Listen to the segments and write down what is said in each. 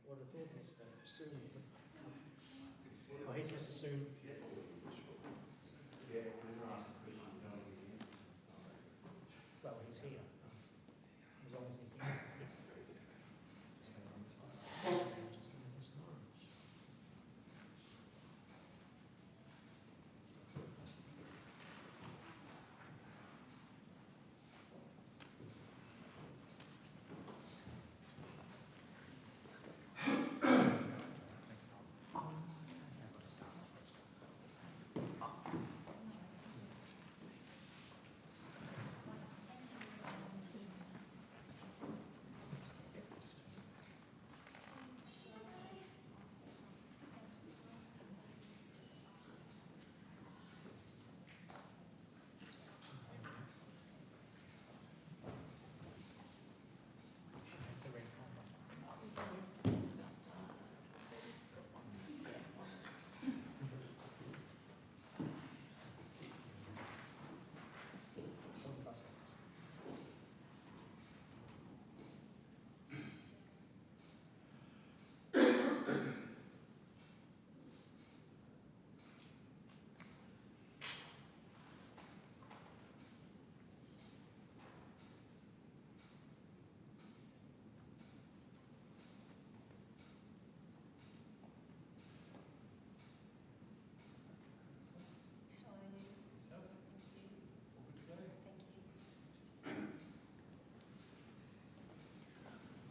What I thought Mr. Soon. Oh, here's Mr. Soon. Well, he's here. As long as he's here.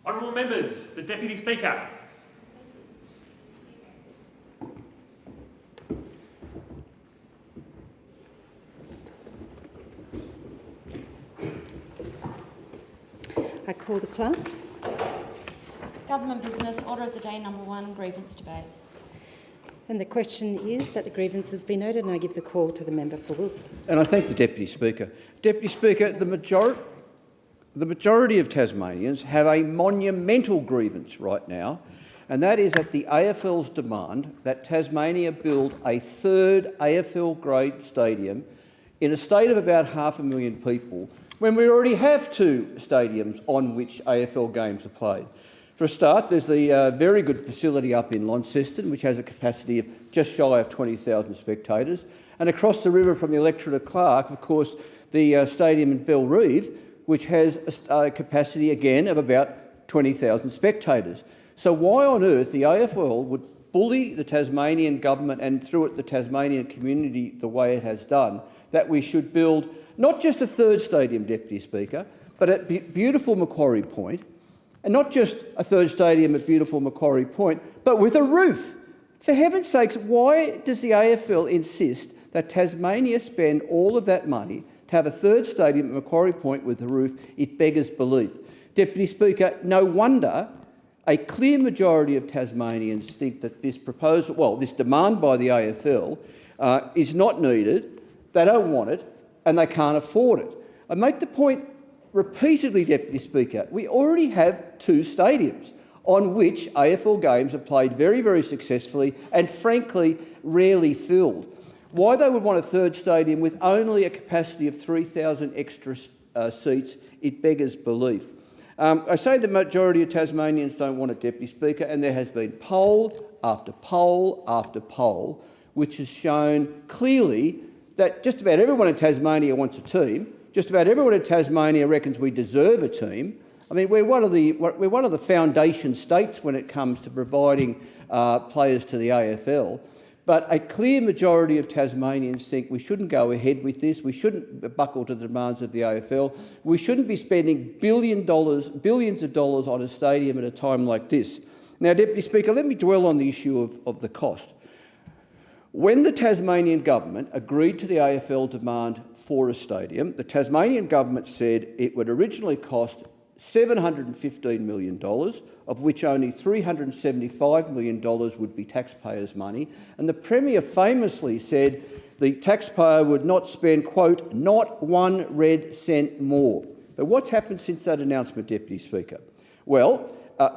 Honourable members, the Deputy Speaker. I call the clerk. Government business, order of the day number 1, grievance debate. And the question is that the grievance has been noted, and I give the call to the member for Wilkie. And I thank the Deputy Speaker. Deputy Speaker, the majority of Tasmanians have a monumental grievance right now, and that is at the AFL's demand that Tasmania build a third AFL-grade stadium in a state of about 500,000 people, when we already have two stadiums on which AFL games are played. For a start, there's the very good facility up in Launceston, which has a capacity of just shy of 20,000 spectators. And across the river from the electorate of Clark, of course, the stadium in Bellerive, which has a capacity, again, of about 20,000 spectators. So why on earth the AFL would bully the Tasmanian government and through it the Tasmanian community the way it has done, that we should build not just a third stadium, Deputy Speaker, but at beautiful Macquarie Point, and not just a third stadium at beautiful Macquarie Point, but with a roof. For heaven's sakes, why does the AFL insist that Tasmania spend all of that money to have a third stadium at Macquarie Point with a roof? It beggars belief. Deputy Speaker, no wonder a clear majority of Tasmanians think that this proposal, well, this demand by the AFL is not needed, they don't want it, and they can't afford it. I make the point repeatedly, Deputy Speaker, we already have two stadiums on which AFL games are played very, very successfully and, frankly, rarely filled. Why they would want a third stadium with only a capacity of 3,000 extra seats, it beggars belief. I say the majority of Tasmanians don't want it, Deputy Speaker, and there has been poll after poll after poll which has shown clearly that just about everyone in Tasmania wants a team. Just about everyone in Tasmania reckons we deserve a team. I mean, we're one of the foundation states when it comes to providing players to the AFL. But a clear majority of Tasmanians think we shouldn't go ahead with this. We shouldn't buckle to the demands of the AFL. We shouldn't be spending billions of dollars on a stadium at a time like this. Now, Deputy Speaker, let me dwell on the issue of the cost. When the Tasmanian government agreed to the AFL demand for a stadium, the Tasmanian government said it would originally cost $715 million, of which only $375 million would be taxpayers' money. And the Premier famously said the taxpayer would not spend, quote, not one red cent more. But what's happened since that announcement, Deputy Speaker? Well,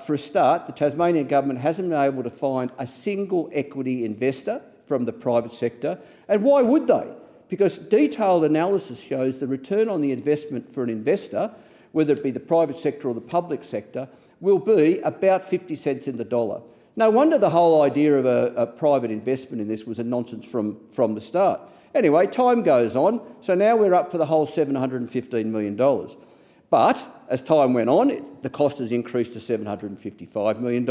for a start, the Tasmanian government hasn't been able to find a single equity investor from the private sector. And why would they? Because detailed analysis shows the return on the investment for an investor, whether it be the private sector or the public sector, will be about 50 cents in the dollar. No wonder the whole idea of a private investment in this was a nonsense from the start. Anyway, time goes on, so now we're up for the whole $715 million. But as time went on, the cost has increased to $755 million.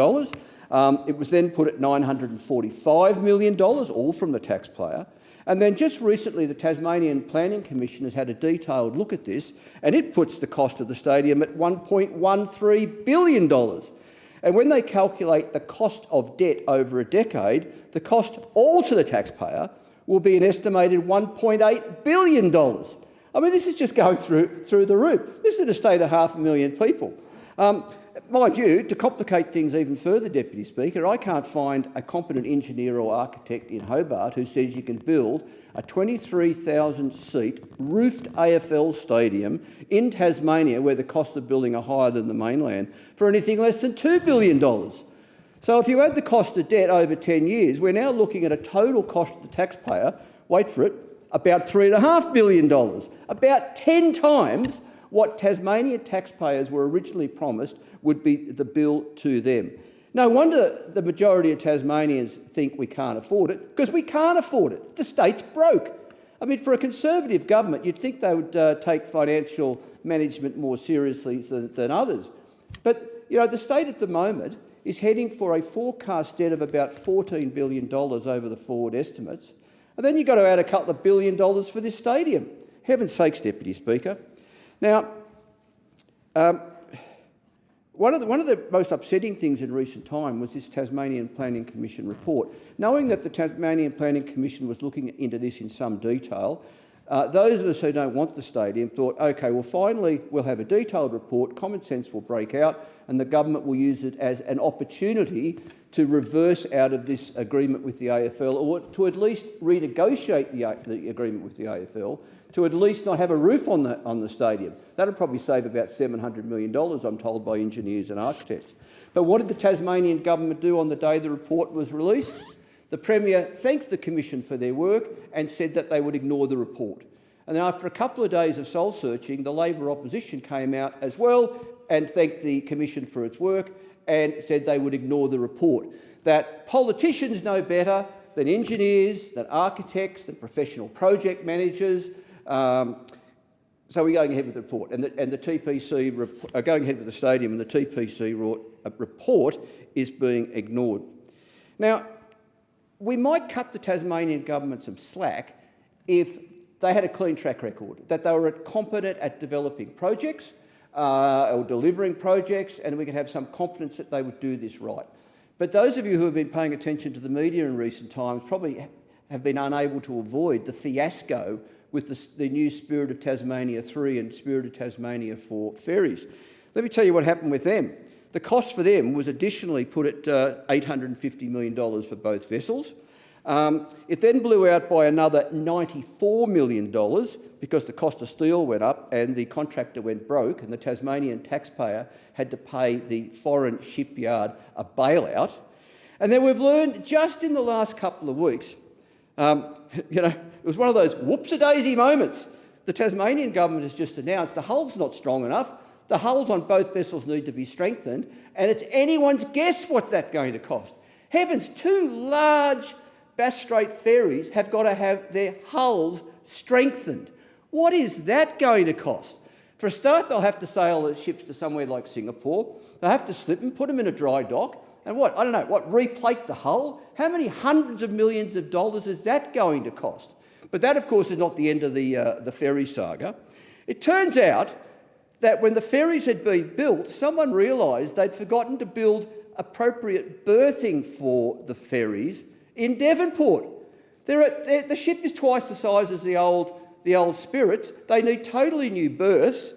It was then put at $945 million, all from the taxpayer. And then just recently, the Tasmanian Planning Commission has had a detailed look at this, and it puts the cost of the stadium at $1.13 billion. And when they calculate the cost of debt over a decade, the cost all to the taxpayer will be an estimated $1.8 billion. I mean, this is just going through the roof. This is in a state of 500,000 people. Mind you, to complicate things even further, Deputy Speaker, I can't find a competent engineer or architect in Hobart who says you can build a 23,000-seat roofed AFL stadium in Tasmania, where the costs of building are higher than the mainland, for anything less than $2 billion. So if you add the cost of debt over 10 years, we're now looking at a total cost to the taxpayer, wait for it, about $3.5 billion, about 10 times what Tasmanian taxpayers were originally promised would be the bill to them. No wonder the majority of Tasmanians think we can't afford it, because we can't afford it. The state's broke. I mean, for a Conservative government, you'd think they would take financial management more seriously than others. But, you know, the state at the moment is heading for a forecast debt of about $14 billion over the forward estimates. And then you've got to add a couple of $1 billion for this stadium. Heaven's sakes, Deputy Speaker. Now, one of the most upsetting things in recent time was this Tasmanian Planning Commission report. Knowing that the Tasmanian Planning Commission was looking into this in some detail, Those of us who don't want the stadium thought, OK, well, finally we'll have a detailed report, common sense will break out, and the government will use it as an opportunity to reverse out of this agreement with the AFL, or to at least renegotiate the agreement with the AFL, to at least not have a roof on the stadium. That'll probably save about $700 million, I'm told, by engineers and architects. But what did the Tasmanian government do on the day the report was released? The Premier thanked the Commission for their work and said that they would ignore the report. And then after a couple of days of soul-searching, the Labor opposition came out as well and thanked the Commission for its work and said they would ignore the report. That politicians know better than engineers, than architects, than professional project managers. So we're going ahead with the report, and the TPC going ahead with the stadium, and the TPC report is being ignored. Now, we might cut the Tasmanian government some slack if they had a clean track record, that they were competent at developing projects or delivering projects, and we could have some confidence that they would do this right. But those of you who have been paying attention to the media in recent times probably have been unable to avoid the fiasco with the new Spirit of Tasmania 3 and Spirit of Tasmania 4 ferries. Let me tell you what happened with them. The cost for them was additionally put at $850 million for both vessels. It then blew out by another $94 million because the cost of steel went up and the contractor went broke, and the Tasmanian taxpayer had to pay the foreign shipyard a bailout. And then we've learned just in the last couple of weeks, it was one of those whoops-a-daisy moments. The Tasmanian government has just announced the hull's not strong enough. The hulls on both vessels need to be strengthened, and it's anyone's guess what that's going to cost. Heavens, 2 large Bass Strait ferries have got to have their hulls strengthened. What is that going to cost? For a start, they'll have to sail the ships to somewhere like Singapore. They'll have to slip them, put them in a dry dock, and replate the hull? How many hundreds of millions of dollars is that going to cost? But that, of course, is not the end of the ferry saga. It turns out that when the ferries had been built, someone realised they'd forgotten to build appropriate berthing for the ferries in Devonport. The ship is twice the size as the old Spirits. They need totally new berths.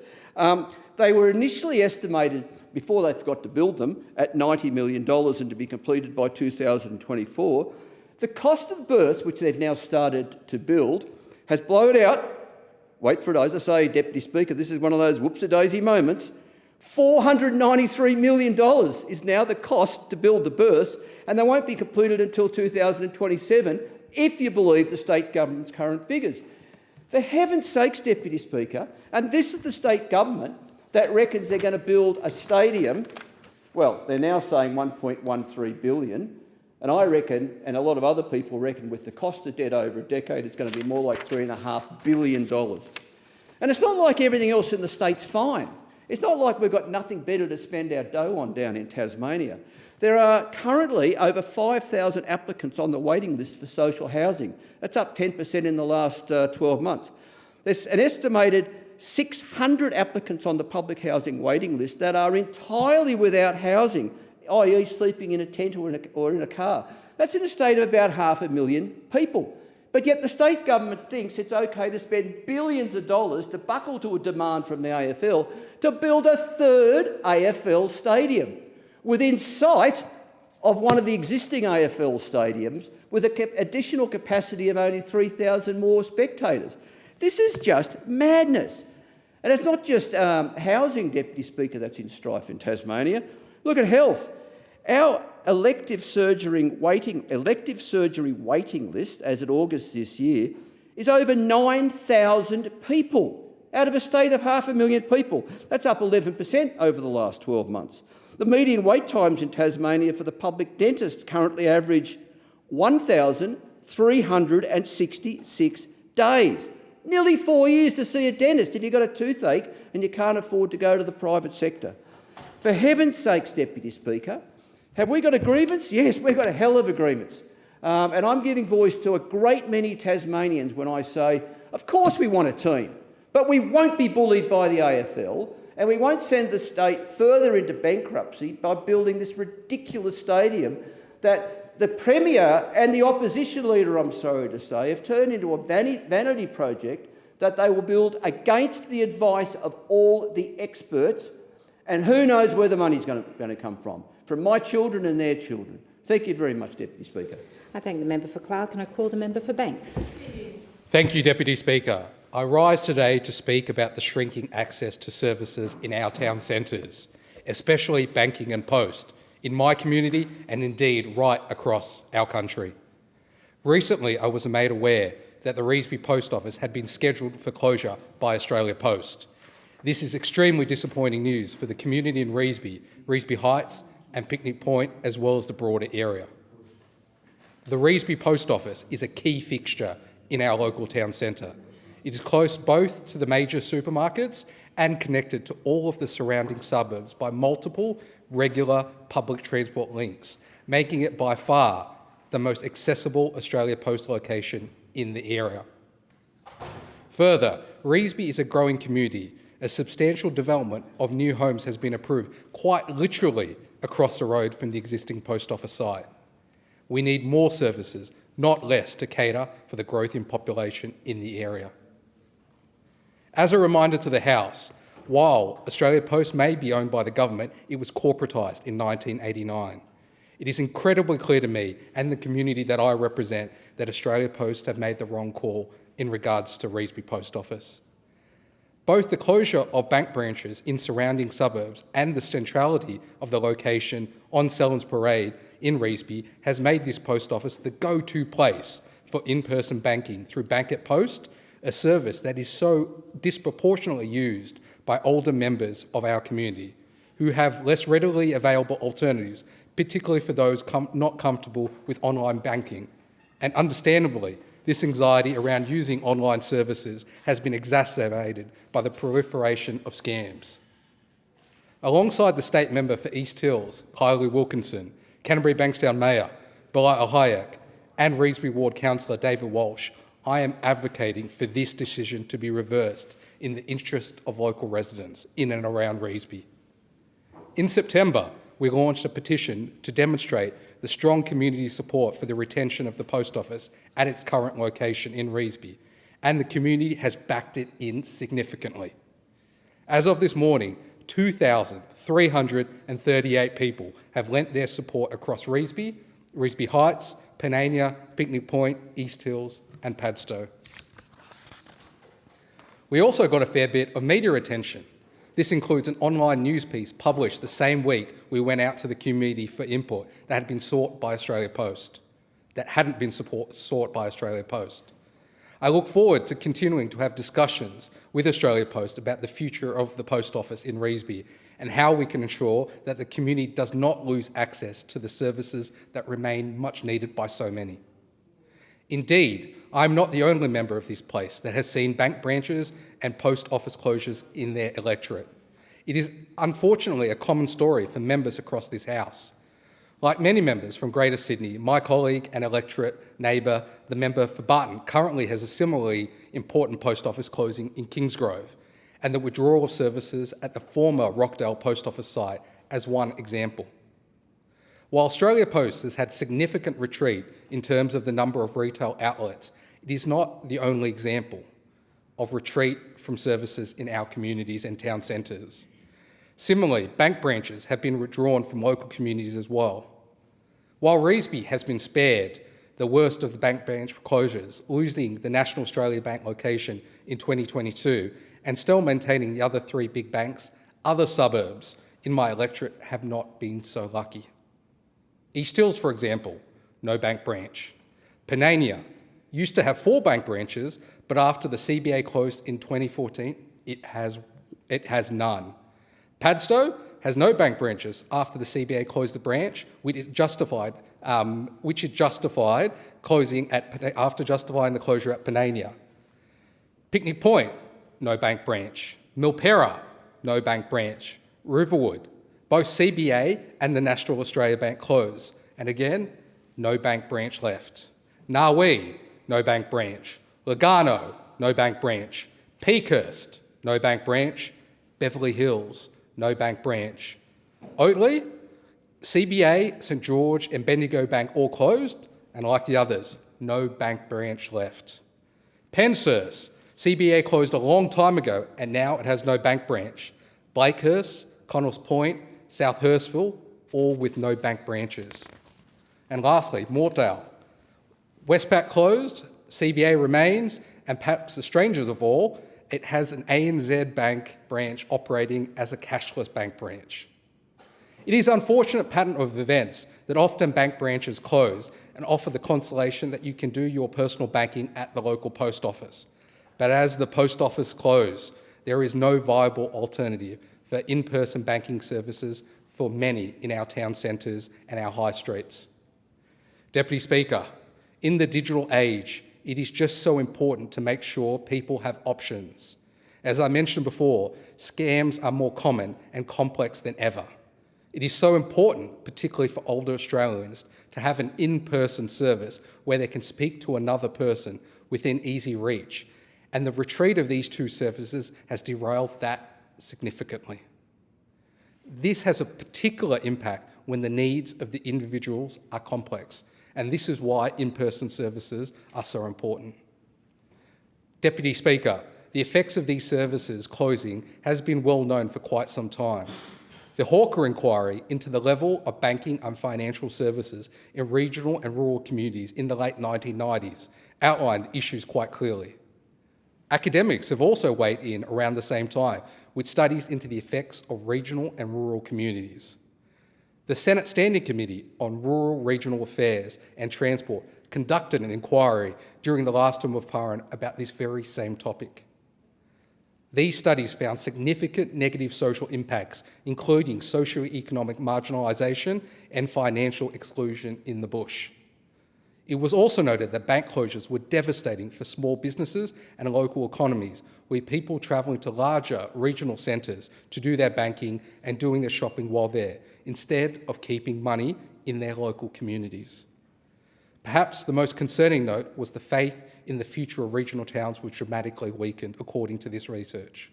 They were initially estimated, before they forgot to build them, at $90 million and to be completed by 2024. The cost of the berths, which they've now started to build, has blown out, wait for it, as I say, Deputy Speaker, this is one of those whoops-a-daisy moments, $493 million is now the cost to build the berths, and they won't be completed until 2027, if you believe the state government's current figures. For heaven's sakes, Deputy Speaker, and this is the state government that reckons they're going to build a stadium, well, they're now saying $1.13 billion, and I reckon, and a lot of other people reckon, with the cost of debt over a decade, it's going to be more like $3.5 billion. And it's not like everything else in the state's fine. It's not like we've got nothing better to spend our dough on down in Tasmania. There are currently over 5,000 applicants on the waiting list for social housing. That's up 10% in the last 12 months. There's an estimated 600 applicants on the public housing waiting list that are entirely without housing, i.e. sleeping in a tent or in a car. That's in a state of about 500,000 people. But yet the state government thinks it's okay to spend billions of dollars to buckle to a demand from the AFL to build a third AFL stadium within sight of one of the existing AFL stadiums with an additional capacity of only 3,000 more spectators. This is just madness. And it's not just housing, Deputy Speaker, that's in strife in Tasmania. Look at health. Our elective surgery waiting list, as of August this year, is over 9,000 people out of a state of 500,000 people. That's up 11% over the last 12 months. The median wait times in Tasmania for the public dentist currently average 1,366 days. Nearly 4 years to see a dentist if you've got a toothache and you can't afford to go to the private sector. For heaven's sakes, Deputy Speaker, have we got a grievance? Yes, we've got a hell of a grievance. And I'm giving voice to a great many Tasmanians when I say, of course we want a team, but we won't be bullied by the AFL, and we won't send the state further into bankruptcy by building this ridiculous stadium that the Premier and the opposition leader, I'm sorry to say, have turned into a vanity project that they will build against the advice of all the experts, and who knows where the money's going to come from my children and their children. Thank you very much, Deputy Speaker. I thank the member for Clark and I call the member for Banks. Thank you, Deputy Speaker. I rise today to speak about the shrinking access to services in our town centres, especially banking and post, in my community and indeed right across our country. Recently, I was made aware that the Revesby Post Office had been scheduled for closure by Australia Post. This is extremely disappointing news for the community in Revesby, Revesby Heights and Picnic Point, as well as the broader area. The Revesby Post Office is a key fixture in our local town centre. It is close both to the major supermarkets and connected to all of the surrounding suburbs by multiple regular public transport links, making it by far the most accessible Australia Post location in the area. Further, Revesby is a growing community. A substantial development of new homes has been approved quite literally across the road from the existing post office site. We need more services, not less, to cater for the growth in population in the area. As a reminder to the House, while Australia Post may be owned by the government, it was corporatised in 1989. It is incredibly clear to me and the community that I represent that Australia Post have made the wrong call in regards to Revesby Post Office. Both the closure of bank branches in surrounding suburbs and the centrality of the location on Sellons Parade in Revesby has made this post office the go-to place for in-person banking through Bank at Post, a service that is so disproportionately used by older members of our community who have less readily available alternatives, particularly for those not comfortable with online banking. And understandably, this anxiety around using online services has been exacerbated by the proliferation of scams. Alongside the state member for East Hills, Kylie Wilkinson, Canterbury Bankstown Mayor, Bilal Hayek, and Revesby Ward Councillor David Walsh, I am advocating for this decision to be reversed in the interest of local residents in and around Revesby. In September, we launched a petition to demonstrate the strong community support for the retention of the post office at its current location in Revesby, and the community has backed it in significantly. As of this morning, 2,338 people have lent their support across Revesby, Revesby Heights, Panania, Picnic Point, East Hills and Padstow. We also got a fair bit of media attention. This includes an online news piece published the same week we went out to the community for input that had been sought by Australia Post, that hadn't been sought by Australia Post. I look forward to continuing to have discussions with Australia Post about the future of the post office in Revesby and how we can ensure that the community does not lose access to the services that remain much needed by so many. Indeed, I'm not the only member of this place that has seen bank branches and post office closures in their electorate. It is unfortunately a common story for members across this House. Like many members from Greater Sydney, my colleague and electorate neighbour, the member for Barton, currently has a similarly important post office closing in Kingsgrove, and the withdrawal of services at the former Rockdale post office site as one example. While Australia Post has had significant retreat in terms of the number of retail outlets, it is not the only example of retreat from services in our communities and town centres. Similarly, bank branches have been withdrawn from local communities as well. While Revesby has been spared the worst of the bank branch closures, losing the National Australia Bank location in 2022 and still maintaining the other three big banks, other suburbs in my electorate have not been so lucky. East Hills, for example, no bank branch. Panania used to have 4 bank branches, but after the CBA closed in 2014, it has none. Padstow has no bank branches after the CBA closed the branch, which it justified closing after justifying the closure at Panania. Picnic Point, no bank branch. Milperra, no bank branch. Riverwood, both CBA and the National Australia Bank closed, and again, no bank branch left. Narwee, no bank branch. Lugano, no bank branch. Peakhurst, no bank branch. Beverly Hills, no bank branch. Oatley, CBA, St George and Bendigo Bank all closed, and like the others, no bank branch left. Penshurst, CBA closed a long time ago and now it has no bank branch. Blakehurst, Connells Point, South Hurstville, all with no bank branches. And lastly, Mortdale. Westpac closed, CBA remains, and perhaps the strangest of all, it has an ANZ Bank branch operating as a cashless bank branch. It is an unfortunate pattern of events that often bank branches close and offer the consolation that you can do your personal banking at the local post office. But as the post office closed, there is no viable alternative for in-person banking services for many in our town centres and our high streets. Deputy Speaker, in the digital age, it is just so important to make sure people have options. As I mentioned before, scams are more common and complex than ever. It is so important, particularly for older Australians, to have an in-person service where they can speak to another person within easy reach, and the retreat of these two services has derailed that significantly. This has a particular impact when the needs of the individuals are complex, and this is why in-person services are so important. Deputy Speaker, the effects of these services closing has been well known for quite some time. The Hawker inquiry into the level of banking and financial services in regional and rural communities in the late 1990s outlined issues quite clearly. Academics have also weighed in around the same time with studies into the effects of regional and rural communities. The Senate Standing Committee on Rural, Regional Affairs and Transport conducted an inquiry during the last term of Parliament about this very same topic. These studies found significant negative social impacts, including socio-economic marginalisation and financial exclusion in the bush. It was also noted that bank closures were devastating for small businesses and local economies, with people travelling to larger regional centres to do their banking and doing their shopping while there, instead of keeping money in their local communities. Perhaps the most concerning note was the faith in the future of regional towns was dramatically weakened, according to this research.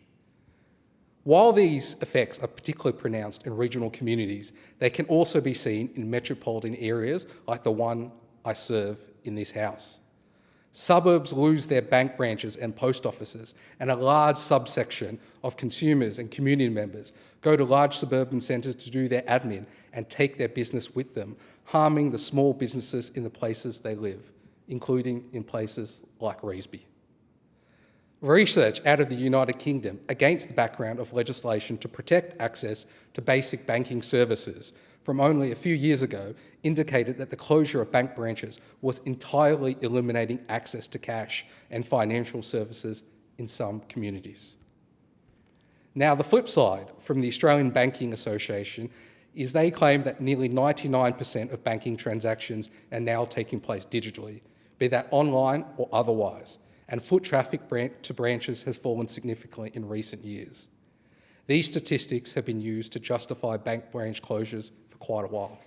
While these effects are particularly pronounced in regional communities, they can also be seen in metropolitan areas like the one I serve in this House. Suburbs lose their bank branches and post offices, and a large subsection of consumers and community members go to large suburban centres to do their admin and take their business with them, harming the small businesses in the places they live, including in places like Revesby. Research out of the United Kingdom against the background of legislation to protect access to basic banking services from only a few years ago indicated that the closure of bank branches was entirely eliminating access to cash and financial services in some communities. Now, the flip side from the Australian Banking Association is they claim that nearly 99% of banking transactions are now taking place digitally, be that online or otherwise, and foot traffic to branches has fallen significantly in recent years. These statistics have been used to justify bank branch closures for quite a while.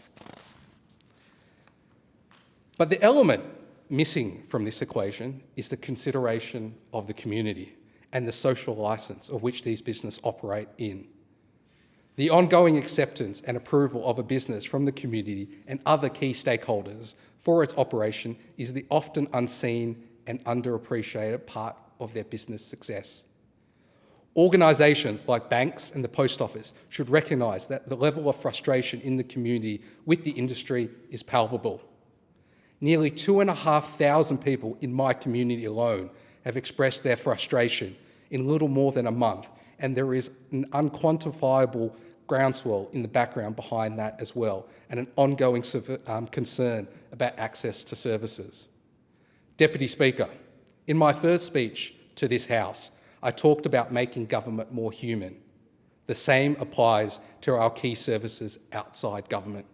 But the element missing from this equation is the consideration of the community and the social licence of which these businesses operate in. The ongoing acceptance and approval of a business from the community and other key stakeholders for its operation is the often unseen and underappreciated part of their business success. Organisations like banks and the post office should recognise that the level of frustration in the community with the industry is palpable. Nearly 2,500 people in my community alone have expressed their frustration in little more than a month, and there is an unquantifiable groundswell in the background behind that as well, and an ongoing concern about access to services. Deputy Speaker, in my first speech to this House, I talked about making government more human. The same applies to our key services outside government.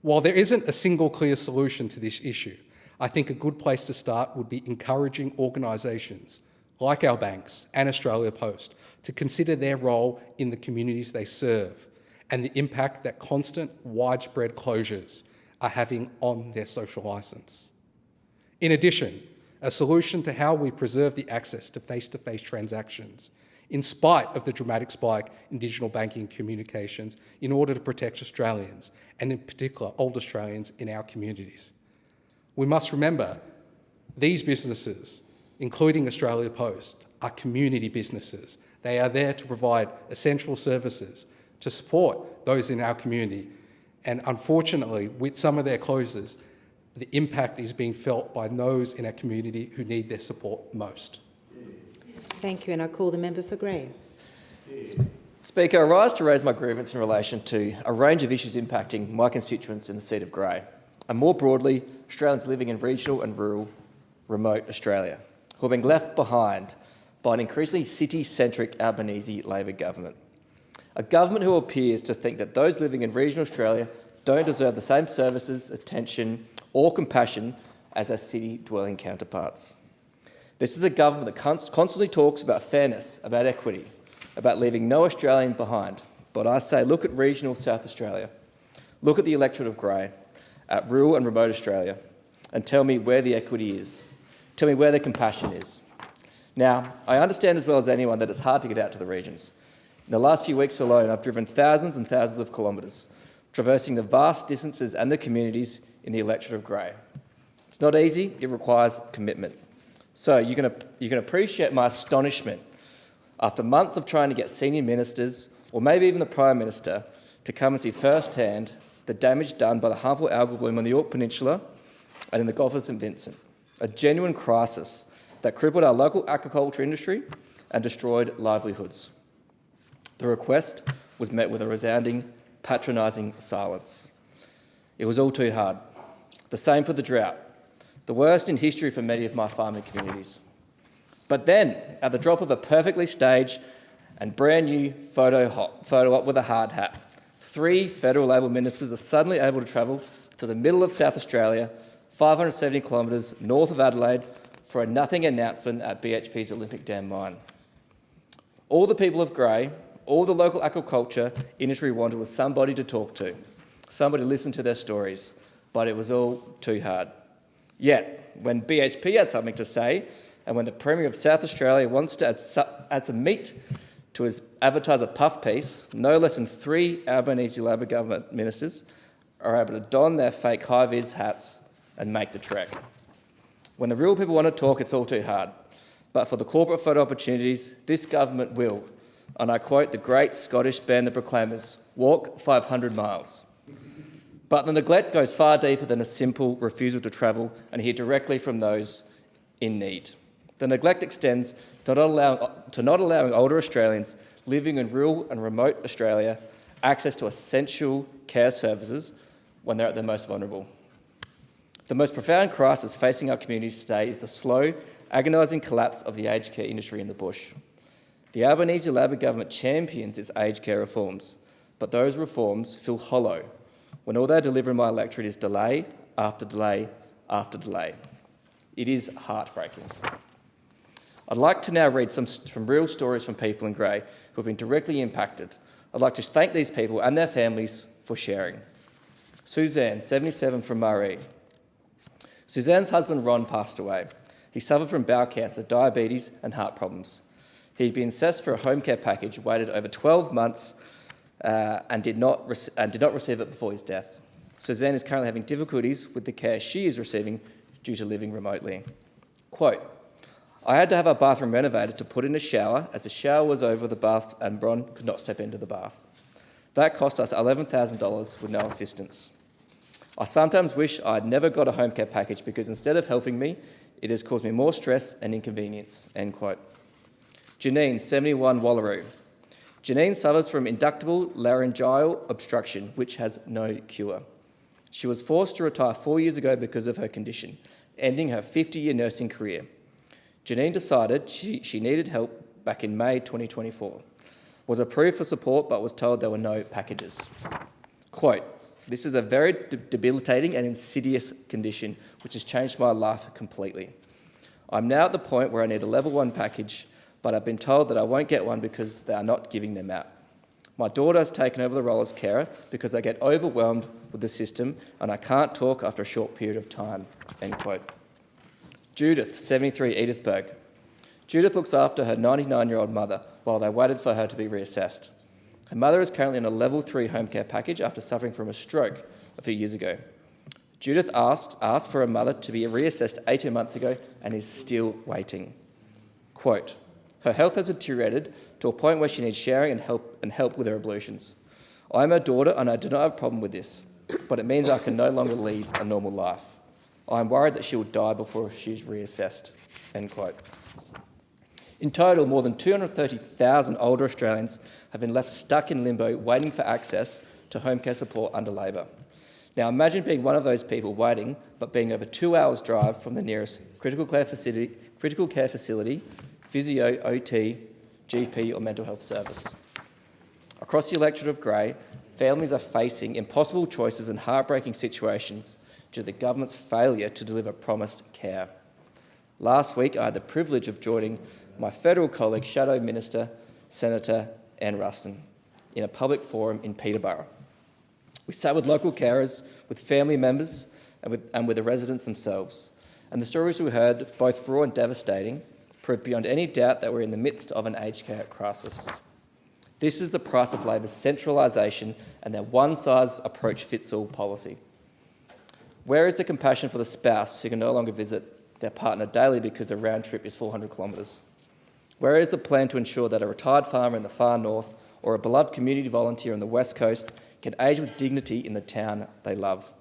While there isn't a single clear solution to this issue, I think a good place to start would be encouraging organisations like our banks and Australia Post to consider their role in the communities they serve and the impact that constant, widespread closures are having on their social licence. In addition, a solution to how we preserve the access to face-to-face transactions, in spite of the dramatic spike in digital banking communications, in order to protect Australians, and in particular old Australians in our communities. We must remember these businesses including Australia Post, are community businesses. They are there to provide essential services to support those in our community. And unfortunately, with some of their closures, the impact is being felt by those in our community who need their support most. Thank you, and I call the member for Grey. Speaker, I rise to raise my grievance in relation to a range of issues impacting my constituents in the seat of Grey, and more broadly, Australians living in regional and rural remote Australia, who are being left behind by an increasingly city-centric Albanese Labor government. A government who appears to think that those living in regional Australia don't deserve the same services, attention or compassion as their city-dwelling counterparts. This is a government that constantly talks about fairness, about equity, about leaving no Australian behind. But I say, look at regional South Australia, look at the electorate of Grey, at rural and remote Australia, and tell me where the equity is. Tell me where the compassion is. Now, I understand as well as anyone that it's hard to get out to the regions. In the last few weeks alone, I've driven thousands and thousands of kilometres, traversing the vast distances and the communities in the electorate of Grey. It's not easy, it requires commitment. So you can appreciate my astonishment after months of trying to get senior ministers, or maybe even the Prime Minister, to come and see firsthand the damage done by the harmful algal bloom on the Yorke Peninsula and in the Gulf of St Vincent, a genuine crisis that crippled our local agriculture industry and destroyed livelihoods. The request was met with a resounding, patronising silence. It was all too hard. The same for the drought, the worst in history for many of my farming communities. But then, at the drop of a perfectly staged and brand new photo op with a hard hat, 3 federal Labor ministers are suddenly able to travel to the middle of South Australia, 570 kilometres north of Adelaide, for a nothing announcement at BHP's Olympic Dam mine. All the people of Grey, all the local agriculture industry wanted was somebody to talk to, somebody to listen to their stories, but it was all too hard. Yet, when BHP had something to say, and when the Premier of South Australia wants to add some meat to his advertiser puff piece, no less than 3 Albanese Labor government ministers are able to don their fake high-vis hats and make the trek. When the real people want to talk, it's all too hard. But for the corporate photo opportunities, this government will, and I quote the great Scottish band The Proclaimers, walk 500 miles. But the neglect goes far deeper than a simple refusal to travel and hear directly from those in need. The neglect extends to not allowing older Australians living in rural and remote Australia access to essential care services when they're at their most vulnerable. The most profound crisis facing our communities today is the slow, agonising collapse of the aged care industry in the bush. The Albanese Labor government champions its aged care reforms, but those reforms feel hollow when all they deliver in my electorate is delay after delay after delay. It is heartbreaking. I'd like to now read some real stories from people in Grey who have been directly impacted. I'd like to thank these people and their families for sharing. Suzanne, 77, from Murray. Suzanne's husband Ron passed away. He suffered from bowel cancer, diabetes and heart problems. He'd been assessed for a home care package, waited over 12 months and did not receive it before his death. Suzanne is currently having difficulties with the care she is receiving due to living remotely. Quote, I had to have our bathroom renovated to put in a shower as the shower was over the bath and Ron could not step into the bath. That cost us $11,000 with no assistance. I sometimes wish I'd never got a home care package because instead of helping me, it has caused me more stress and inconvenience, end quote. Janine, 71, Wallaroo. Janine suffers from inductible laryngeal obstruction, which has no cure. She was forced to retire 4 years ago because of her condition, ending her 50-year nursing career. Janine decided she needed help back in May 2024, was approved for support but was told there were no packages. Quote, this is a very debilitating and insidious condition which has changed my life completely. I'm now at the point where I need a level 1 package, but I've been told that I won't get one because they are not giving them out. My daughter has taken over the role as carer because I get overwhelmed with the system and I can't talk after a short period of time, end quote. Judith, 73, Edithburg. Judith looks after her 99-year-old mother while they waited for her to be reassessed. Her mother is currently on a level 3 home care package after suffering from a stroke a few years ago. Judith asked for her mother to be reassessed 18 months ago and is still waiting. Quote, her health has deteriorated to a point where she needs sharing and help with her ablutions. I am her daughter and I do not have a problem with this, but it means I can no longer lead a normal life. I am worried that she will die before she is reassessed. End quote. In total, more than 230,000 older Australians have been left stuck in limbo waiting for access to home care support under Labor. Now imagine being one of those people waiting, but being over 2 hours' drive from the nearest critical care facility, physio, OT, GP or mental health service. Across the electorate of Grey, families are facing impossible choices and heartbreaking situations due to the government's failure to deliver promised care. Last week, I had the privilege of joining my federal colleague, Shadow Minister, Senator Anne Ruston, in a public forum in Peterborough. We sat with local carers, with family members, and with the residents themselves. And the stories we heard, both raw and devastating, proved beyond any doubt that we're in the midst of an aged care crisis. This is the price of Labor's centralisation and their one-size-approach-fits-all policy. Where is the compassion for the spouse who can no longer visit their partner daily because the round trip is 400 kilometres? Where is the plan to ensure that a retired farmer in the far north or a beloved community volunteer on the west coast can age with dignity in the town they love?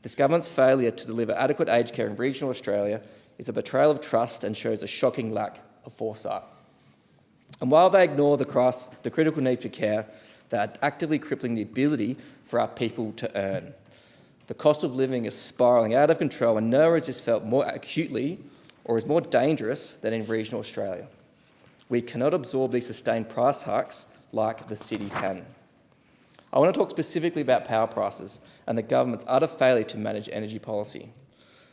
This government's failure to deliver adequate aged care in regional Australia is a betrayal of trust and shows a shocking lack of foresight. And while they ignore the critical need for care, they are actively crippling the ability for our people to earn. The cost of living is spiralling out of control, and nowhere is this felt more acutely or is more dangerous than in regional Australia. We cannot absorb these sustained price hikes like the city can. I want to talk specifically about power prices and the government's utter failure to manage energy policy.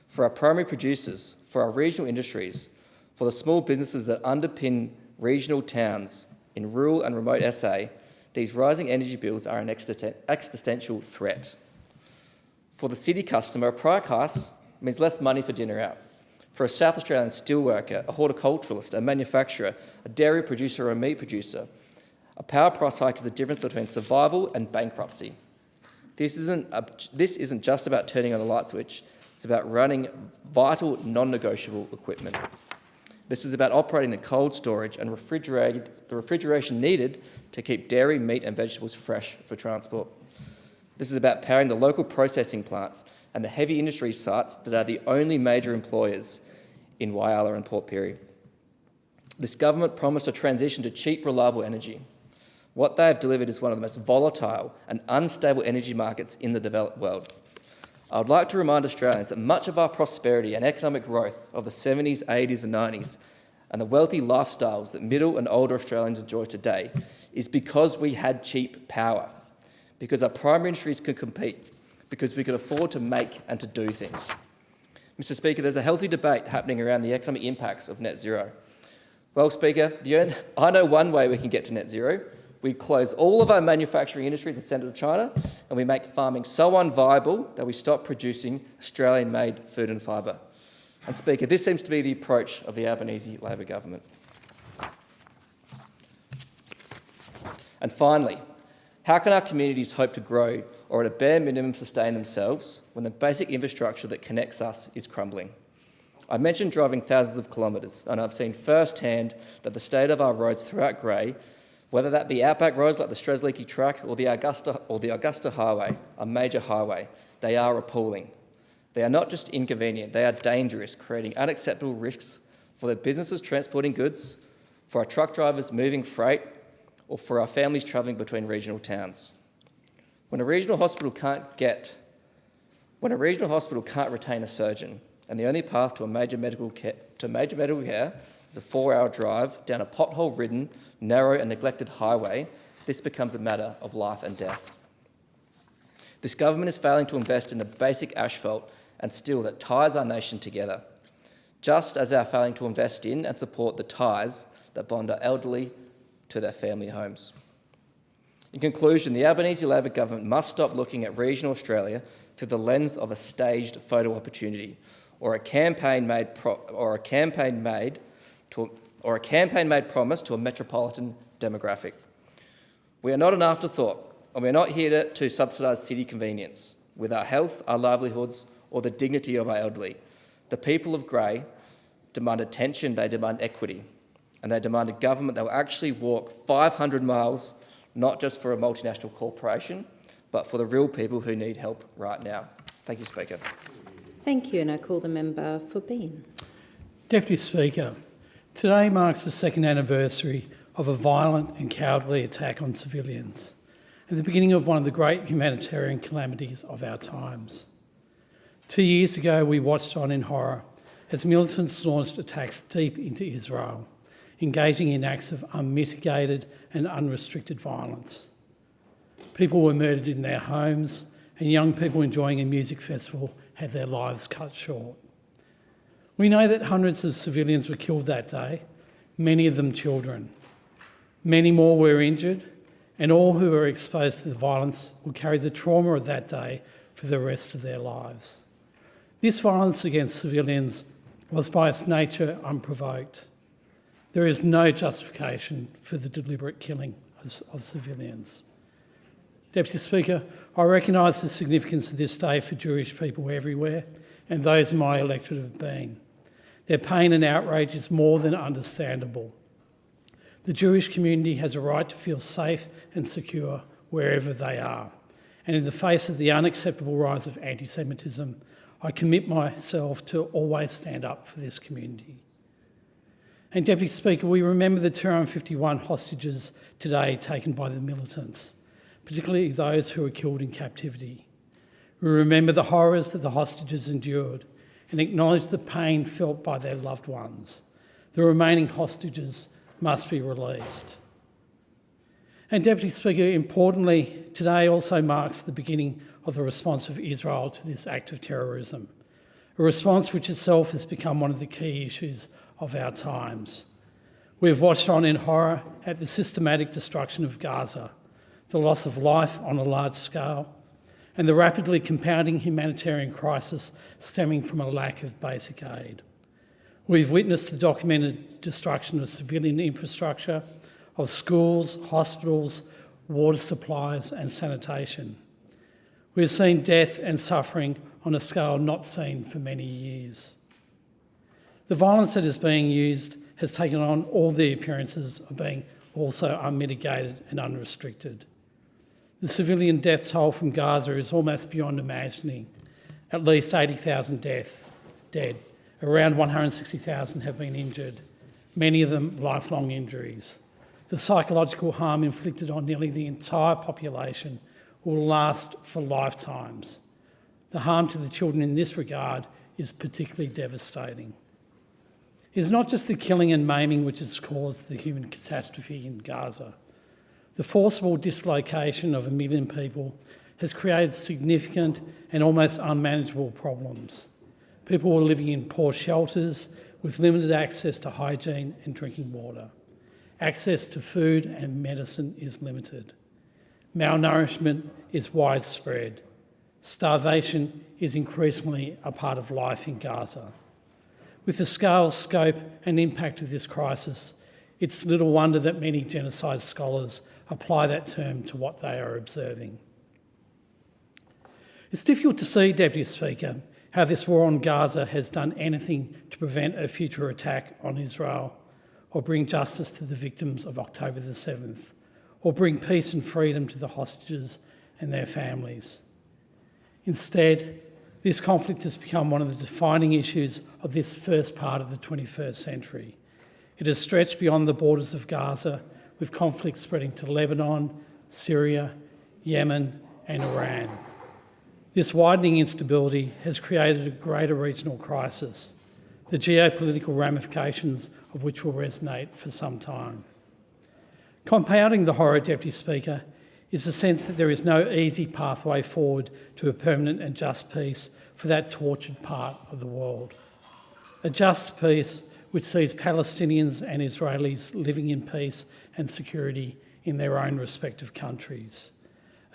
For our primary producers, for our regional industries, for the small businesses that underpin regional towns in rural and remote SA, these rising energy bills are an existential threat. For the city customer, a price hike means less money for dinner out. For a South Australian steelworker, a horticulturalist, a manufacturer, a dairy producer or a meat producer, a power price hike is the difference between survival and bankruptcy. This isn't just about turning on a light switch, it's about running vital, non-negotiable equipment. This is about operating the cold storage and the refrigeration needed to keep dairy, meat and vegetables fresh for transport. This is about powering the local processing plants and the heavy industry sites that are the only major employers in Whyalla and Port Pirie. This government promised a transition to cheap, reliable energy. What they have delivered is one of the most volatile and unstable energy markets in the developed world. I would like to remind Australians that much of our prosperity and economic growth of the 70s, 80s and 90s and the wealthy lifestyles that middle and older Australians enjoy today is because we had cheap power, because our primary industries could compete, because we could afford to make and to do things. Mr Speaker, there's a healthy debate happening around the economic impacts of net zero. Well, Speaker, I know one way we can get to net zero. We close all of our manufacturing industries and send it to China, and we make farming so unviable that we stop producing Australian-made food and fibre. And Speaker, this seems to be the approach of the Albanese Labor government. And finally, how can our communities hope to grow or at a bare minimum sustain themselves when the basic infrastructure that connects us is crumbling? I mentioned driving thousands of kilometres, and I've seen firsthand that the state of our roads throughout Grey, whether that be outback roads like the Strzelecki Track or the Augusta Highway, a major highway, they are appalling. They are not just inconvenient, they are dangerous, creating unacceptable risks for the businesses transporting goods, for our truck drivers moving freight, or for our families travelling between regional towns. When a regional hospital can't retain a surgeon, and the only path to major medical care is a 4-hour drive down a pothole-ridden, narrow and neglected highway, this becomes a matter of life and death. This government is failing to invest in the basic asphalt and steel that ties our nation together, just as they are failing to invest in and support the ties that bond our elderly to their family homes. In conclusion, the Albanese Labor government must stop looking at regional Australia through the lens of a staged photo opportunity or a campaign-made promise to a metropolitan demographic. We are not an afterthought, and we are not here to subsidise city convenience. with our health, our livelihoods, or the dignity of our elderly. The people of Grey demand attention, they demand equity, and they demand a government that will actually walk 500 miles, not just for a multinational corporation, but for the real people who need help right now. Thank you, Speaker. Thank you, and I call the member for Bean. Deputy Speaker, today marks the second anniversary of a violent and cowardly attack on civilians and the beginning of one of the great humanitarian calamities of our times. 2 years ago, we watched on in horror as militants launched attacks deep into Israel, engaging in acts of unmitigated and unrestricted violence. People were murdered in their homes, and young people enjoying a music festival had their lives cut short. We know that hundreds of civilians were killed that day, many of them children. Many more were injured, and all who were exposed to the violence will carry the trauma of that day for the rest of their lives. This violence against civilians was by its nature unprovoked. There is no justification for the deliberate killing of civilians. Deputy Speaker, I recognise the significance of this day for Jewish people everywhere and those in my electorate have been. Their pain and outrage is more than understandable. The Jewish community has a right to feel safe and secure wherever they are. And in the face of the unacceptable rise of anti-Semitism, I commit myself to always stand up for this community. And Deputy Speaker, we remember the 251 hostages today taken by the militants, particularly those who were killed in captivity. We remember the horrors that the hostages endured and acknowledge the pain felt by their loved ones. The remaining hostages must be released. And Deputy Speaker, importantly, today also marks the beginning of the response of Israel to this act of terrorism, a response which itself has become one of the key issues of our times. We have watched on in horror at the systematic destruction of Gaza, the loss of life on a large scale, and the rapidly compounding humanitarian crisis stemming from a lack of basic aid. We've witnessed the documented destruction of civilian infrastructure, of schools, hospitals, water supplies and sanitation. We've seen death and suffering on a scale not seen for many years. The violence that is being used has taken on all the appearances of being also unmitigated and unrestricted. The civilian death toll from Gaza is almost beyond imagining. At least 80,000 dead. Around 160,000 have been injured, many of them lifelong injuries. The psychological harm inflicted on nearly the entire population will last for lifetimes. The harm to the children in this regard is particularly devastating. It's not just the killing and maiming which has caused the human catastrophe in Gaza. The forcible dislocation of 1 million people has created significant and almost unmanageable problems. People are living in poor shelters with limited access to hygiene and drinking water. Access to food and medicine is limited. Malnourishment is widespread. Starvation is increasingly a part of life in Gaza. With the scale, scope and impact of this crisis, it's little wonder that many genocide scholars apply that term to what they are observing. It's difficult to see, Deputy Speaker, how this war on Gaza has done anything to prevent a future attack on Israel or bring justice to the victims of October the 7th, or bring peace and freedom to the hostages and their families. Instead, this conflict has become one of the defining issues of this first part of the 21st century. It has stretched beyond the borders of Gaza, with conflicts spreading to Lebanon, Syria, Yemen and Iran. This widening instability has created a greater regional crisis, the geopolitical ramifications of which will resonate for some time. Compounding the horror, Deputy Speaker, is the sense that there is no easy pathway forward to a permanent and just peace for that tortured part of the world. A just peace which sees Palestinians and Israelis living in peace and security in their own respective countries.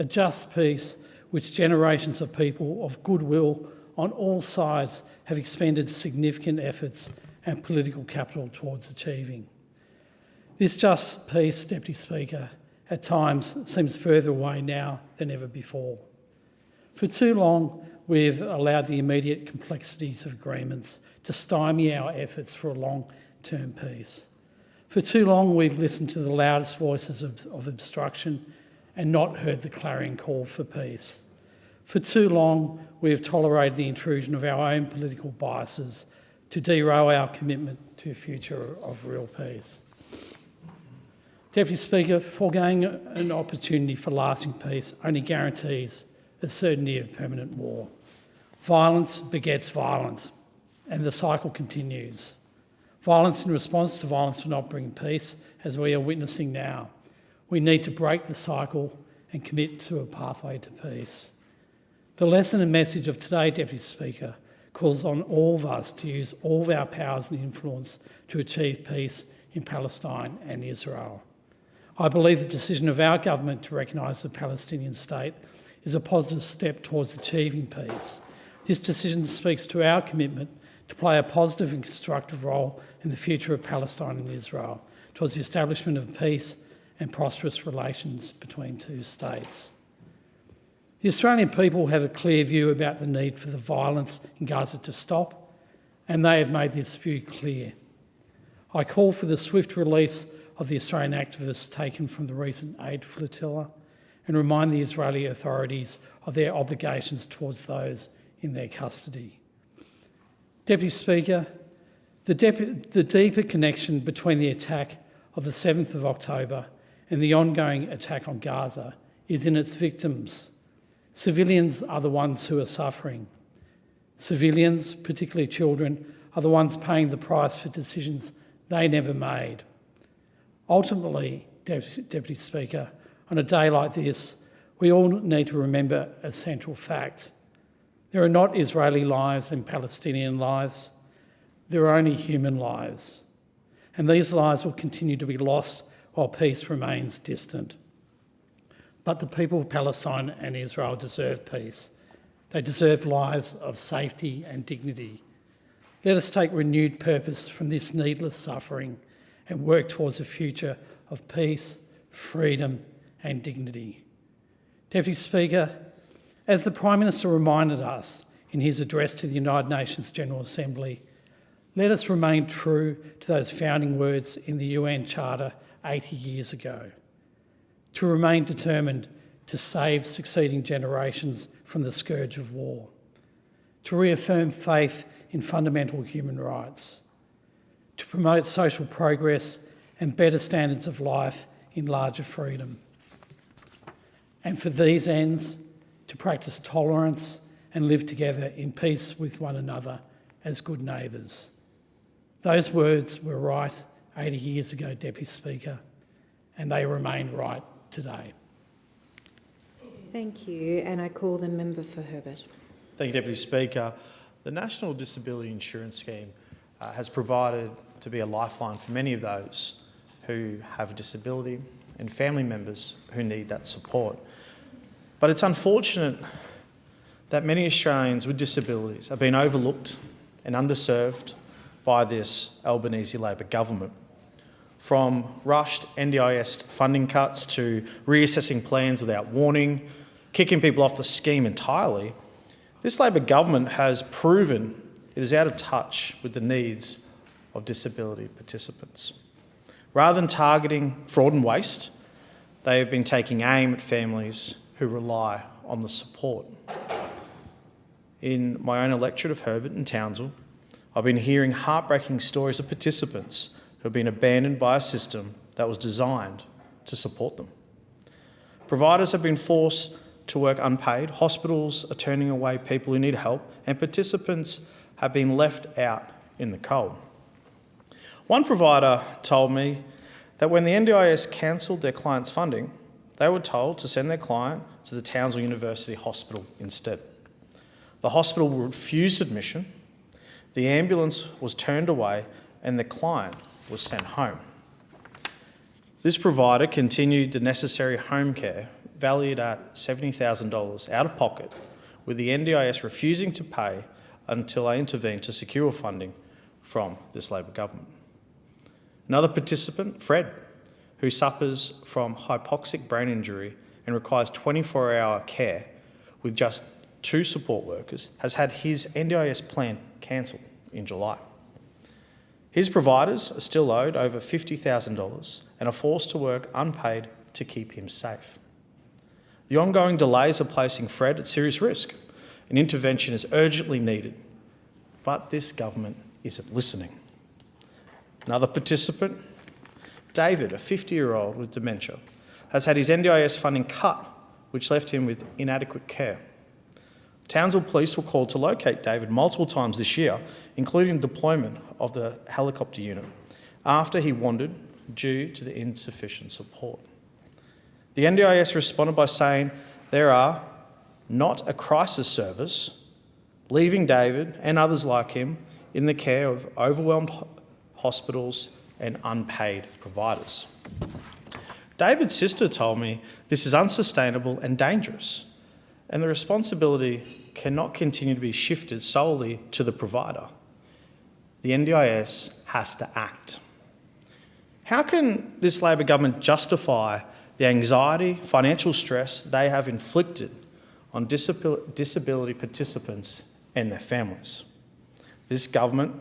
A just peace which generations of people of goodwill on all sides have expended significant efforts and political capital towards achieving. This just peace, Deputy Speaker, at times seems further away now than ever before. For too long, we've allowed the immediate complexities of agreements to stymie our efforts for a long-term peace. For too long, we've listened to the loudest voices of obstruction and not heard the clarion call for peace. For too long, we have tolerated the intrusion of our own political biases to derail our commitment to a future of real peace. Deputy Speaker, foregoing an opportunity for lasting peace only guarantees the certainty of permanent war. Violence begets violence, and the cycle continues. Violence in response to violence will not bring peace, as we are witnessing now. We need to break the cycle and commit to a pathway to peace. The lesson and message of today, Deputy Speaker, calls on all of us to use all of our powers and influence to achieve peace in Palestine and Israel. I believe the decision of our government to recognise the Palestinian state is a positive step towards achieving peace. This decision speaks to our commitment to play a positive and constructive role in the future of Palestine and Israel towards the establishment of peace and prosperous relations between two states. The Australian people have a clear view about the need for the violence in Gaza to stop, and they have made this view clear. I call for the swift release of the Australian activists taken from the recent aid flotilla and remind the Israeli authorities of their obligations towards those in their custody. Deputy Speaker, the deeper connection between the attack of the 7th of October and the ongoing attack on Gaza is in its victims. Civilians are the ones who are suffering. Civilians, particularly children, are the ones paying the price for decisions they never made. Ultimately, Deputy Speaker, on a day like this, we all need to remember a central fact. There are not Israeli lives and Palestinian lives. There are only human lives. And these lives will continue to be lost while peace remains distant. But the people of Palestine and Israel deserve peace. They deserve lives of safety and dignity. Let us take renewed purpose from this needless suffering and work towards a future of peace, freedom and dignity. Deputy Speaker, as the Prime Minister reminded us in his address to the United Nations General Assembly, let us remain true to those founding words in the UN Charter 80 years ago, to remain determined to save succeeding generations from the scourge of war, to reaffirm faith in fundamental human rights, to promote social progress and better standards of life in larger freedom, and for these ends, to practice tolerance and live together in peace with one another as good neighbours. Those words were right 80 years ago, Deputy Speaker, and they remain right today. Thank you, and I call the member for Herbert. Thank you, Deputy Speaker. The National Disability Insurance Scheme has provided to be a lifeline for many of those who have a disability and family members who need that support. But it's unfortunate that many Australians with disabilities are being overlooked and underserved by this Albanese Labor government. From rushed NDIS funding cuts to reassessing plans without warning, kicking people off the scheme entirely, this Labor government has proven it is out of touch with the needs of disability participants. Rather than targeting fraud and waste, they have been taking aim at families who rely on the support. In my own electorate of Herbert and Townsville, I've been hearing heartbreaking stories of participants who have been abandoned by a system that was designed to support them. Providers have been forced to work unpaid, hospitals are turning away people who need help, and participants have been left out in the cold. One provider told me that when the NDIS cancelled their client's funding, they were told to send their client to the Townsville University Hospital instead. The hospital refused admission, the ambulance was turned away, and the client was sent home. This provider continued the necessary home care, valued at $70,000 out of pocket, with the NDIS refusing to pay until I intervened to secure funding from this Labor government. Another participant, Fred, who suffers from hypoxic brain injury and requires 24-hour care with just 2 support workers, has had his NDIS plan cancelled in July. His providers are still owed over $50,000 and are forced to work unpaid to keep him safe. The ongoing delays are placing Fred at serious risk. An intervention is urgently needed, but this government isn't listening. Another participant, David, a 50-year-old with dementia, has had his NDIS funding cut, which left him with inadequate care. Townsville Police were called to locate David multiple times this year, including deployment of the helicopter unit, after he wandered due to the insufficient support. The NDIS responded by saying there are not a crisis service, leaving David and others like him in the care of overwhelmed hospitals and unpaid providers. David's sister told me this is unsustainable and dangerous, and the responsibility cannot continue to be shifted solely to the provider. The NDIS has to act. How can this Labor government justify the anxiety, financial stress they have inflicted on disability participants and their families? This government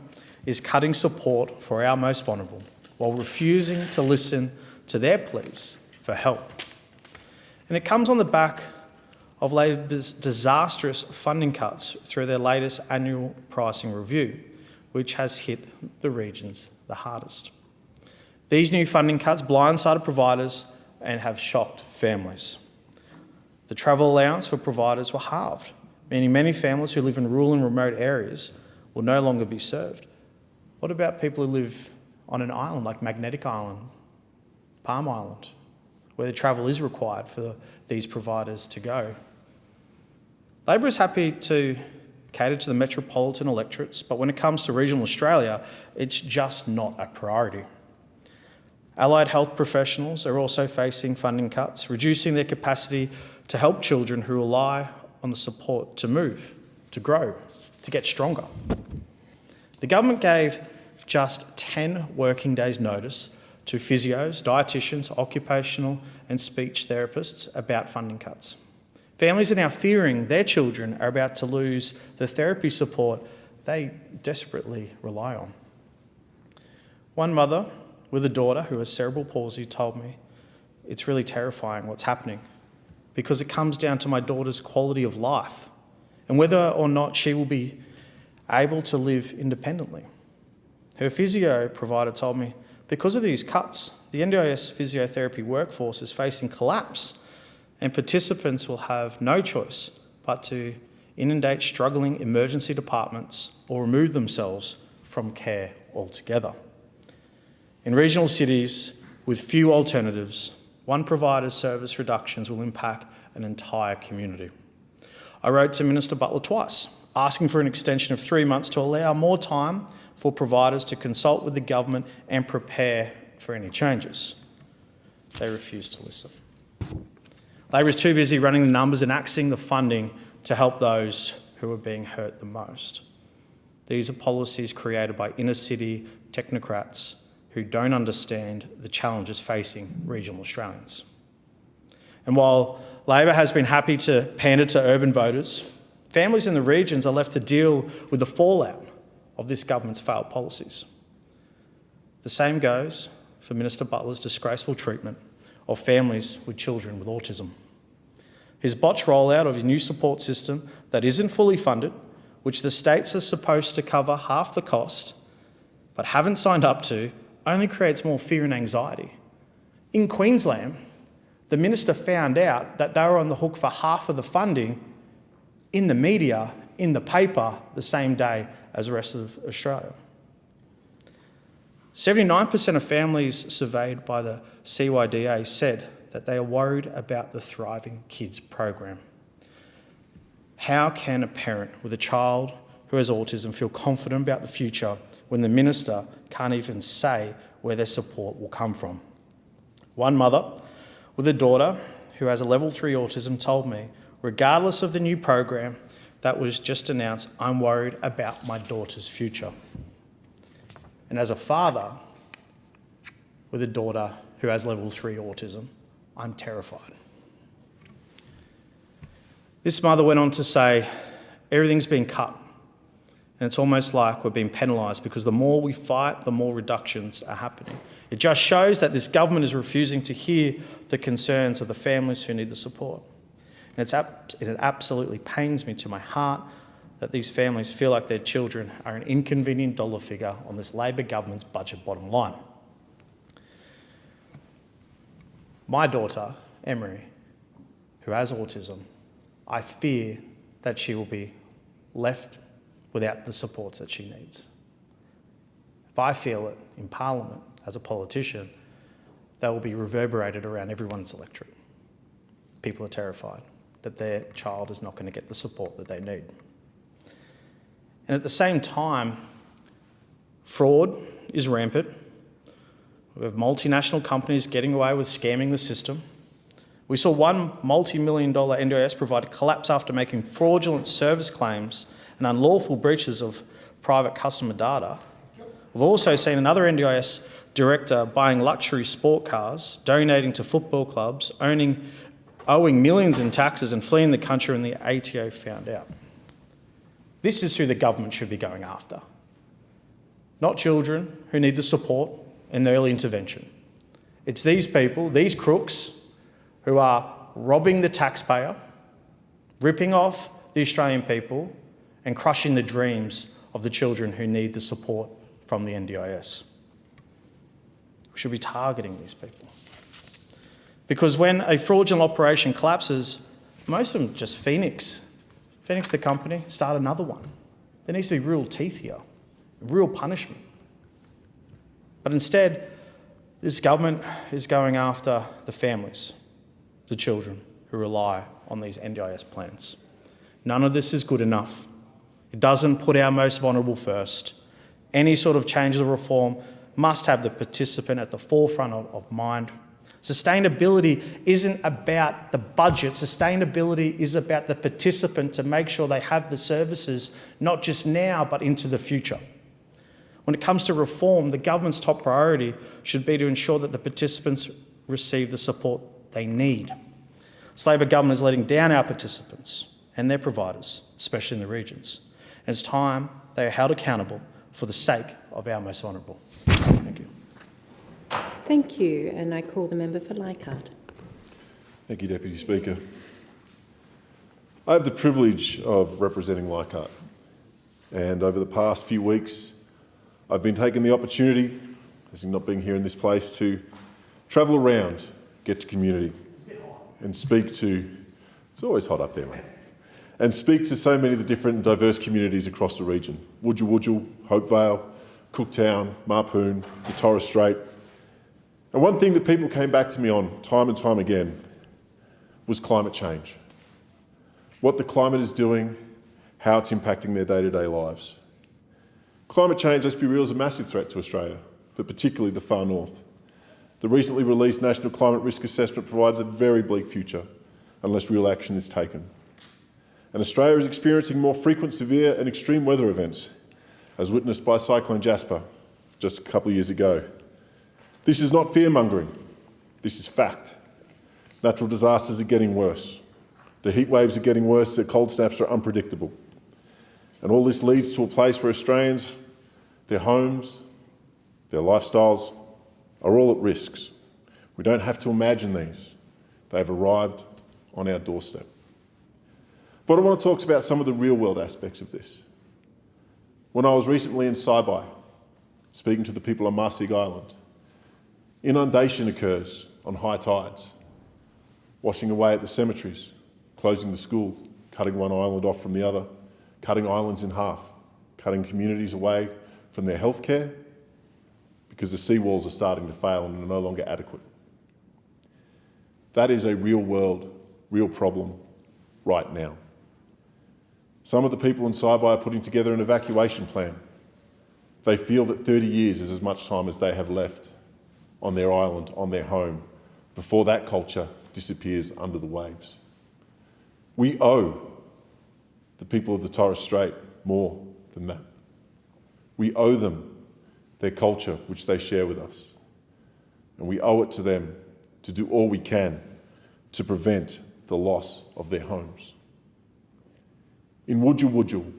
is cutting support for our most vulnerable while refusing to listen to their pleas for help. And it comes on the back of Labor's disastrous funding cuts through their latest annual pricing review, which has hit the regions the hardest. These new funding cuts blindsided providers and have shocked families. The travel allowance for providers were halved, meaning many families who live in rural and remote areas will no longer be served. What about people who live on an island like Magnetic Island, Palm Island, where the travel is required for these providers to go? Labor is happy to cater to the metropolitan electorates, but when it comes to regional Australia, it's just not a priority. Allied health professionals are also facing funding cuts, reducing their capacity to help children who rely on the support to move, to grow, to get stronger. The government gave just 10 working days' notice to physios, dietitians, occupational and speech therapists about funding cuts. Families are now fearing their children are about to lose the therapy support they desperately rely on. One mother with a daughter who has cerebral palsy told me, "It's really terrifying what's happening because it comes down to my daughter's quality of life and whether or not she will be able to live independently." Her physio provider told me, because of these cuts, the NDIS physiotherapy workforce is facing collapse and participants will have no choice but to inundate struggling emergency departments or remove themselves from care altogether. In regional cities with few alternatives, one provider's service reductions will impact an entire community. I wrote to Minister Butler twice, asking for an extension of 3 months to allow more time for providers to consult with the government and prepare for any changes. They refused to listen. Labor is too busy running the numbers and axing the funding to help those who are being hurt the most. These are policies created by inner city technocrats who don't understand the challenges facing regional Australians. And while Labor has been happy to pander to urban voters, families in the regions are left to deal with the fallout of this government's failed policies. The same goes for Minister Butler's disgraceful treatment of families with children with autism. His botched rollout of a new support system that isn't fully funded, which the states are supposed to cover half the cost, but haven't signed up to, only creates more fear and anxiety. In Queensland, the minister found out that they were on the hook for half of the funding in the media, in the paper, the same day as the rest of Australia. 79% of families surveyed by the CYDA said that they are worried about the Thriving Kids program. How can a parent with a child who has autism feel confident about the future when the minister can't even say where their support will come from? One mother with a daughter who has a level 3 autism told me, regardless of the new program that was just announced, I'm worried about my daughter's future. And as a father with a daughter who has level 3 autism, I'm terrified. This mother went on to say, everything's been cut, and it's almost like we're being penalised because the more we fight, the more reductions are happening. It just shows that this government is refusing to hear the concerns of the families who need the support. And it absolutely pains me to my heart that these families feel like their children are an inconvenient dollar figure on this Labor government's budget bottom line. My daughter, Emery, who has autism, I fear that she will be left without the supports that she needs. If I feel it in Parliament as a politician, that will be reverberated around everyone's electorate. People are terrified that their child is not going to get the support that they need. And at the same time, fraud is rampant. We have multinational companies getting away with scamming the system. We saw one multi-million-dollar NDIS provider collapse after making fraudulent service claims and unlawful breaches of private customer data. We've also seen another NDIS director buying luxury sport cars, donating to football clubs, owing millions in taxes and fleeing the country when the ATO found out. This is who the government should be going after, not children who need the support and the early intervention. It's these people, these crooks, who are robbing the taxpayer, ripping off the Australian people and crushing the dreams of the children who need the support from the NDIS. We should be targeting these people. Because when a fraudulent operation collapses, most of them just Phoenix the company, start another one. There needs to be real teeth here, real punishment. But instead, this government is going after the families, the children who rely on these NDIS plans. None of this is good enough. It doesn't put our most vulnerable first. Any sort of change or reform must have the participant at the forefront of mind. Sustainability isn't about the budget. Sustainability is about the participant to make sure they have the services, not just now, but into the future. When it comes to reform, the government's top priority should be to ensure that the participants receive the support they need. This Labor government is letting down our participants and their providers, especially in the regions. And it's time they are held accountable for the sake of our most vulnerable. Thank you. Thank you, and I call the member for Leichhardt. Thank you, Deputy Speaker. I have the privilege of representing Leichhardt, and over the past few weeks I've been taking the opportunity, as in not being here in this place, to travel around, get to community and speak to, it's always hot up there, mate, and speak to so many of the different and diverse communities across the region. Wujal, Hopevale, Cooktown, Marpoon, the Torres Strait. And one thing that people came back to me on time and time again was climate change. What the climate is doing, how it's impacting their day-to-day lives. Climate change, let's be real, is a massive threat to Australia, but particularly the far north. The recently released National Climate Risk Assessment provides a very bleak future unless real action is taken. And Australia is experiencing more frequent, severe and extreme weather events, as witnessed by Cyclone Jasper just a couple of years ago. This is not fear-mongering, this is fact. Natural disasters are getting worse. The heat waves are getting worse, the cold snaps are unpredictable. And all this leads to a place where Australians, their homes, their lifestyles are all at risks. We don't have to imagine these. They've arrived on our doorstep. But I want to talk about some of the real-world aspects of this. When I was recently in Saibai, speaking to the people on Marsig Island, inundation occurs on high tides, washing away at the cemeteries, closing the school, cutting one island off from the other, cutting islands in half, cutting communities away from their healthcare because the seawalls are starting to fail and are no longer adequate. That is a real problem right now. Some of the people in Saibai are putting together an evacuation plan. They feel that 30 years is as much time as they have left on their island, on their home, before that culture disappears under the waves. We owe the people of the Torres Strait more than that. We owe them their culture, which they share with us. And we owe it to them to do all we can to prevent the loss of their homes. In Wujal,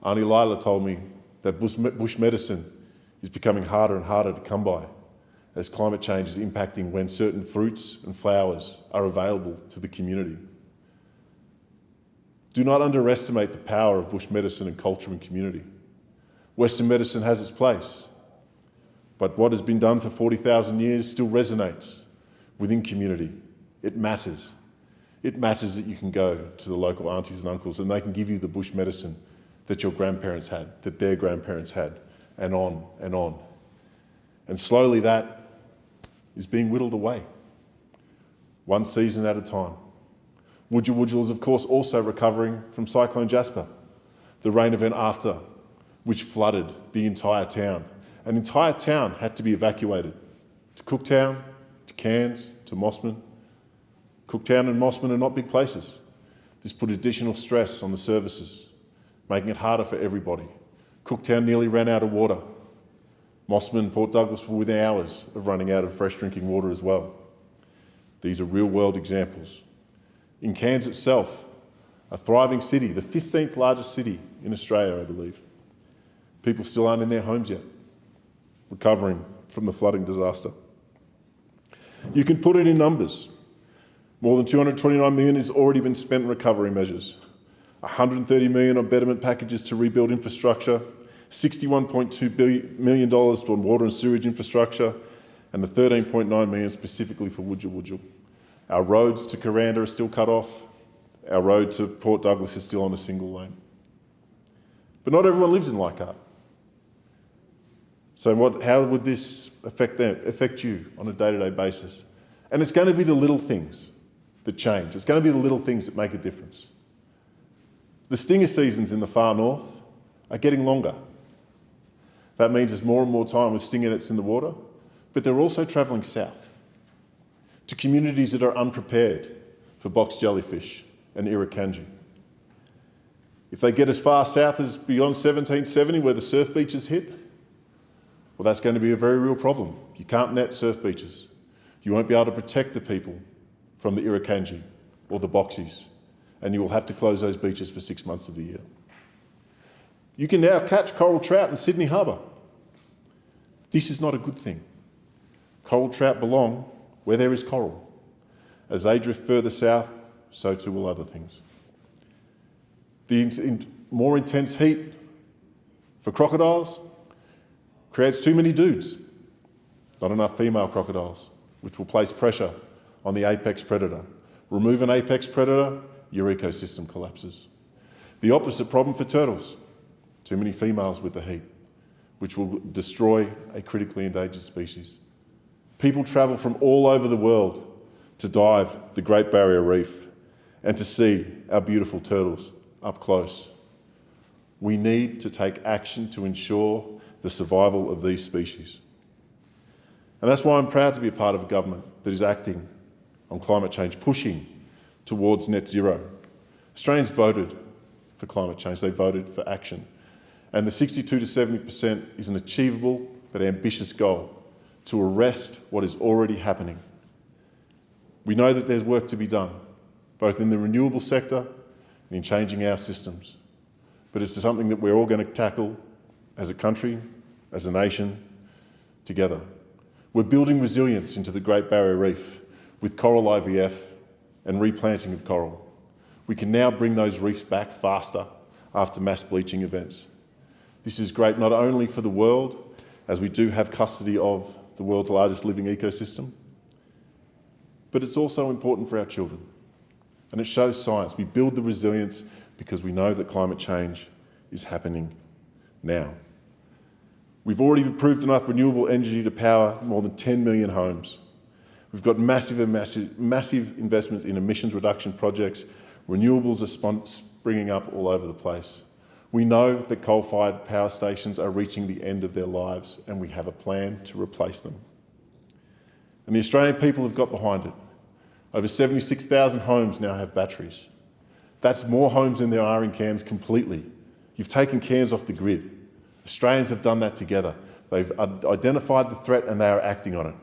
Auntie Lila told me that bush medicine is becoming harder and harder to come by as climate change is impacting when certain fruits and flowers are available to the community. Do not underestimate the power of bush medicine in culture and community. Western medicine has its place, but what has been done for 40,000 years still resonates within community. It matters. It matters that you can go to the local aunties and uncles and they can give you the bush medicine that your grandparents had, that their grandparents had, and on and on. And slowly that is being whittled away, one season at a time. Wujal is of course also recovering from Cyclone Jasper, the rain event after, which flooded the entire town. An entire town had to be evacuated to Cooktown, to Cairns, to Mossman. Cooktown and Mossman are not big places. This put additional stress on the services, making it harder for everybody. Cooktown nearly ran out of water. Mossman and Port Douglas were within hours of running out of fresh drinking water as well. These are real-world examples. In Cairns itself, a thriving city, the 15th largest city in Australia, I believe, people still aren't in their homes yet, recovering from the flooding disaster. You can put it in numbers. More than $229 million has already been spent on recovery measures, $130 million on betterment packages to rebuild infrastructure, $61.2 million on water and sewage infrastructure, and the $13.9 million specifically for Wujal. Our roads to Kuranda are still cut off. Our road to Port Douglas is still on a single lane. But not everyone lives in Leichhardt. So how would this affect you on a day-to-day basis? And it's going to be the little things that change. It's going to be the little things that make a difference. The stinger seasons in the far north are getting longer. That means there's more and more time with stinger nets in the water, but they're also travelling south to communities that are unprepared for box jellyfish and irukandji. If they get as far south as beyond 1770 where the surf beaches hit, well, that's going to be a very real problem. You can't net surf beaches. You won't be able to protect the people from the irukandji or the boxies, and you will have to close those beaches for 6 months of the year. You can now catch coral trout in Sydney Harbour. This is not a good thing. Coral trout belong where there is coral. As they drift further south, so too will other things. The more intense heat for crocodiles creates too many dudes, not enough female crocodiles, which will place pressure on the apex predator. Remove an apex predator, your ecosystem collapses. The opposite problem for turtles. Too many females with the heat, which will destroy a critically endangered species. People travel from all over the world to dive the Great Barrier Reef and to see our beautiful turtles up close. We need to take action to ensure the survival of these species. And that's why I'm proud to be a part of a government that is acting on climate change, pushing towards net zero. Australians voted for climate change, they voted for action. And the 62 to 70% is an achievable but ambitious goal to arrest what is already happening. We know that there's work to be done, both in the renewable sector and in changing our systems. But it's something that we're all going to tackle as a country, as a nation, together. We're building resilience into the Great Barrier Reef with coral IVF and replanting of coral. We can now bring those reefs back faster after mass bleaching events. This is great not only for the world, as we do have custody of the world's largest living ecosystem, but it's also important for our children. And it shows science. We build the resilience because we know that climate change is happening now. We've already approved enough renewable energy to power more than 10 million homes. We've got massive investment in emissions reduction projects. Renewables are springing up all over the place. We know that coal-fired power stations are reaching the end of their lives, and we have a plan to replace them. And the Australian people have got behind it. Over 76,000 homes now have batteries. That's more homes than there are in Cairns completely. You've taken Cairns off the grid. Australians have done that together. They've identified the threat and they are acting on it.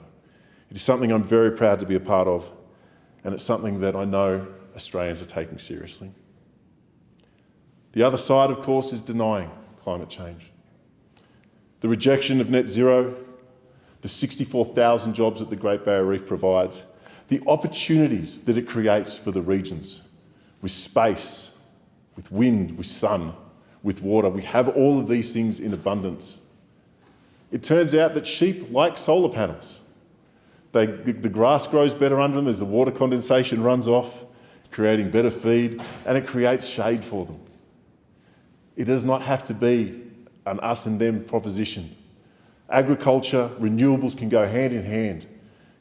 It is something I'm very proud to be a part of, and it's something that I know Australians are taking seriously. The other side, of course, is denying climate change. The rejection of net zero, the 64,000 jobs that the Great Barrier Reef provides, the opportunities that it creates for the regions, with space, with wind, with sun, with water. We have all of these things in abundance. It turns out that sheep like solar panels. The grass grows better under them as the water condensation runs off, creating better feed, and it creates shade for them. It does not have to be an us and them proposition. Agriculture, renewables can go hand in hand,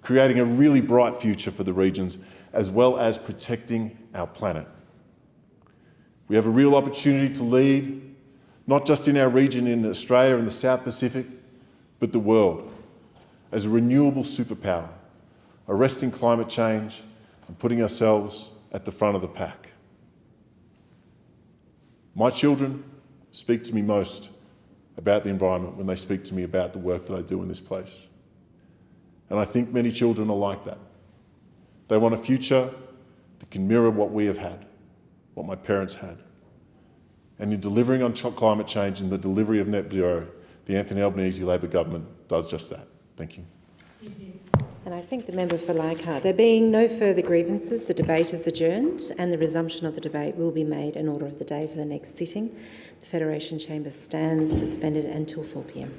creating a really bright future for the regions, as well as protecting our planet. We have a real opportunity to lead, not just in our region in Australia and the South Pacific, but the world, as a renewable superpower, arresting climate change and putting ourselves at the front of the pack. My children speak to me most about the environment when they speak to me about the work that I do in this place. And I think many children are like that. They want a future that can mirror what we have had, what my parents had. And in delivering on climate change and the delivery of net zero, the Anthony Albanese Labor government does just that. Thank you. And I thank the member for Leichhardt. There being no further grievances, the debate is adjourned and the resumption of the debate will be made in order of the day for the next sitting. The Federation Chamber stands suspended until 4 p.m.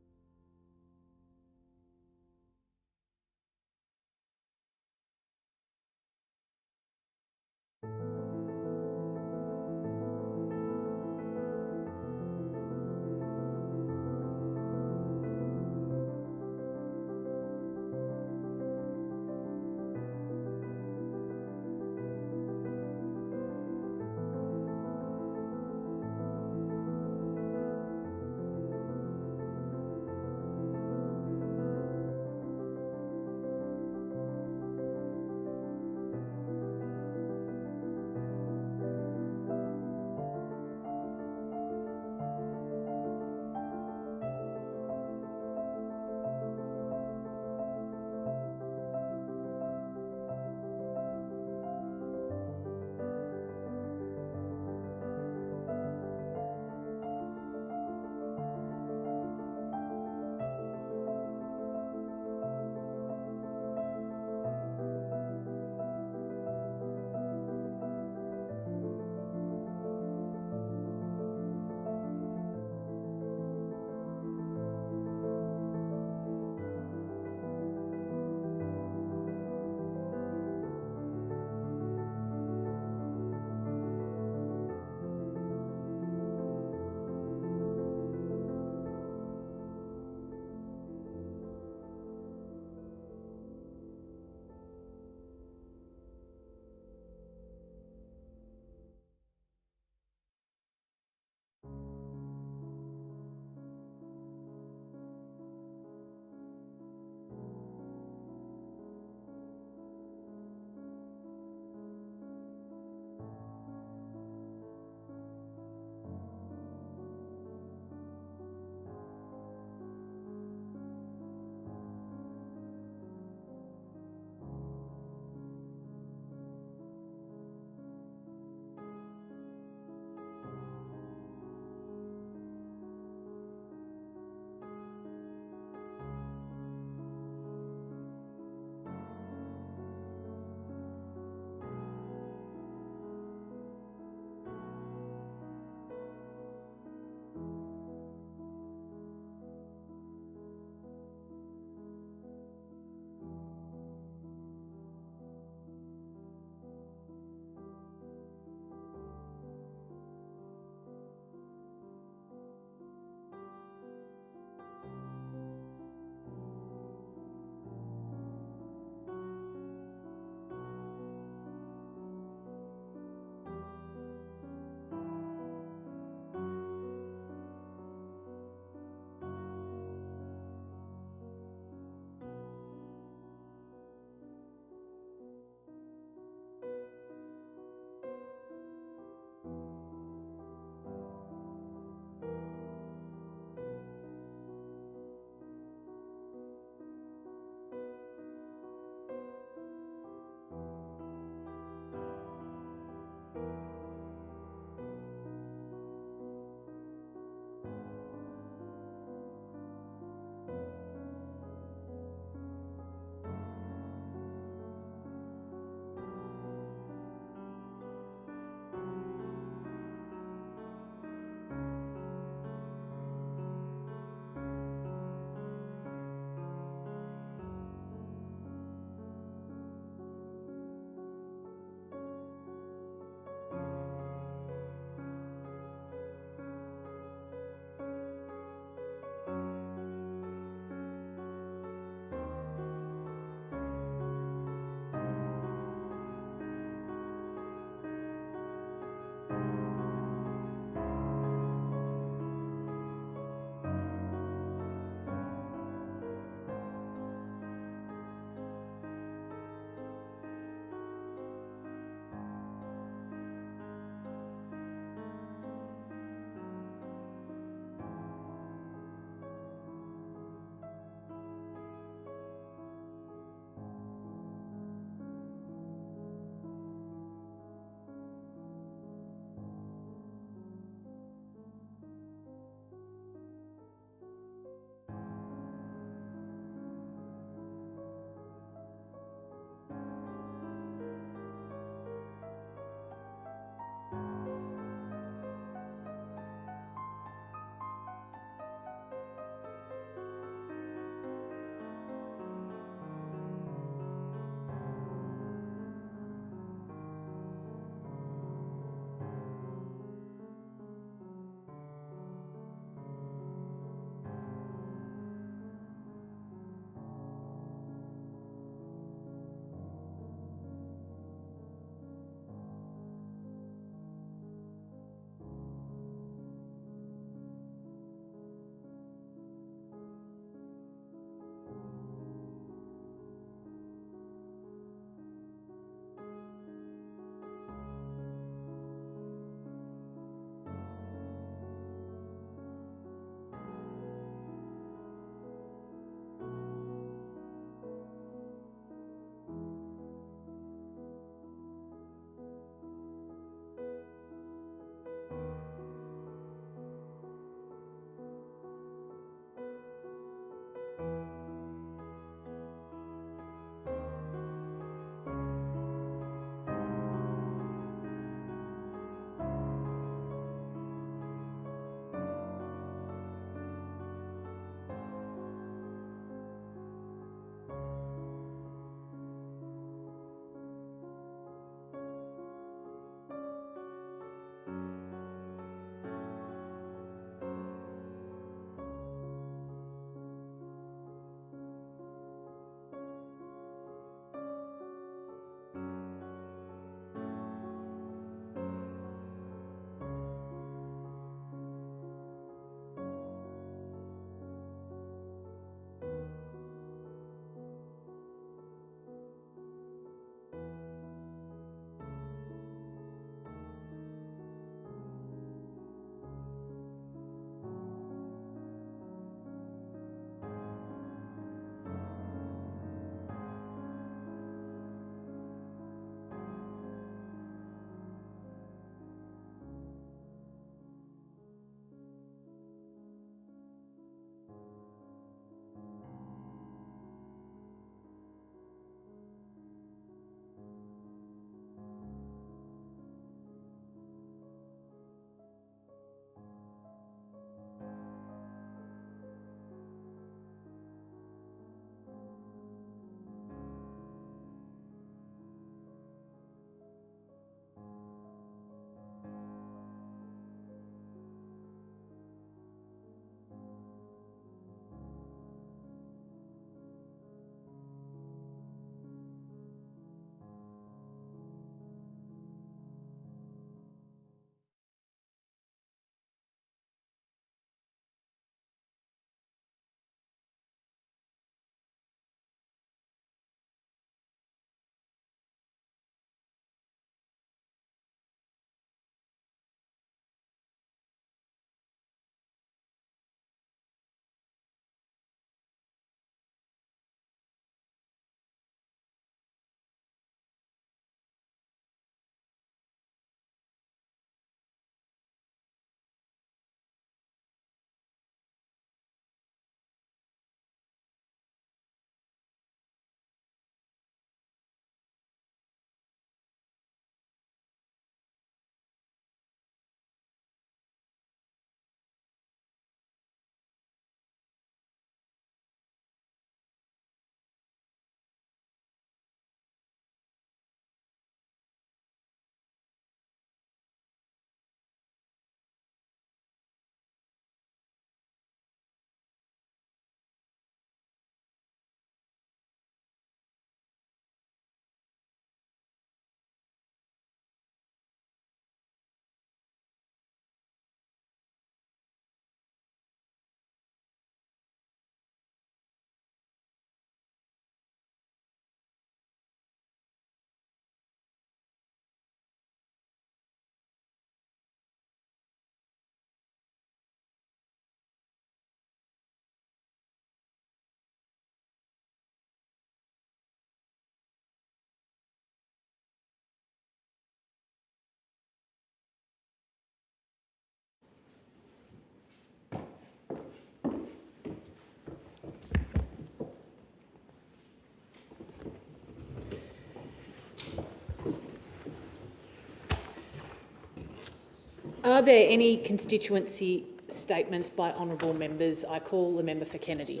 Are there any constituency statements by honourable members? I call the member for Kennedy.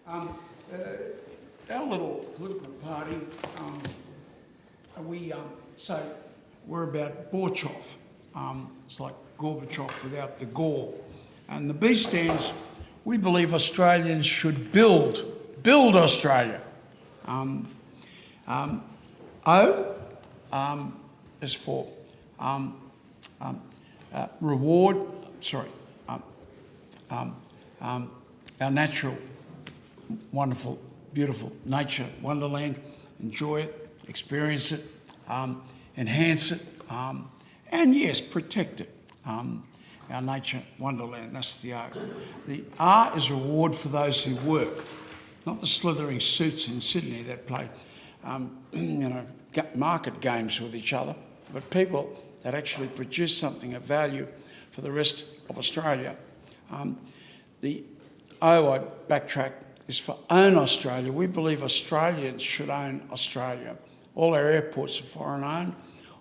Our little political party, we're about Borchov. It's like Gorbachev without the gore. And the B stands, we believe Australians should build Australia. O is for reward, our natural, wonderful, beautiful nature, wonderland, enjoy it, experience it, enhance it, and yes, protect it. Our nature, wonderland, that's the O. The R is reward for those who work, not the slithering suits in Sydney that play, market games with each other, but people that actually produce something of value for the rest of Australia. The O, I backtrack, is for own Australia. We believe Australians should own Australia. All our airports are foreign owned.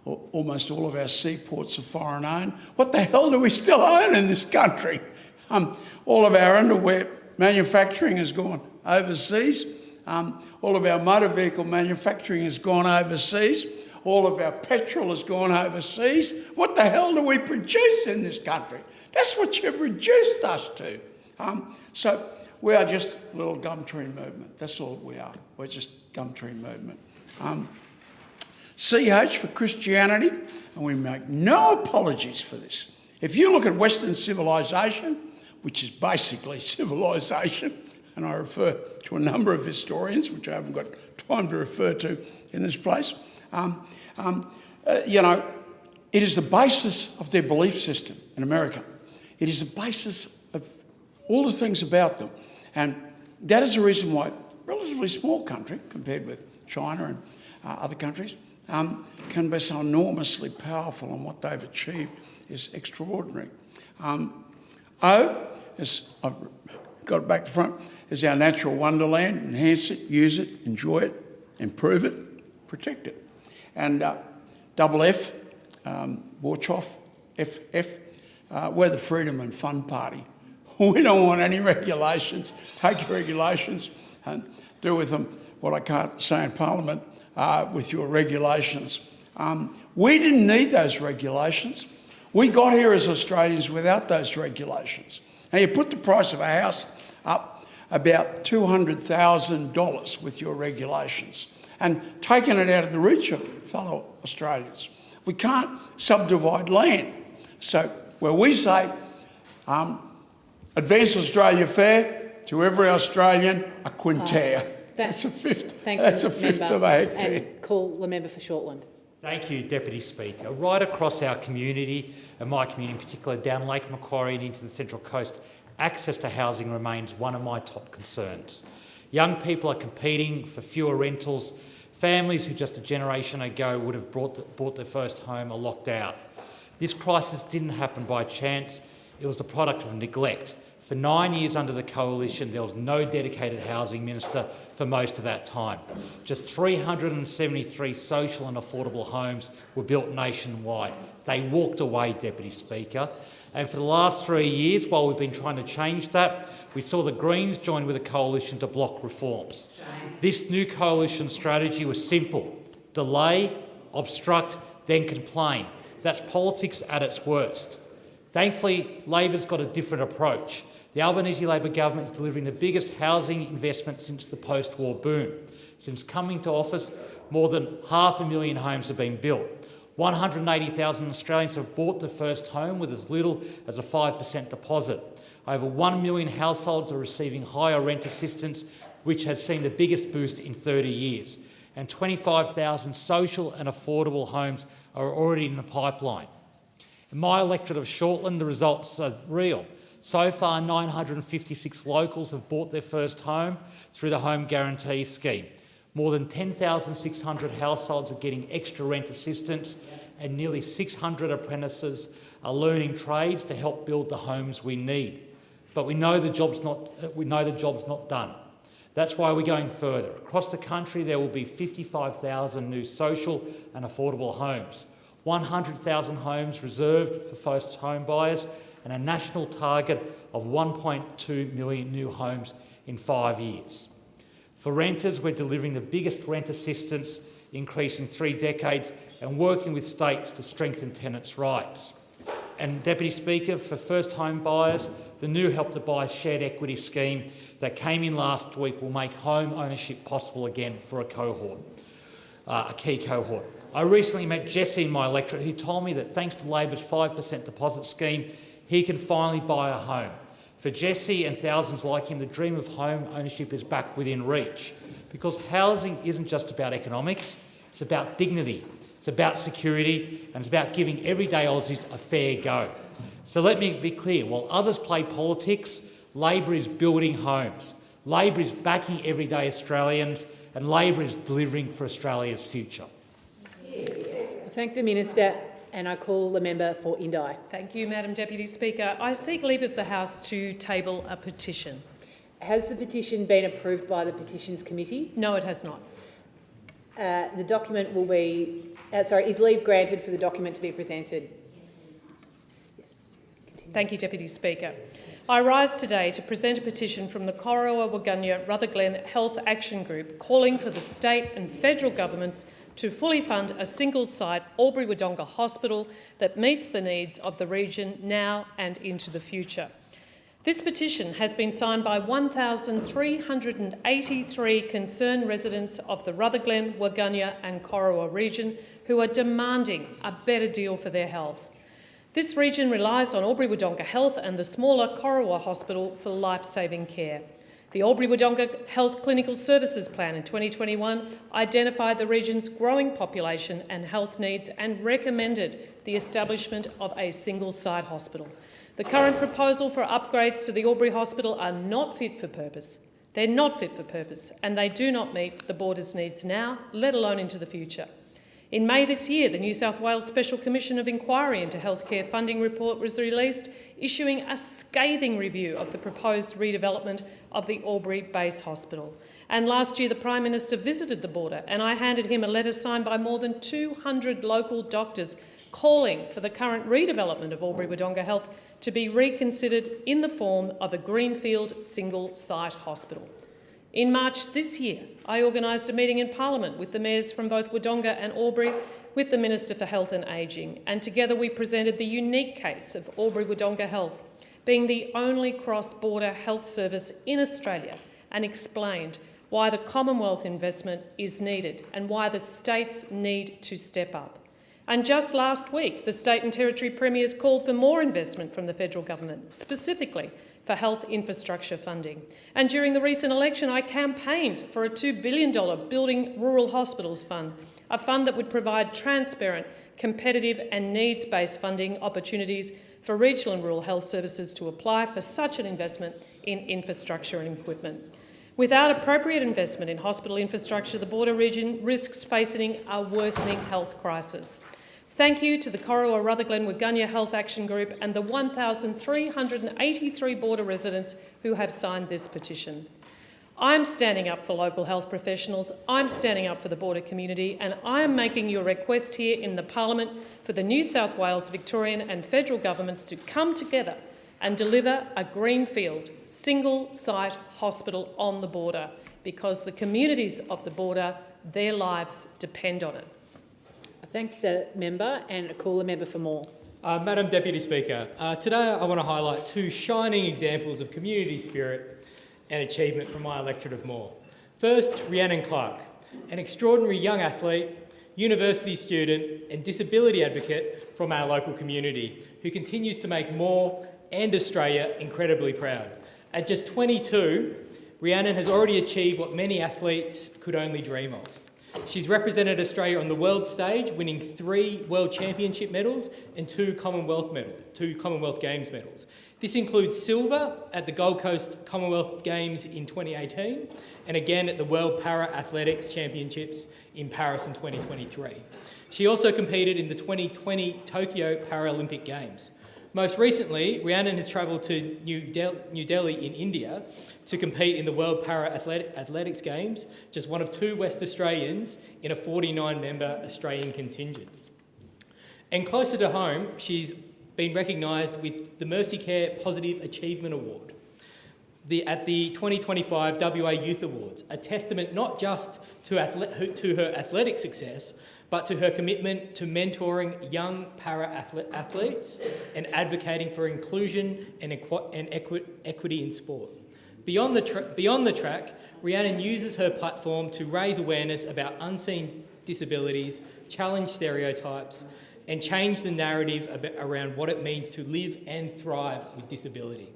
Almost all of our seaports are foreign owned. What the hell do we still own in this country? All of our underwear manufacturing has gone overseas. All of our motor vehicle manufacturing has gone overseas. All of our petrol has gone overseas. What the hell do we produce in this country? That's what you've reduced us to. So we are just a little Gumtree movement. That's all we are. We're just Gumtree movement. CH for Christianity, and we make no apologies for this. If you look at Western civilisation, which is basically civilisation, and I refer to a number of historians, which I haven't got time to refer to in this place, it is the basis of their belief system in America. It is the basis of all the things about them. And that is the reason why a relatively small country, compared with China and other countries, can be so enormously powerful, and what they've achieved is extraordinary. O, as I've got it back to front, is our natural wonderland. Enhance it, use it, enjoy it, improve it, protect it. And double F, Borchov, FF, we're the Freedom and Fun Party. We don't want any regulations. Take your regulations and do with them what I can't say in Parliament with your regulations. We didn't need those regulations. We got here as Australians without those regulations. Now, you put the price of a house up about $200,000 with your regulations and taken it out of the reach of fellow Australians. We can't subdivide land. So where we say, advance Australia fair, to every Australian, a quintaire. That's a fifth of a hectare. And call the member for Shortland. Thank you, Deputy Speaker. Right across our community, and my community in particular, down Lake Macquarie and into the Central Coast, access to housing remains one of my top concerns. Young people are competing for fewer rentals. Families who just a generation ago would have bought their first home are locked out. This crisis didn't happen by chance. It was the product of neglect. For 9 years under the Coalition, there was no dedicated housing minister for most of that time. Just 373 social and affordable homes were built nationwide. They walked away, Deputy Speaker. And for the last 3 years, while we've been trying to change that, we saw the Greens join with the Coalition to block reforms. This new Coalition strategy was simple: delay, obstruct, then complain. That's politics at its worst. Thankfully, Labor's got a different approach. The Albanese Labor government is delivering the biggest housing investment since the post-war boom. Since coming to office, more than 500,000 homes have been built. 180,000 Australians have bought their first home with as little as a 5% deposit. Over 1 million households are receiving higher rent assistance, which has seen the biggest boost in 30 years. And 25,000 social and affordable homes are already in the pipeline. In my electorate of Shortland, the results are real. So far, 956 locals have bought their first home through the Home Guarantee Scheme. More than 10,600 households are getting extra rent assistance, and nearly 600 apprentices are learning trades to help build the homes we need. But we know the job's not done. That's why we're going further. Across the country, there will be 55,000 new social and affordable homes. 100,000 homes reserved for first home buyers, and a national target of 1.2 million new homes in 5 years. For renters, we're delivering the biggest rent assistance increase in 3 decades and working with states to strengthen tenants' rights. And Deputy Speaker, for first home buyers, the new Help to Buy shared equity scheme that came in last week will make home ownership possible again for a cohort, a key cohort. I recently met Jesse in my electorate who told me that thanks to Labor's 5% deposit scheme, he can finally buy a home. For Jesse and thousands like him, the dream of home ownership is back within reach, because housing isn't just about economics, it's about dignity, it's about security, and it's about giving everyday Aussies a fair go. So let me be clear, while others play politics, Labor is building homes, Labor is backing everyday Australians, and Labor is delivering for Australia's future. I thank the Minister and I call the member for Indi. Thank you, Madam Deputy Speaker. I seek leave of the House to table a petition. Has the petition been approved by the Petitions Committee? No, it has not. The document will be... is leave granted for the document to be presented? Thank you, Deputy Speaker. I rise today to present a petition from the Corowa Waggunya Rutherglen Health Action Group calling for the state and federal governments to fully fund a single-site Albury-Wodonga hospital that meets the needs of the region now and into the future. This petition has been signed by 1,383 concerned residents of the Rutherglen, Waggunya and Corowa region who are demanding a better deal for their health. This region relies on Albury-Wodonga Health and the smaller Corowa Hospital for life-saving care. The Albury-Wodonga Health Clinical Services Plan in 2021 identified the region's growing population and health needs and recommended the establishment of a single-site hospital. The current proposal for upgrades to the Albury Hospital are not fit for purpose. They're not fit for purpose, and they do not meet the border's needs now, let alone into the future. In May this year, the New South Wales Special Commission of Inquiry into Healthcare Funding report was released, issuing a scathing review of the proposed redevelopment of the Albury Base Hospital. And last year, the Prime Minister visited the border, and I handed him a letter signed by more than 200 local doctors calling for the current redevelopment of Albury-Wodonga Health to be reconsidered in the form of a greenfield single-site hospital. In March this year, I organised a meeting in Parliament with the mayors from both Wodonga and Albury, with the Minister for Health and Ageing, and together we presented the unique case of Albury-Wodonga Health being the only cross-border health service in Australia, and explained why the Commonwealth investment is needed and why the states need to step up. And just last week, the state and territory premiers called for more investment from the federal government, specifically for health infrastructure funding. And during the recent election, I campaigned for a $2 billion Building Rural Hospitals Fund, a fund that would provide transparent, competitive and needs-based funding opportunities for regional and rural health services to apply for such an investment in infrastructure and equipment. Without appropriate investment in hospital infrastructure, the border region risks facing a worsening health crisis. Thank you to the Corowa Rutherglen Waggunya Health Action Group and the 1,383 border residents who have signed this petition. I'm standing up for local health professionals, I'm standing up for the border community, and I am making your request here in the Parliament for the New South Wales, Victorian and federal governments to come together and deliver a greenfield, single-site hospital on the border, because the communities of the border, their lives depend on it. I thank the member and call the member for more. Madam Deputy Speaker, today I want to highlight two shining examples of community spirit and achievement from my electorate of Moore. First, Rhiannon Clark, an extraordinary young athlete, university student and disability advocate from our local community who continues to make Moore and Australia incredibly proud. At just 22, Rhiannon has already achieved what many athletes could only dream of. She's represented Australia on the world stage, winning 3 World Championship medals and 2 Commonwealth Games medals. This includes silver at the Gold Coast Commonwealth Games in 2018 and again at the World Para Athletics Championships in Paris in 2023. She also competed in the 2020 Tokyo Paralympic Games. Most recently, Rhiannon has travelled to New Delhi in India to compete in the World Para Athletics Games, just one of 2 West Australians in a 49-member Australian contingent. And closer to home, she's been recognised with the Mercy Care Positive Achievement Award at the 2025 WA Youth Awards, a testament not just to her athletic success, but to her commitment to mentoring young para-athletes and advocating for inclusion and equity in sport. Beyond the track, Rhiannon uses her platform to raise awareness about unseen disabilities, challenge stereotypes, and change the narrative around what it means to live and thrive with disability.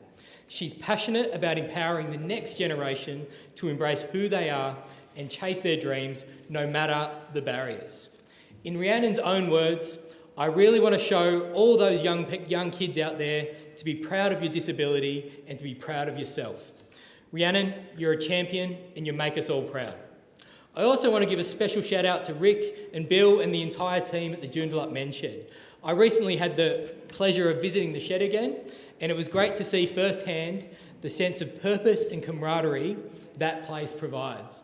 She's passionate about empowering the next generation to embrace who they are and chase their dreams, no matter the barriers. In Rhiannon's own words, I really want to show all those young kids out there to be proud of your disability and to be proud of yourself. Rhiannon, you're a champion and you make us all proud. I also want to give a special shout out to Rick and Bill and the entire team at the Joondalup Men's Shed. I recently had the pleasure of visiting the shed again, and it was great to see firsthand the sense of purpose and camaraderie that place provides.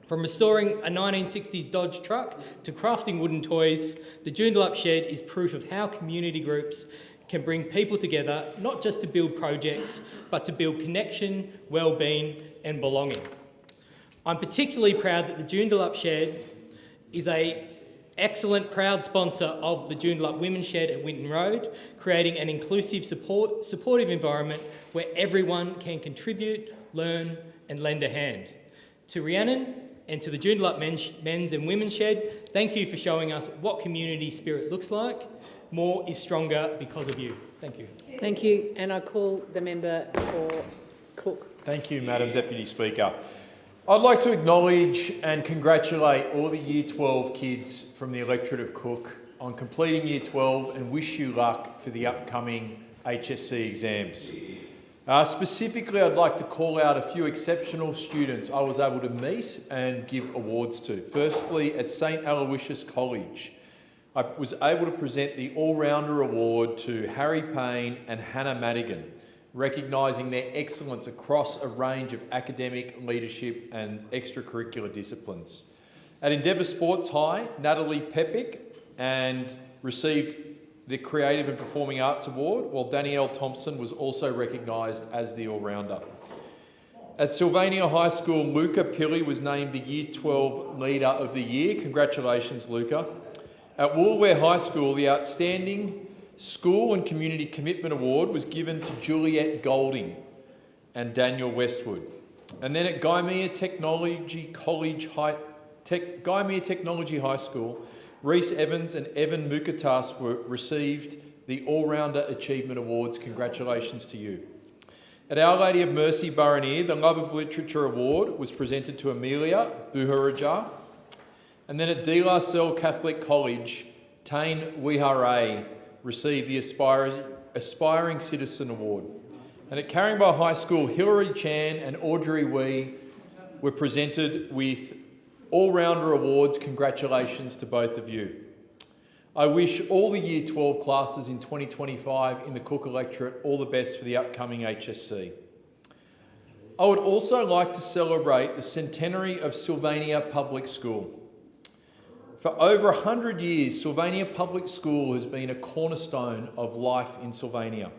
From restoring a 1960s Dodge truck to crafting wooden toys, the Joondalup Shed is proof of how community groups can bring people together, not just to build projects, but to build connection, well-being and belonging. I'm particularly proud that the Joondalup Shed is an excellent, proud sponsor of the Joondalup Women's Shed at Winton Road, creating an inclusive, supportive environment where everyone can contribute, learn and lend a hand. To Rhiannon and to the Joondalup Men's and Women's Shed, thank you for showing us what community spirit looks like. More is stronger because of you. Thank you. Thank you. And I call the member for Cook. Thank you, Madam Deputy Speaker. I'd like to acknowledge and congratulate all the Year 12 kids from the electorate of Cook on completing Year 12 and wish you luck for the upcoming HSC exams. Specifically, I'd like to call out a few exceptional students I was able to meet and give awards to. Firstly, at St Aloysius College, I was able to present the All-Rounder Award to Harry Payne and Hannah Madigan, recognising their excellence across a range of academic, leadership and extracurricular disciplines. At Endeavour Sports High, Natalie Pepic received the Creative and Performing Arts Award, while Danielle Thompson was also recognised as the All-Rounder. At Sylvania High School, Luca Pili was named the Year 12 Leader of the Year. Congratulations, Luca. At Woolware High School, the Outstanding School and Community Commitment Award was given to Juliet Golding and Daniel Westwood. And then at Gymea Technology High School, Reese Evans and Evan Mukatas received the All-Rounder Achievement Awards. Congratulations to you. At Our Lady of Mercy Burraneer, the Love of Literature Award was presented to Amelia Buharajar. And then at De La Salle Catholic College, Tain Wihare received the Aspiring Citizen Award. And at Caringbah High School, Hilary Chan and Audrey Wee were presented with All-Rounder Awards. Congratulations to both of you. I wish all the Year 12 classes in 2025 in the Cook electorate all the best for the upcoming HSC. I would also like to celebrate the centenary of Sylvania Public School. For over 100 years, Sylvania Public School has been a cornerstone of life in Sylvania.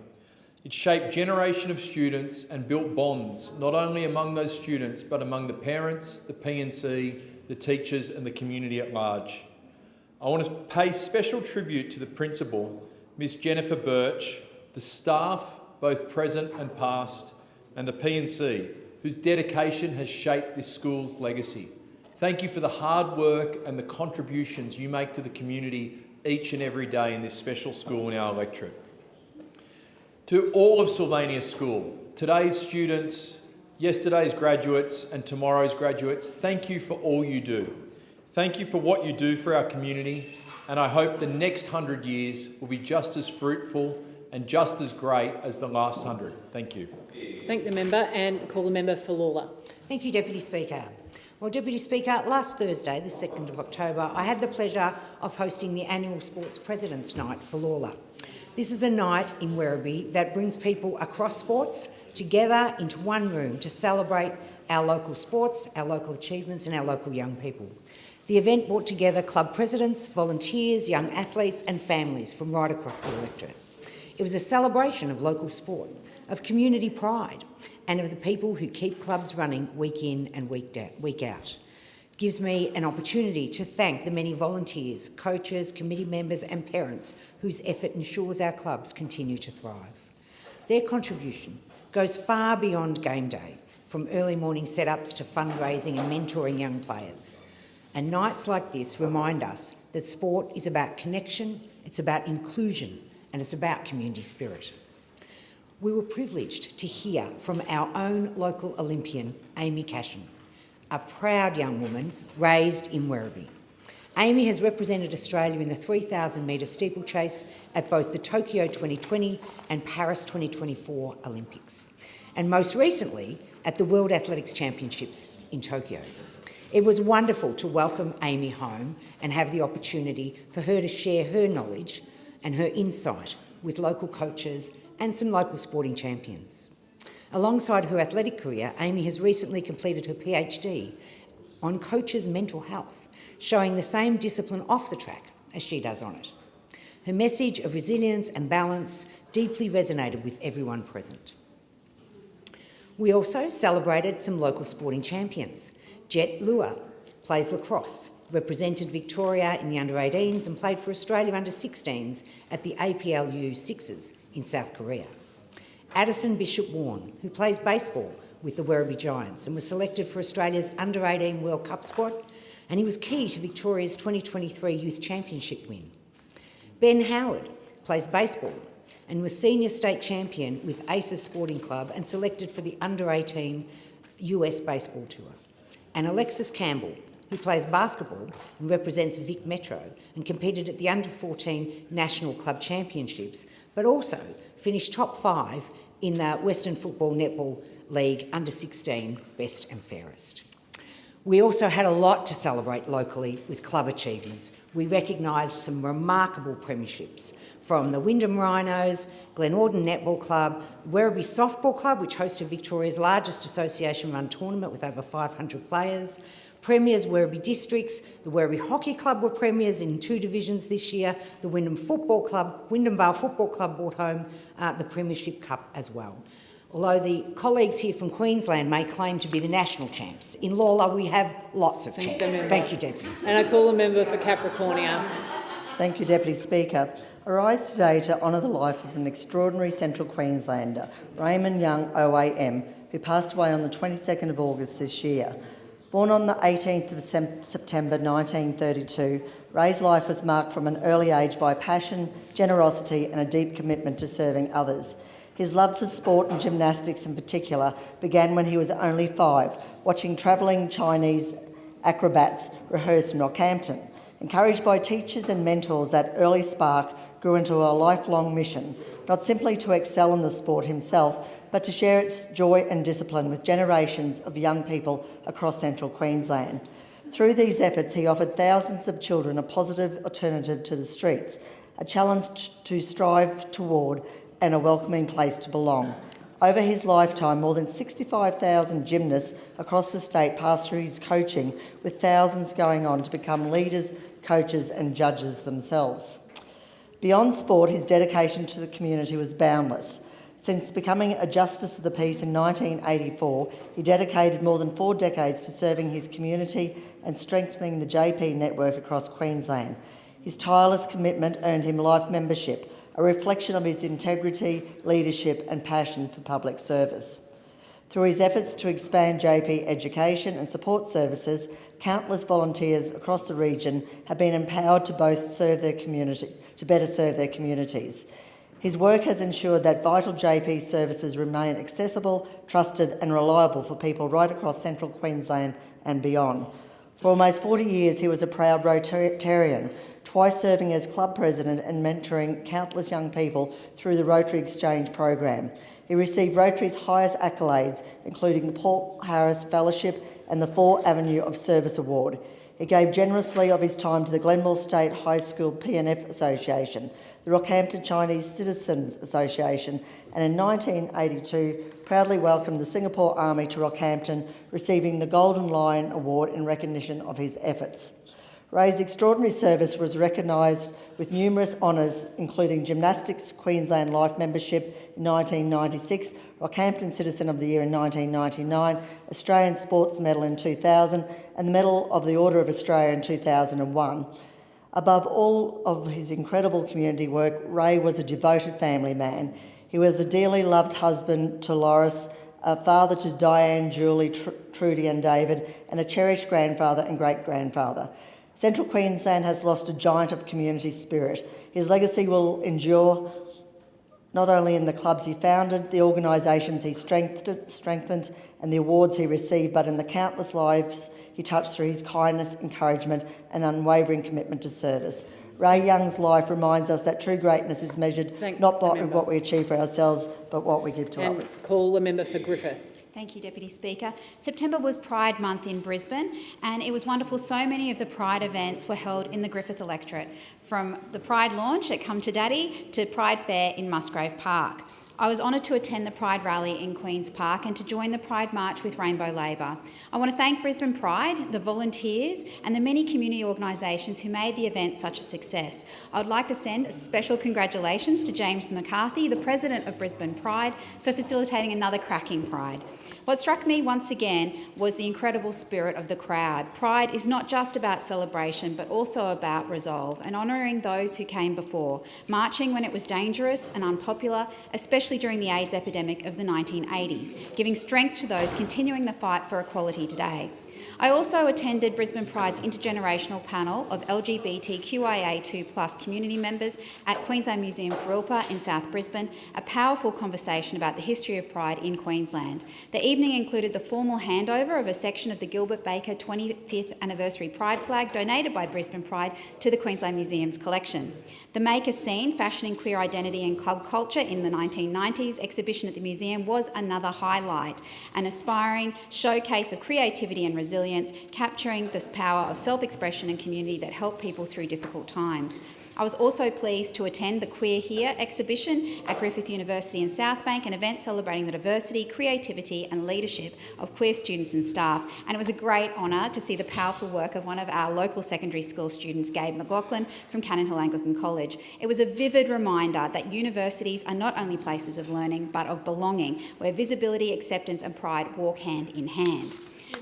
It shaped generation of students and built bonds, not only among those students, but among the parents, the P&C, the teachers and the community at large. I want to pay special tribute to the principal, Miss Jennifer Birch, the staff, both present and past, and the P&C, whose dedication has shaped this school's legacy. Thank you for the hard work and the contributions you make to the community each and every day in this special school in our electorate. To all of Sylvania School, today's students, yesterday's graduates and tomorrow's graduates, thank you for all you do. Thank you for what you do for our community, and I hope the next 100 years will be just as fruitful and just as great as the last 100. Thank you. Thank the member and call the member for Lawler. Thank you, Deputy Speaker. Well, Deputy Speaker, last Thursday, the 2nd of October, I had the pleasure of hosting the annual Sports President's Night for Lawler. This is a night in Werribee that brings people across sports together into one room to celebrate our local sports, our local achievements and our local young people. The event brought together club presidents, volunteers, young athletes and families from right across the electorate. It was a celebration of local sport, of community pride, and of the people who keep clubs running week in and week out. It gives me an opportunity to thank the many volunteers, coaches, committee members and parents whose effort ensures our clubs continue to thrive. Their contribution goes far beyond game day, from early morning setups to fundraising and mentoring young players. And nights like this remind us that sport is about connection, it's about inclusion, and it's about community spirit. We were privileged to hear from our own local Olympian, Amy Cashin, a proud young woman raised in Werribee. Amy has represented Australia in the 3,000-metre steeplechase at both the Tokyo 2020 and Paris 2024 Olympics, and most recently at the World Athletics Championships in Tokyo. It was wonderful to welcome Amy home and have the opportunity for her to share her knowledge and her insight with local coaches and some local sporting champions. Alongside her athletic career, Amy has recently completed her PhD on coaches' mental health, showing the same discipline off the track as she does on it. Her message of resilience and balance deeply resonated with everyone present. We also celebrated some local sporting champions. Jet Lua plays lacrosse, represented Victoria in the under-18s and played for Australia under-16s at the APLU Sixers in South Korea. Addison Bishop-Warne, who plays baseball with the Werribee Giants and was selected for Australia's under-18 World Cup squad, and he was key to Victoria's 2023 Youth Championship win. Ben Howard plays baseball and was senior state champion with Aces Sporting Club and selected for the under-18 US Baseball Tour. And Alexis Campbell, who plays basketball and represents Vic Metro and competed at the Under-14 National Club Championships, but also finished top 5 in the Western Football Netball League Under-16 Best and Fairest. We also had a lot to celebrate locally with club achievements. We recognised some remarkable premierships from the Wyndham Rhinos, Glenorden Netball Club, the Werribee Softball Club, which hosted Victoria's largest association-run tournament with over 500 players, premiers Werribee Districts, the Werribee Hockey Club were premiers in 2 divisions this year, the Wyndham Vale Football Club brought home the Premiership Cup as well. Although the colleagues here from Queensland may claim to be the national champs, in Lawler we have lots of champs. Thank you, Deputy Speaker. And I call the member for Capricornia. Thank you, Deputy Speaker. I rise today to honour the life of an extraordinary Central Queenslander, Raymond Young OAM, who passed away on the 22nd of August this year. Born on the 18th of September 1932, Ray's life was marked from an early age by passion, generosity and a deep commitment to serving others. His love for sport and gymnastics in particular began when he was only 5, watching travelling Chinese acrobats rehearse in Rockhampton. Encouraged by teachers and mentors, that early spark grew into a lifelong mission, not simply to excel in the sport himself, but to share its joy and discipline with generations of young people across Central Queensland. Through these efforts, he offered thousands of children a positive alternative to the streets, a challenge to strive toward and a welcoming place to belong. Over his lifetime, more than 65,000 gymnasts across the state passed through his coaching, with thousands going on to become leaders, coaches and judges themselves. Beyond sport, his dedication to the community was boundless. Since becoming a Justice of the Peace in 1984, he dedicated more than 4 decades to serving his community and strengthening the JP network across Queensland. His tireless commitment earned him life membership, a reflection of his integrity, leadership and passion for public service. Through his efforts to expand JP education and support services, countless volunteers across the region have been empowered to better serve their communities. His work has ensured that vital JP services remain accessible, trusted and reliable for people right across Central Queensland and beyond. For almost 40 years, he was a proud Rotarian, twice serving as club president and mentoring countless young people through the Rotary Exchange program. He received Rotary's highest accolades, including the Paul Harris Fellowship and the 4 Avenue of Service Award. He gave generously of his time to the Glenmore State High School PNF Association, the Rockhampton Chinese Citizens Association, and in 1982 proudly welcomed the Singapore Army to Rockhampton, receiving the Golden Lion Award in recognition of his efforts. Ray's extraordinary service was recognised with numerous honours, including Gymnastics Queensland Life Membership in 1996, Rockhampton Citizen of the Year in 1999, Australian Sports Medal in 2000, and the Medal of the Order of Australia in 2001. Above all of his incredible community work, Ray was a devoted family man. He was a dearly loved husband to Loris, a father to Diane, Julie, Trudy and David, and a cherished grandfather and great-grandfather. Central Queensland has lost a giant of community spirit. His legacy will endure not only in the clubs he founded, the organisations he strengthened and the awards he received, but in the countless lives he touched through his kindness, encouragement and unwavering commitment to service. Ray Young's life reminds us that true greatness is measured not by what we achieve for ourselves, but what we give to others. Call the member for Griffith. Thank you, Deputy Speaker. September was Pride Month in Brisbane, and it was wonderful. So many of the Pride events were held in the Griffith electorate, from the Pride launch at Come to Daddy to Pride Fair in Musgrave Park. I was honoured to attend the Pride rally in Queen's Park and to join the Pride March with Rainbow Labour. I want to thank Brisbane Pride, the volunteers and the many community organisations who made the event such a success. I would like to send a special congratulations to James McCarthy, the President of Brisbane Pride, for facilitating another cracking Pride. What struck me once again was the incredible spirit of the crowd. Pride is not just about celebration, but also about resolve and honouring those who came before, marching when it was dangerous and unpopular, especially during the AIDS epidemic of the 1980s, giving strength to those continuing the fight for equality today. I also attended Brisbane Pride's intergenerational panel of LGBTQIA2+ community members at Queensland Museum Kurilpa in South Brisbane, a powerful conversation about the history of Pride in Queensland. The evening included the formal handover of a section of the Gilbert Baker 25th anniversary Pride flag donated by Brisbane Pride to the Queensland Museum's collection. The Make a Scene, Fashioning Queer Identity and Club Culture in the 1990s exhibition at the museum was another highlight, an aspiring showcase of creativity and resilience, capturing this power of self-expression and community that help people through difficult times. I was also pleased to attend the Queer Here exhibition at Griffith University in Southbank, an event celebrating the diversity, creativity and leadership of queer students and staff. And it was a great honour to see the powerful work of one of our local secondary school students, Gabe McLaughlin from Cannon Hill Anglican College. It was a vivid reminder that universities are not only places of learning, but of belonging, where visibility, acceptance and pride walk hand in hand.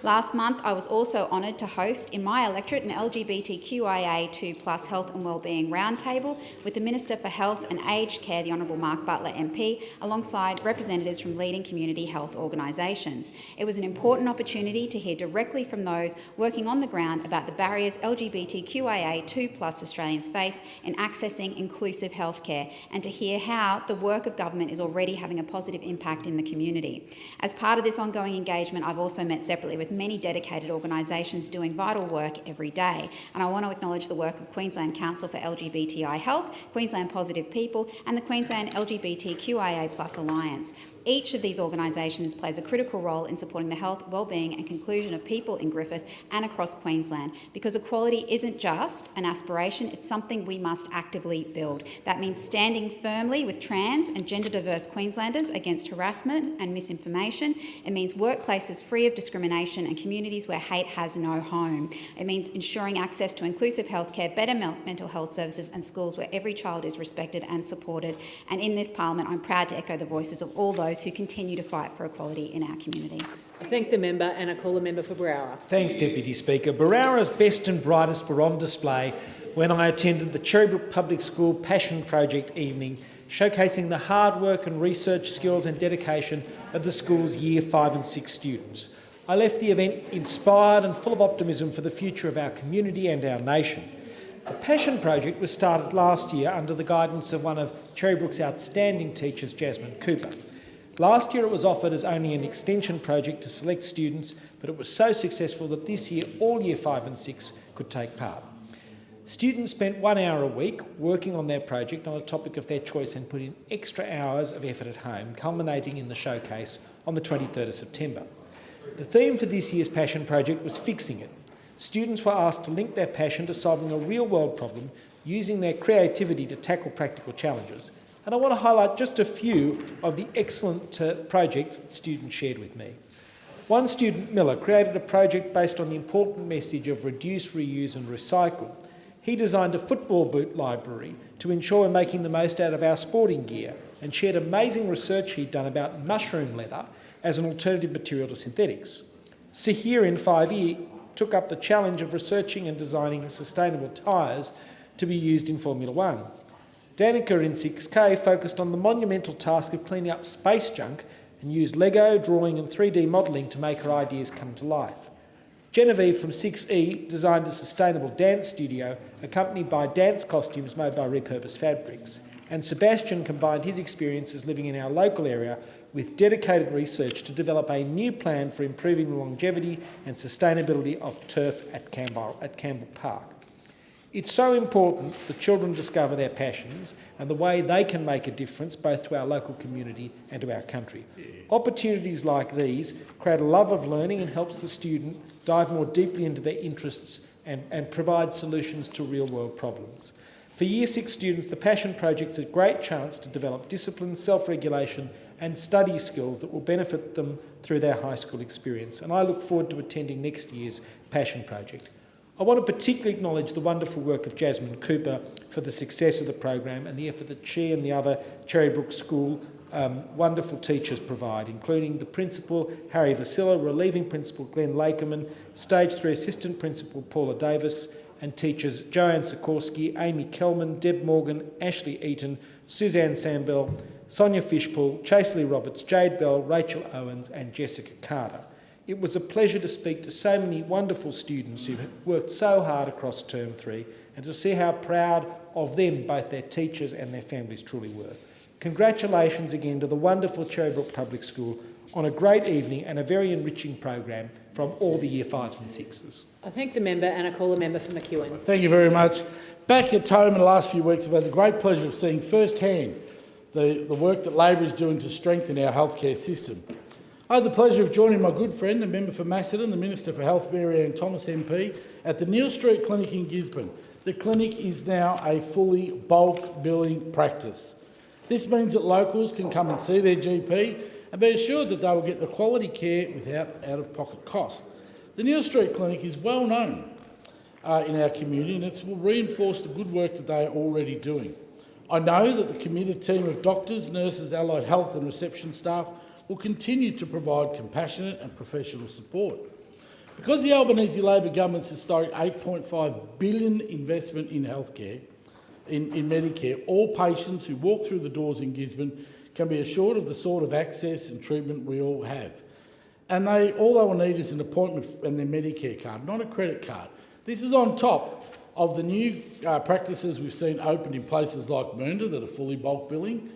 Last month, I was also honoured to host in my electorate an LGBTQIA2+ health and wellbeing roundtable with the Minister for Health and Aged Care, the Honourable Mark Butler MP, alongside representatives from leading community health organisations. It was an important opportunity to hear directly from those working on the ground about the barriers LGBTQIA2+ Australians face in accessing inclusive healthcare, and to hear how the work of government is already having a positive impact in the community. As part of this ongoing engagement, I've also met separately with many dedicated organisations doing vital work every day. And I want to acknowledge the work of Queensland Council for LGBTI Health, Queensland Positive People and the Queensland LGBTQIA+ Alliance. Each of these organisations plays a critical role in supporting the health, wellbeing and inclusion of people in Griffith and across Queensland, because equality isn't just an aspiration, it's something we must actively build. That means standing firmly with trans and gender diverse Queenslanders against harassment and misinformation. It means workplaces free of discrimination and communities where hate has no home. It means ensuring access to inclusive healthcare, better mental health services and schools where every child is respected and supported. And in this Parliament, I'm proud to echo the voices of all those who continue to fight for equality in our community. I thank the member and I call the member for Berowra. Thanks, Deputy Speaker. Berowra's best and brightest were on display when I attended the Cherrybrook Public School Passion Project evening, showcasing the hard work and research skills and dedication of the school's Year 5 and 6 students. I left the event inspired and full of optimism for the future of our community and our nation. The Passion Project was started last year under the guidance of one of Cherrybrook's outstanding teachers, Jasmine Cooper. Last year it was offered as only an extension project to select students, but it was so successful that this year all Year 5 and 6 could take part. Students spent 1 hour a week working on their project on a topic of their choice and put in extra hours of effort at home, culminating in the showcase on the 23rd of September. The theme for this year's Passion Project was Fixing It. Students were asked to link their passion to solving a real-world problem using their creativity to tackle practical challenges. And I want to highlight just a few of the excellent projects that students shared with me. One student, Miller, created a project based on the important message of reduce, reuse and recycle. He designed a football boot library to ensure we're making the most out of our sporting gear and shared amazing research he'd done about mushroom leather as an alternative material to synthetics. Sahir in 5 years took up the challenge of researching and designing sustainable tyres to be used in Formula One. Danica in 6K focused on the monumental task of cleaning up space junk and used Lego, drawing and 3D modelling to make her ideas come to life. Genevieve from 6E designed a sustainable dance studio accompanied by dance costumes made by repurposed fabrics. And Sebastian combined his experiences living in our local area with dedicated research to develop a new plan for improving the longevity and sustainability of turf at Campbell Park. It's so important that children discover their passions and the way they can make a difference both to our local community and to our country. Opportunities like these create a love of learning and helps the student dive more deeply into their interests and provide solutions to real-world problems. For Year 6 students, the Passion Project's a great chance to develop discipline, self-regulation and study skills that will benefit them through their high school experience. And I look forward to attending next year's Passion Project. I want to particularly acknowledge the wonderful work of Jasmine Cooper for the success of the program and the effort that she and the other Cherrybrook School wonderful teachers provide, including the Principal, Harry Vasilla, Relieving Principal, Glenn Lakerman, Stage 3 Assistant Principal, Paula Davis, and teachers Joanne Sikorsky, Amy Kelman, Deb Morgan, Ashley Eaton, Suzanne Sambell, Sonia Fishpool, Chaseley Roberts, Jade Bell, Rachel Owens, and Jessica Carter. It was a pleasure to speak to so many wonderful students who've worked so hard across Term 3 and to see how proud of them both their teachers and their families truly were. Congratulations again to the wonderful Cherrybrook Public School on a great evening and a very enriching program from all the Year 5s and 6s. I thank the member and I call the member for McEwen. Thank you very much. Back at home in the last few weeks, I've had the great pleasure of seeing firsthand the work that Labor is doing to strengthen our healthcare system. I had the pleasure of joining my good friend, the member for Macedon, the Minister for Health, Mary Ann Thomas MP, at the Neil Street Clinic in Gisborne. The clinic is now a fully bulk billing practice. This means that locals can come and see their GP and be assured that they will get the quality care without out-of-pocket cost. The Neil Street Clinic is well known in our community and it will reinforce the good work that they are already doing. I know that the committed team of doctors, nurses, allied health and reception staff will continue to provide compassionate and professional support. Because the Albanese Labor government's historic $8.5 billion investment in healthcare, in Medicare, all patients who walk through the doors in Gisborne can be assured of the sort of access and treatment we all have. And all they will need is an appointment and their Medicare card, not a credit card. This is on top of the new practices we've seen open in places like Mernda that are fully bulk billing,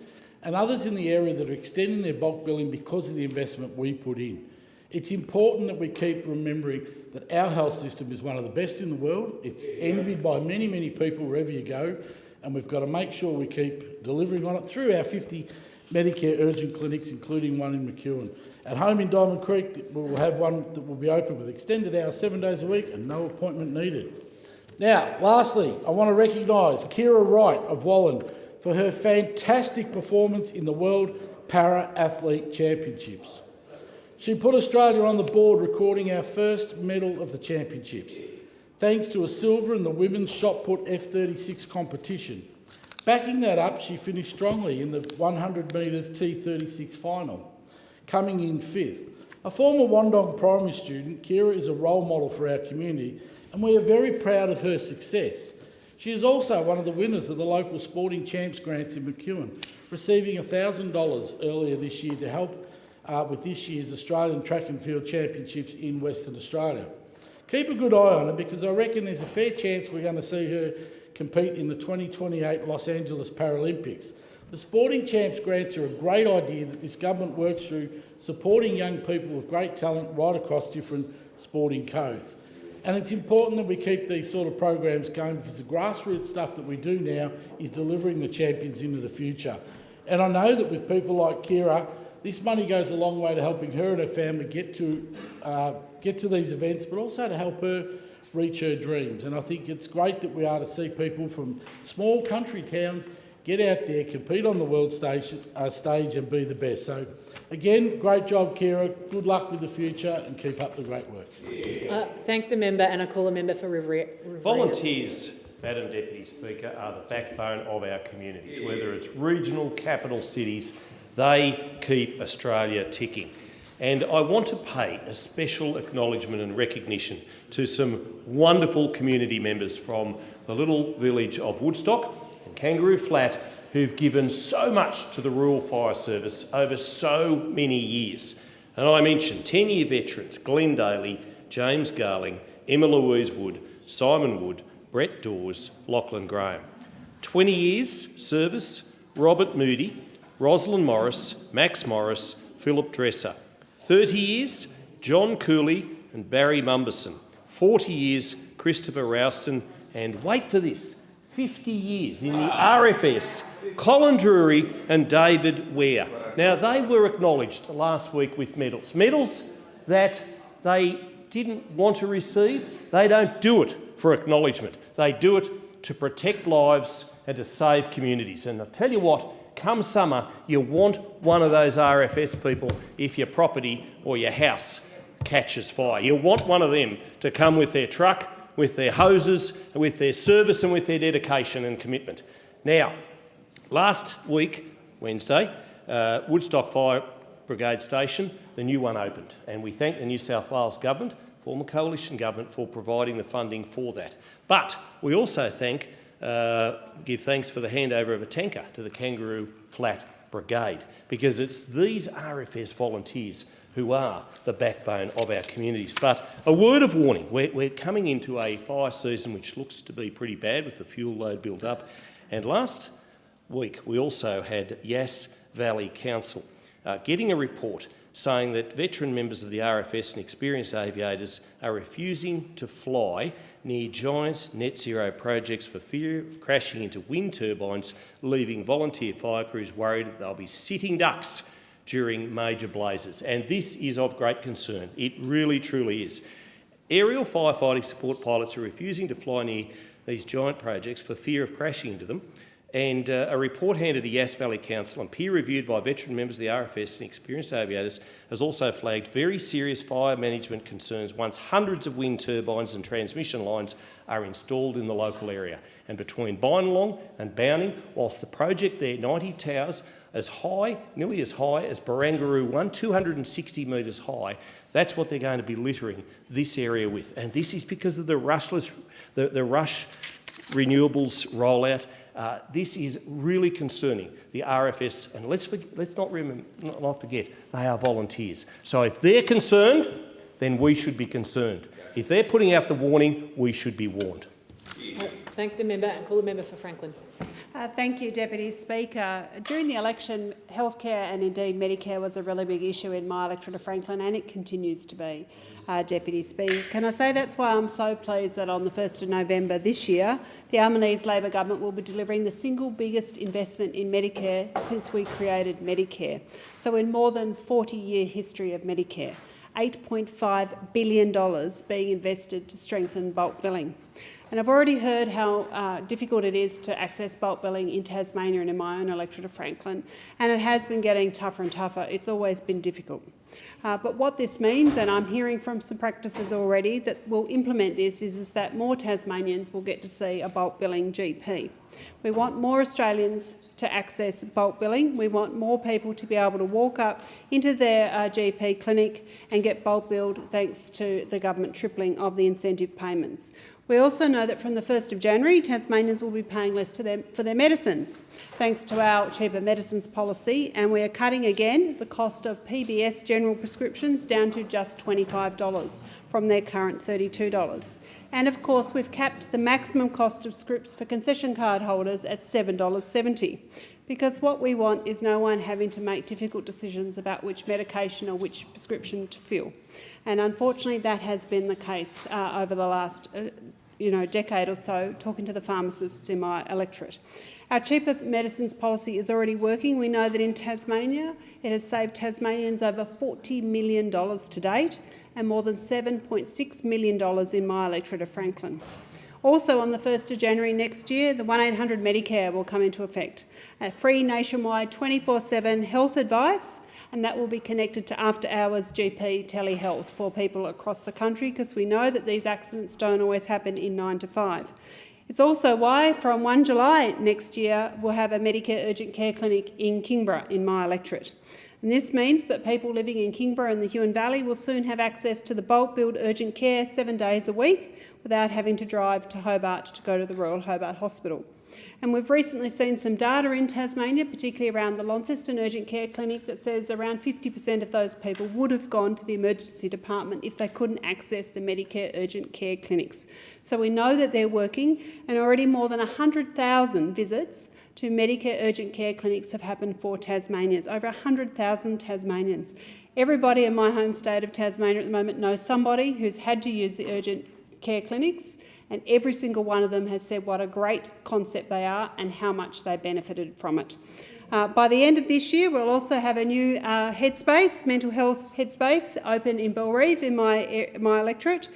and others in the area that are extending their bulk billing because of the investment we put in. It's important that we keep remembering that our health system is one of the best in the world. It's envied by many, many people wherever you go, and we've got to make sure we keep delivering on it through our 50 Medicare urgent clinics, including one in McEwen. At home in Diamond Creek, we'll have one that will be open with extended hours 7 days a week and no appointment needed. Now, lastly, I want to recognise Kira Wright of Wallen for her fantastic performance in the World Para-Athlete Championships. She put Australia on the board, recording our first medal of the championships, thanks to a silver in the women's shot put F36 competition. Backing that up, she finished strongly in the 100 metres T36 final, coming in 5th. A former Wandong primary student, Kira is a role model for our community, and we are very proud of her success. She is also one of the winners of the local Sporting Champs grants in McEwen, receiving $1,000 earlier this year to help with this year's Australian Track and Field Championships in Western Australia. Keep a good eye on her because I reckon there's a fair chance we're going to see her compete in the 2028 Los Angeles Paralympics. The Sporting Champs grants are a great idea that this government works through supporting young people with great talent right across different sporting codes. And it's important that we keep these sort of programs going because the grassroots stuff that we do now is delivering the champions into the future. And I know that with people like Kira, this money goes a long way to helping her and her family get to these events, but also to help her reach her dreams. And I think it's great that we are to see people from small country towns get out there, compete on the world stage and be the best. So, again, great job, Kira. Good luck with the future and keep up the great work. Thank the member, and I call the member for Riverina. Volunteers, Madam Deputy Speaker, are the backbone of our communities. Whether it's regional, capital cities, they keep Australia ticking. And I want to pay a special acknowledgement and recognition to some wonderful community members from the little village of Woodstock and Kangaroo Flat who've given so much to the Rural Fire Service over so many years. And I mentioned 10-year veterans Glenn Daly, James Garling, Emma Louise Wood, Simon Wood, Brett Dawes, Lachlan Graham. 20 years service, Robert Moody, Rosalind Morris, Max Morris, Philip Dresser. 30 years, John Cooley and Barry Mumberson. 40 years, Christopher Rouston. And wait for this, 50 years in the RFS, Colin Drury and David Ware. Now, they were acknowledged last week with medals. Medals that they didn't want to receive. They don't do it for acknowledgement. They do it to protect lives and to save communities. And I'll tell you what, come summer, you want one of those RFS people if your property or your house catches fire. You want one of them to come with their truck, with their hoses, with their service and with their dedication and commitment. Now, last week, Wednesday, Woodstock Fire Brigade Station, the new one opened, and we thank the New South Wales Government, former coalition government, for providing the funding for that. But we also give thanks for the handover of a tanker to the Kangaroo Flat Brigade, because it's these RFS volunteers who are the backbone of our communities. But a word of warning, we're coming into a fire season which looks to be pretty bad with the fuel load built up. And last week we also had Yass Valley Council getting a report saying that veteran members of the RFS and experienced aviators are refusing to fly near giant net zero projects for fear of crashing into wind turbines, leaving volunteer fire crews worried that they'll be sitting ducks during major blazes. And this is of great concern. It really, truly is. Aerial firefighting support pilots are refusing to fly near these giant projects for fear of crashing into them. And a report handed to Yass Valley Council and peer-reviewed by veteran members of the RFS and experienced aviators has also flagged very serious fire management concerns once hundreds of wind turbines and transmission lines are installed in the local area. And between Bynalong and Bowning, whilst the project there, 90 towers, nearly as high as Barangaroo 1, 260 metres high, that's what they're going to be littering this area with. And this is because of the rush renewables rollout. This is really concerning, the RFS, and let's not forget, they are volunteers. So if they're concerned, then we should be concerned. If they're putting out the warning, we should be warned. Thank the member, and call the member for Franklin. Thank you, Deputy Speaker. During the election, healthcare and indeed Medicare was a really big issue in my electorate of Franklin, and it continues to be, Deputy Speaker. Can I say that's why I'm so pleased that on the 1st of November this year, the Albanese Labor government will be delivering the single biggest investment in Medicare since we created Medicare. So in more than 40-year history of Medicare, $8.5 billion being invested to strengthen bulk billing. And I've already heard how difficult it is to access bulk billing in Tasmania and in my own electorate of Franklin, and it has been getting tougher and tougher. It's always been difficult. But what this means, and I'm hearing from some practices already that will implement this, is that more Tasmanians will get to see a bulk billing GP. We want more Australians to access bulk billing. We want more people to be able to walk up into their GP clinic and get bulk billed thanks to the government tripling of the incentive payments. We also know that from the 1st of January, Tasmanians will be paying less for their medicines, thanks to our cheaper medicines policy, and we are cutting again the cost of PBS general prescriptions down to just $25 from their current $32. And of course, we've capped the maximum cost of scripts for concession card holders at $7.70, because what we want is no one having to make difficult decisions about which medication or which prescription to fill. And unfortunately, that has been the case over the last decade or so, talking to the pharmacists in my electorate. Our cheaper medicines policy is already working. We know that in Tasmania, it has saved Tasmanians over $40 million to date and more than $7.6 million in my electorate of Franklin. Also, on the 1st of January next year, the 1800 Medicare will come into effect. A free nationwide 24/7 health advice, and that will be connected to after-hours GP telehealth for people across the country, because we know that these accidents don't always happen in 9 to 5. It's also why from 1 July next year we'll have a Medicare urgent care clinic in Kingborough in my electorate. And this means that people living in Kingborough and the Huon Valley will soon have access to the bulk billed urgent care 7 days a week without having to drive to Hobart to go to the Royal Hobart Hospital. And we've recently seen some data in Tasmania, particularly around the Launceston Urgent Care Clinic, that says around 50% of those people would have gone to the emergency department if they couldn't access the Medicare urgent care clinics. So we know that they're working, and already more than 100,000 visits to Medicare urgent care clinics have happened for Tasmanians, over 100,000 Tasmanians. Everybody in my home state of Tasmania at the moment knows somebody who's had to use the urgent care clinics, and every single one of them has said what a great concept they are and how much they benefited from it. By the end of this year, we'll also have a new headspace, mental health headspace, open in Bellerive in my electorate,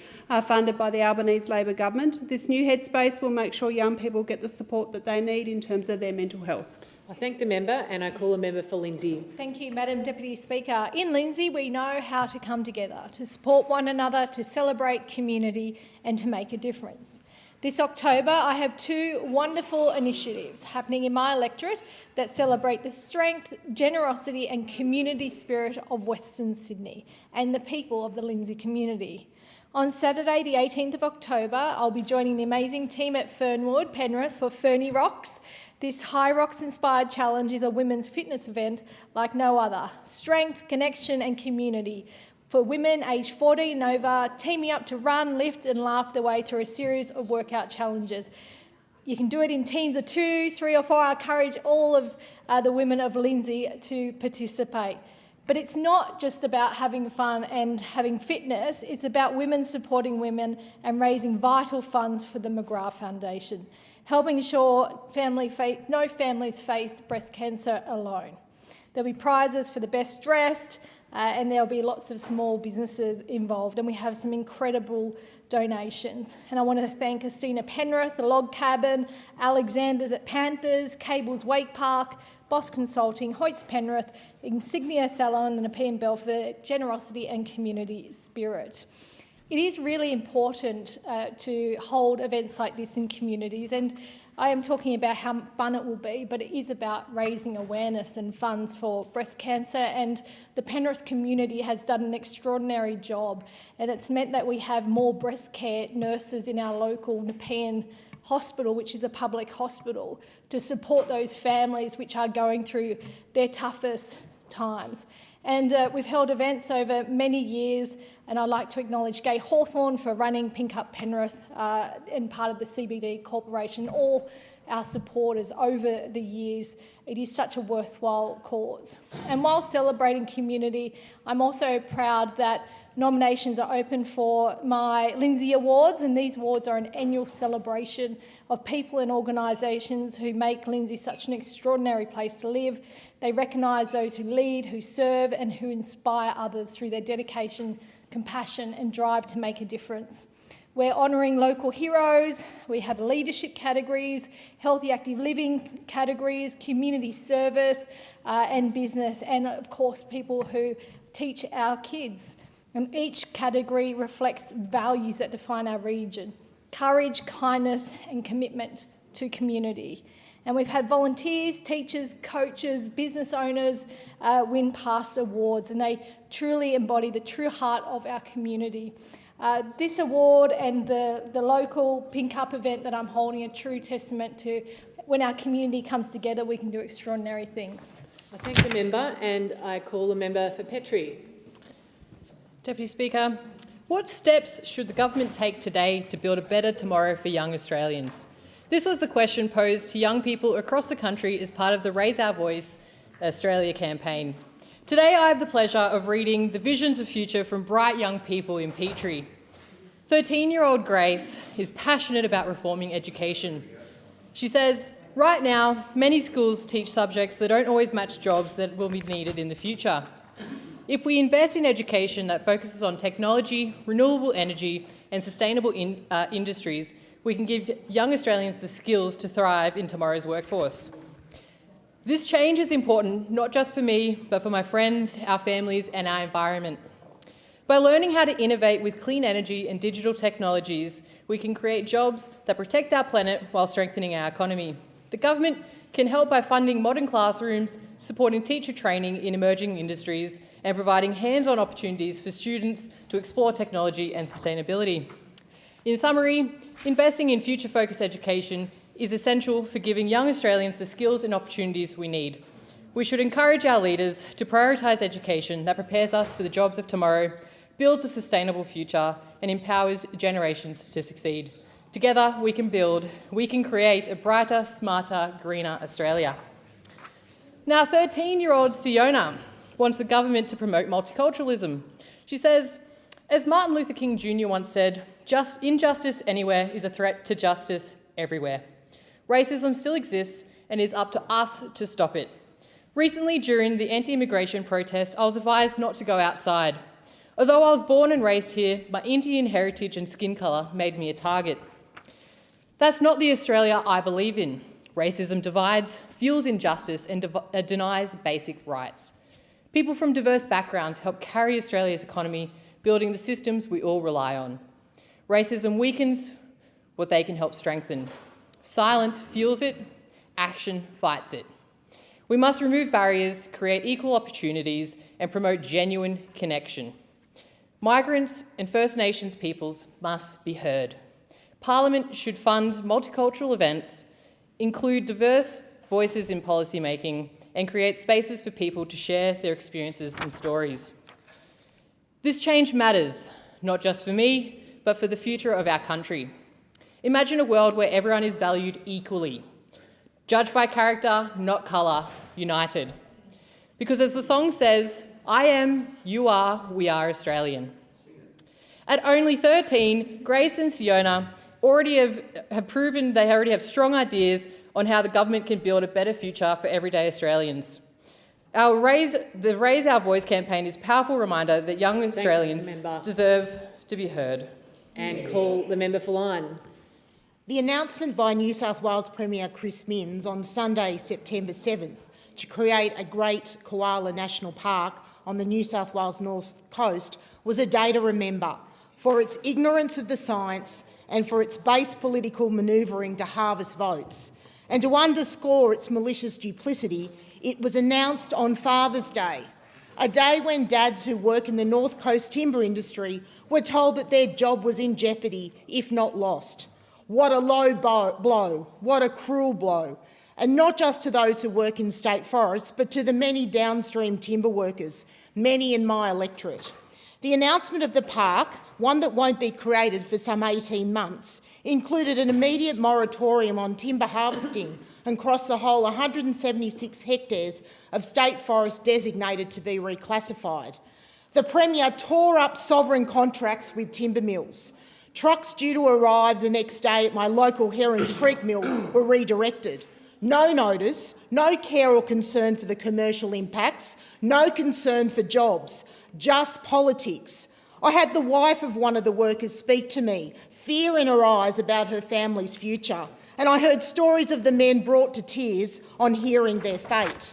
funded by the Albanese Labor government. This new headspace will make sure young people get the support that they need in terms of their mental health. I thank the member and I call a member for Lindsay. Thank you, Madam Deputy Speaker. In Lindsay, we know how to come together, to support one another, to celebrate community and to make a difference. This October, I have two wonderful initiatives happening in my electorate that celebrate the strength, generosity and community spirit of Western Sydney and the people of the Lindsay community. On Saturday, the 18th of October, I'll be joining the amazing team at Fernwood, Penrith, for Fernie Rocks. This High Rocks-inspired challenge is a women's fitness event like no other. Strength, connection and community for women aged 14 and over, teaming up to run, lift and laugh their way through a series of workout challenges. You can do it in teams of 2, 3 or 4. I encourage all of the women of Lindsay to participate. But it's not just about having fun and having fitness, it's about women supporting women and raising vital funds for the McGrath Foundation, helping ensure no families face breast cancer alone. There'll be prizes for the best dressed, and there'll be lots of small businesses involved, and we have some incredible donations. And I want to thank Estina Penrith, the Log Cabin, Alexander's at Panthers, Cable's Wake Park, Boss Consulting, Hoyts Penrith, Insignia Salon and Nepean Bell for their generosity and community spirit. It is really important to hold events like this in communities, and I am talking about how fun it will be, but it is about raising awareness and funds for breast cancer, and the Penrith community has done an extraordinary job, and it's meant that we have more breast care nurses in our local Nepean hospital, which is a public hospital, to support those families which are going through their toughest times. And we've held events over many years, and I'd like to acknowledge Gay Hawthorne for running Pink Up Penrith and part of the CBD Corporation, all our supporters over the years. It is such a worthwhile cause. And while celebrating community, I'm also proud that nominations are open for my Lindsay Awards, and these awards are an annual celebration of people and organisations who make Lindsay such an extraordinary place to live. They recognise those who lead, who serve and who inspire others through their dedication, compassion and drive to make a difference. We're honouring local heroes, we have leadership categories, healthy active living categories, community service and business, and of course people who teach our kids. And each category reflects values that define our region: courage, kindness and commitment to community. And we've had volunteers, teachers, coaches, business owners win past awards, and they truly embody the true heart of our community. This award and the local Pink Up event that I'm holding are a true testament to when our community comes together, we can do extraordinary things. I thank the member and I call the member for Petrie. Deputy Speaker, what steps should the government take today to build a better tomorrow for young Australians? This was the question posed to young people across the country as part of the Raise Our Voice Australia campaign. Today I have the pleasure of reading the visions of future from bright young people in Petrie. 13-year-old Grace is passionate about reforming education. She says, Right now, many schools teach subjects that don't always match jobs that will be needed in the future. If we invest in education that focuses on technology, renewable energy and sustainable industries, we can give young Australians the skills to thrive in tomorrow's workforce. This change is important not just for me, but for my friends, our families and our environment. By learning how to innovate with clean energy and digital technologies, we can create jobs that protect our planet while strengthening our economy. The government can help by funding modern classrooms, supporting teacher training in emerging industries, and providing hands-on opportunities for students to explore technology and sustainability. In summary, investing in future-focused education is essential for giving young Australians the skills and opportunities we need. We should encourage our leaders to prioritise education that prepares us for the jobs of tomorrow, builds a sustainable future and empowers generations to succeed. Together we can create a brighter, smarter, greener Australia. Now 13-year-old Siona wants the government to promote multiculturalism. She says, as Martin Luther King Jr. once said, injustice anywhere is a threat to justice everywhere. Racism still exists and it is up to us to stop it. Recently, during the anti-immigration protest, I was advised not to go outside. Although I was born and raised here, my Indian heritage and skin colour made me a target. That's not the Australia I believe in. Racism divides, fuels injustice and denies basic rights. People from diverse backgrounds help carry Australia's economy, building the systems we all rely on. Racism weakens what they can help strengthen. Silence fuels it, action fights it. We must remove barriers, create equal opportunities and promote genuine connection. Migrants and First Nations peoples must be heard. Parliament should fund multicultural events, include diverse voices in policy making and create spaces for people to share their experiences and stories. This change matters, not just for me, but for the future of our country. Imagine a world where everyone is valued equally, judged by character, not colour, united. Because as the song says, I am, you are, we are Australian. At only 13, Grace and Siona already have proven they already have strong ideas on how the government can build a better future for everyday Australians. The Raise Our Voice campaign is a powerful reminder that young Australians deserve to be heard. And call the member for Lyne. The announcement by New South Wales Premier Chris Minns on Sunday, September 7th, to create a Great Koala National Park on the New South Wales North Coast was a day to remember for its ignorance of the science and for its base political manoeuvring to harvest votes. And to underscore its malicious duplicity, it was announced on Father's Day, a day when dads who work in the North Coast timber industry were told that their job was in jeopardy, if not lost. What a low blow, what a cruel blow. And not just to those who work in state forests, but to the many downstream timber workers, many in my electorate. The announcement of the park, one that won't be created for some 18 months, included an immediate moratorium on timber harvesting across the whole 176 hectares of state forest designated to be reclassified. The Premier tore up sovereign contracts with timber mills. Trucks due to arrive the next day at my local Herons Creek mill were redirected. No notice, no care or concern for the commercial impacts, no concern for jobs, just politics. I had the wife of one of the workers speak to me, fear in her eyes about her family's future, and I heard stories of the men brought to tears on hearing their fate.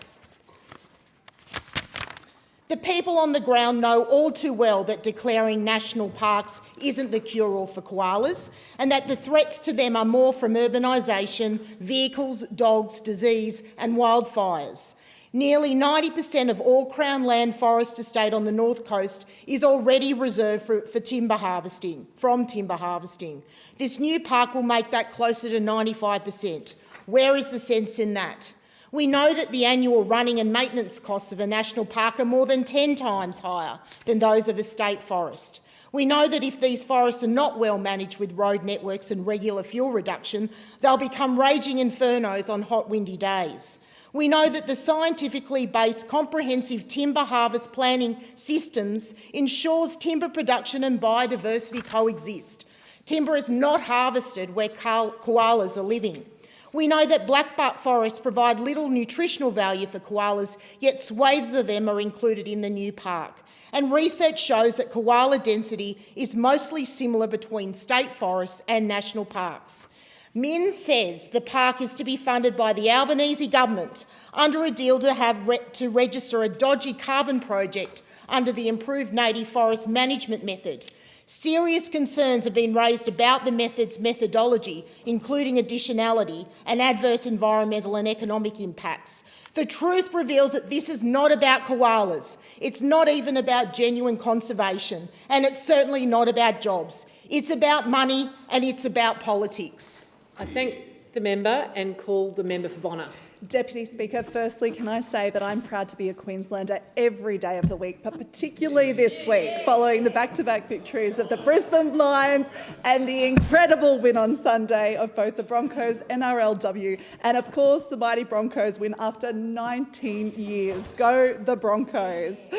The people on the ground know all too well that declaring national parks isn't the cure-all for koalas and that the threats to them are more from urbanisation, vehicles, dogs, disease and wildfires. Nearly 90% of all Crown land forest estate on the North Coast is already reserved for timber harvesting, from timber harvesting. This new park will make that closer to 95%. Where is the sense in that? We know that the annual running and maintenance costs of a national park are more than 10 times higher than those of a state forest. We know that if these forests are not well managed with road networks and regular fuel reduction, they'll become raging infernos on hot, windy days. We know that the scientifically based comprehensive timber harvest planning systems ensures timber production and biodiversity coexist. Timber is not harvested where koalas are living. We know that blackbutt forests provide little nutritional value for koalas, yet swathes of them are included in the new park. And research shows that koala density is mostly similar between state forests and national parks. Min says the park is to be funded by the Albanese government under a deal to register a dodgy carbon project under the improved native forest management method. Serious concerns have been raised about the method's methodology, including additionality and adverse environmental and economic impacts. The truth reveals that this is not about koalas. It's not even about genuine conservation, and it's certainly not about jobs. It's about money and it's about politics. I thank the member and call the member for Bonner. Deputy Speaker, firstly, can I say that I'm proud to be a Queenslander every day of the week, but particularly this week, following the back-to-back victories of the Brisbane Lions and the incredible win on Sunday of both the Broncos NRLW and, of course, the mighty Broncos win after 19 years. Go the Broncos!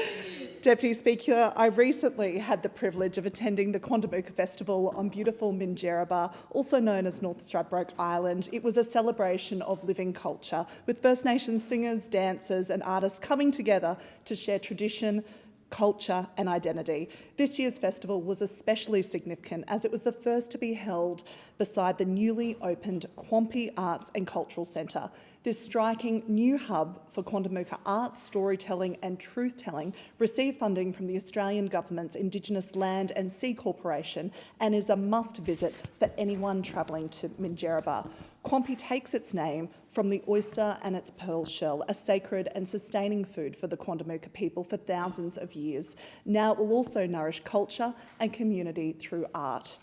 Deputy Speaker, I recently had the privilege of attending the Quandamooka Festival on beautiful Minjerribah, also known as North Stradbroke Island. It was a celebration of living culture, with First Nations singers, dancers and artists coming together to share tradition, culture and identity. This year's festival was especially significant as it was the first to be held beside the newly opened Quampi Arts and Cultural Centre. This striking new hub for Quandamooka art, storytelling and truth-telling received funding from the Australian Government's Indigenous Land and Sea Corporation and is a must-visit for anyone travelling to Minjerribah. Quampi takes its name from the oyster and its pearl shell, a sacred and sustaining food for the Quandamooka people for thousands of years. Now it will also nourish culture and community through art.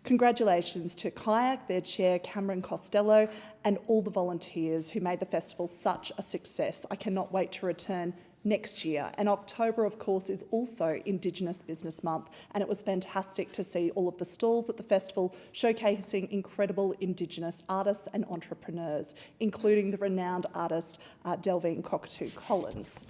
Congratulations to Kayak, their chair Cameron Costello, and all the volunteers who made the festival such a success. I cannot wait to return next year. And October, of course, is also Indigenous Business Month, and it was fantastic to see all of the stalls at the festival showcasing incredible Indigenous artists and entrepreneurs, including the renowned artist Delvine Cockatoo Collins.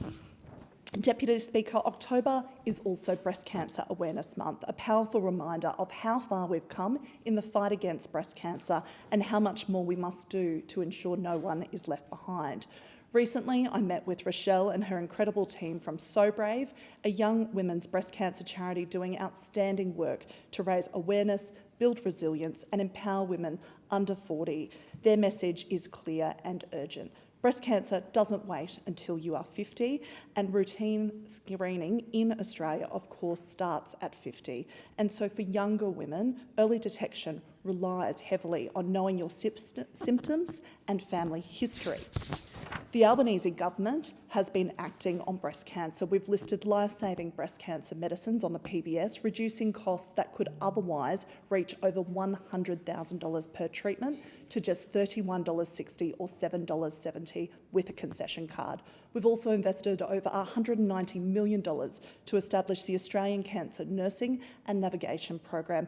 Deputy Speaker, October is also Breast Cancer Awareness Month, a powerful reminder of how far we've come in the fight against breast cancer and how much more we must do to ensure no one is left behind. Recently, I met with Rochelle and her incredible team from So Brave, a young women's breast cancer charity doing outstanding work to raise awareness, build resilience and empower women under 40. Their message is clear and urgent. Breast cancer doesn't wait until you are 50, and routine screening in Australia, of course, starts at 50. And so for younger women, early detection relies heavily on knowing your symptoms and family history. The Albanese government has been acting on breast cancer. We've listed life-saving breast cancer medicines on the PBS, reducing costs that could otherwise reach over $100,000 per treatment to just $31.60 or $7.70 with a concession card. We've also invested over $190 million to establish the Australian Cancer Nursing and Navigation Program,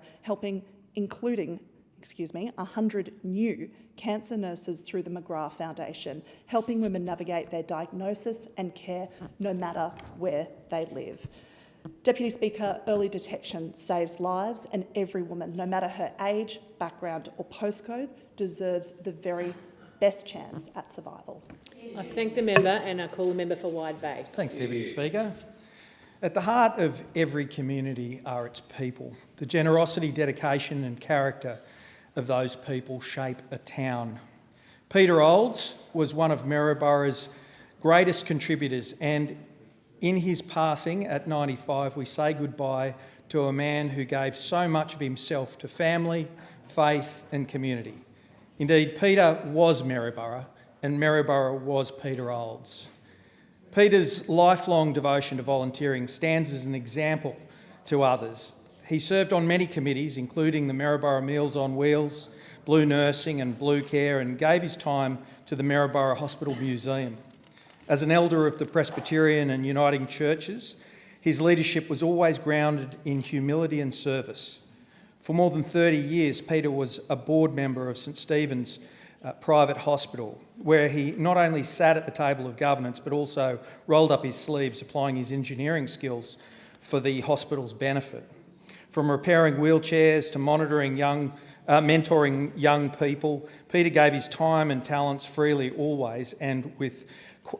including 100 new cancer nurses through the McGrath Foundation, helping women navigate their diagnosis and care no matter where they live. Deputy Speaker, early detection saves lives, and every woman, no matter her age, background or postcode, deserves the very best chance at survival. I thank the member and I call the member for Wide Bay. Thanks, Deputy Speaker. At the heart of every community are its people. The generosity, dedication and character of those people shape a town. Peter Olds was one of Maryborougha's greatest contributors, and in his passing at 95, we say goodbye to a man who gave so much of himself to family, faith and community. Indeed, Peter was Maryborough, and Maryborough was Peter Olds. Peter's lifelong devotion to volunteering stands as an example to others. He served on many committees, including the Maryborough Meals on Wheels, Blue Nursing and Blue Care, and gave his time to the Maryborough Hospital Museum. As an elder of the Presbyterian and Uniting Churches, his leadership was always grounded in humility and service. For more than 30 years, Peter was a board member of St Stephen's Private Hospital, where he not only sat at the table of governance, but also rolled up his sleeves, applying his engineering skills for the hospital's benefit. From repairing wheelchairs to monitoring young mentoring young people. Peter gave his time and talents freely always and with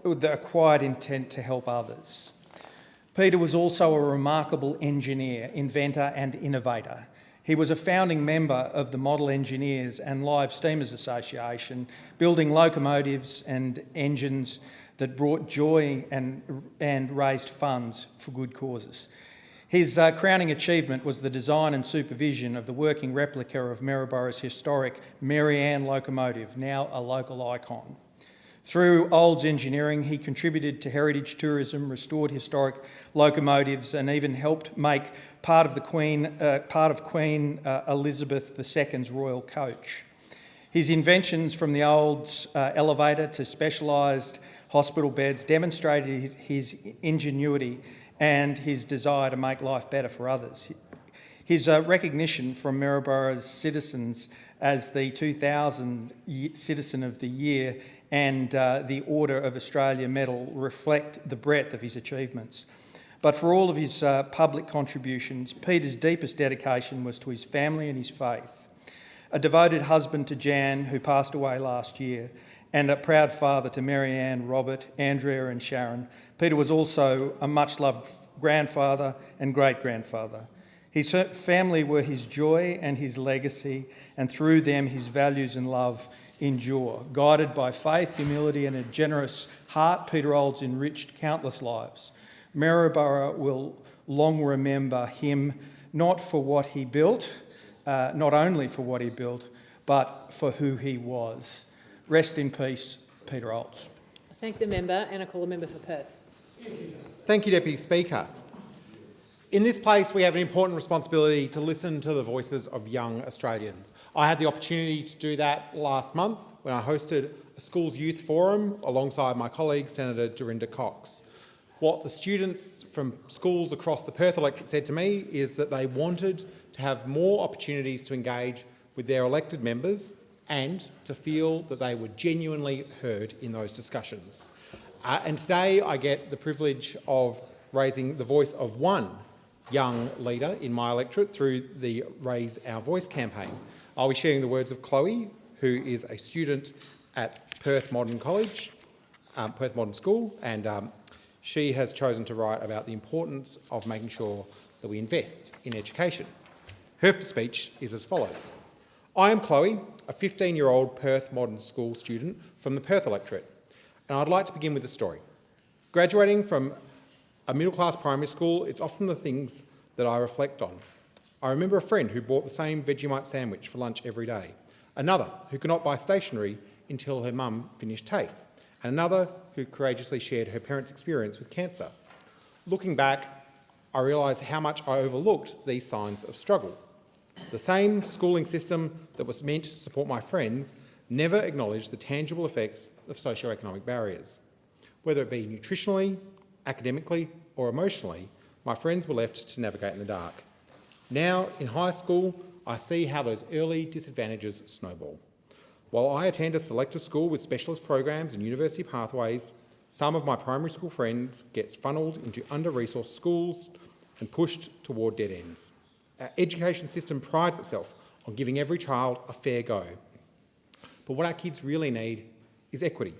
the quiet intent to help others. Peter was also a remarkable engineer, inventor and innovator. He was a founding member of the Model Engineers and Live Steamers Association, building locomotives and engines that brought joy and raised funds for good causes. His crowning achievement was the design and supervision of the working replica of Maryborough's historic Mary Ann locomotive, now a local icon. Through Olds Engineering, he contributed to heritage tourism, restored historic locomotives, and even helped make part of Queen Elizabeth II's royal coach. His inventions, from the Olds elevator to specialised hospital beds, demonstrated his ingenuity and his desire to make life better for others. His recognition from Maryborough's citizens as the 2000 Citizen of the Year and the Order of Australia Medal reflect the breadth of his achievements. But for all of his public contributions, Peter's deepest dedication was to his family and his faith. A devoted husband to Jan, who passed away last year, and a proud father to Mary Ann, Robert, Andrea and Sharon, Peter was also a much-loved grandfather and great-grandfather. His family were his joy and his legacy, and through them his values and love endure. Guided by faith, humility and a generous heart, Peter Olds enriched countless lives. Maryborough will long remember him not for what he built, not only for what he built, but for who he was. Rest in peace, Peter Olds. I thank the member and I call the member for Perth. Thank you, Deputy Speaker. In this place, we have an important responsibility to listen to the voices of young Australians. I had the opportunity to do that last month when I hosted a schools youth forum alongside my colleague, Senator Dorinda Cox. What the students from schools across the Perth electorate said to me is that they wanted to have more opportunities to engage with their elected members and to feel that they were genuinely heard in those discussions. And today I get the privilege of raising the voice of one young leader in my electorate through the Raise Our Voice campaign. I'll be sharing the words of Chloe, who is a student at Perth Modern College, Perth Modern School, and she has chosen to write about the importance of making sure that we invest in education. Her speech is as follows. I am Chloe, a 15-year-old Perth Modern School student from the Perth electorate, and I'd like to begin with a story. Graduating from a middle-class primary school, it's often the things that I reflect on. I remember a friend who bought the same Vegemite sandwich for lunch every day, another who could not buy stationery until her mum finished TAFE, and another who courageously shared her parents' experience with cancer. Looking back, I realise how much I overlooked these signs of struggle. The same schooling system that was meant to support my friends never acknowledged the tangible effects of socioeconomic barriers. Whether it be nutritionally, academically or emotionally, my friends were left to navigate in the dark. Now, in high school, I see how those early disadvantages snowball. While I attend a selective school with specialist programs and university pathways, some of my primary school friends get funnelled into under-resourced schools and pushed toward dead ends. Our education system prides itself on giving every child a fair go. But what our kids really need is equity.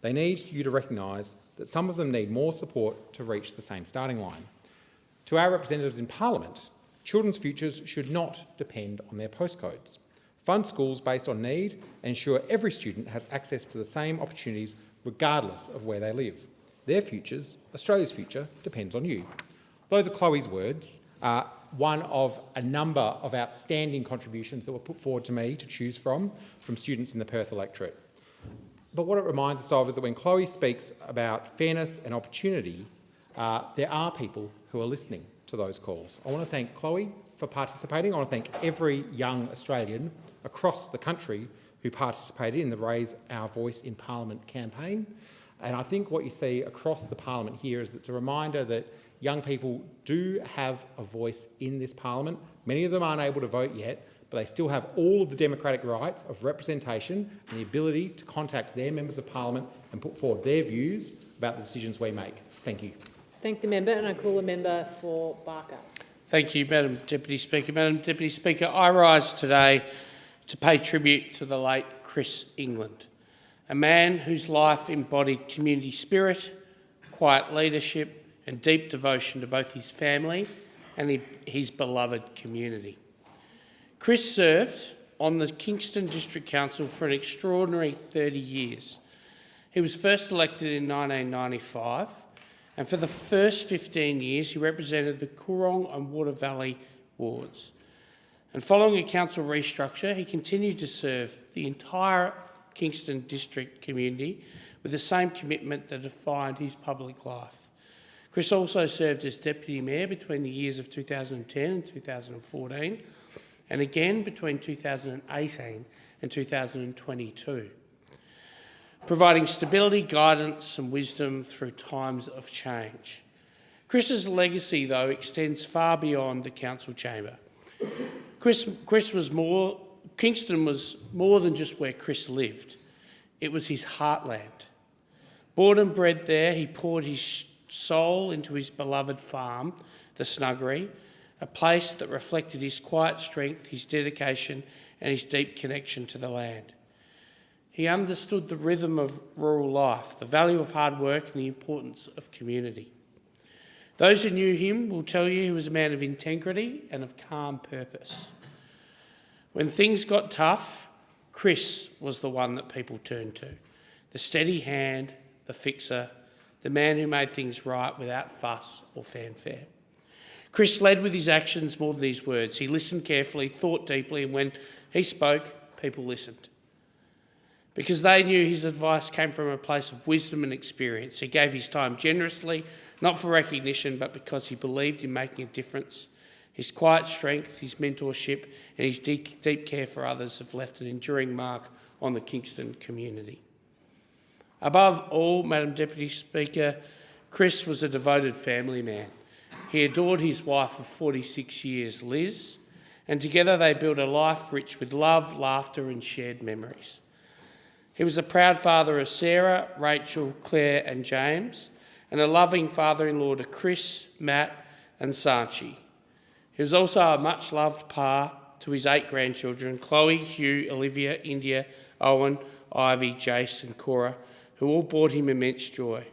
They need you to recognise that some of them need more support to reach the same starting line. To our representatives in Parliament, children's futures should not depend on their postcodes. Fund schools based on need and ensure every student has access to the same opportunities regardless of where they live. Their futures, Australia's future, depends on you. Those are Chloe's words, one of a number of outstanding contributions that were put forward to me to choose from students in the Perth electorate. But what it reminds us of is that when Chloe speaks about fairness and opportunity, there are people who are listening to those calls. I want to thank Chloe for participating. I want to thank every young Australian across the country who participated in the Raise Our Voice in Parliament campaign. And I think what you see across the Parliament here is it's a reminder that young people do have a voice in this Parliament. Many of them aren't able to vote yet, but they still have all of the democratic rights of representation and the ability to contact their members of Parliament and put forward their views about the decisions we make. Thank you. Thank the member, and I call the member for Barker. Thank you, Madam Deputy Speaker. Madam Deputy Speaker, I rise today to pay tribute to the late Chris England, a man whose life embodied community spirit, quiet leadership and deep devotion to both his family and his beloved community. Chris served on the Kingston District Council for an extraordinary 30 years. He was first elected in 1995, and for the first 15 years he represented the Coorong and Water Valley wards. And following a council restructure, he continued to serve the entire Kingston District community with the same commitment that defined his public life. Chris also served as Deputy Mayor between the years of 2010 and 2014, and again between 2018 and 2022, providing stability, guidance and wisdom through times of change. Chris's legacy, though, extends far beyond the council chamber. Kingston was more than just where Chris lived. It was his heartland. Born and bred there, he poured his soul into his beloved farm, the Snuggery, a place that reflected his quiet strength, his dedication and his deep connection to the land. He understood the rhythm of rural life, the value of hard work and the importance of community. Those who knew him will tell you he was a man of integrity and of calm purpose. When things got tough, Chris was the one that people turned to. The steady hand, the fixer, the man who made things right without fuss or fanfare. Chris led with his actions more than his words. He listened carefully, thought deeply, and when he spoke, people listened. Because they knew his advice came from a place of wisdom and experience. He gave his time generously, not for recognition, but because he believed in making a difference. His quiet strength, his mentorship and his deep care for others have left an enduring mark on the Kingston community. Above all, Madam Deputy Speaker, Chris was a devoted family man. He adored his wife of 46 years, Liz, and together they built a life rich with love, laughter and shared memories. He was a proud father of Sarah, Rachel, Claire and James, and a loving father-in-law to Chris, Matt and Sanchi. He was also a much-loved pa to his 8 grandchildren, Chloe, Hugh, Olivia, India, Owen, Ivy, Jace and Cora, who all brought him immense joy.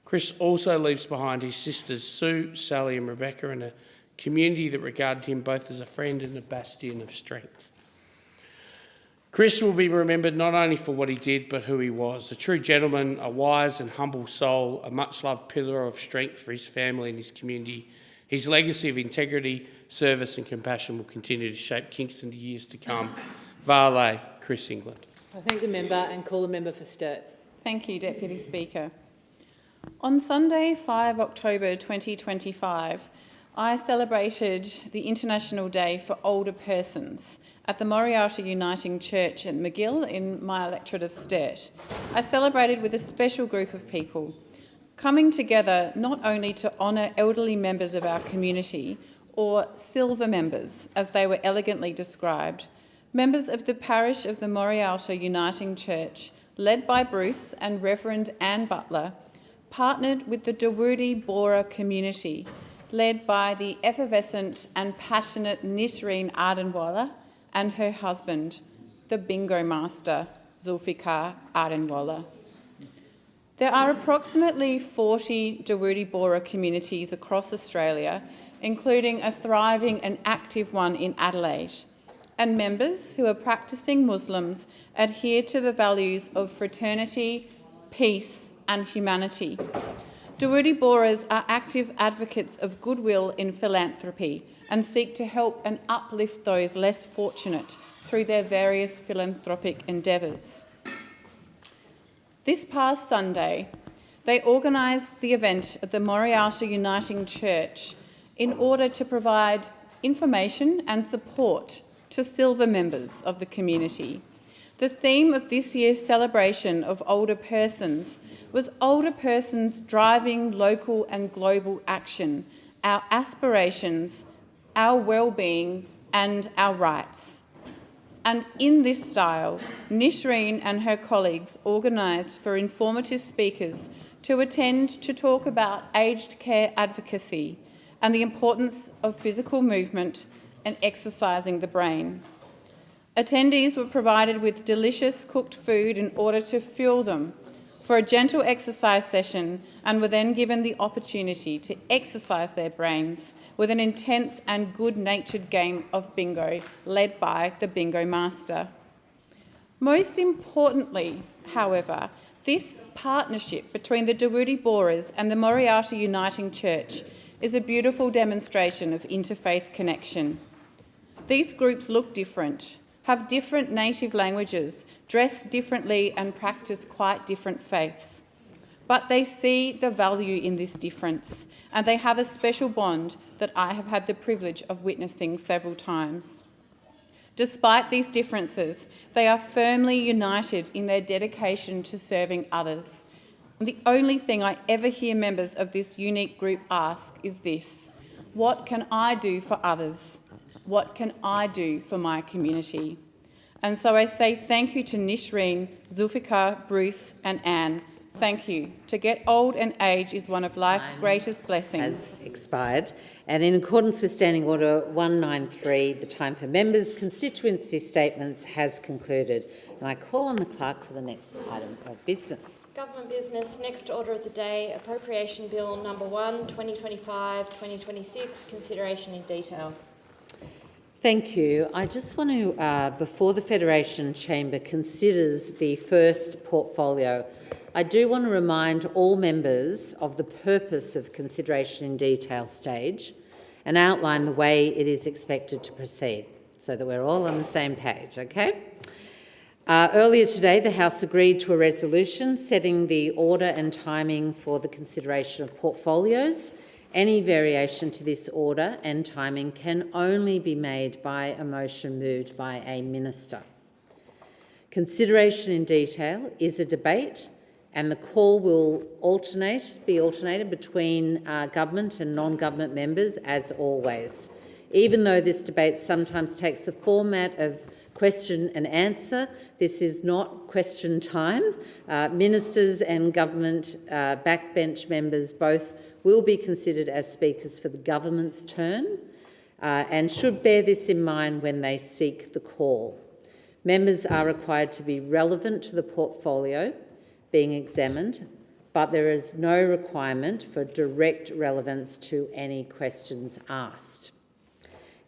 Chris also leaves behind his sisters Sue, Sally and Rebecca and a community that regarded him both as a friend and a bastion of strength. Chris will be remembered not only for what he did, but who he was. A true gentleman, a wise and humble soul, a much-loved pillar of strength for his family and his community. His legacy of integrity, service and compassion will continue to shape Kingston to years to come. Vale, Chris England. I thank the member and call the member for Sturt. Thank you, Deputy Speaker. On Sunday, 5 October 2025, I celebrated the International Day for Older Persons at the Moriarty Uniting Church at McGill in my electorate of Sturt. I celebrated with a special group of people, coming together not only to honour elderly members of our community, or silver members, as they were elegantly described, members of the parish of the Morialta Uniting Church, led by Bruce and Reverend Anne Butler, partnered with the Dawoodi Bora community, led by the effervescent and passionate Nisreen Ardenwala and her husband, the bingo master, Zulfikar Ardenwala. There are approximately 40 Dawoodi Bora communities across Australia, including a thriving and active one in Adelaide, and members who are practising Muslims adhere to the values of fraternity, peace and humanity. Dawoodi Boras are active advocates of goodwill in philanthropy and seek to help and uplift those less fortunate through their various philanthropic endeavours. This past Sunday, they organised the event at the Morialta Uniting Church in order to provide information and support to silver members of the community. The theme of this year's celebration of older persons was older persons driving local and global action, our aspirations, our well-being and our rights. And in this style, Nisreen and her colleagues organised for informative speakers to attend to talk about aged care advocacy and the importance of physical movement and exercising the brain. Attendees were provided with delicious cooked food in order to fuel them for a gentle exercise session, and were then given the opportunity to exercise their brains with an intense and good-natured game of bingo led by the bingo master. Most importantly, however, this partnership between the Dawoodi Borers and the Moriarty Uniting Church is a beautiful demonstration of interfaith connection. These groups look different, have different native languages, dress differently and practice quite different faiths. But they see the value in this difference, and they have a special bond that I have had the privilege of witnessing several times. Despite these differences, they are firmly united in their dedication to serving others. And the only thing I ever hear members of this unique group ask is this: what can I do for others? What can I do for my community? And so I say thank you to Nisreen, Zulfikar, Bruce and Anne. Thank you. To get old and age is one of life's greatest blessings. Has expired. And in accordance with Standing Order 193, the time for members' constituency statements has concluded. And I call on the clerk for the next item of business. Government business. Next order of the day, Appropriation Bill number 1, 2025-2026, consideration in detail. Thank you. I just want to, before the Federation Chamber considers the first portfolio, I do want to remind all members of the purpose of consideration in detail stage and outline the way it is expected to proceed so that we're all on the same page, okay? Earlier today, the House agreed to a resolution setting the order and timing for the consideration of portfolios. Any variation to this order and timing can only be made by a motion moved by a minister. Consideration in detail is a debate, and the call will be alternated between government and non-government members as always. Even though this debate sometimes takes the format of question and answer, this is not question time. Ministers and government backbench members both will be considered as speakers for the government's turn and should bear this in mind when they seek the call. Members are required to be relevant to the portfolio being examined, but there is no requirement for direct relevance to any questions asked.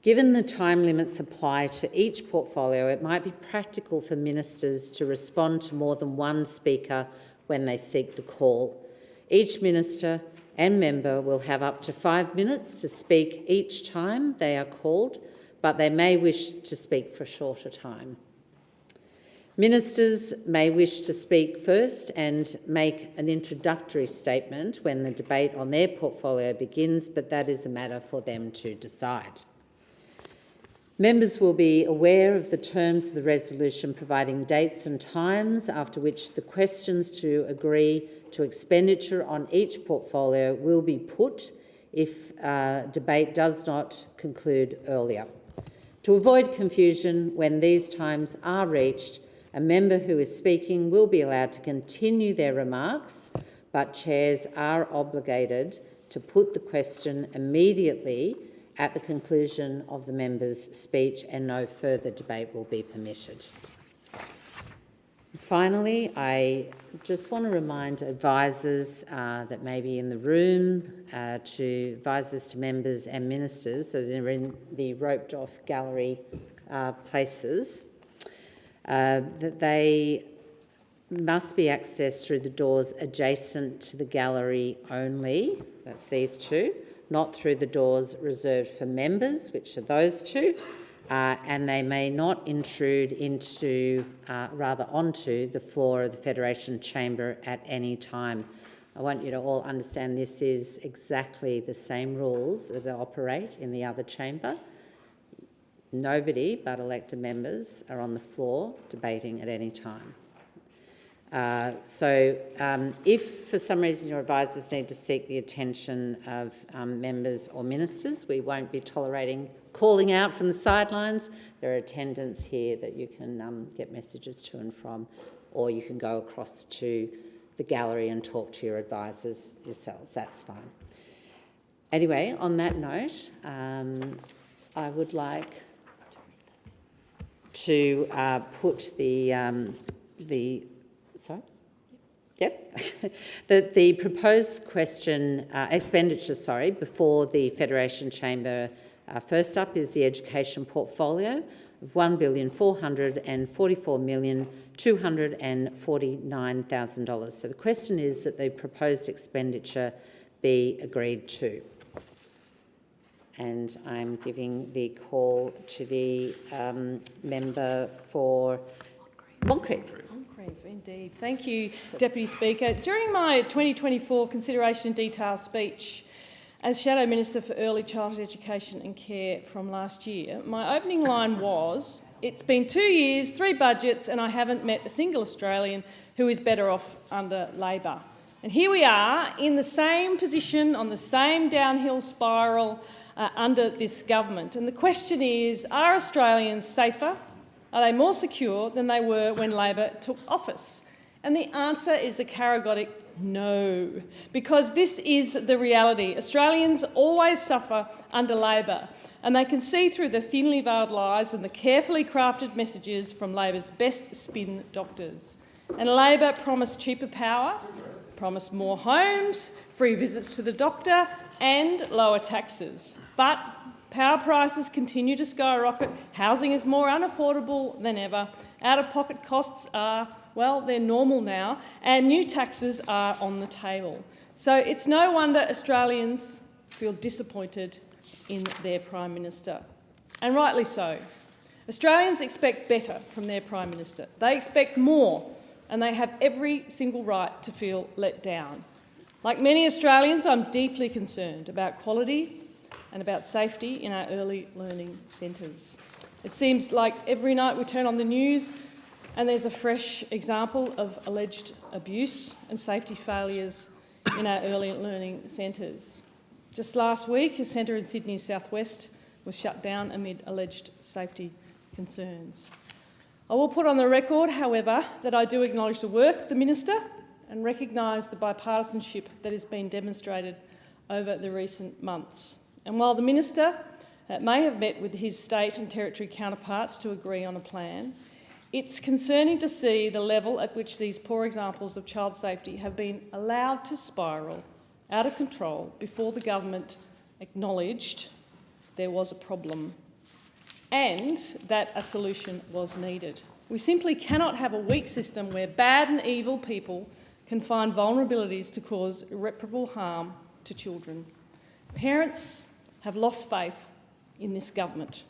Given the time limits apply to each portfolio, it might be practical for ministers to respond to more than one speaker when they seek the call. Each minister and member will have up to 5 minutes to speak each time they are called, but they may wish to speak for a shorter time. Ministers may wish to speak first and make an introductory statement when the debate on their portfolio begins, but that is a matter for them to decide. Members will be aware of the terms of the resolution providing dates and times after which the questions to agree to expenditure on each portfolio will be put if debate does not conclude earlier. To avoid confusion, when these times are reached, a member who is speaking will be allowed to continue their remarks, but chairs are obligated to put the question immediately at the conclusion of the member's speech, and no further debate will be permitted. Finally, I just want to remind advisors that may be in the room, to advisors to members and ministers that are in the roped-off gallery places, that they must be accessed through the doors adjacent to the gallery only. That's these two. Not through the doors reserved for members, which are those two, and they may not intrude onto the floor of the Federation Chamber at any time. I want you to all understand this is exactly the same rules that operate in the other chamber. Nobody but elected members are on the floor debating at any time. If for some reason your advisors need to seek the attention of members or ministers, we won't be tolerating calling out from the sidelines. There are attendants here that you can get messages to and from, or you can go across to the gallery and talk to your advisors yourselves. That's fine. Anyway, on that note, I would like to put the proposed expenditure before the Federation Chamber. First up is the education portfolio of $1,444,249,000. So the question is that the proposed expenditure be agreed to. And I'm giving the call to the member for Moncrieff. Indeed. Thank you, Deputy Speaker. During my 2024 consideration in detail speech as Shadow Minister for Early Childhood Education and Care from last year, my opening line was, "It's been 2 years, 3 budgets, and I haven't met a single Australian who is better off under Labor." And here we are in the same position, on the same downhill spiral under this government. And the question is, are Australians safer? Are they more secure than they were when Labor took office? And the answer is a categoric no, because this is the reality. Australians always suffer under Labor, and they can see through the thinly veiled lies and the carefully crafted messages from Labor's best spin doctors. And Labor promised cheaper power, promised more homes, free visits to the doctor and lower taxes. But power prices continue to skyrocket, housing is more unaffordable than ever, out-of-pocket costs are, well, they're normal now, and new taxes are on the table. So it's no wonder Australians feel disappointed in their Prime Minister, and rightly so. Australians expect better from their Prime Minister. They expect more, and they have every single right to feel let down. Like many Australians, I'm deeply concerned about quality and about safety in our early learning centres. It seems like every night we turn on the news and there's a fresh example of alleged abuse and safety failures in our early learning centres. Just last week, a centre in Sydney's southwest was shut down amid alleged safety concerns. I will put on the record, however, that I do acknowledge the work of the Minister and recognise the bipartisanship that has been demonstrated over the recent months. And while the Minister may have met with his state and territory counterparts to agree on a plan, it's concerning to see the level at which these poor examples of child safety have been allowed to spiral out of control before the government acknowledged there was a problem and that a solution was needed. We simply cannot have a weak system where bad and evil people can find vulnerabilities to cause irreparable harm to children. Parents have lost faith in this government.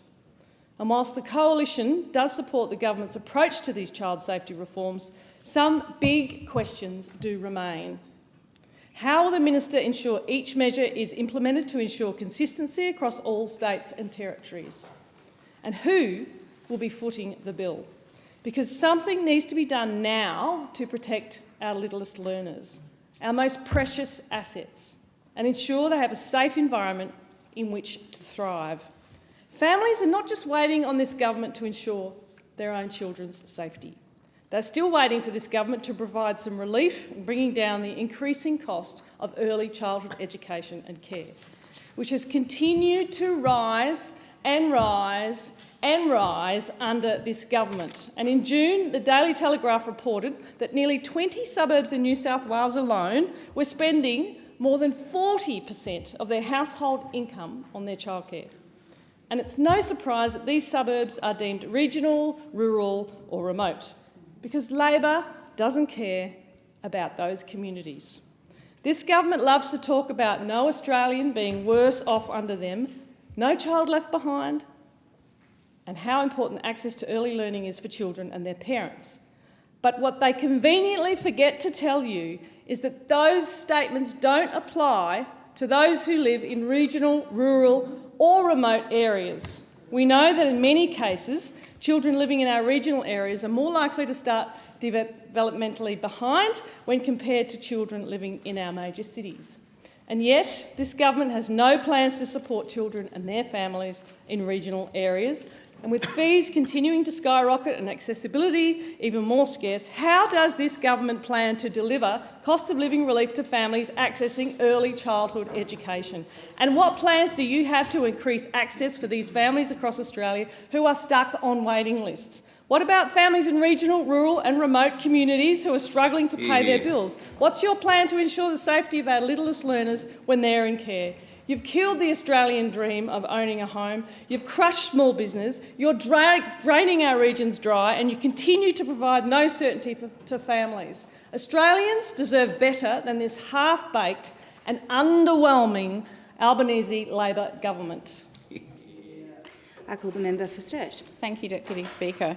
And whilst the Coalition does support the government's approach to these child safety reforms, some big questions do remain. How will the Minister ensure each measure is implemented to ensure consistency across all states and territories? And who will be footing the bill? Because something needs to be done now to protect our littlest learners, our most precious assets, and ensure they have a safe environment in which to thrive. Families are not just waiting on this government to ensure their own children's safety. They're still waiting for this government to provide some relief in bringing down the increasing cost of early childhood education and care, which has continued to rise and rise and rise under this government. And in June, the Daily Telegraph reported that nearly 20 suburbs in New South Wales alone were spending more than 40% of their household income on their childcare. And it's no surprise that these suburbs are deemed regional, rural or remote, because Labor doesn't care about those communities. This government loves to talk about no Australian being worse off under them, no child left behind, and how important access to early learning is for children and their parents. But what they conveniently forget to tell you is that those statements don't apply to those who live in regional, rural or remote areas. We know that in many cases, children living in our regional areas are more likely to start developmentally behind when compared to children living in our major cities. And yet, this government has no plans to support children and their families in regional areas, And with fees continuing to skyrocket and accessibility even more scarce, how does this government plan to deliver cost of living relief to families accessing early childhood education? And what plans do you have to increase access for these families across Australia who are stuck on waiting lists? What about families in regional, rural and remote communities who are struggling to pay their bills? What's your plan to ensure the safety of our littlest learners when they're in care? You've killed the Australian dream of owning a home. You've crushed small business. You're draining our regions dry, and you continue to provide no certainty to families. Australians deserve better than this half-baked and underwhelming Albanese Labor government. I call the member for Sturt. Thank you, Deputy Speaker.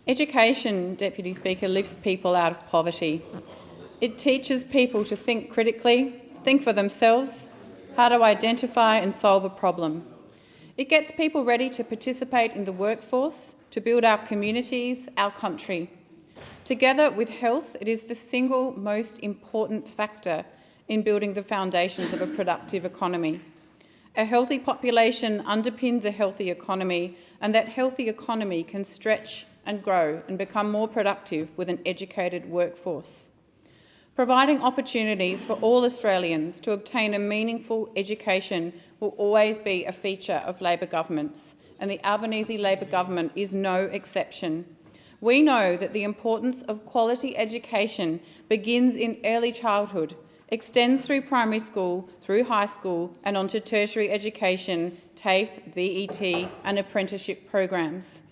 Education, Deputy Speaker, lifts people out of poverty. It teaches people to think critically, think for themselves, how to identify and solve a problem. It gets people ready to participate in the workforce, to build our communities, our country. Together with health, it is the single most important factor in building the foundations of a productive economy. A healthy population underpins a healthy economy, and that healthy economy can stretch and grow and become more productive with an educated workforce. Providing opportunities for all Australians to obtain a meaningful education will always be a feature of Labor governments, and the Albanese Labor government is no exception. We know that the importance of quality education begins in early childhood, extends through primary school, through high school and onto tertiary education, TAFE, VET and apprenticeship programs.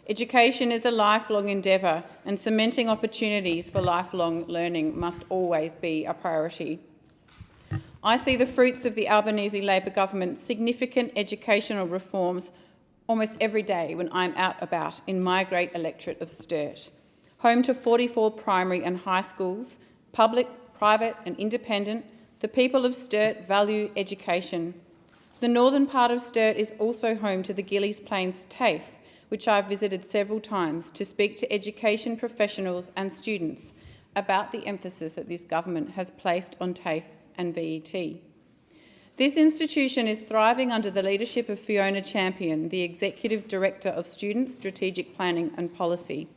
Education is a lifelong endeavour, and cementing opportunities for lifelong learning must always be a priority. I see the fruits of the Albanese Labor government's significant educational reforms almost every day when I'm out about in my great electorate of Sturt. Home to 44 primary and high schools, public, private and independent, the people of Sturt value education. The northern part of Sturt is also home to the Gillies Plains TAFE, which I've visited several times to speak to education professionals and students about the emphasis that this government has placed on TAFE and VET. This institution is thriving under the leadership of Fiona Champion, the Executive Director of Student Strategic Planning and Policy.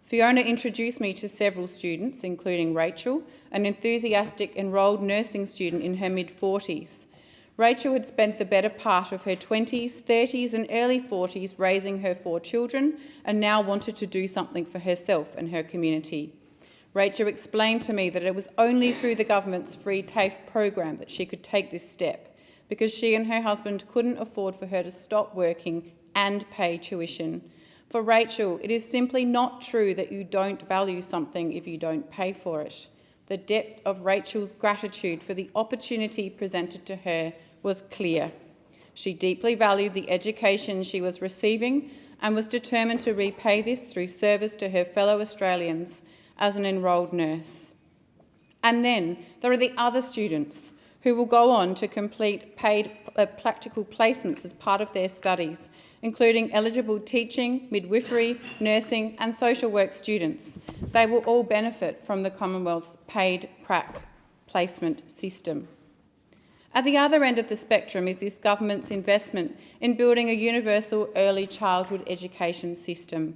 Fiona introduced me to several students, including Rachel, an enthusiastic enrolled nursing student in her mid-40s. Rachel had spent the better part of her 20s, 30s and early 40s raising her 4 children and now wanted to do something for herself and her community. Rachel explained to me that it was only through the government's free TAFE program that she could take this step, because she and her husband couldn't afford for her to stop working and pay tuition. For Rachel, it is simply not true that you don't value something if you don't pay for it. The depth of Rachel's gratitude for the opportunity presented to her was clear. She deeply valued the education she was receiving and was determined to repay this through service to her fellow Australians as an enrolled nurse. And then there are the other students who will go on to complete paid practical placements as part of their studies, including eligible teaching, midwifery, nursing and social work students. They will all benefit from the Commonwealth's paid prac placement system. At the other end of the spectrum is this government's investment in building a universal early childhood education system.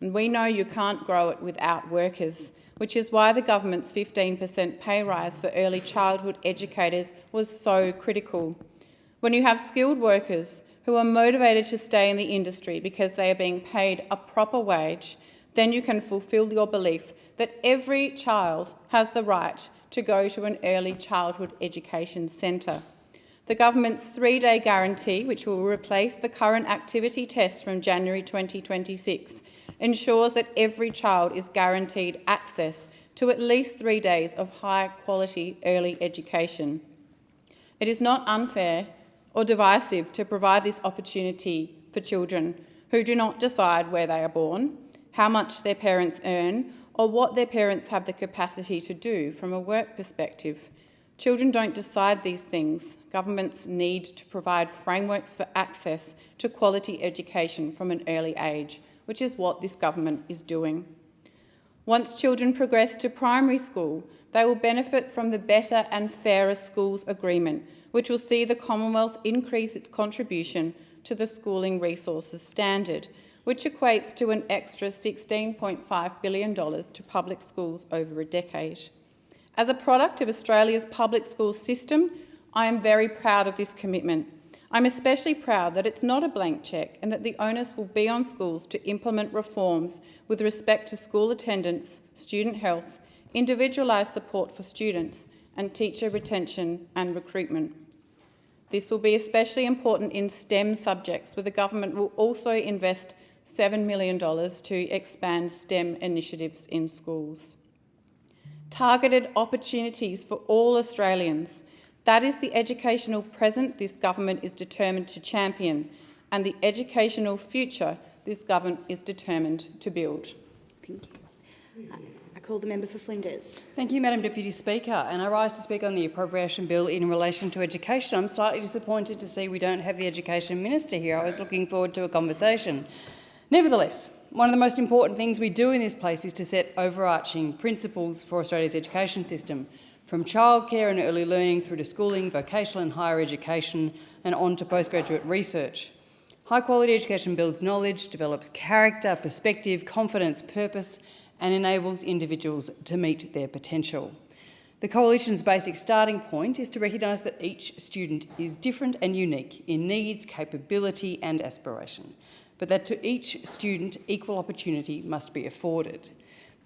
And we know you can't grow it without workers, which is why the government's 15% pay rise for early childhood educators was so critical. When you have skilled workers who are motivated to stay in the industry because they are being paid a proper wage, then you can fulfil your belief that every child has the right to go to an early childhood education centre. The government's 3-day guarantee, which will replace the current activity test from January 2026, ensures that every child is guaranteed access to at least 3 days of high-quality early education. It is not unfair or divisive to provide this opportunity for children who do not decide where they are born, how much their parents earn, or what their parents have the capacity to do from a work perspective. Children don't decide these things. Governments need to provide frameworks for access to quality education from an early age, which is what this government is doing. Once children progress to primary school, they will benefit from the Better and Fairer Schools Agreement, which will see the Commonwealth increase its contribution to the Schooling Resources Standard which equates to an extra $16.5 billion to public schools over a decade. As a product of Australia's public school system, I am very proud of this commitment. I'm especially proud that it's not a blank cheque and that the onus will be on schools to implement reforms with respect to school attendance, student health, individualised support for students, and teacher retention and recruitment. This will be especially important in STEM subjects, where the government will also invest $7 million to expand STEM initiatives in schools. Targeted opportunities for all Australians. That is the educational present this government is determined to champion, and the educational future this government is determined to build. Thank you. I call the member for Flinders. Thank you, Madam Deputy Speaker, and I rise to speak on the appropriation bill in relation to education. I'm slightly disappointed to see we don't have the Education Minister here. I was looking forward to a conversation. Nevertheless, one of the most important things we do in this place is to set overarching principles for Australia's education system, from childcare and early learning through to schooling, vocational and higher education, and on to postgraduate research. High-quality education builds knowledge, develops character, perspective, confidence, purpose, and enables individuals to meet their potential. The Coalition's basic starting point is to recognise that each student is different and unique in needs, capability and aspiration, but that to each student equal opportunity must be afforded.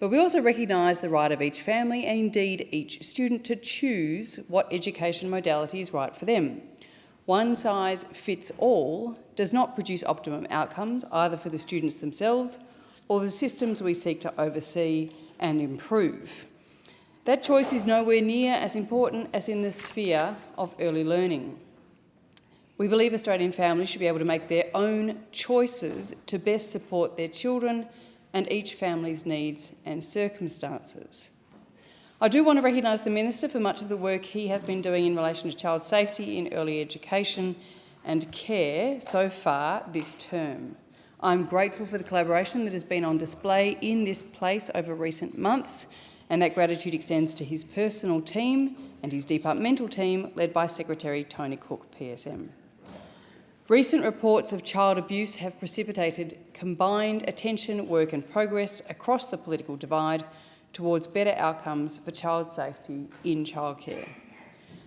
But we also recognise the right of each family and indeed each student to choose what education modality is right for them. One size fits all does not produce optimum outcomes either for the students themselves or the systems we seek to oversee and improve. That choice is nowhere near as important as in the sphere of early learning. We believe Australian families should be able to make their own choices to best support their children and each family's needs and circumstances. I do want to recognise the Minister for much of the work he has been doing in relation to child safety in early education and care so far this term. I'm grateful for the collaboration that has been on display in this place over recent months, and that gratitude extends to his personal team and his departmental team led by Secretary Tony Cook, PSM. Recent reports of child abuse have precipitated combined attention, work and progress across the political divide towards better outcomes for child safety in childcare.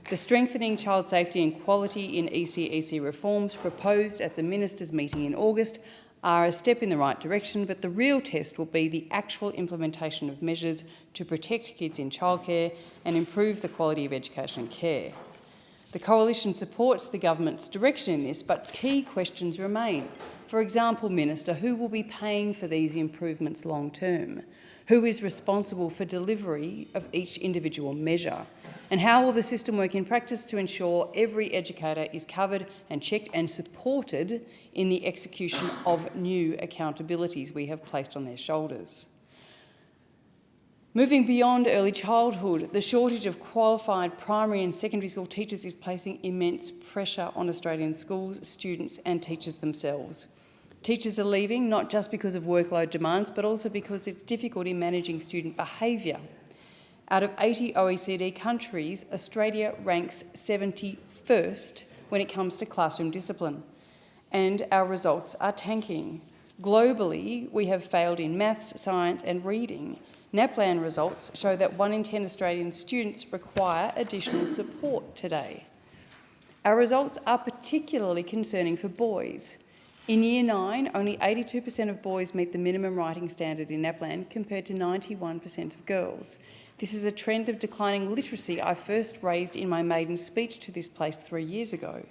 The Strengthening Child Safety and Quality in ECEC reforms proposed at the Ministers' meeting in August are a step in the right direction, but the real test will be the actual implementation of measures to protect kids in childcare and improve the quality of education and care. The Coalition supports the government's direction in this, but key questions remain. For example, Minister, who will be paying for these improvements long term? Who is responsible for delivery of each individual measure? And how will the system work in practice to ensure every educator is covered and checked and supported in the execution of new accountabilities we have placed on their shoulders? Moving beyond early childhood, the shortage of qualified primary and secondary school teachers is placing immense pressure on Australian schools, students and teachers themselves. Teachers are leaving not just because of workload demands, but also because it's difficult in managing student behaviour. Out of 80 OECD countries, Australia ranks 71st when it comes to classroom discipline, and our results are tanking. Globally, we have failed in maths, science and reading. NAPLAN results show that 1 in 10 Australian students require additional support today. Our results are particularly concerning for boys. In Year 9, only 82% of boys meet the minimum writing standard in NAPLAN compared to 91% of girls. This is a trend of declining literacy I first raised in my maiden speech to this place 3 years ago.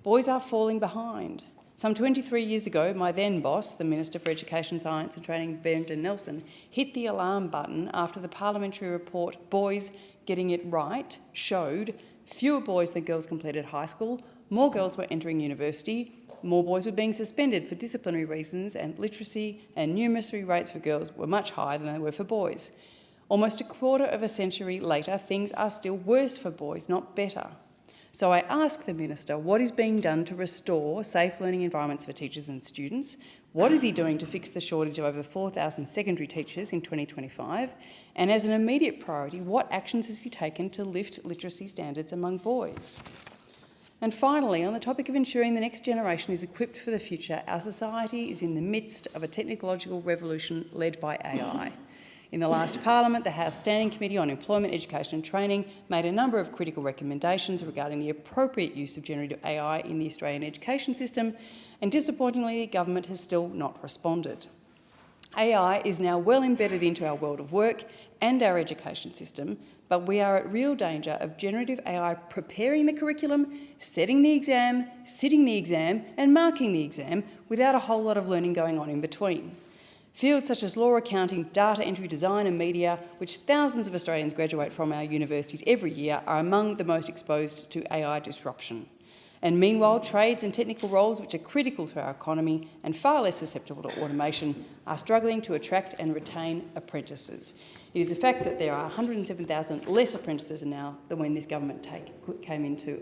Boys are falling behind. Some 23 years ago, my then boss, the Minister for Education, Science and Training, Brendan Nelson, hit the alarm button after the Parliamentary report Boys Getting It Right showed fewer boys than girls completed high school, more girls were entering university, more boys were being suspended for disciplinary reasons, and literacy and numeracy rates for girls were much higher than they were for boys. Almost a quarter of a century later, things are still worse for boys, not better. So I ask the Minister, what is being done to restore safe learning environments for teachers and students? What is he doing to fix the shortage of over 4,000 secondary teachers in 2025? And as an immediate priority, what actions has he taken to lift literacy standards among boys? And finally, on the topic of ensuring the next generation is equipped for the future, our society is in the midst of a technological revolution led by AI. In the last Parliament, the House Standing Committee on Employment, Education and Training made a number of critical recommendations regarding the appropriate use of generative AI in the Australian education system, and disappointingly, the government has still not responded. AI is now well embedded into our world of work and our education system, but we are at real danger of generative AI preparing the curriculum, setting the exam, sitting the exam and marking the exam without a whole lot of learning going on in between. Fields such as law, accounting, data entry, design and media, which thousands of Australians graduate from our universities every year, are among the most exposed to AI disruption. And meanwhile, trades and technical roles which are critical to our economy and far less susceptible to automation are struggling to attract and retain apprentices. It is a fact that there are 107,000 less apprentices now than when this government came into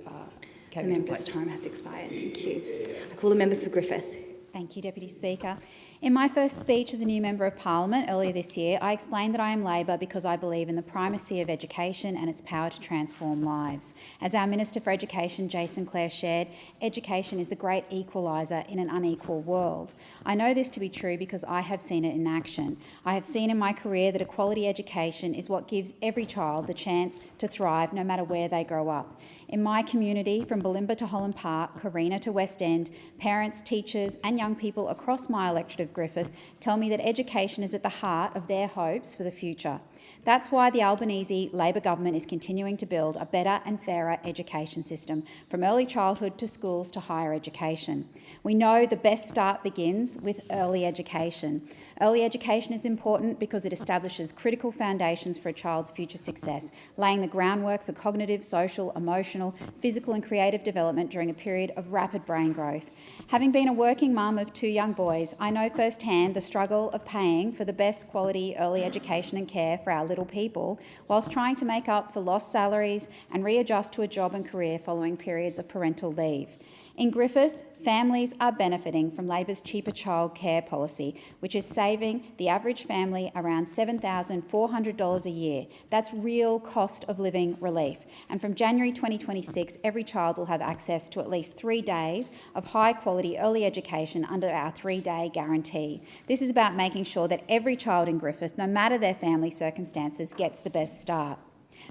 place. The member's time has expired. Thank you. I call the member for Griffith. Thank you, Deputy Speaker. In my first speech as a new Member of Parliament earlier this year, I explained that I am Labor because I believe in the primacy of education and its power to transform lives. As our Minister for Education, Jason Clare, shared, education is the great equaliser in an unequal world. I know this to be true because I have seen it in action. I have seen in my career that a quality education is what gives every child the chance to thrive no matter where they grow up. In my community, from Bulimba to Holland Park, Carina to West End, parents, teachers and young people across my electorate of Griffith tell me that education is at the heart of their hopes for the future. That's why the Albanese Labor government is continuing to build a better and fairer education system, from early childhood to schools to higher education. We know the best start begins with early education. Early education is important because it establishes critical foundations for a child's future success, laying the groundwork for cognitive, social, emotional, physical and creative development during a period of rapid brain growth. Having been a working mum of 2 young boys, I know firsthand the struggle of paying for the best quality early education and care for our little people, whilst trying to make up for lost salaries and readjust to a job and career following periods of parental leave. In Griffith, families are benefiting from Labor's cheaper childcare policy, which is saving the average family around $7,400 a year. That's real cost of living relief. And from January 2026, every child will have access to at least 3 days of high-quality early education under our 3-day guarantee. This is about making sure that every child in Griffith, no matter their family circumstances, gets the best start.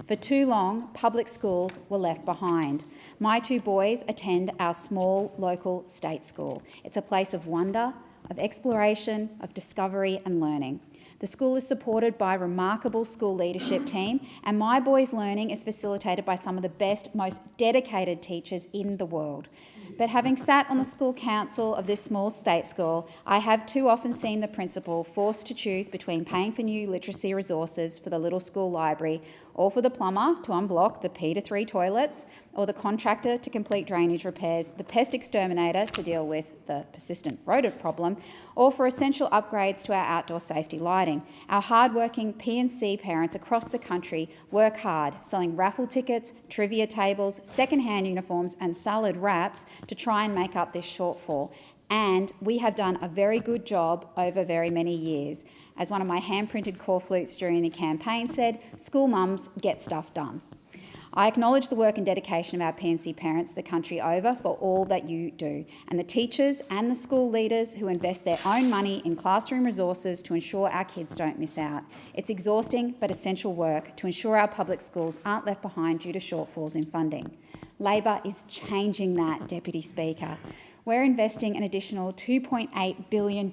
For too long, public schools were left behind. My 2 boys attend our small local state school. It's a place of wonder, of exploration, of discovery and learning. The school is supported by a remarkable school leadership team, and my boys' learning is facilitated by some of the best, most dedicated teachers in the world. But having sat on the school council of this small state school, I have too often seen the principal forced to choose between paying for new literacy resources for the little school library, or for the plumber to unblock the P2 toilets, or the contractor to complete drainage repairs, the pest exterminator to deal with the persistent rodent problem, or for essential upgrades to our outdoor safety lighting. Our hard-working P&C parents across the country work hard, selling raffle tickets, trivia tables, second-hand uniforms and salad wraps to try and make up this shortfall. And we have done a very good job over very many years. As one of my hand-printed call flutes during the campaign said, school mums get stuff done. I acknowledge the work and dedication of our P&C parents the country over for all that you do, and the teachers and the school leaders who invest their own money in classroom resources to ensure our kids don't miss out. It's exhausting but essential work to ensure our public schools aren't left behind due to shortfalls in funding. Labor is changing that, Deputy Speaker. We're investing an additional $2.8 billion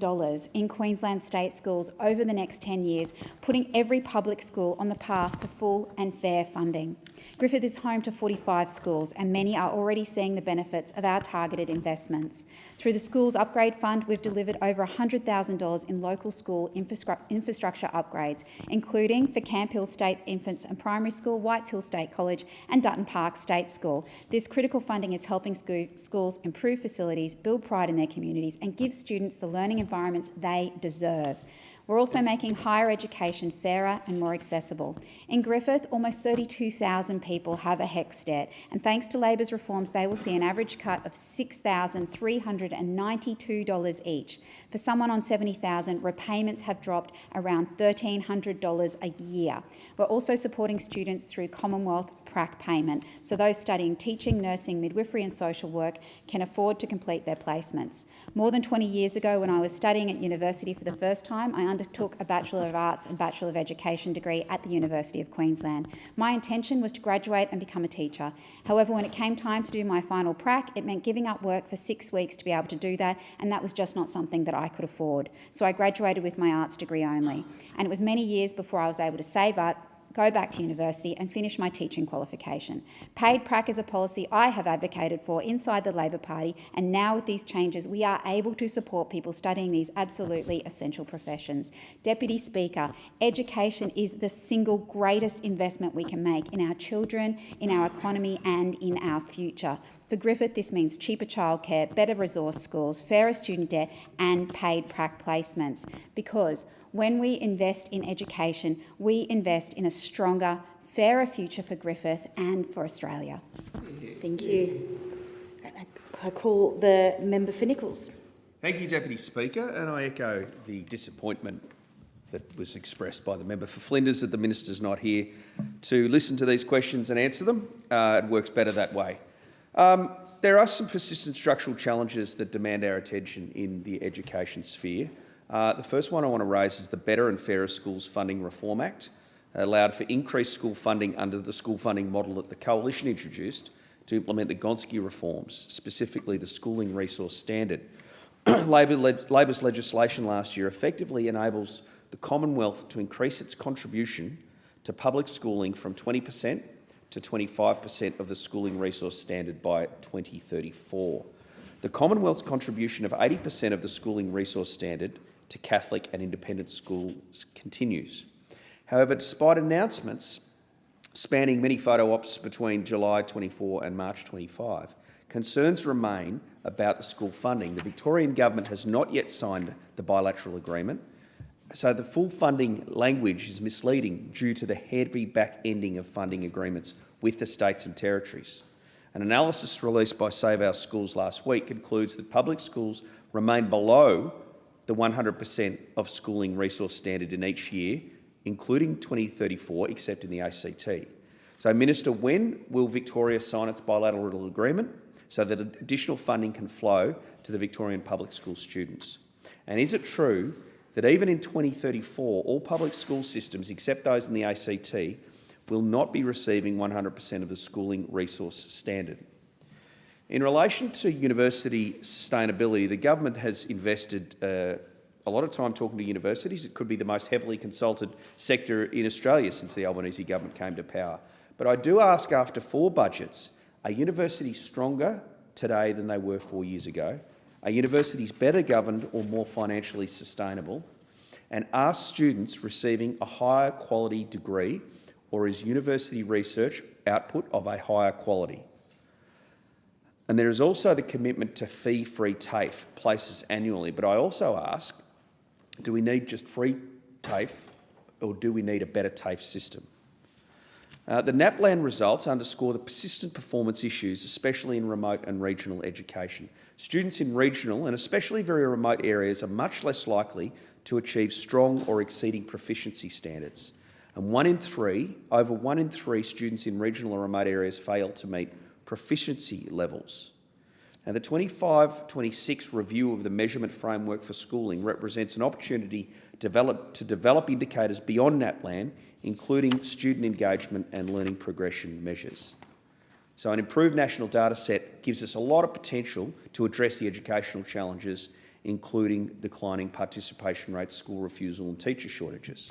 in Queensland state schools over the next 10 years, putting every public school on the path to full and fair funding. Griffith is home to 45 schools, and many are already seeing the benefits of our targeted investments. Through the Schools Upgrade Fund, we've delivered over $100,000 in local school infrastructure upgrades, including for Camp Hill State Infants and Primary School, Whites Hill State College and Dutton Park State School. This critical funding is helping schools improve facilities, build pride in their communities and give students the learning environments they deserve. We're also making higher education fairer and more accessible. In Griffith, almost 32,000 people have a HECS debt, and thanks to Labor's reforms, they will see an average cut of $6,392 each. For someone on $70,000, repayments have dropped around $1,300 a year. We're also supporting students through Commonwealth prac payment, so those studying teaching, nursing, midwifery and social work can afford to complete their placements. More than 20 years ago, when I was studying at university for the first time, I undertook a Bachelor of Arts and Bachelor of Education degree at the University of Queensland. My intention was to graduate and become a teacher. However, when it came time to do my final prac, it meant giving up work for 6 weeks to be able to do that, and that was just not something that I could afford. So I graduated with my arts degree only, and it was many years before I was able to save up, go back to university and finish my teaching qualification. Paid prac is a policy I have advocated for inside the Labor Party, and now with these changes we are able to support people studying these absolutely essential professions. Deputy Speaker, education is the single greatest investment we can make in our children, in our economy and in our future. For Griffith, this means cheaper childcare, better resource schools, fairer student debt and paid prac placements, because when we invest in education, we invest in a stronger, fairer future for Griffith and for Australia. Thank you. I call the member for Nichols. Thank you, Deputy Speaker, and I echo the disappointment that was expressed by the member for Flinders that the minister's not here to listen to these questions and answer them. It works better that way. There are some persistent structural challenges that demand our attention in the education sphere. The first one I want to raise is the Better and Fairer Schools Funding Reform Act. It allowed for increased school funding under the school funding model that the Coalition introduced to implement the Gonski reforms, specifically the Schooling Resource Standard. Labor's legislation last year effectively enables the Commonwealth to increase its contribution to public schooling from 20% to 25% of the Schooling Resource Standard by 2034. The Commonwealth's contribution of 80% of the Schooling Resource Standard to Catholic and independent schools continues. However, despite announcements spanning many photo ops between July 24 and March 25, concerns remain about the school funding. The Victorian Government has not yet signed the bilateral agreement, so the full funding language is misleading due to the heavy back-ending of funding agreements with the states and territories. An analysis released by Save Our Schools last week concludes that public schools remain below the 100% of Schooling Resource Standard in each year, including 2034, except in the ACT. So, Minister, when will Victoria sign its bilateral agreement so that additional funding can flow to the Victorian public school students? And is it true that even in 2034, all public school systems, except those in the ACT, will not be receiving 100% of the Schooling Resource Standard? In relation to university sustainability, the government has invested a lot of time talking to universities. It could be the most heavily consulted sector in Australia since the Albanese government came to power. But I do ask, after 4 budgets, are universities stronger today than they were 4 years ago? Are universities better governed or more financially sustainable? And are students receiving a higher quality degree, or is university research output of a higher quality? And there is also the commitment to fee-free TAFE places annually. But I also ask, do we need just free TAFE, or do we need a better TAFE system? The NAPLAN results underscore the persistent performance issues, especially in remote and regional education. Students in regional and especially very remote areas are much less likely to achieve strong or exceeding proficiency standards. And over one in three students in regional or remote areas fail to meet proficiency levels. Now, the 25-26 review of the measurement framework for schooling represents an opportunity to develop indicators beyond NAPLAN, including student engagement and learning progression measures. So an improved national data set gives us a lot of potential to address the educational challenges, including declining participation rates, school refusal and teacher shortages.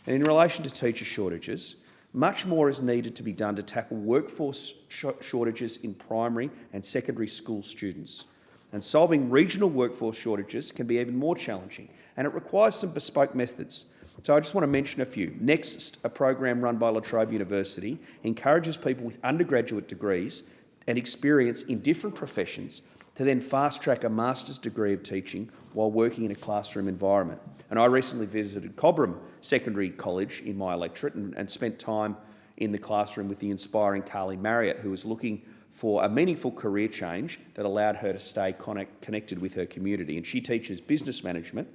And in relation to teacher shortages, much more is needed to be done to tackle workforce shortages in primary and secondary school students. And solving regional workforce shortages can be even more challenging, and it requires some bespoke methods. So I just want to mention a few. Next, a program run by La Trobe University encourages people with undergraduate degrees and experience in different professions to then fast-track a master's degree of teaching while working in a classroom environment. And I recently visited Cobram Secondary College in my electorate and spent time in the classroom with the inspiring Carly Marriott, who was looking for a meaningful career change that allowed her to stay connected with her community. And she teaches business management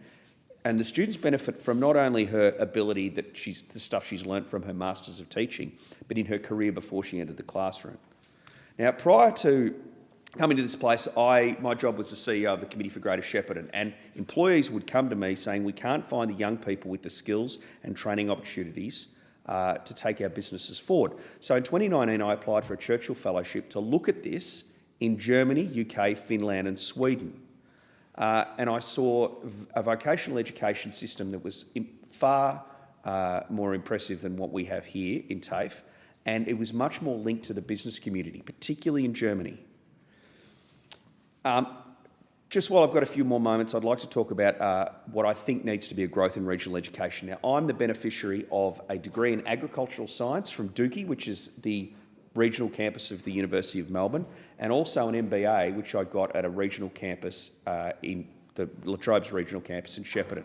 And the students benefit from not only her ability, the stuff she's learnt from her Masters of Teaching, but in her career before she entered the classroom. Now, prior to coming to this place, my job was the CEO of the Committee for Greater Shepparton, and employees would come to me saying, we can't find the young people with the skills and training opportunities to take our businesses forward. So in 2019, I applied for a Churchill Fellowship to look at this in Germany, UK, Finland and Sweden. And I saw a vocational education system that was far more impressive than what we have here in TAFE, and it was much more linked to the business community, particularly in Germany. Just while I've got a few more moments, I'd like to talk about what I think needs to be a growth in regional education. Now, I'm the beneficiary of a degree in agricultural science from Dookie, which is the regional campus of the University of Melbourne, and also an MBA, which I got at a regional campus in the La Trobe's regional campus in Shepparton.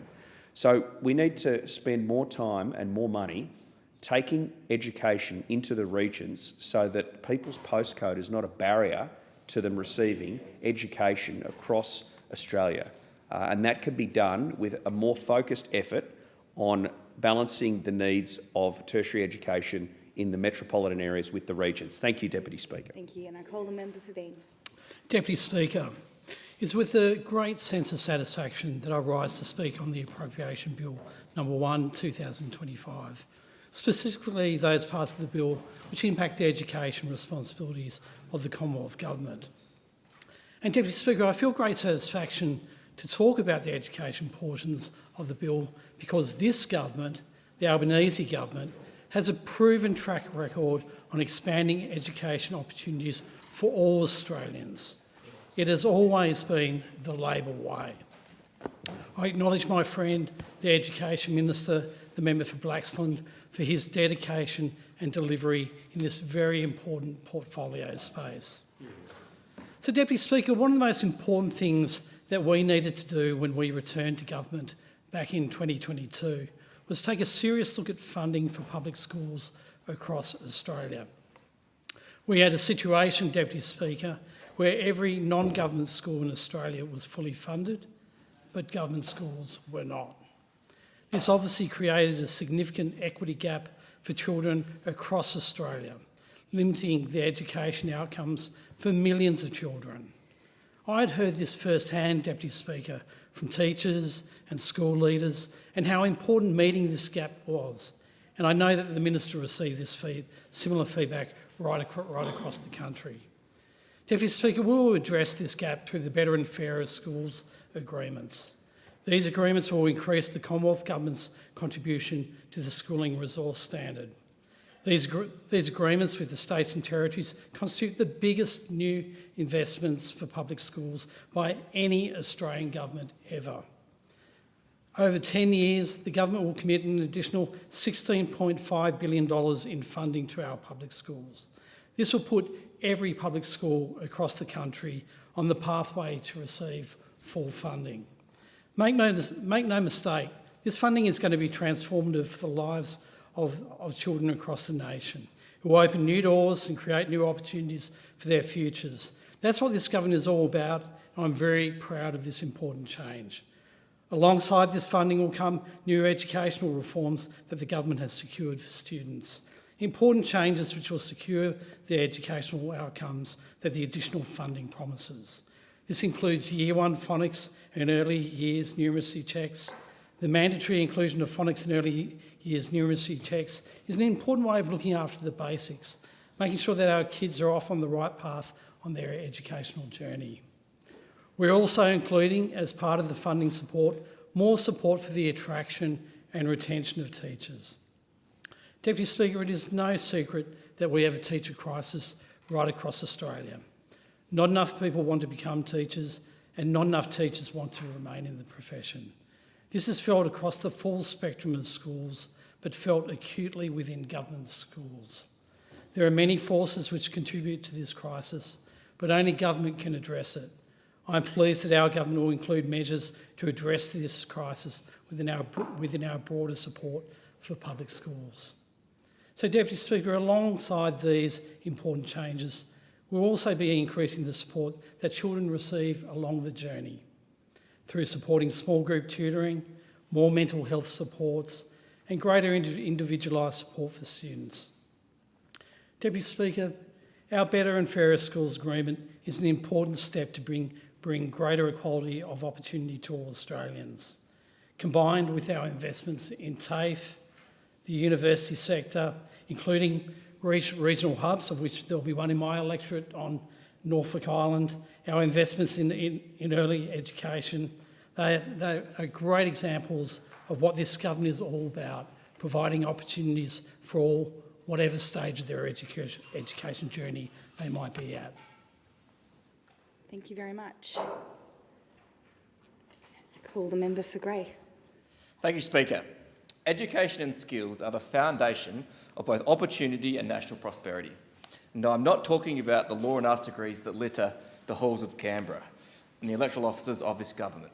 So we need to spend more time and more money taking education into the regions so that people's postcode is not a barrier to them receiving education across Australia. And that can be done with a more focused effort on balancing the needs of tertiary education in the metropolitan areas with the regions. Thank you, Deputy Speaker. Thank you, and I call the member for Dean. Deputy Speaker, it's with a great sense of satisfaction that I rise to speak on the Appropriation Bill No. 1, 2025, specifically those parts of the bill which impact the education responsibilities of the Commonwealth Government. And Deputy Speaker, I feel great satisfaction to talk about the education portions of the bill because this government, the Albanese government, has a proven track record on expanding education opportunities for all Australians. It has always been the Labor way. I acknowledge my friend, the Education Minister, the member for Blaxland, for his dedication and delivery in this very important portfolio space. So, Deputy Speaker, one of the most important things that we needed to do when we returned to government back in 2022 was take a serious look at funding for public schools across Australia. We had a situation, Deputy Speaker, where every non-government school in Australia was fully funded, but government schools were not. This obviously created a significant equity gap for children across Australia, limiting the education outcomes for millions of children. I'd heard this firsthand, Deputy Speaker, from teachers and school leaders and how important meeting this gap was. And I know that the Minister received this similar feedback right across the country. Deputy Speaker, we will address this gap through the Better and Fairer Schools agreements. These agreements will increase the Commonwealth Government's contribution to the schooling resource standard. These agreements with the states and territories constitute the biggest new investments for public schools by any Australian government ever. Over 10 years, the government will commit an additional $16.5 billion in funding to our public schools. This will put every public school across the country on the pathway to receive full funding. Make no mistake, this funding is going to be transformative for the lives of children across the nation. It will open new doors and create new opportunities for their futures. That's what this government is all about, and I'm very proud of this important change. Alongside this funding will come new educational reforms that the government has secured for students. Important changes which will secure the educational outcomes that the additional funding promises. This includes Year 1 phonics and early years numeracy checks. The mandatory inclusion of phonics and early years numeracy checks is an important way of looking after the basics, making sure that our kids are off on the right path on their educational journey. We're also including, as part of the funding support, more support for the attraction and retention of teachers. Deputy Speaker, it is no secret that we have a teacher crisis right across Australia. Not enough people want to become teachers and not enough teachers want to remain in the profession. This is felt across the full spectrum of schools, but felt acutely within government schools. There are many forces which contribute to this crisis, but only government can address it. I'm pleased that our government will include measures to address this crisis within our broader support for public schools. So, Deputy Speaker, alongside these important changes, we'll also be increasing the support that children receive along the journey through supporting small group tutoring, more mental health supports, and greater individualised support for students. Deputy Speaker, our Better and Fairer Schools Agreement is an important step to bring greater equality of opportunity to all Australians. Combined with our investments in TAFE, the university sector, including regional hubs, of which there'll be one in my electorate on Norfolk Island, our investments in early education, they are great examples of what this government is all about, providing opportunities for all, whatever stage of their education journey they might be at. Thank you very much. I call the member for Grey. Thank you, Speaker. Education and skills are the foundation of both opportunity and national prosperity. No, I'm not talking about the law and arts degrees that litter the halls of Canberra and the electoral offices of this government.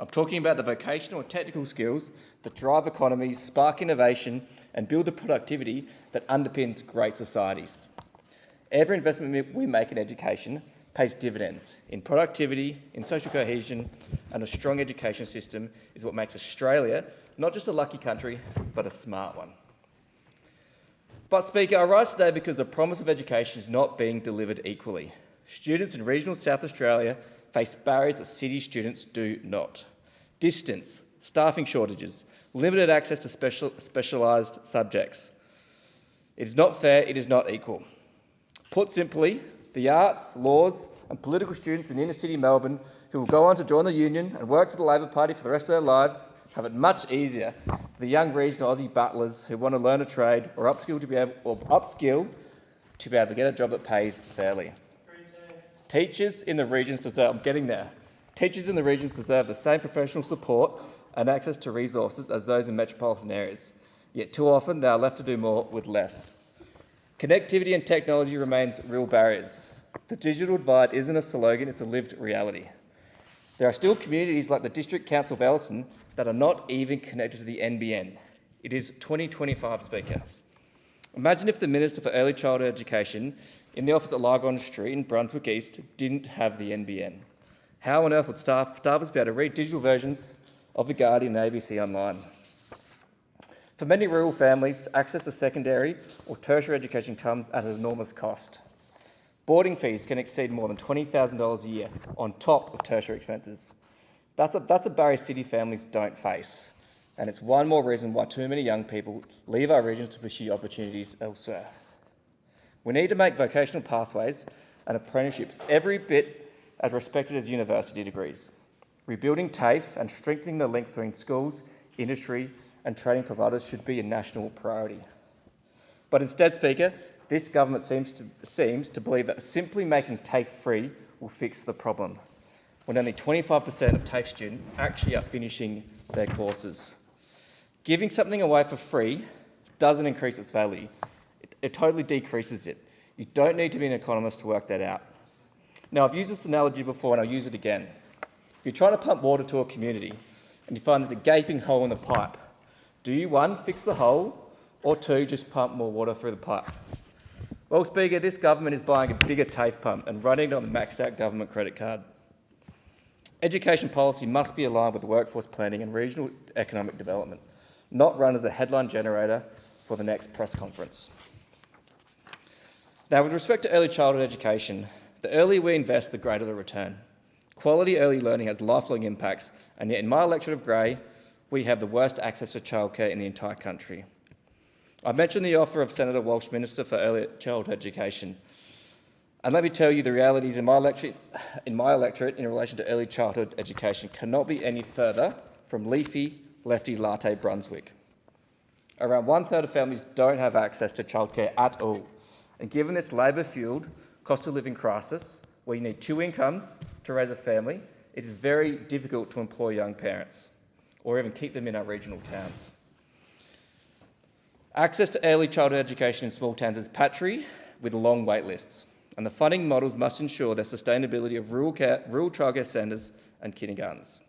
I'm talking about the vocational and technical skills that drive economies, spark innovation and build the productivity that underpins great societies. Every investment we make in education pays dividends in productivity, in social cohesion, and a strong education system is what makes Australia not just a lucky country, but a smart one. But Speaker, I rise today because the promise of education is not being delivered equally. Students in regional South Australia face barriers that city students do not. Distance, staffing shortages, limited access to specialised subjects. It is not fair, it is not equal. Put simply, the arts, laws and political students in inner city Melbourne who will go on to join the union and work for the Labor Party for the rest of their lives have it much easier than the young regional Aussie butlers who want to learn a trade or upskill to be able to get a job that pays fairly. Teachers in the regions deserve the same professional support and access to resources as those in metropolitan areas. Yet too often they are left to do more with less. Connectivity and technology remains real barriers. The digital divide isn't a slogan, it's a lived reality. There are still communities like the District Council of Ellison that are not even connected to the NBN. It is 2025, Speaker. Imagine if the Minister for Early Childhood Education in the office at Lygon Street in Brunswick East didn't have the NBN. How on earth would staffers be able to read digital versions of The Guardian and ABC online? For many rural families, access to secondary or tertiary education comes at an enormous cost. Boarding fees can exceed more than $20,000 a year on top of tertiary expenses. That's a barrier city families don't face, and it's one more reason why too many young people leave our regions to pursue opportunities elsewhere. We need to make vocational pathways and apprenticeships every bit as respected as university degrees. Rebuilding TAFE and strengthening the links between schools, industry and training providers should be a national priority. But instead, Speaker, this government seems to believe that simply making TAFE free will fix the problem, when only 25% of TAFE students actually are finishing their courses. Giving something away for free doesn't increase its value. It totally decreases it. You don't need to be an economist to work that out. Now, I've used this analogy before and I'll use it again. If you're trying to pump water to a community and you find there's a gaping hole in the pipe, do you, one, fix the hole, or two, just pump more water through the pipe? Well, Speaker, this government is buying a bigger TAFE pump and running it on the maxed out government credit card. Education policy must be aligned with workforce planning and regional economic development, not run as a headline generator for the next press conference. Now, with respect to early childhood education, the earlier we invest, the greater the return. Quality early learning has lifelong impacts, and yet in my electorate of Grey, we have the worst access to childcare in the entire country. I mentioned the offer of Senator Walsh, Minister for Early Childhood Education. And let me tell you, the realities in my electorate in relation to early childhood education cannot be any further from leafy, lefty latte Brunswick. Around 1/3 of families don't have access to childcare at all. And given this Labor-fuelled cost of living crisis, where you need two incomes to raise a family, it is very difficult to employ young parents or even keep them in our regional towns. Access to early childhood education in small towns is patchy with long wait lists, and the funding models must ensure the sustainability of rural childcare centres and kindergartens.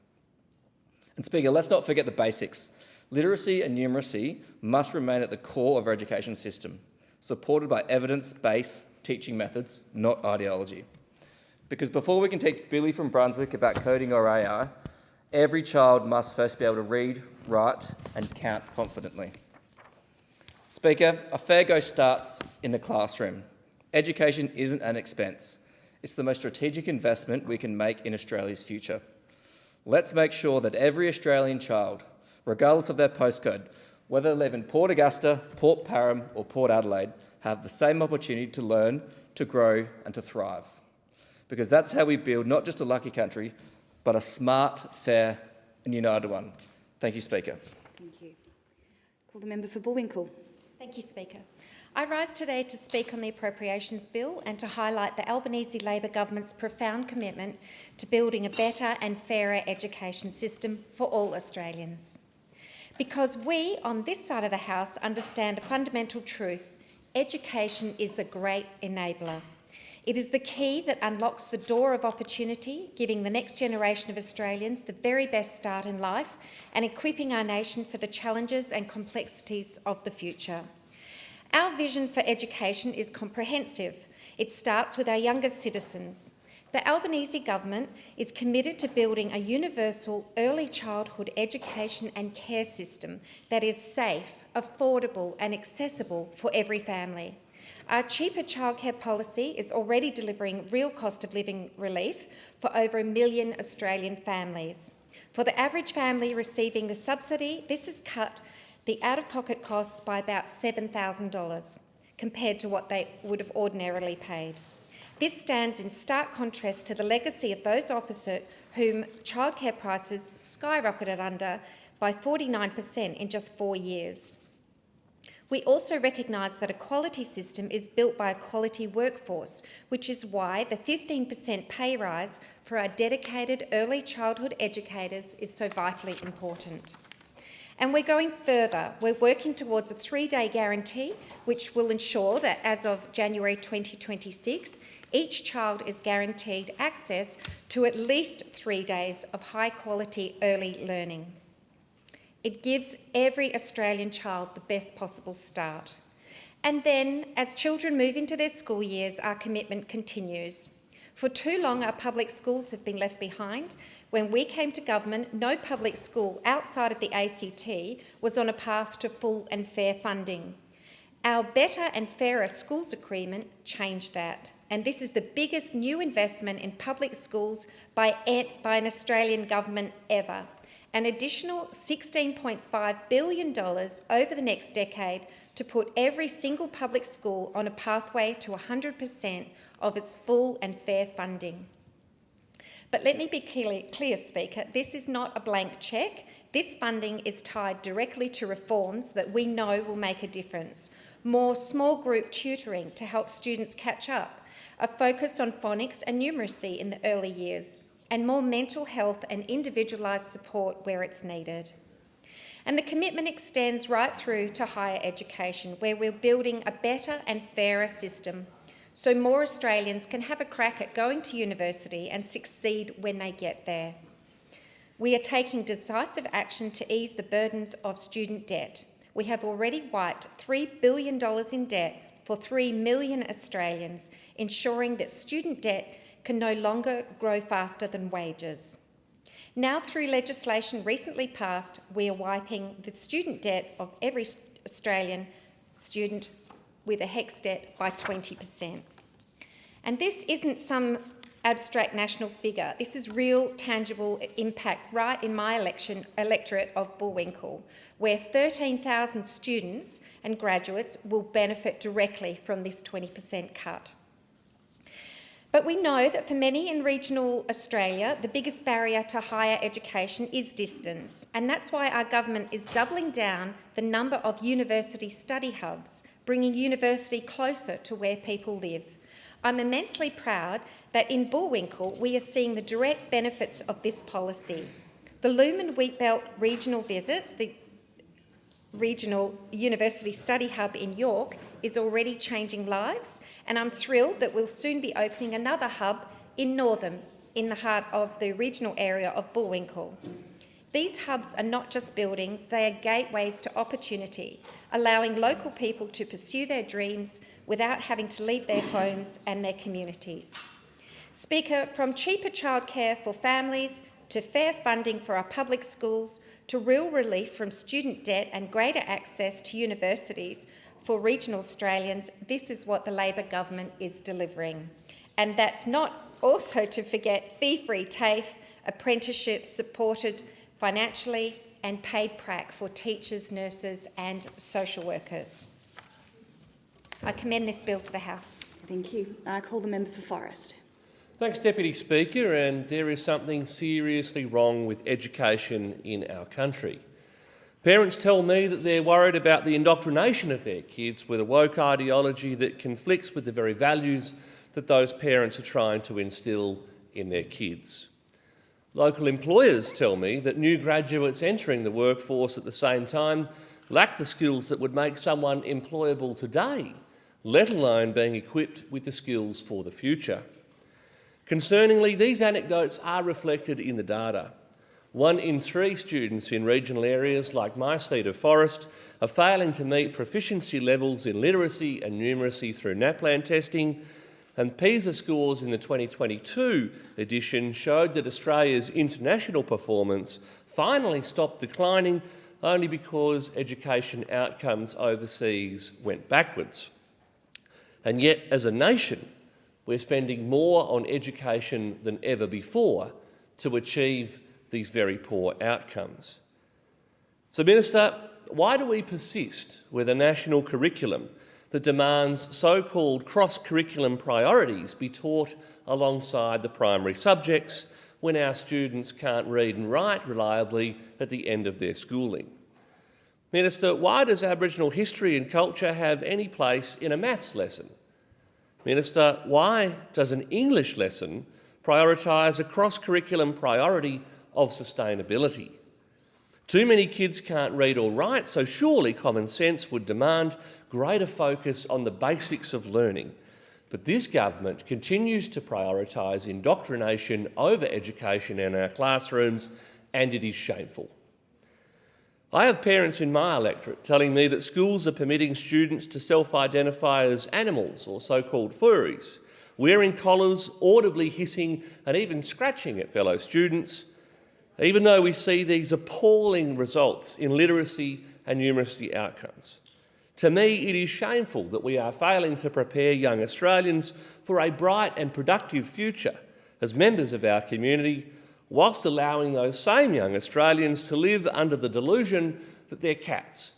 And Speaker, let's not forget the basics. Literacy and numeracy must remain at the core of our education system, supported by evidence-based teaching methods, not ideology. Because before we can teach Billy from Brunswick about coding or AI, Every child must first be able to read, write and count confidently. Speaker, a fair go starts in the classroom. Education isn't an expense. It's the most strategic investment we can make in Australia's future. Let's make sure that every Australian child, regardless of their postcode, whether they live in Port Augusta, Port Parham or Port Adelaide, have the same opportunity to learn, to grow and to thrive. Because that's how we build not just a lucky country, but a smart, fair and united one. Thank you, Speaker. Thank you. Call the member for Bullwinkle. Thank you, Speaker. I rise today to speak on the Appropriations Bill and to highlight the Albanese Labor Government's profound commitment to building a better and fairer education system for all Australians. Because we, on this side of the House, understand a fundamental truth: education is the great enabler. It is the key that unlocks the door of opportunity, giving the next generation of Australians the very best start in life and equipping our nation for the challenges and complexities of the future. Our vision for education is comprehensive. It starts with our youngest citizens. The Albanese Government is committed to building a universal early childhood education and care system that is safe, affordable and accessible for every family. Our cheaper childcare policy is already delivering real cost of living relief for over 1 million Australian families. For the average family receiving the subsidy, this has cut the out-of-pocket costs by about $7,000 compared to what they would have ordinarily paid. This stands in stark contrast to the legacy of those opposite whom childcare prices skyrocketed under by 49% in just 4 years. We also recognise that a quality system is built by a quality workforce, which is why the 15% pay rise for our dedicated early childhood educators is so vitally important. And we're going further. We're working towards a 3-day guarantee, which will ensure that as of January 2026, each child is guaranteed access to at least 3 days of high-quality early learning. It gives every Australian child the best possible start. And then, as children move into their school years, our commitment continues. For too long, our public schools have been left behind. When we came to government, no public school outside of the ACT was on a path to full and fair funding. Our Better and Fairer Schools Agreement changed that, and this is the biggest new investment in public schools by an Australian government ever. An additional $16.5 billion over the next decade to put every single public school on a pathway to 100% of its full and fair funding. But let me be clear, Speaker, this is not a blank cheque. This funding is tied directly to reforms that we know will make a difference. More small group tutoring to help students catch up, a focus on phonics and numeracy in the early years, and more mental health and individualised support where it's needed. And the commitment extends right through to higher education, where we're building a better and fairer system so more Australians can have a crack at going to university and succeed when they get there. We are taking decisive action to ease the burdens of student debt. We have already wiped $3 billion in debt for 3 million Australians, ensuring that student debt can no longer grow faster than wages. Now, through legislation recently passed, we are wiping the student debt of every Australian student with a HECS debt by 20%. And this isn't some abstract national figure. This is real, tangible impact right in my electorate of Bullwinkle, where 13,000 students and graduates will benefit directly from this 20% cut. But we know that for many in regional Australia, the biggest barrier to higher education is distance, and that's why our government is doubling down the number of university study hubs, bringing university closer to where people live. I'm immensely proud that in Bullwinkle we are seeing the direct benefits of this policy. The Lumen Wheatbelt regional visits, the regional university study hub in York, is already changing lives, and I'm thrilled that we'll soon be opening another hub in Northam, in the heart of the regional area of Bullwinkle. These hubs are not just buildings, they are gateways to opportunity, allowing local people to pursue their dreams without having to leave their homes and their communities. Speaker, from cheaper childcare for families to fair funding for our public schools, to real relief from student debt and greater access to universities for regional Australians, this is what the Labor government is delivering. And that's not also to forget fee-free TAFE, apprenticeships supported financially and paid prac for teachers, nurses and social workers. I commend this bill to the House. Thank you. I call the member for Forrest. Thanks, Deputy Speaker, and there is something seriously wrong with education in our country. Parents tell me that they're worried about the indoctrination of their kids with a woke ideology that conflicts with the very values that those parents are trying to instil in their kids. Local employers tell me that new graduates entering the workforce at the same time lack the skills that would make someone employable today, let alone being equipped with the skills for the future. Concerningly, these anecdotes are reflected in the data. 1 in 3 students in regional areas like my seat of Forrest are failing to meet proficiency levels in literacy and numeracy through NAPLAN testing, and PISA scores in the 2022 edition showed that Australia's international performance finally stopped declining only because education outcomes overseas went backwards. And yet, as a nation, we're spending more on education than ever before to achieve these very poor outcomes. So, Minister, why do we persist with a national curriculum that demands so-called cross-curriculum priorities be taught alongside the primary subjects when our students can't read and write reliably at the end of their schooling? Minister, why does Aboriginal history and culture have any place in a maths lesson? Minister, why does an English lesson prioritise a cross-curriculum priority of sustainability? Too many kids can't read or write, so surely common sense would demand greater focus on the basics of learning. But this government continues to prioritise indoctrination over education in our classrooms, and it is shameful. I have parents in my electorate telling me that schools are permitting students to self-identify as animals or so-called furries, wearing collars, audibly hissing and even scratching at fellow students, even though we see these appalling results in literacy and numeracy outcomes. To me, it is shameful that we are failing to prepare young Australians for a bright and productive future as members of our community, whilst allowing those same young Australians to live under the delusion that they're cats.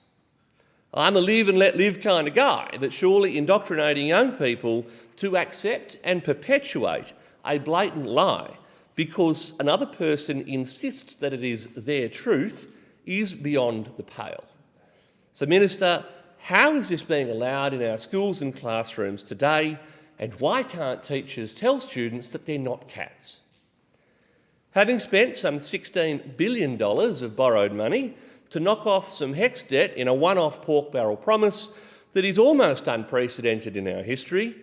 I'm a live and let live kind of guy, but surely indoctrinating young people to accept and perpetuate a blatant lie because another person insists that it is their truth is beyond the pale. So, Minister, how is this being allowed in our schools and classrooms today, and why can't teachers tell students that they're not cats? Having spent some $16 billion of borrowed money to knock off some HECS debt in a one-off pork barrel promise that is almost unprecedented in our history,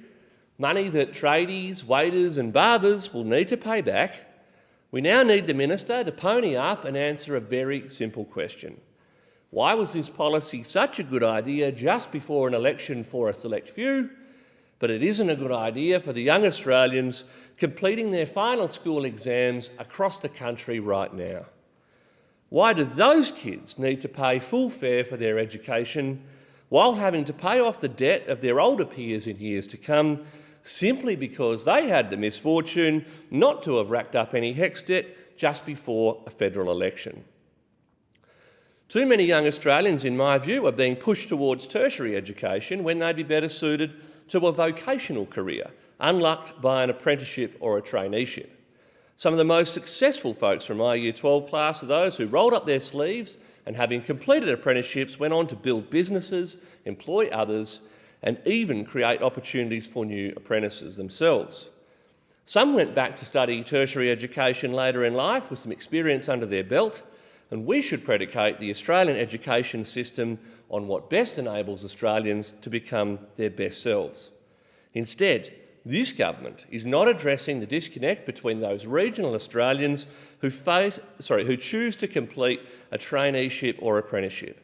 money that tradies, waiters and barbers will need to pay back, we now need the Minister to pony up and answer a very simple question. Why was this policy such a good idea just before an election for a select few, but it isn't a good idea for the young Australians completing their final school exams across the country right now? Why do those kids need to pay full fare for their education while having to pay off the debt of their older peers in years to come simply because they had the misfortune not to have racked up any HECS debt just before a federal election? Too many young Australians, in my view, are being pushed towards tertiary education when they'd be better suited to a vocational career, unlocked by an apprenticeship or a traineeship. Some of the most successful folks from my Year 12 class are those who rolled up their sleeves and, having completed apprenticeships, went on to build businesses, employ others, and even create opportunities for new apprentices themselves. Some went back to study tertiary education later in life with some experience under their belt, and we should predicate the Australian education system on what best enables Australians to become their best selves. Instead, this government is not addressing the disconnect between those regional Australians who choose to complete a traineeship or apprenticeship.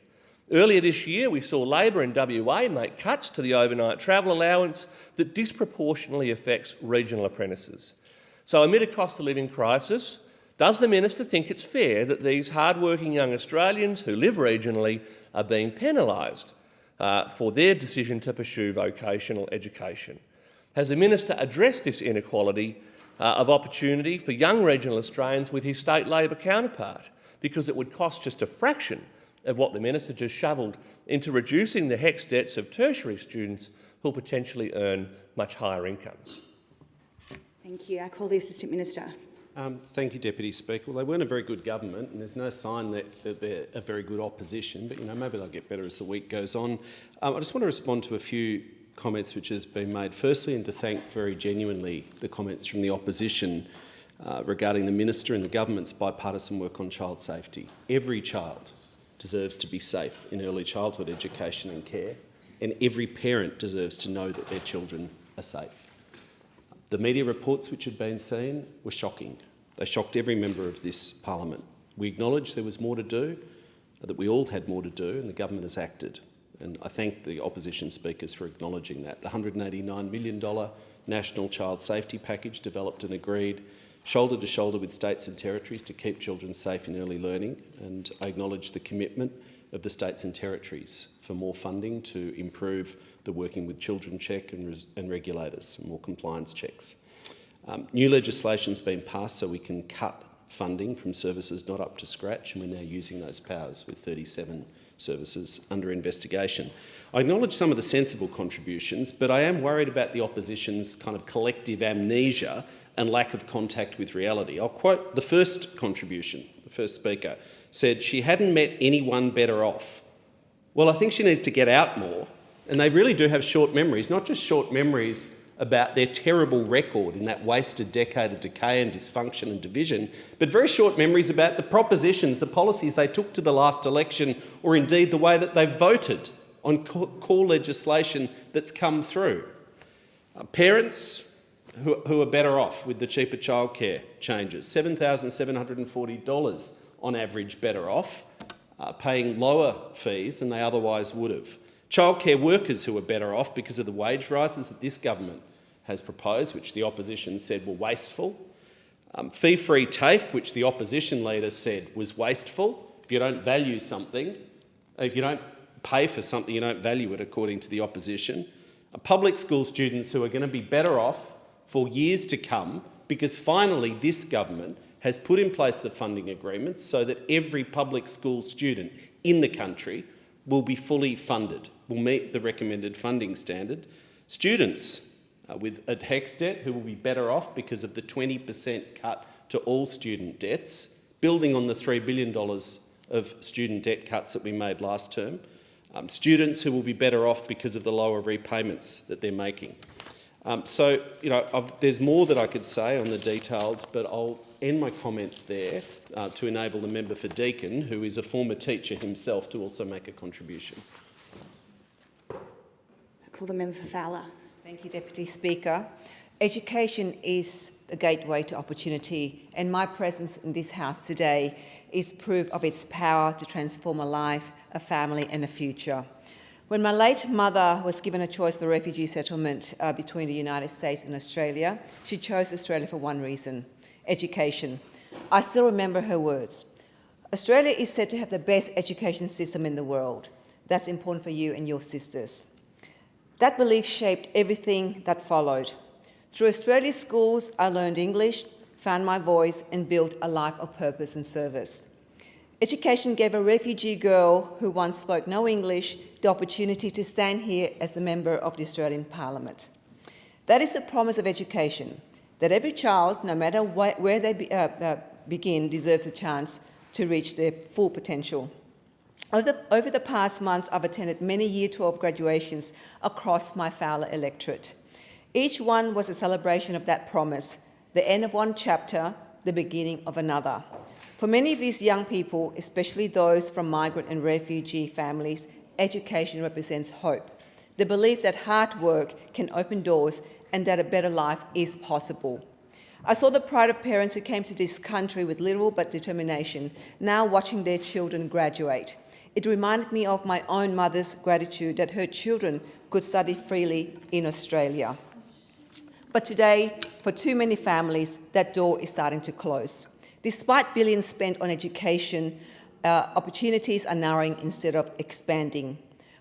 Earlier this year, we saw Labor in WA make cuts to the overnight travel allowance that disproportionately affects regional apprentices. So amid a cost of living crisis, Does the Minister think it's fair that these hard-working young Australians who live regionally are being penalised for their decision to pursue vocational education? Has the Minister addressed this inequality of opportunity for young regional Australians with his state Labor counterpart? Because it would cost just a fraction of what the Minister just shovelled into reducing the HECS debts of tertiary students who'll potentially earn much higher incomes. Thank you. I call the Assistant Minister. Thank you, Deputy Speaker. Well, they weren't a very good government, and there's no sign that they're a very good opposition, but maybe they'll get better as the week goes on. I just want to respond to a few comments which has been made. Firstly, and to thank very genuinely the comments from the opposition regarding the Minister and the government's bipartisan work on child safety. Every child deserves to be safe in early childhood education and care, and every parent deserves to know that their children are safe. The media reports which had been seen were shocking. They shocked every member of this parliament. We acknowledge there was more to do, that we all had more to do, and the government has acted. And I thank the opposition speakers for acknowledging that. The $189 million National Child Safety Package developed and agreed shoulder to shoulder with states and territories to keep children safe in early learning, and I acknowledge the commitment of the states and territories for more funding to improve the Working with Children check and regulators, and more compliance checks. New legislation's been passed so we can cut funding from services not up to scratch, and we're now using those powers with 37 services under investigation. I acknowledge some of the sensible contributions, but I am worried about the opposition's kind of collective amnesia and lack of contact with reality. I'll quote the first contribution. The first speaker said she hadn't met anyone better off. Well, I think she needs to get out more, and they really do have short memories, not just short memories about their terrible record in that wasted decade of decay and dysfunction and division, but very short memories about the propositions, the policies they took to the last election, or indeed the way that they voted on core legislation that's come through. Parents who are better off with the cheaper childcare changes, $7,740 on average better off, paying lower fees than they otherwise would have. Childcare workers who are better off because of the wage rises that this government has proposed, which the opposition said were wasteful. Fee-free TAFE, which the opposition leader said was wasteful. If you don't value something, if you don't pay for something, you don't value it, according to the opposition. Public school students who are going to be better off for years to come because finally this government has put in place the funding agreements so that every public school student in the country will be fully funded, will meet the recommended funding standard. Students with a HECS debt who will be better off because of the 20% cut to all student debts, building on the $3 billion of student debt cuts that we made last term. Students who will be better off because of the lower repayments that they're making. There's more that I could say on the details, but I'll end my comments there to enable the member for Deakin, who is a former teacher himself, to also make a contribution. I call the member for Fowler. Thank you, Deputy Speaker. Education is the gateway to opportunity, and my presence in this House today is proof of its power to transform a life, a family and a future. When my late mother was given a choice for refugee settlement between the United States and Australia, she chose Australia for one reason: education. I still remember her words. Australia is said to have the best education system in the world. That's important for you and your sisters. That belief shaped everything that followed. Through Australia's schools, I learned English, found my voice and built a life of purpose and service. Education gave a refugee girl who once spoke no English the opportunity to stand here as a member of the Australian Parliament. That is the promise of education, that every child, no matter where they begin, deserves a chance to reach their full potential. Over the past months, I've attended many Year 12 graduations across my Fowler electorate. Each one was a celebration of that promise, the end of one chapter, the beginning of another. For many of these young people, especially those from migrant and refugee families, education represents hope, the belief that hard work can open doors and that a better life is possible. I saw the pride of parents who came to this country with little but determination, now watching their children graduate. It reminded me of my own mother's gratitude that her children could study freely in Australia. But today, for too many families, that door is starting to close. Despite billions spent on education, opportunities are narrowing instead of expanding.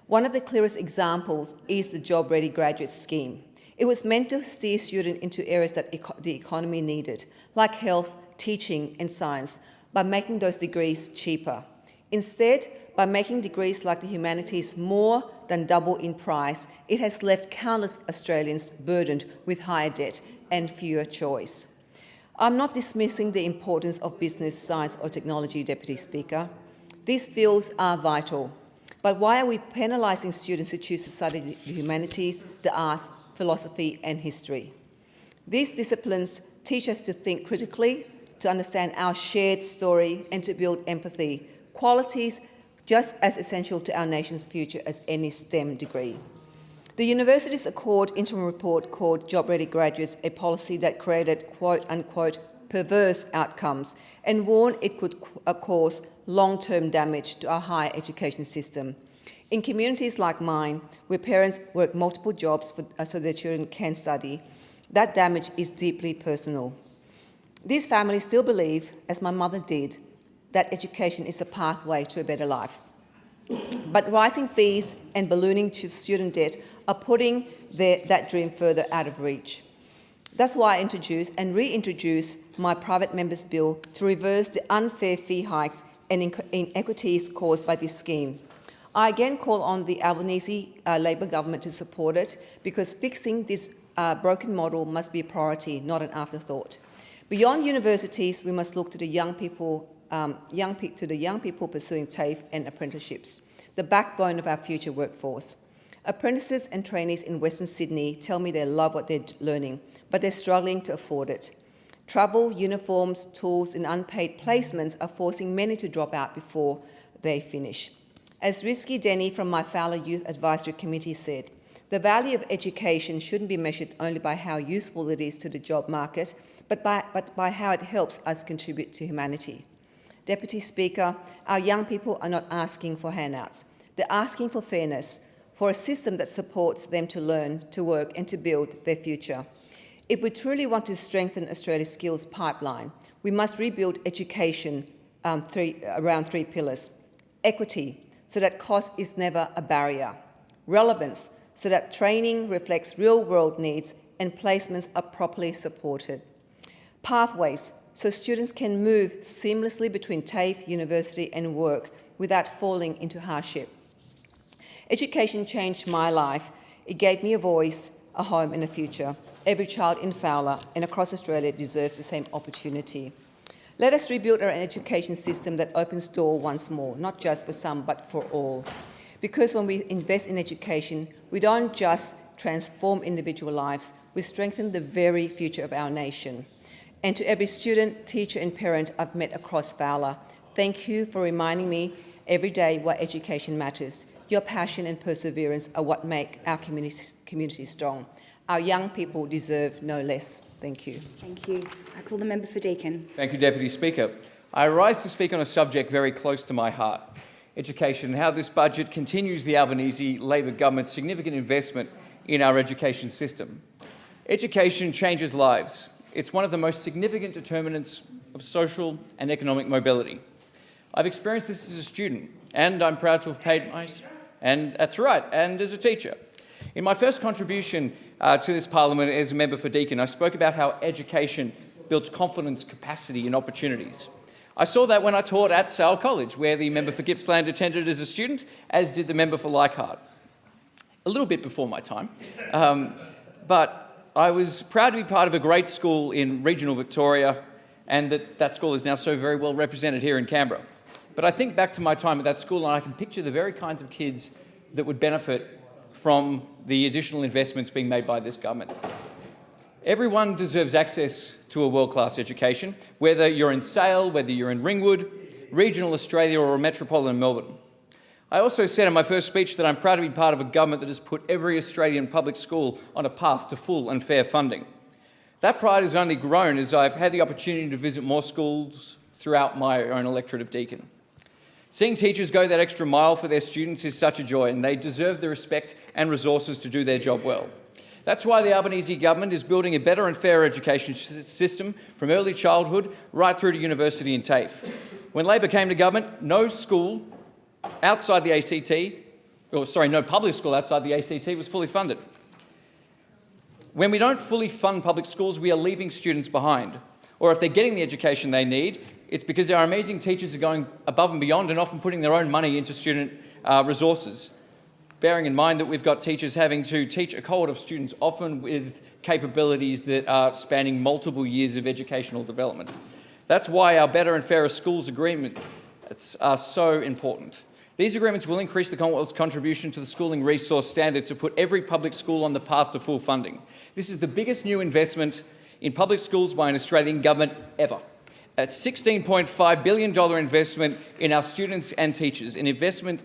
One of the clearest examples is the Job Ready Graduate Scheme. It was meant to steer students into areas that the economy needed, like health, teaching and science, by making those degrees cheaper. Instead, by making degrees like the humanities more than double in price, it has left countless Australians burdened with higher debt and fewer choice. I'm not dismissing the importance of business, science or technology, Deputy Speaker. These fields are vital. But why are we penalising students who choose to study the humanities, the arts, philosophy and history? These disciplines teach us to think critically, to understand our shared story and to build empathy, qualities just as essential to our nation's future as any STEM degree. The Universities Accord interim report called Job Ready Graduates a policy that created quote-unquote perverse outcomes and warned it could cause long-term damage to our higher education system. In communities like mine, where parents work multiple jobs so their children can study, that damage is deeply personal. These families still believe, as my mother did, that education is a pathway to a better life. But rising fees and ballooning student debt are putting that dream further out of reach. That's why I introduced and reintroduced my private members' bill to reverse the unfair fee hikes and inequities caused by this scheme. I again call on the Albanese Labor government to support it because fixing this broken model must be a priority, not an afterthought. Beyond universities, we must look to the young people pursuing TAFE and apprenticeships, the backbone of our future workforce. Apprentices and trainees in Western Sydney tell me they love what they're learning, but they're struggling to afford it. Travel, uniforms, tools and unpaid placements are forcing many to drop out before they finish. As Risky Denny from my Fowler Youth Advisory Committee said, the value of education shouldn't be measured only by how useful it is to the job market, but by how it helps us contribute to humanity. Deputy Speaker, our young people are not asking for handouts. They're asking for fairness, for a system that supports them to learn, to work and to build their future. If we truly want to strengthen Australia's skills pipeline, we must rebuild education around three pillars. Equity, so that cost is never a barrier. Relevance, so that training reflects real-world needs and placements are properly supported. Pathways, so students can move seamlessly between TAFE, university and work without falling into hardship. Education changed my life. It gave me a voice, a home and a future. Every child in Fowler and across Australia deserves the same opportunity. Let us rebuild our education system that opens doors once more, not just for some, but for all. Because when we invest in education, we don't just transform individual lives, we strengthen the very future of our nation. And to every student, teacher and parent I've met across Fowler, thank you for reminding me every day why education matters. Your passion and perseverance are what make our community strong. Our young people deserve no less. Thank you. Thank you. I call the member for Deakin. Thank you, Deputy Speaker. I rise to speak on a subject very close to my heart, education, and how this budget continues the Albanese Labor government's significant investment in our education system. Education changes lives. It's one of the most significant determinants of social and economic mobility. I've experienced this as a student, and I'm proud to have paid my... And that's right, and as a teacher. In my first contribution to this parliament as a member for Deakin, I spoke about how education builds confidence, capacity and opportunities. I saw that when I taught at Sale College, where the member for Gippsland attended as a student, as did the member for Leichhardt. A little bit before my time, but I was proud to be part of a great school in regional Victoria, and that school is now so very well represented here in Canberra. But I think back to my time at that school and I can picture the very kinds of kids that would benefit from the additional investments being made by this government. Everyone deserves access to a world-class education, whether you're in Sale, whether you're in Ringwood, regional Australia or metropolitan Melbourne. I also said in my first speech that I'm proud to be part of a government that has put every Australian public school on a path to full and fair funding. That pride has only grown as I've had the opportunity to visit more schools throughout my own electorate of Deakin. Seeing teachers go that extra mile for their students is such a joy, and they deserve the respect and resources to do their job well. That's why the Albanese government is building a better and fairer education system from early childhood right through to university and TAFE. When Labor came to government, no school outside the ACT, no public school outside the ACT was fully funded. When we don't fully fund public schools, we are leaving students behind. Or if they're getting the education they need, it's because our amazing teachers are going above and beyond and often putting their own money into student resources. Bearing in mind that we've got teachers having to teach a cohort of students, often with capabilities that are spanning multiple years of educational development. That's why our Better and Fairer Schools agreements are so important. These agreements will increase the Commonwealth's contribution to the schooling resource standard to put every public school on the path to full funding. This is the biggest new investment in public schools by an Australian government ever. A $16.5 billion investment in our students and teachers, an investment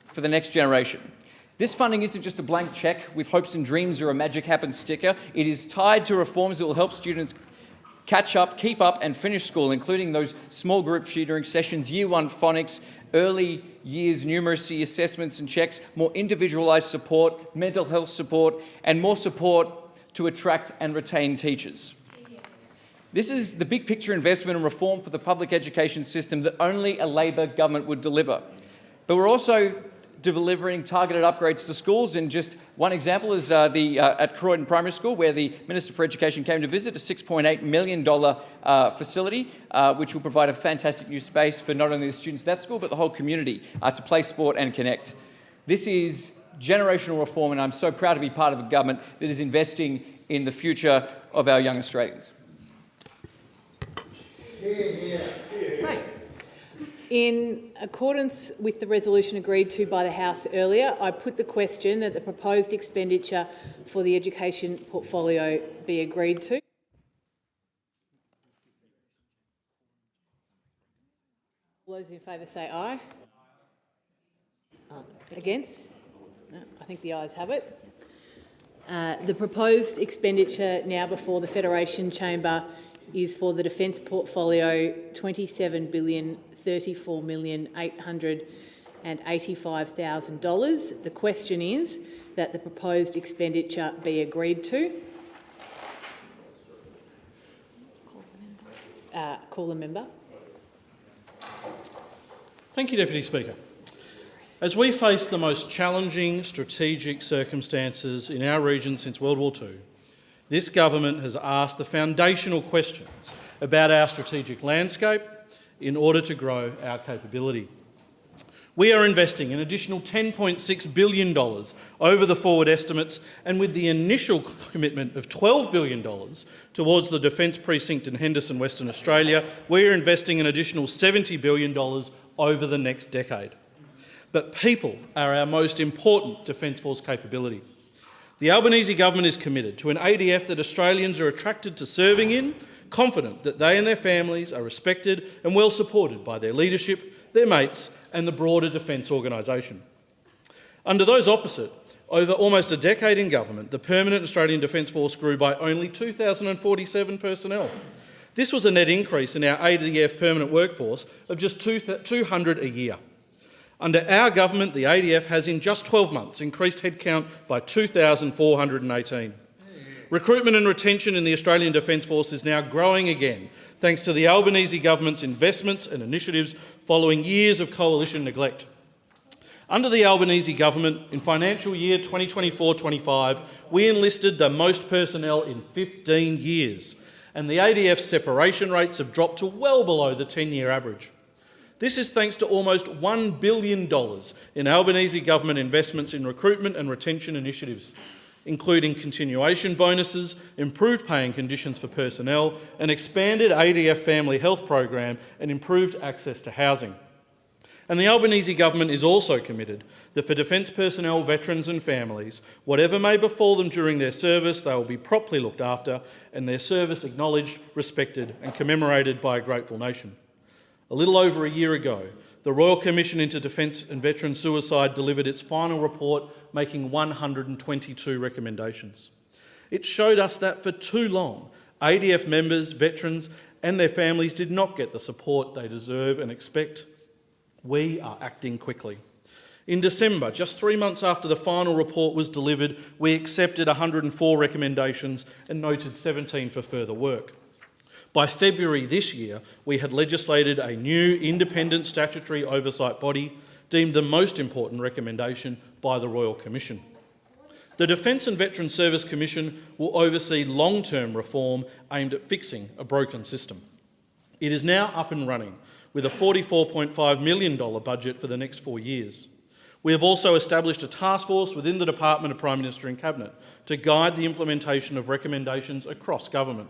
for the next generation. This funding isn't just a blank cheque with hopes and dreams or a magic happens sticker. It is tied to reforms that will help students catch up, keep up and finish school, including those small group tutoring sessions, Year 1 phonics, early years numeracy assessments and checks, more individualised support, mental health support and more support to attract and retain teachers. This is the big picture investment and reform for the public education system that only a Labor government would deliver. But we're also delivering targeted upgrades to schools, and just one example is at Croydon Primary School, where the Minister for Education came to visit, a $6.8 million facility, which will provide a fantastic new space for not only the students at that school, but the whole community to play sport and connect. This is generational reform, and I'm so proud to be part of a government that is investing in the future of our young Australians. In accordance with the resolution agreed to by the House earlier, I put the question that the proposed expenditure for the education portfolio be agreed to. All those in favour say aye. Against? No, I think the ayes have it. The proposed expenditure now before the Federation Chamber is for the defence portfolio $27,034,885,000. The question is that the proposed expenditure be agreed to. Call the member. Thank you, Deputy Speaker. As we face the most challenging strategic circumstances in our region since World War II, this government has asked the foundational questions about our strategic landscape in order to grow our capability. We are investing an additional $10.6 billion over the forward estimates, and with the initial commitment of $12 billion towards the Defence Precinct in Henderson, Western Australia, we are investing an additional $70 billion over the next decade. But people are our most important Defence Force capability. The Albanese government is committed to an ADF that Australians are attracted to serving in, confident that they and their families are respected and well supported by their leadership, their mates and the broader defence organisation. Under those opposite, over almost a decade in government, the permanent Australian Defence Force grew by only 2,047 personnel. This was a net increase in our ADF permanent workforce of just 200 a year. Under our government, the ADF has in just 12 months increased headcount by 2,418. Recruitment and retention in the Australian Defence Force is now growing again, thanks to the Albanese government's investments and initiatives following years of coalition neglect. Under the Albanese government, in financial year 2024-25, we enlisted the most personnel in 15 years, and the ADF's separation rates have dropped to well below the 10-year average. This is thanks to almost $1 billion in Albanese government investments in recruitment and retention initiatives, including continuation bonuses, improved paying conditions for personnel, an expanded ADF family health program and improved access to housing. And the Albanese government is also committed that for defence personnel, veterans and families, whatever may befall them during their service, they will be properly looked after and their service acknowledged, respected and commemorated by a grateful nation. A little over a year ago, the Royal Commission into Defence and Veteran Suicide delivered its final report, making 122 recommendations. It showed us that for too long, ADF members, veterans and their families did not get the support they deserve and expect. We are acting quickly. In December, just 3 months after the final report was delivered, we accepted 104 recommendations and noted 17 for further work. By February this year, we had legislated a new independent statutory oversight body, deemed the most important recommendation by the Royal Commission. The Defence and Veterans Service Commission will oversee long-term reform aimed at fixing a broken system. It is now up and running with a $44.5 million budget for the next 4 years. We have also established a task force within the Department of Prime Minister and Cabinet to guide the implementation of recommendations across government.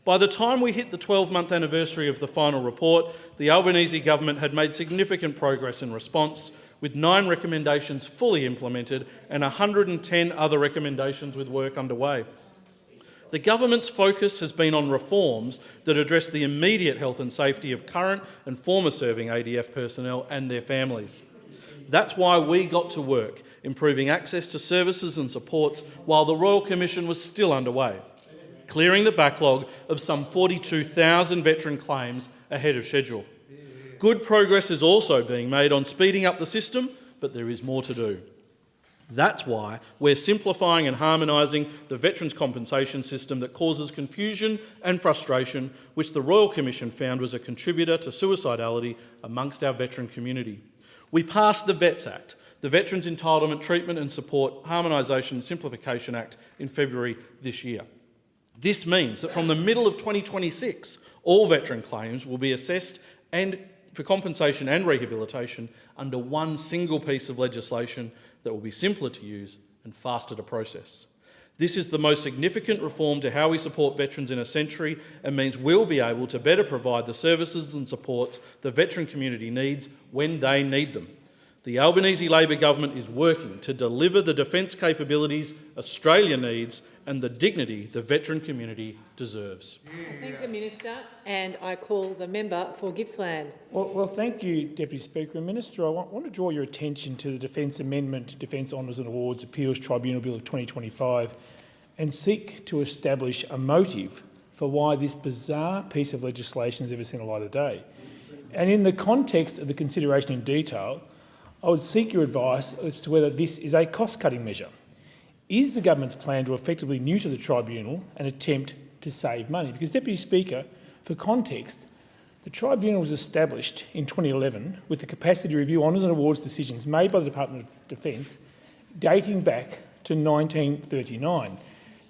By the time we hit the 12-month anniversary of the final report, the Albanese government had made significant progress in response, with 9 recommendations fully implemented and 110 other recommendations with work underway. The government's focus has been on reforms that address the immediate health and safety of current and former serving ADF personnel and their families. That's why we got to work improving access to services and supports while the Royal Commission was still underway, clearing the backlog of some 42,000 veteran claims ahead of schedule. Good progress is also being made on speeding up the system, but there is more to do. That's why we're simplifying and harmonising the veterans' compensation system that causes confusion and frustration, which the Royal Commission found was a contributor to suicidality amongst our veteran community. We passed the VETS Act, the Veterans Entitlement Treatment and Support Harmonisation and Simplification Act, in February this year. This means that from the middle of 2026, all veteran claims will be assessed and for compensation and rehabilitation under one single piece of legislation that will be simpler to use and faster to process. This is the most significant reform to how we support veterans in a century and means we'll be able to better provide the services and supports the veteran community needs when they need them. The Albanese Labor government is working to deliver the defence capabilities Australia needs and the dignity the veteran community deserves. Thank the Minister, and I call the member for Gippsland. Well, thank you, Deputy Speaker and Minister. I want to draw your attention to the Defence Amendment, Defence Honours and Awards Appeals Tribunal Bill of 2025 and seek to establish a motive for why this bizarre piece of legislation has ever seen the light of day. And in the context of the consideration in detail, I would seek your advice as to whether this is a cost-cutting measure. Is the government's plan to effectively neuter the tribunal and attempt to save money? Because, Deputy Speaker, for context, the tribunal was established in 2011 with the capacity to review honours and awards decisions made by the Department of Defence dating back to 1939.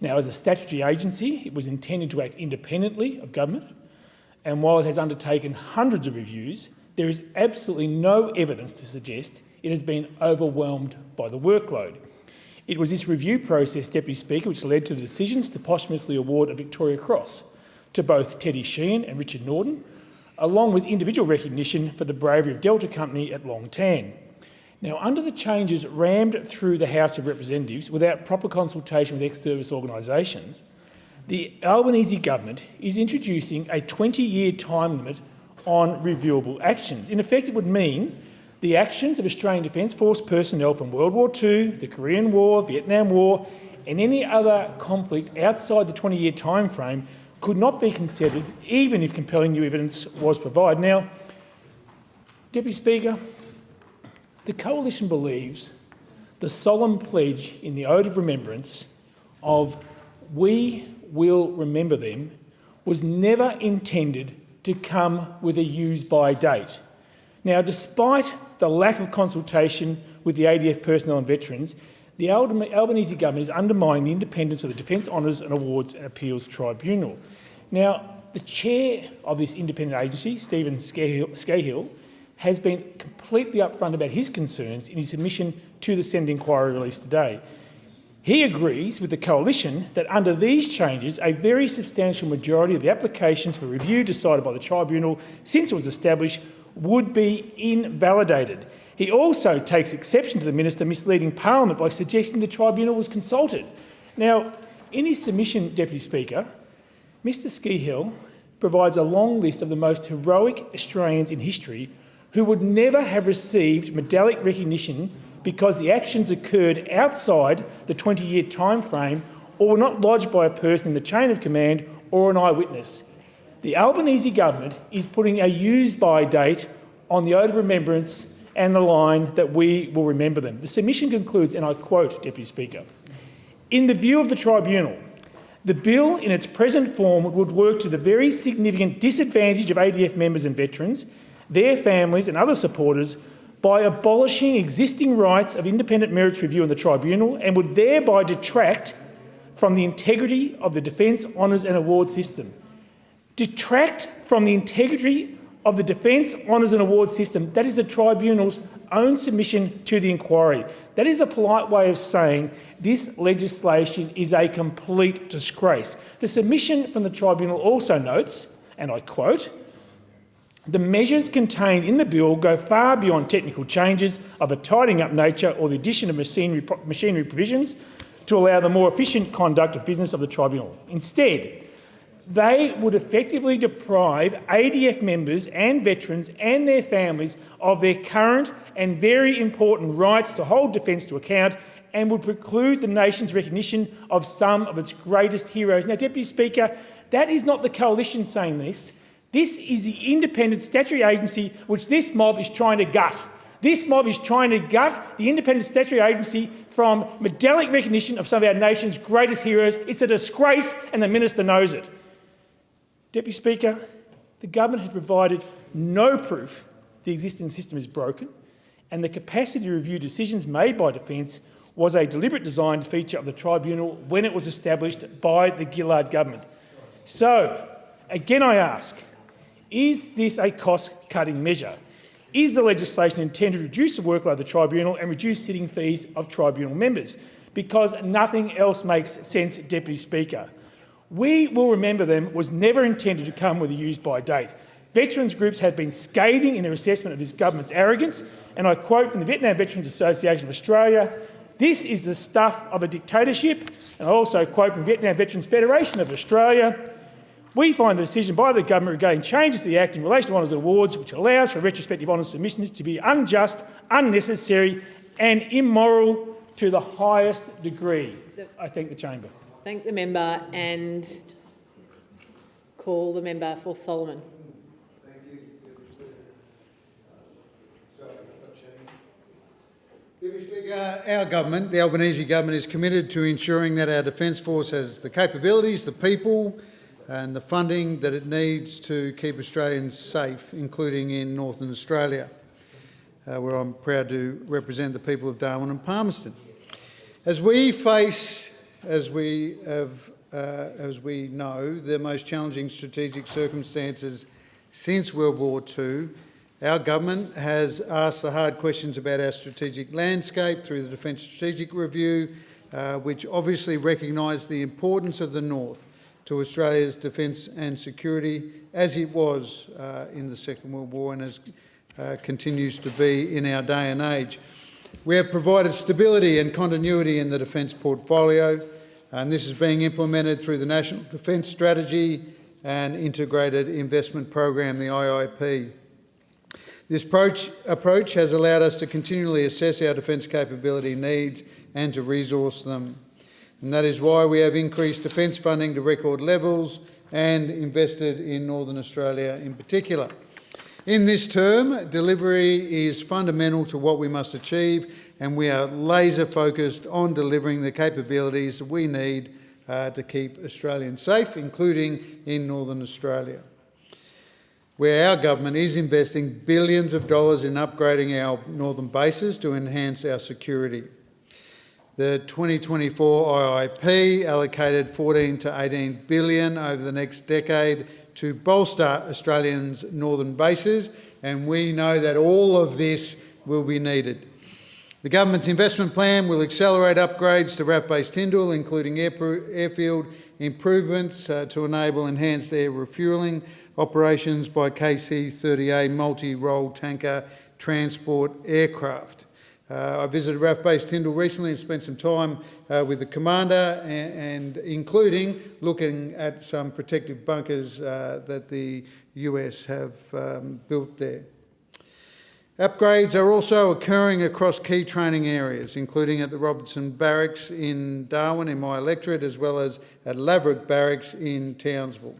Now, as a statutory agency, it was intended to act independently of government, and while it has undertaken hundreds of reviews, there is absolutely no evidence to suggest it has been overwhelmed by the workload. It was this review process, Deputy Speaker, which led to the decisions to posthumously award a Victoria Cross to both Teddy Sheehan and Richard Norton, along with individual recognition for the bravery of Delta Company at Long Tan. Now, under the changes rammed through the House of Representatives without proper consultation with ex-service organisations, the Albanese government is introducing a 20-year time limit on reviewable actions. In effect, it would mean the actions of Australian Defence Force personnel from World War II, the Korean War, Vietnam War and any other conflict outside the 20-year time frame could not be considered, even if compelling new evidence was provided. Now, Deputy Speaker, the Coalition believes the solemn pledge in the Ode of Remembrance of "We will remember them" was never intended to come with a use-by date. Now, despite the lack of consultation with the ADF personnel and veterans, the Albanese government is undermining the independence of the Defence Honours and Awards and Appeals Tribunal. Now, the chair of this independent agency, Stephen Scahill, has been completely upfront about his concerns in his submission to the Senate inquiry released today. He agrees with the Coalition that under these changes, a very substantial majority of the applications for review decided by the tribunal since it was established would be invalidated. He also takes exception to the minister misleading Parliament by suggesting the tribunal was consulted. Now, in his submission, Deputy Speaker, Mr Scahill provides a long list of the most heroic Australians in history who would never have received medallic recognition because the actions occurred outside the 20-year time frame or were not lodged by a person in the chain of command or an eyewitness. The Albanese government is putting a use-by date on the Ode of Remembrance and the line that we will remember them. The submission concludes, and I quote, Deputy Speaker, "In the view of the tribunal, the bill in its present form would work to the very significant disadvantage of ADF members and veterans, their families and other supporters by abolishing existing rights of independent merits review in the tribunal and would thereby detract from the integrity of the Defence Honours and Awards system." Detract from the integrity of the Defence Honours and Awards system. That is the tribunal's own submission to the inquiry. That is a polite way of saying this legislation is a complete disgrace. The submission from the tribunal also notes, and I quote, "The measures contained in the bill go far beyond technical changes of a tidying up nature or the addition of machinery provisions to allow the more efficient conduct of business of the tribunal. Instead, they would effectively deprive ADF members and veterans and their families of their current and very important rights to hold Defence to account and would preclude the nation's recognition of some of its greatest heroes." Now, Deputy Speaker, that is not the coalition saying this. This is the independent statutory agency which this mob is trying to gut. This mob is trying to gut the independent statutory agency from medallic recognition of some of our nation's greatest heroes. It's a disgrace and the minister knows it. Deputy Speaker, the government has provided no proof the existing system is broken, and the capacity to review decisions made by Defence was a deliberate design feature of the tribunal when it was established by the Gillard government. So, again I ask, is this a cost-cutting measure? Is the legislation intended to reduce the workload of the tribunal and reduce sitting fees of tribunal members? Because nothing else makes sense, Deputy Speaker. "We will remember them" was never intended to come with a use-by date. Veterans groups have been scathing in their assessment of this government's arrogance, and I quote from the Vietnam Veterans Association of Australia, "This is the stuff of a dictatorship," and I also quote from the Vietnam Veterans Federation of Australia, "We find the decision by the government regarding changes to the Act in relation to honours and awards, which allows for retrospective honours submissions, to be unjust, unnecessary and immoral to the highest degree." I thank the chamber. Thank the member and call the member for Solomon. Deputy Speaker, our government, the Albanese government, is committed to ensuring that our Defence Force has the capabilities, the people and the funding that it needs to keep Australians safe, including in Northern Australia, where I'm proud to represent the people of Darwin and Palmerston. As we face, as we know, the most challenging strategic circumstances since World War II, our government has asked the hard questions about our strategic landscape through the Defence Strategic Review, which obviously recognised the importance of the North to Australia's defence and security, as it was in the Second World War and as continues to be in our day and age. We have provided stability and continuity in the defence portfolio, and this is being implemented through the National Defence Strategy and Integrated Investment Program, the IIP. This approach has allowed us to continually assess our defence capability needs and to resource them. And that is why we have increased defence funding to record levels and invested in Northern Australia in particular. In this term, delivery is fundamental to what we must achieve, and we are laser focused on delivering the capabilities that we need to keep Australians safe, including in Northern Australia, where our government is investing billions of dollars in upgrading our northern bases to enhance our security. The 2024 IIP allocated $14 to $18 billion over the next decade to bolster Australians' northern bases, and we know that all of this will be needed. The government's investment plan will accelerate upgrades to RAF Base Tyndall, including airfield improvements to enable enhanced air refuelling operations by KC-30A multi-role tanker transport aircraft. I visited RAF Base Tyndall recently and spent some time with the commander and including looking at some protective bunkers that the US have built there. Upgrades are also occurring across key training areas, including at the Robertson Barracks in Darwin in my electorate, as well as at Laverick Barracks in Townsville.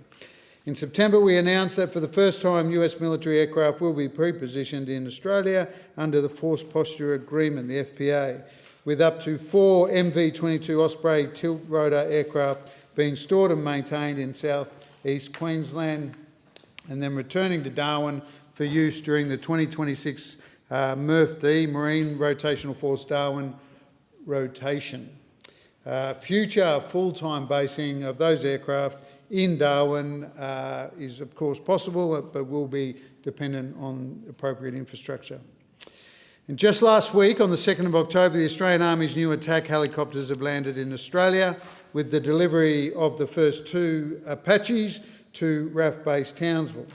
In September, we announced that for the first time, US military aircraft will be pre-positioned in Australia under the Force Posture Agreement, the FPA, with up to 4 MV-22 Osprey tilt-rotor aircraft being stored and maintained in south-east Queensland and then returning to Darwin for use during the 2026 MRF-D, Marine Rotational Force Darwin rotation. Future full-time basing of those aircraft in Darwin is of course possible, but will be dependent on appropriate infrastructure. And just last week, on the 2nd of October, the Australian Army's new attack helicopters have landed in Australia with the delivery of the first 2 Apaches to RAF Base Townsville.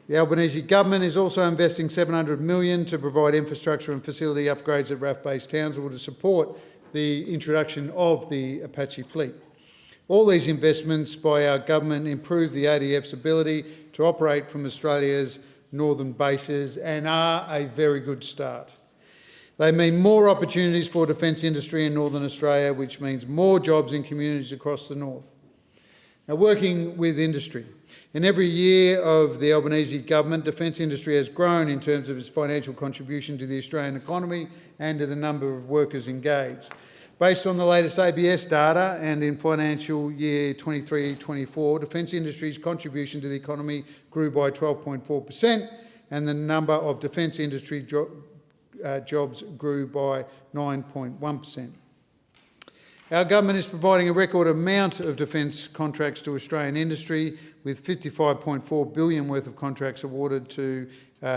The Albanese government is also investing $700 million to provide infrastructure and facility upgrades at RAF Base Townsville to support the introduction of the Apache fleet. All these investments by our government improve the ADF's ability to operate from Australia's northern bases and are a very good start. They mean more opportunities for defence industry in northern Australia, which means more jobs in communities across the north. Now, working with industry. In every year of the Albanese government, defence industry has grown in terms of its financial contribution to the Australian economy and to the number of workers engaged. Based on the latest ABS data and in financial year 23-24, defence industry's contribution to the economy grew by 12.4% and the number of defence industry jobs grew by 9.1%. Our government is providing a record amount of defence contracts to Australian industry, with $55.4 billion worth of contracts awarded to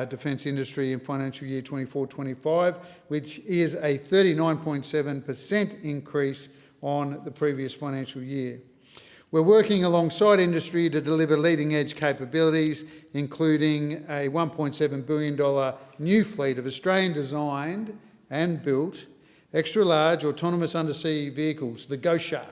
defence industry in financial year 24-25, which is a 39.7% increase on the previous financial year. We're working alongside industry to deliver leading-edge capabilities, including a $1.7 billion new fleet of Australian-designed and built extra-large autonomous undersea vehicles, the Ghost Shark,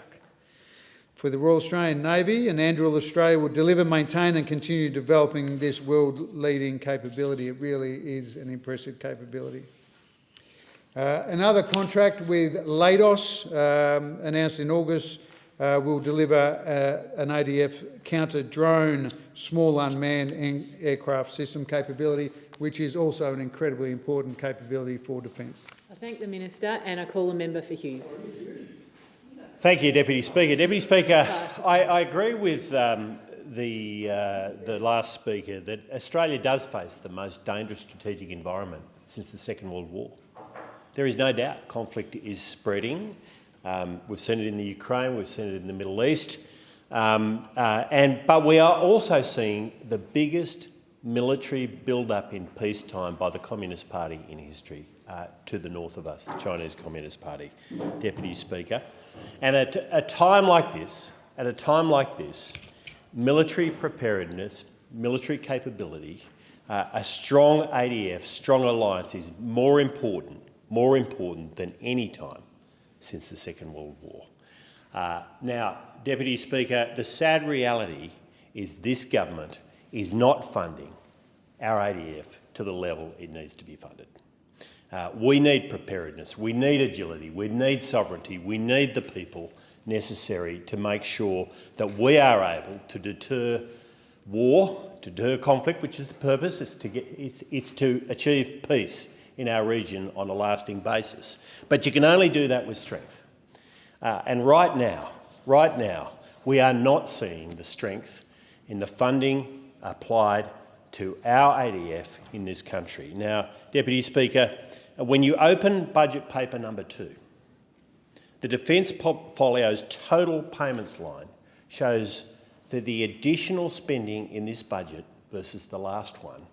for the Royal Australian Navy, and Anduril Australia will deliver, maintain and continue developing this world-leading capability. It really is an impressive capability. Another contract with Leidos, announced in August, will deliver an ADF counter-drone small unmanned aircraft system capability, which is also an incredibly important capability for defence. I thank the Minister and I call the member for Hughes. Thank you, Deputy Speaker. Deputy Speaker, I agree with the last speaker that Australia does face the most dangerous strategic environment since the Second World War. There is no doubt conflict is spreading. We've seen it in the Ukraine, we've seen it in the Middle East, but we are also seeing the biggest military build-up in peacetime by the Communist Party in history to the north of us, the Chinese Communist Party, Deputy Speaker. And at a time like this, military preparedness, military capability, a strong ADF, strong alliance is more important than any time since the Second World War. Now, Deputy Speaker, the sad reality is this government is not funding our ADF to the level it needs to be funded. We need preparedness, we need agility, we need sovereignty, we need the people necessary to make sure that we are able to deter war, to deter conflict, which is the purpose, it's to achieve peace in our region on a lasting basis. But you can only do that with strength. And right now, we are not seeing the strength in the funding applied to our ADF in this country. Now, Deputy Speaker, when you open budget paper number 2, the defence portfolio's total payments line shows that the additional spending in this budget versus the last one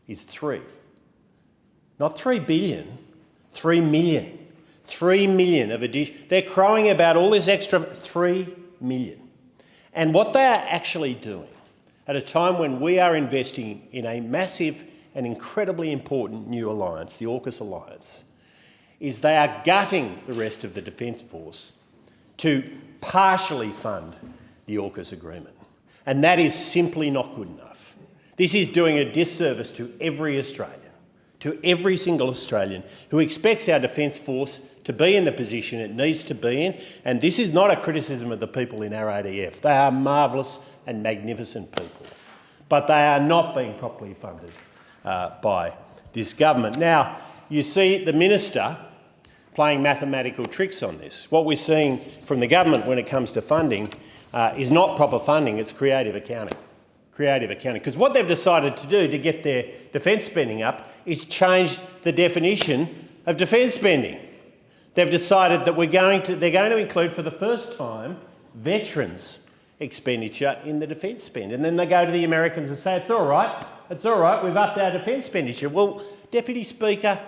is 3. Not 3 billion, 3 million. 3 million of addition. They're crowing about all this extra 3 million. And what they are actually doing at a time when we are investing in a massive and incredibly important new alliance, the AUKUS alliance, is they are gutting the rest of the Defence Force to partially fund the AUKUS agreement. And that is simply not good enough. This is doing a disservice to every Australian, to every single Australian who expects our Defence Force to be in the position it needs to be in. And this is not a criticism of the people in our ADF. They are marvellous and magnificent people, but they are not being properly funded by this government. Now, you see the minister playing mathematical tricks on this. What we're seeing from the government when it comes to funding is not proper funding, it's creative accounting. Creative accounting. Because what they've decided to do to get their defence spending up is change the definition of defence spending. They've decided that they're going to include for the first time veterans' expenditure in the defence spend. And then they go to the Americans and say, it's all right, we've upped our defence expenditure. Well, Deputy Speaker,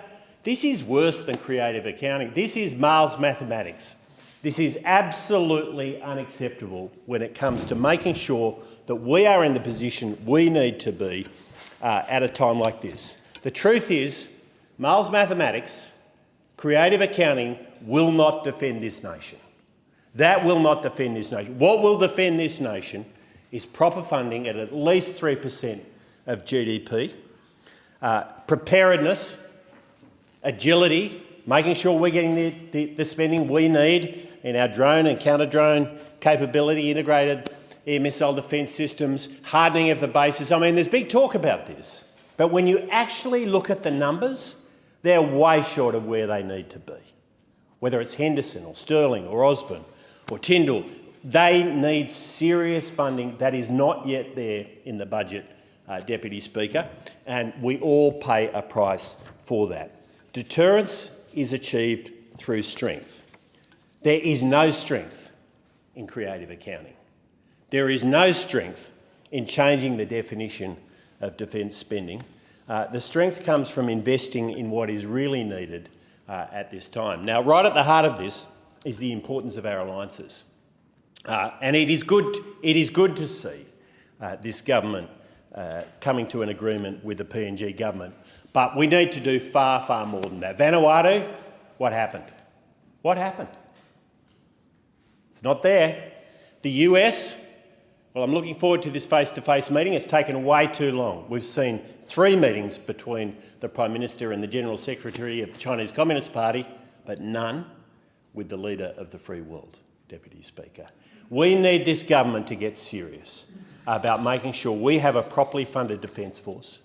this is worse than creative accounting. This is Miles mathematics. This is absolutely unacceptable when it comes to making sure that we are in the position we need to be at a time like this. The truth is, Miles mathematics, creative accounting will not defend this nation. That will not defend this nation. What will defend this nation is proper funding at least 3% of GDP, preparedness, agility, making sure we're getting the spending we need in our drone and counter-drone capability, integrated air missile defence systems, hardening of the bases. I mean, there's big talk about this, but when you actually look at the numbers, they're way short of where they need to be. Whether it's Henderson or Sterling or Osborne or Tyndall, they need serious funding that is not yet there in the budget, Deputy Speaker, and we all pay a price for that. Deterrence is achieved through strength. There is no strength in creative accounting. There is no strength in changing the definition of defence spending. The strength comes from investing in what is really needed at this time. Now, right at the heart of this is the importance of our alliances. And it is good to see this government coming to an agreement with the PNG government. But we need to do far, far more than that. Vanuatu, what happened? What happened? It's not there. The US, well, I'm looking forward to this face-to-face meeting. It's taken way too long. We've seen 3 meetings between the Prime Minister and the General Secretary of the Chinese Communist Party, but none with the leader of the free world, Deputy Speaker. We need this government to get serious about making sure we have a properly funded defence force.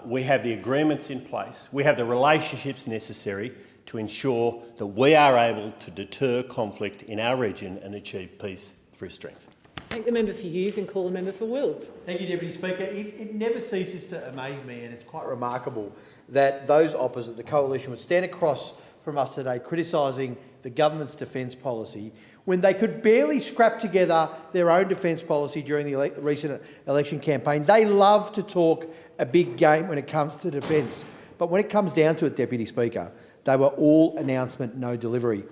We have the agreements in place. We have the relationships necessary to ensure that we are able to deter conflict in our region and achieve peace through strength. Thank the member for Hughes and call the member for Wills. Thank you, Deputy Speaker. It never ceases to amaze me, and it's quite remarkable that those opposite the coalition would stand across from us today criticising the government's defence policy when they could barely scrap together their own defence policy during the recent election campaign. They love to talk a big game when it comes to defence. But when it comes down to it, Deputy Speaker, they were all announcement, no delivery.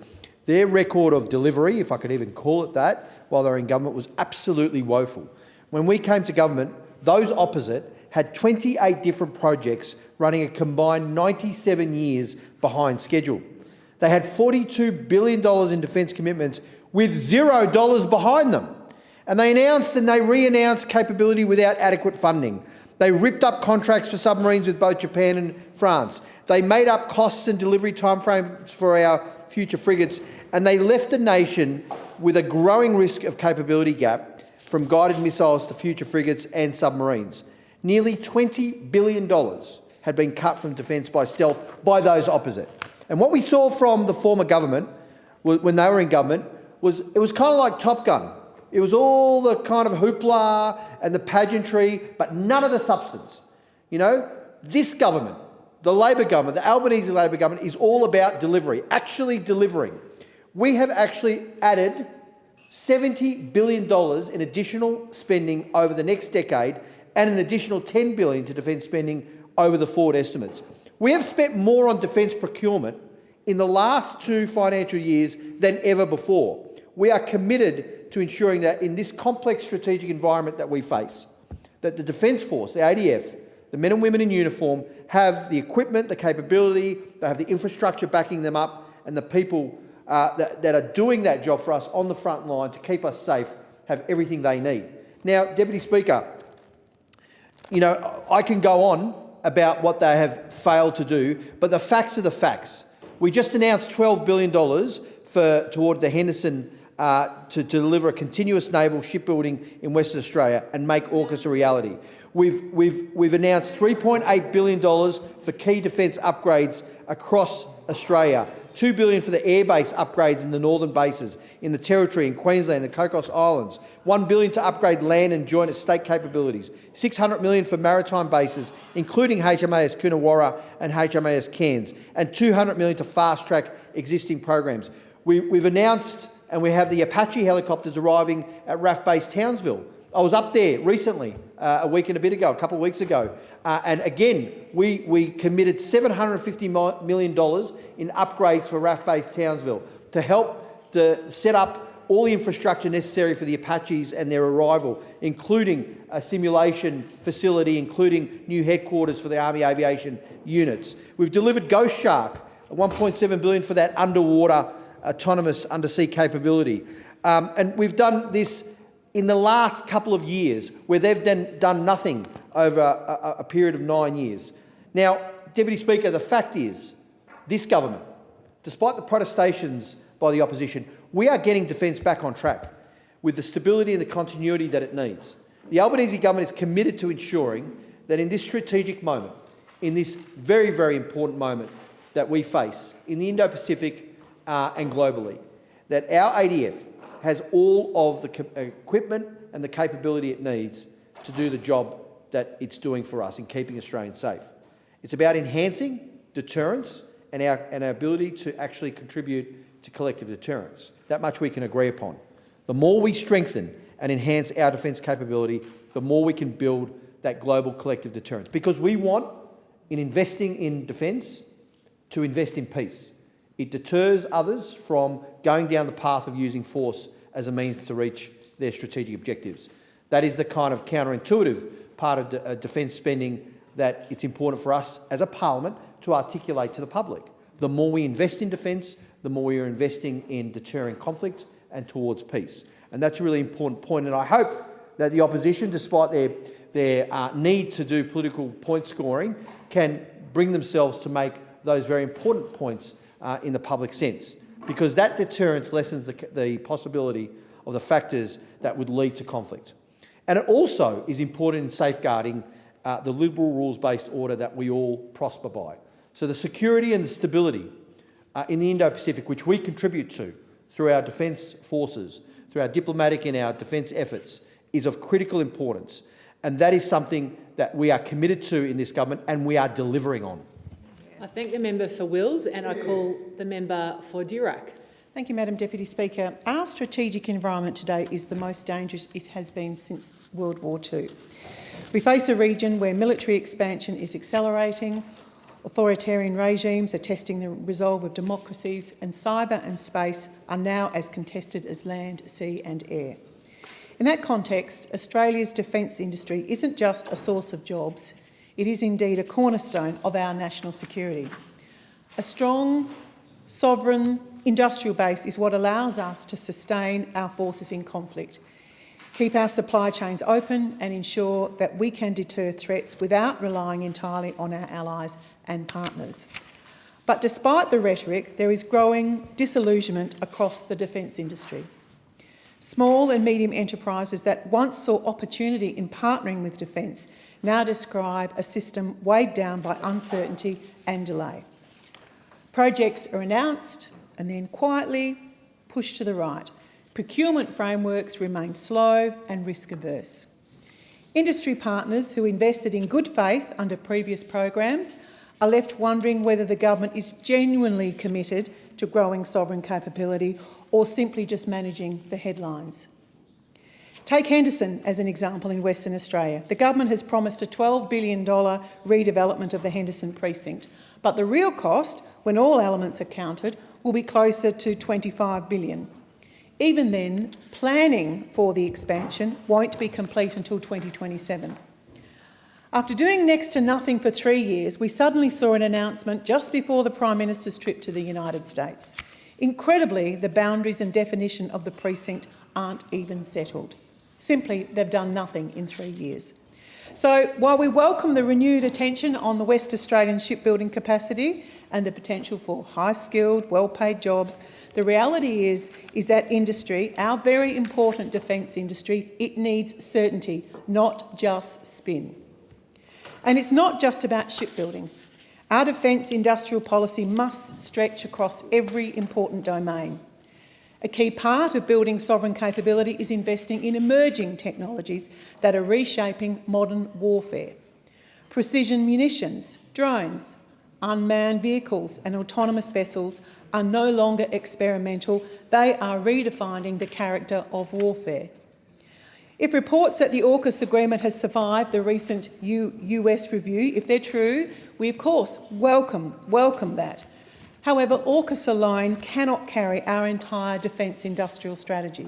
Their record of delivery, if I could even call it that, while they were in government was absolutely woeful. When we came to government, those opposite had 28 different projects running a combined 97 years behind schedule. They had $42 billion in defence commitments with $0 behind them. And they announced and they re-announced capability without adequate funding. They ripped up contracts for submarines with both Japan and France. They made up costs and delivery timeframes for our future frigates, and they left the nation with a growing risk of capability gap from guided missiles to future frigates and submarines. Nearly $20 billion had been cut from defence by stealth by those opposite. And what we saw from the former government, when they were in government, was it was kind of like Top Gun. It was all the kind of hoopla and the pageantry, but none of the substance. You know, this government, the Labor government, the Albanese Labor government, is all about delivery, actually delivering. We have actually added $70 billion in additional spending over the next decade and an additional $10 billion to defence spending over the forward estimates. We have spent more on defence procurement in the last 2 financial years than ever before. We are committed to ensuring that in this complex strategic environment that we face, that the Defence Force, the ADF, the men and women in uniform have the equipment, the capability, they have the infrastructure backing them up, and the people that are doing that job for us on the front line to keep us safe have everything they need. Now, Deputy Speaker, you know, I can go on about what they have failed to do, but the facts are the facts. We just announced $12 billion toward the Henderson to deliver a continuous naval shipbuilding in Western Australia and make AUKUS a reality. We've announced $3.8 billion for key defence upgrades across Australia, $2 billion for the airbase upgrades in the northern bases, in the Territory, in Queensland and the Cocos Islands, $1 billion to upgrade land and joint estate capabilities, $600 million for maritime bases, including HMAS Coonawarra and HMAS Cairns, and $200 million to fast-track existing programs. We've announced, and we have the Apache helicopters arriving at RAF Base Townsville. I was up there recently, a week and a bit ago, a couple of weeks ago, and again, we committed $750 million in upgrades for RAF Base Townsville to help to set up all the infrastructure necessary for the Apaches and their arrival, including a simulation facility, including new headquarters for the Army Aviation units. We've delivered Ghost Shark, $1.7 billion for that underwater autonomous undersea capability. And we've done this in the last couple of years, where they've done nothing over a period of 9 years. Now, Deputy Speaker, the fact is, this government, despite the protestations by the opposition, we are getting defence back on track with the stability and the continuity that it needs. The Albanese government is committed to ensuring that in this strategic moment, in this very, very important moment that we face in the Indo-Pacific and globally, that our ADF has all of the equipment and the capability it needs to do the job that it's doing for us in keeping Australians safe. It's about enhancing deterrence and our ability to actually contribute to collective deterrence. That much we can agree upon. The more we strengthen and enhance our defence capability, the more we can build that global collective deterrence. Because we want, in investing in defence, to invest in peace. It deters others from going down the path of using force as a means to reach their strategic objectives. That is the kind of counterintuitive part of defence spending that it's important for us as a parliament to articulate to the public. The more we invest in defence, the more we are investing in deterring conflict and towards peace. And that's a really important point. And I hope that the opposition, despite their need to do political point scoring, can bring themselves to make those very important points in the public sense, because that deterrence lessens the possibility of the factors that would lead to conflict. And it also is important in safeguarding the liberal rules-based order that we all prosper by. So the security and the stability in the Indo-Pacific, which we contribute to through our defence forces, through our diplomatic and our defence efforts, is of critical importance. And that is something that we are committed to in this government and we are delivering on. I thank the member for Wills and I call the member for Durack. Thank you, Madam Deputy Speaker. Our strategic environment today is the most dangerous it has been since World War II. We face a region where military expansion is accelerating, authoritarian regimes are testing the resolve of democracies, and cyber and space are now as contested as land, sea and air. In that context, Australia's defence industry isn't just a source of jobs, it is indeed a cornerstone of our national security. A strong, sovereign industrial base is what allows us to sustain our forces in conflict, keep our supply chains open and ensure that we can deter threats without relying entirely on our allies and partners. But despite the rhetoric, there is growing disillusionment across the defence industry. Small and medium enterprises that once saw opportunity in partnering with defence now describe a system weighed down by uncertainty and delay. Projects are announced and then quietly pushed to the right. Procurement frameworks remain slow and risk-averse. Industry partners who invested in good faith under previous programs are left wondering whether the government is genuinely committed to growing sovereign capability or simply just managing the headlines. Take Henderson as an example in Western Australia. The government has promised a $12 billion redevelopment of the Henderson precinct, but the real cost, when all elements are counted, will be closer to $25 billion. Even then, planning for the expansion won't be complete until 2027. After doing next to nothing for 3 years, we suddenly saw an announcement just before the Prime Minister's trip to the United States. Incredibly, the boundaries and definition of the precinct aren't even settled. Simply, they've done nothing in 3 years. So while we welcome the renewed attention on the West Australian shipbuilding capacity and the potential for high-skilled, well-paid jobs, the reality is that industry, our very important defence industry, it needs certainty, not just spin. And it's not just about shipbuilding. Our defence industrial policy must stretch across every important domain. A key part of building sovereign capability is investing in emerging technologies that are reshaping modern warfare. Precision munitions, drones, unmanned vehicles and autonomous vessels are no longer experimental, they are redefining the character of warfare. If reports that the AUKUS agreement has survived the recent US review, if they're true, we of course welcome that. However, AUKUS alone cannot carry our entire defence industrial strategy.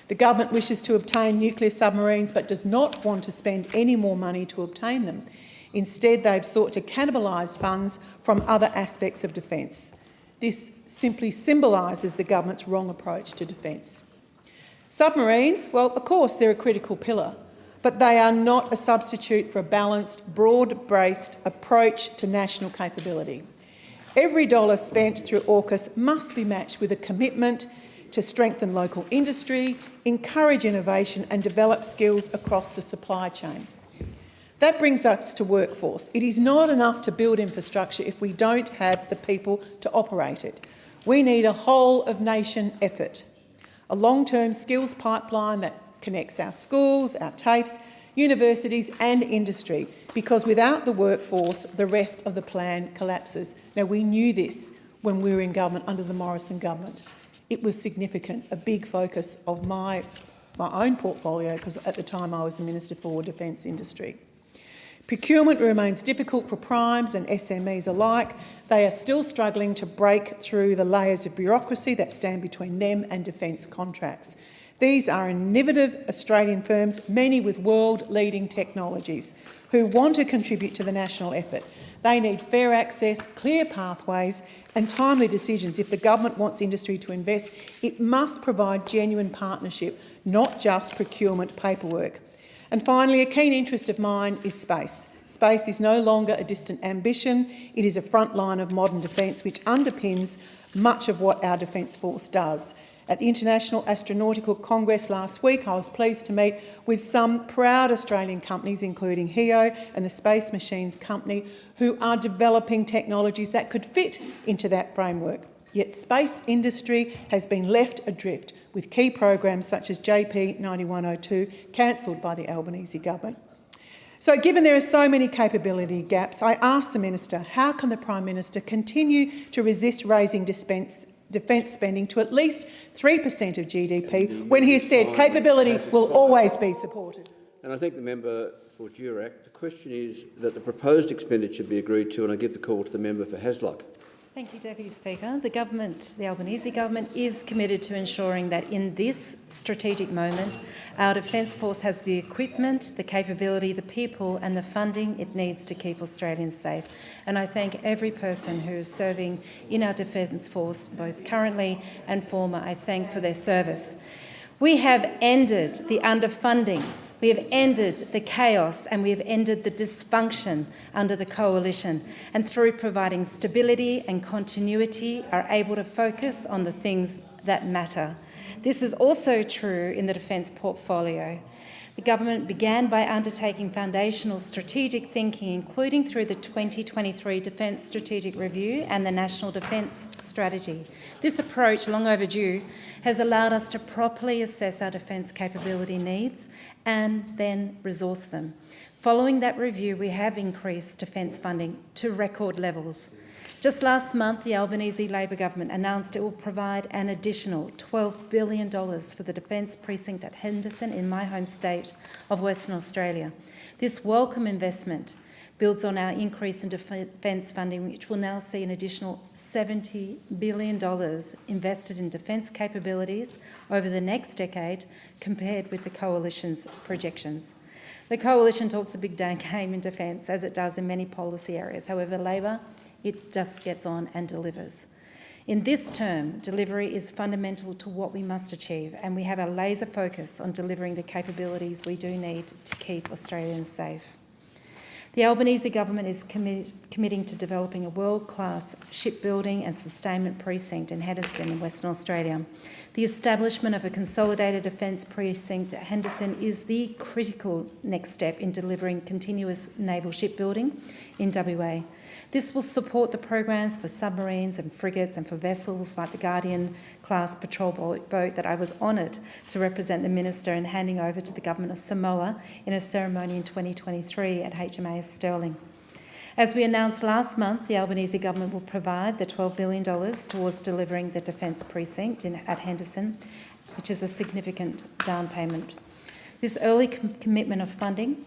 The government wishes to obtain nuclear submarines but does not want to spend any more money to obtain them. Instead, they've sought to cannibalise funds from other aspects of defence. This simply symbolises the government's wrong approach to defence. Submarines, well, of course, they're a critical pillar, but they are not a substitute for a balanced, broad-based approach to national capability. Every dollar spent through AUKUS must be matched with a commitment to strengthen local industry, encourage innovation and develop skills across the supply chain. That brings us to workforce. It is not enough to build infrastructure if we don't have the people to operate it. We need a whole-of-nation effort, a long-term skills pipeline that connects our schools, our TAFEs, universities and industry, because without the workforce, the rest of the plan collapses. Now, we knew this when we were in government under the Morrison government. It was significant, a big focus of my own portfolio, because at the time I was the Minister for Defence Industry. Procurement remains difficult for primes and SMEs alike. They are still struggling to break through the layers of bureaucracy that stand between them and defence contracts. These are innovative Australian firms, many with world-leading technologies, who want to contribute to the national effort. They need fair access, clear pathways and timely decisions. If the government wants industry to invest, it must provide genuine partnership, not just procurement paperwork. And finally, a keen interest of mine is space. Space is no longer a distant ambition. It is a front line of modern defence which underpins much of what our Defence Force does. At the International Astronautical Congress last week, I was pleased to meet with some proud Australian companies, including HEO and the Space Machines Company, who are developing technologies that could fit into that framework. Yet space industry has been left adrift, with key programs such as JP 9102 cancelled by the Albanese government. So given there are so many capability gaps, I ask the Minister, how can the Prime Minister continue to resist raising defence spending to at least 3% of GDP when he has said capability will always be supported? And I thank the member for Durack. The question is that the proposed expenditure be agreed to, and I give the call to the member for Hasluck. Thank you, Deputy Speaker. The government, the Albanese government, is committed to ensuring that in this strategic moment, our Defence Force has the equipment, the capability, the people and the funding it needs to keep Australians safe. And I thank every person who is serving in our Defence Force, both currently and former. I thank for their service. We have ended the underfunding. We have ended the chaos and we have ended the dysfunction under the coalition, and through providing stability and continuity are able to focus on the things that matter. This is also true in the defence portfolio. The government began by undertaking foundational strategic thinking, including through the 2023 Defence Strategic Review and the National Defence Strategy. This approach, long overdue, has allowed us to properly assess our defence capability needs and then resource them. Following that review, we have increased defence funding to record levels. Just last month, the Albanese Labor government announced it will provide an additional $12 billion for the Defence Precinct at Henderson in my home state of Western Australia. This welcome investment builds on our increase in defence funding, which will now see an additional $70 billion invested in defence capabilities over the next decade compared with the Coalition's projections. The Coalition talks a big game in defence, as it does in many policy areas. However, Labor, it just gets on and delivers. In this term, delivery is fundamental to what we must achieve, and we have a laser focus on delivering the capabilities we do need to keep Australians safe. The Albanese government is committing to developing a world-class shipbuilding and sustainment precinct in Henderson in Western Australia. The establishment of a consolidated defence precinct at Henderson is the critical next step in delivering continuous naval shipbuilding in WA. This will support the programs for submarines and frigates and for vessels like the Guardian-class patrol boat that I was honoured to represent the Minister in handing over to the Government of Samoa in a ceremony in 2023 at HMAS Stirling. As we announced last month, the Albanese government will provide the $12 billion towards delivering the defence precinct at Henderson, which is a significant down payment. This early commitment of funding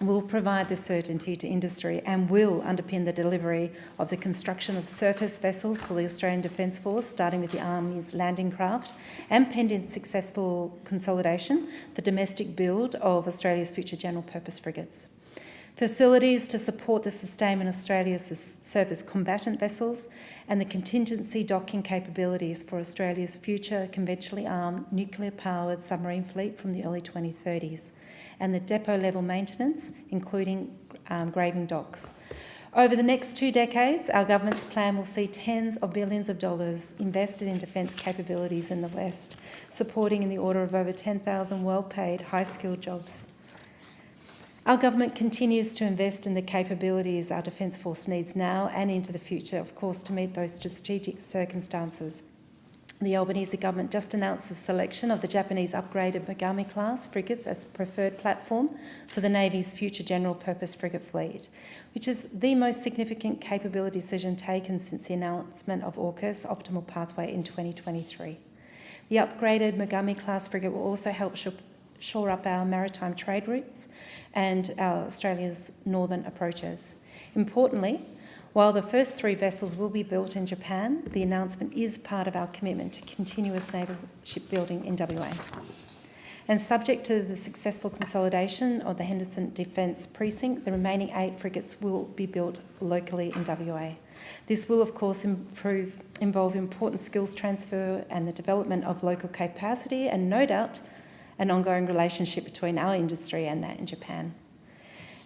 will provide the certainty to industry and will underpin the delivery of the construction of surface vessels for the Australian Defence Force, starting with the Army's landing craft, and pending successful consolidation, the domestic build of Australia's future general purpose frigates. Facilities to support the sustainment of Australia's surface combatant vessels and the contingency docking capabilities for Australia's future conventionally armed nuclear-powered submarine fleet from the early 2030s, and the depot-level maintenance, including graving docks. Over the next 2 decades, our government's plan will see tens of billions of dollars invested in defence capabilities in the West, supporting in the order of over 10,000 well-paid, high-skilled jobs. Our government continues to invest in the capabilities our Defence Force needs now and into the future, of course, to meet those strategic circumstances. The Albanese government just announced the selection of the Japanese upgraded Mogami-class frigates as the preferred platform for the Navy's future general-purpose frigate fleet, which is the most significant capability decision taken since the announcement of AUKUS Optimal Pathway in 2023. The upgraded Mogami-class frigate will also help shore up our maritime trade routes and Australia's northern approaches. Importantly, while the first 3 vessels will be built in Japan, the announcement is part of our commitment to continuous naval shipbuilding in WA. And subject to the successful consolidation of the Henderson Defence Precinct, the remaining 8 frigates will be built locally in WA. This will, of course, involve important skills transfer and the development of local capacity and, no doubt, an ongoing relationship between our industry and that in Japan.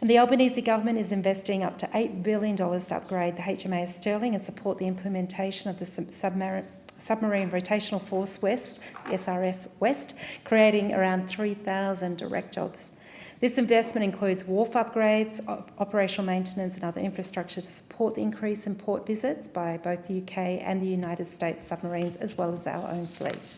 And the Albanese government is investing up to $8 billion to upgrade the HMAS Stirling and support the implementation of the Submarine Rotational Force West, SRF West, creating around 3,000 direct jobs. This investment includes wharf upgrades, operational maintenance and other infrastructure to support the increase in port visits by both the UK and the United States submarines, as well as our own fleet.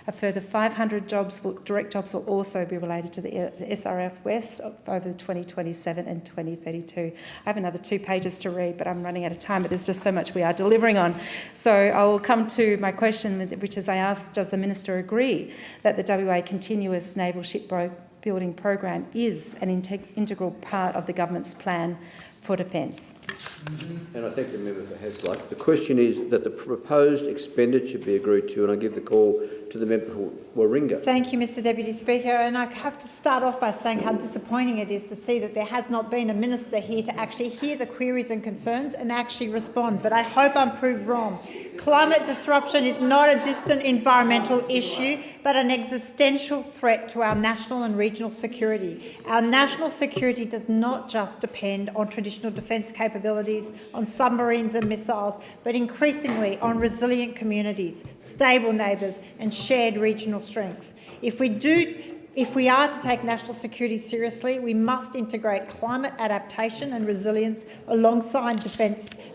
A further 500 direct jobs will also be related to the SRF West over 2027 and 2032. I have another 2 pages to read, but I'm running out of time, but there's just so much we are delivering on. So I will come to my question, which is I asked, does the Minister agree that the WA Continuous Naval Shipbuilding Program is an integral part of the government's plan for defence? And I thank the member for Hasluck. The question is that the proposed expenditure be agreed to, and I give the call to the member for Warringah. Thank you, Mr Deputy Speaker. And I have to start off by saying how disappointing it is to see that there has not been a minister here to actually hear the queries and concerns and actually respond. But I hope I'm proved wrong. Climate disruption is not a distant environmental issue, but an existential threat to our national and regional security. Our national security does not just depend on traditional defence capabilities, on submarines and missiles, but increasingly on resilient communities, stable neighbours and shared regional strength. If we are to take national security seriously, we must integrate climate adaptation and resilience alongside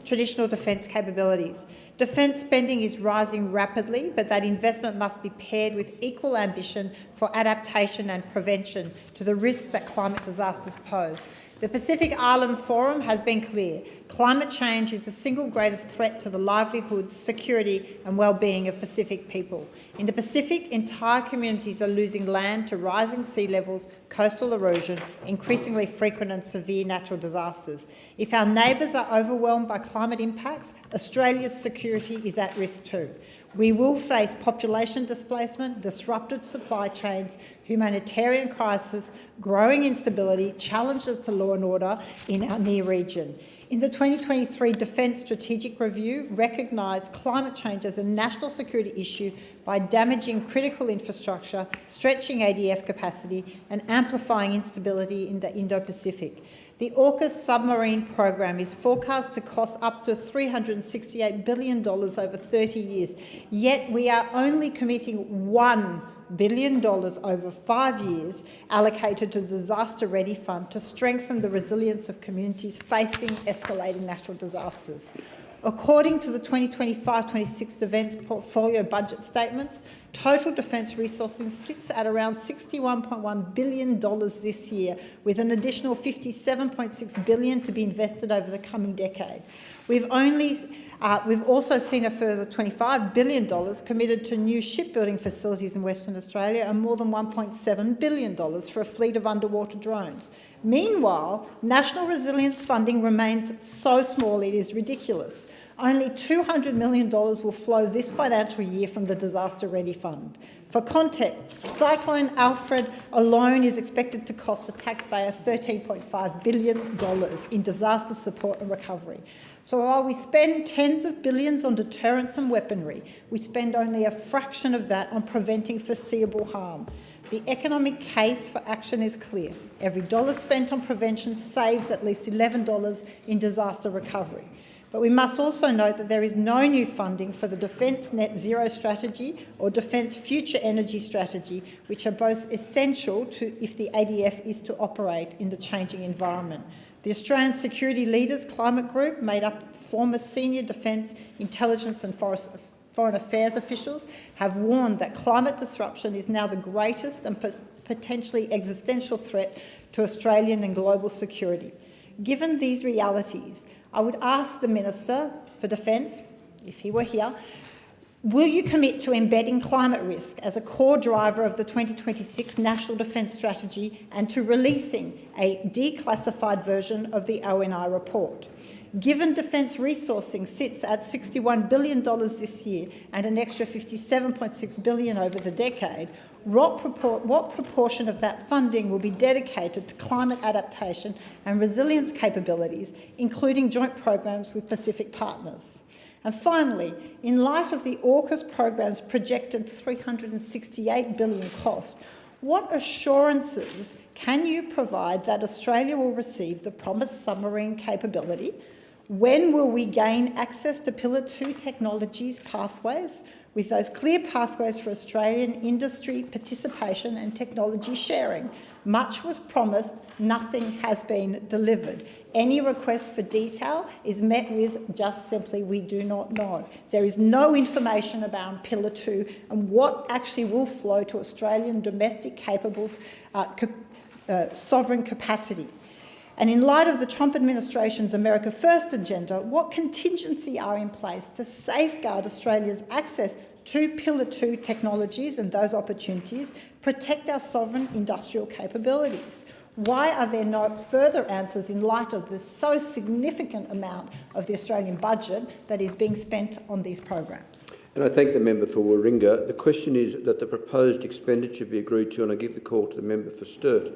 traditional defence capabilities. Defence spending is rising rapidly, but that investment must be paired with equal ambition for adaptation and prevention to the risks that climate disasters pose. The Pacific Island Forum has been clear. Climate change is the single greatest threat to the livelihoods, security and well-being of Pacific people. In the Pacific, entire communities are losing land to rising sea levels, coastal erosion, increasingly frequent and severe natural disasters. If our neighbours are overwhelmed by climate impacts, Australia's security is at risk too. We will face population displacement, disrupted supply chains, humanitarian crisis, growing instability, challenges to law and order in our near region. in the 2023 Defence Strategic Review recognised climate change as a national security issue by damaging critical infrastructure, stretching ADF capacity and amplifying instability in the Indo-Pacific. The AUKUS submarine program is forecast to cost up to $368 billion over 30 years, yet we are only committing $1 billion over 5 years allocated to the Disaster Ready Fund to strengthen the resilience of communities facing escalating natural disasters. According to the 2025-26 Defence Portfolio Budget Statements, total defence resourcing sits at around $61.1 billion this year, with an additional $57.6 billion to be invested over the coming decade. We've also seen a further $25 billion committed to new shipbuilding facilities in Western Australia and more than $1.7 billion for a fleet of underwater drones. Meanwhile, national resilience funding remains so small it is ridiculous. Only $200 million will flow this financial year from the Disaster Ready Fund. For context, Cyclone Alfred alone is expected to cost the taxpayer $13.5 billion in disaster support and recovery. So while we spend tens of billions on deterrence and weaponry, we spend only a fraction of that on preventing foreseeable harm. The economic case for action is clear. Every dollar spent on prevention saves at least $11 in disaster recovery. But we must also note that there is no new funding for the Defence Net Zero Strategy or Defence Future Energy Strategy, which are both essential to if the ADF is to operate in the changing environment. The Australian Security Leaders Climate Group, made up of former senior defence, intelligence and foreign affairs officials, have warned that climate disruption is now the greatest and potentially existential threat to Australian and global security. Given these realities, I would ask the Minister for Defence, if he were here, will you commit to embedding climate risk as a core driver of the 2026 National Defence Strategy and to releasing a declassified version of the ONI report? Given defence resourcing sits at $61 billion this year and an extra $57.6 billion over the decade, what proportion of that funding will be dedicated to climate adaptation and resilience capabilities, including joint programs with Pacific partners? And finally, in light of the AUKUS program's projected $368 billion cost, what assurances can you provide that Australia will receive the promised submarine capability? When will we gain access to Pillar 2 technologies pathways, with those clear pathways for Australian industry participation and technology sharing? Much was promised, nothing has been delivered. Any request for detail is met with just simply, we do not know. There is no information about Pillar 2 and what actually will flow to Australian domestic capables sovereign capacity. And in light of the Trump administration's America First agenda, what contingency are in place to safeguard Australia's access to Pillar 2 technologies and those opportunities, protect our sovereign industrial capabilities? Why are there no further answers in light of the so significant amount of the Australian budget that is being spent on these programs? And I thank the member for Warringah. The question is that the proposed expenditure be agreed to, and I give the call to the member for Sturt.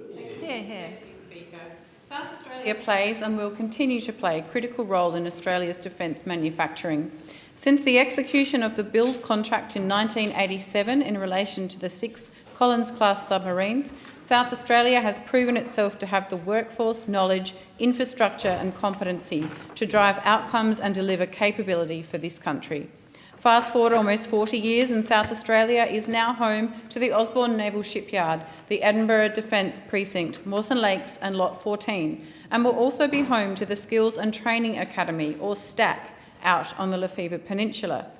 South Australia plays and will continue to play a critical role in Australia's defence manufacturing. Since the execution of the build contract in 1987 in relation to the 6 Collins-class submarines, South Australia has proven itself to have the workforce, knowledge, infrastructure and competency to drive outcomes and deliver capability for this country. Fast forward almost 40 years and South Australia is now home to the Osborne Naval Shipyard, the Edinburgh Defence Precinct, Mawson Lakes and Lot 14, and will also be home to the Skills and Training Academy, or STAC, out on the Lefevre Peninsula.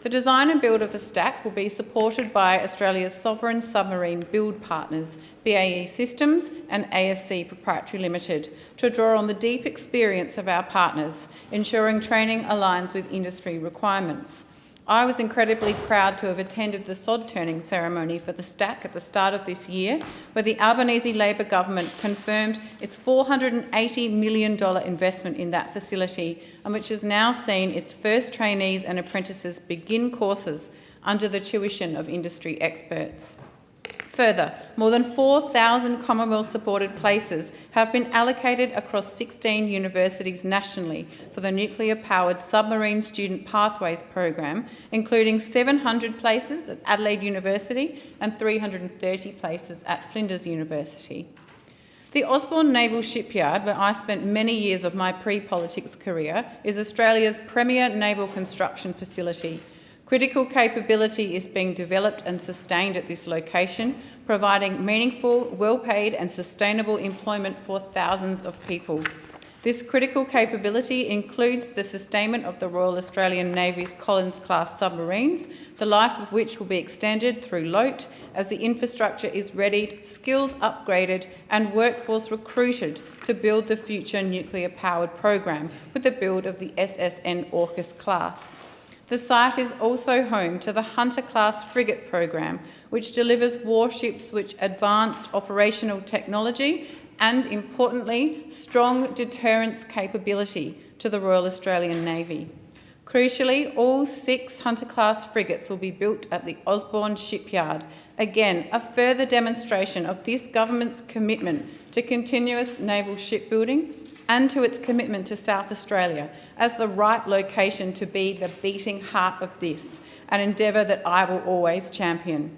The design and build of the STAC will be supported by Australia's sovereign submarine build partners, BAE Systems and ASC Proprietary Limited, to draw on the deep experience of our partners, ensuring training aligns with industry requirements. I was incredibly proud to have attended the sod-turning ceremony for the STAC at the start of this year, where the Albanese Labor government confirmed its $480 million investment in that facility, and which has now seen its first trainees and apprentices begin courses under the tuition of industry experts. Further, more than 4,000 Commonwealth-supported places have been allocated across 16 universities nationally for the Nuclear-Powered Submarine Student Pathways program, including 700 places at Adelaide University and 330 places at Flinders University. The Osborne Naval Shipyard, where I spent many years of my pre-politics career, is Australia's premier naval construction facility. Critical capability is being developed and sustained at this location, providing meaningful, well-paid and sustainable employment for thousands of people. This critical capability includes the sustainment of the Royal Australian Navy's Collins-class submarines, the life of which will be extended through LOTE as the infrastructure is readied, skills upgraded and workforce recruited to build the future nuclear-powered program with the build of the SSN AUKUS class. The site is also home to the Hunter-class frigate program, which delivers warships which advanced operational technology and, importantly, strong deterrence capability to the Royal Australian Navy. Crucially, all 6 Hunter-class frigates will be built at the Osborne Shipyard. Again, a further demonstration of this government's commitment to continuous naval shipbuilding and to its commitment to South Australia as the right location to be the beating heart of this, an endeavour that I will always champion.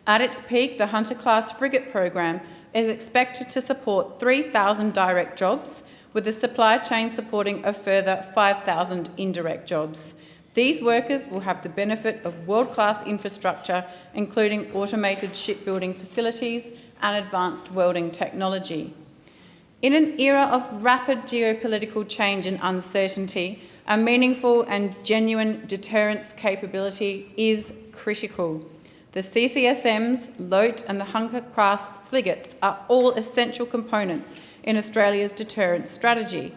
At its peak, the Hunter-class frigate program is expected to support 3,000 direct jobs, with the supply chain supporting a further 5,000 indirect jobs. These workers will have the benefit of world-class infrastructure, including automated shipbuilding facilities and advanced welding technology. In an era of rapid geopolitical change and uncertainty, a meaningful and genuine deterrence capability is critical. The CCSMs, LOTE and the Hunter-class frigates are all essential components in Australia's deterrence strategy.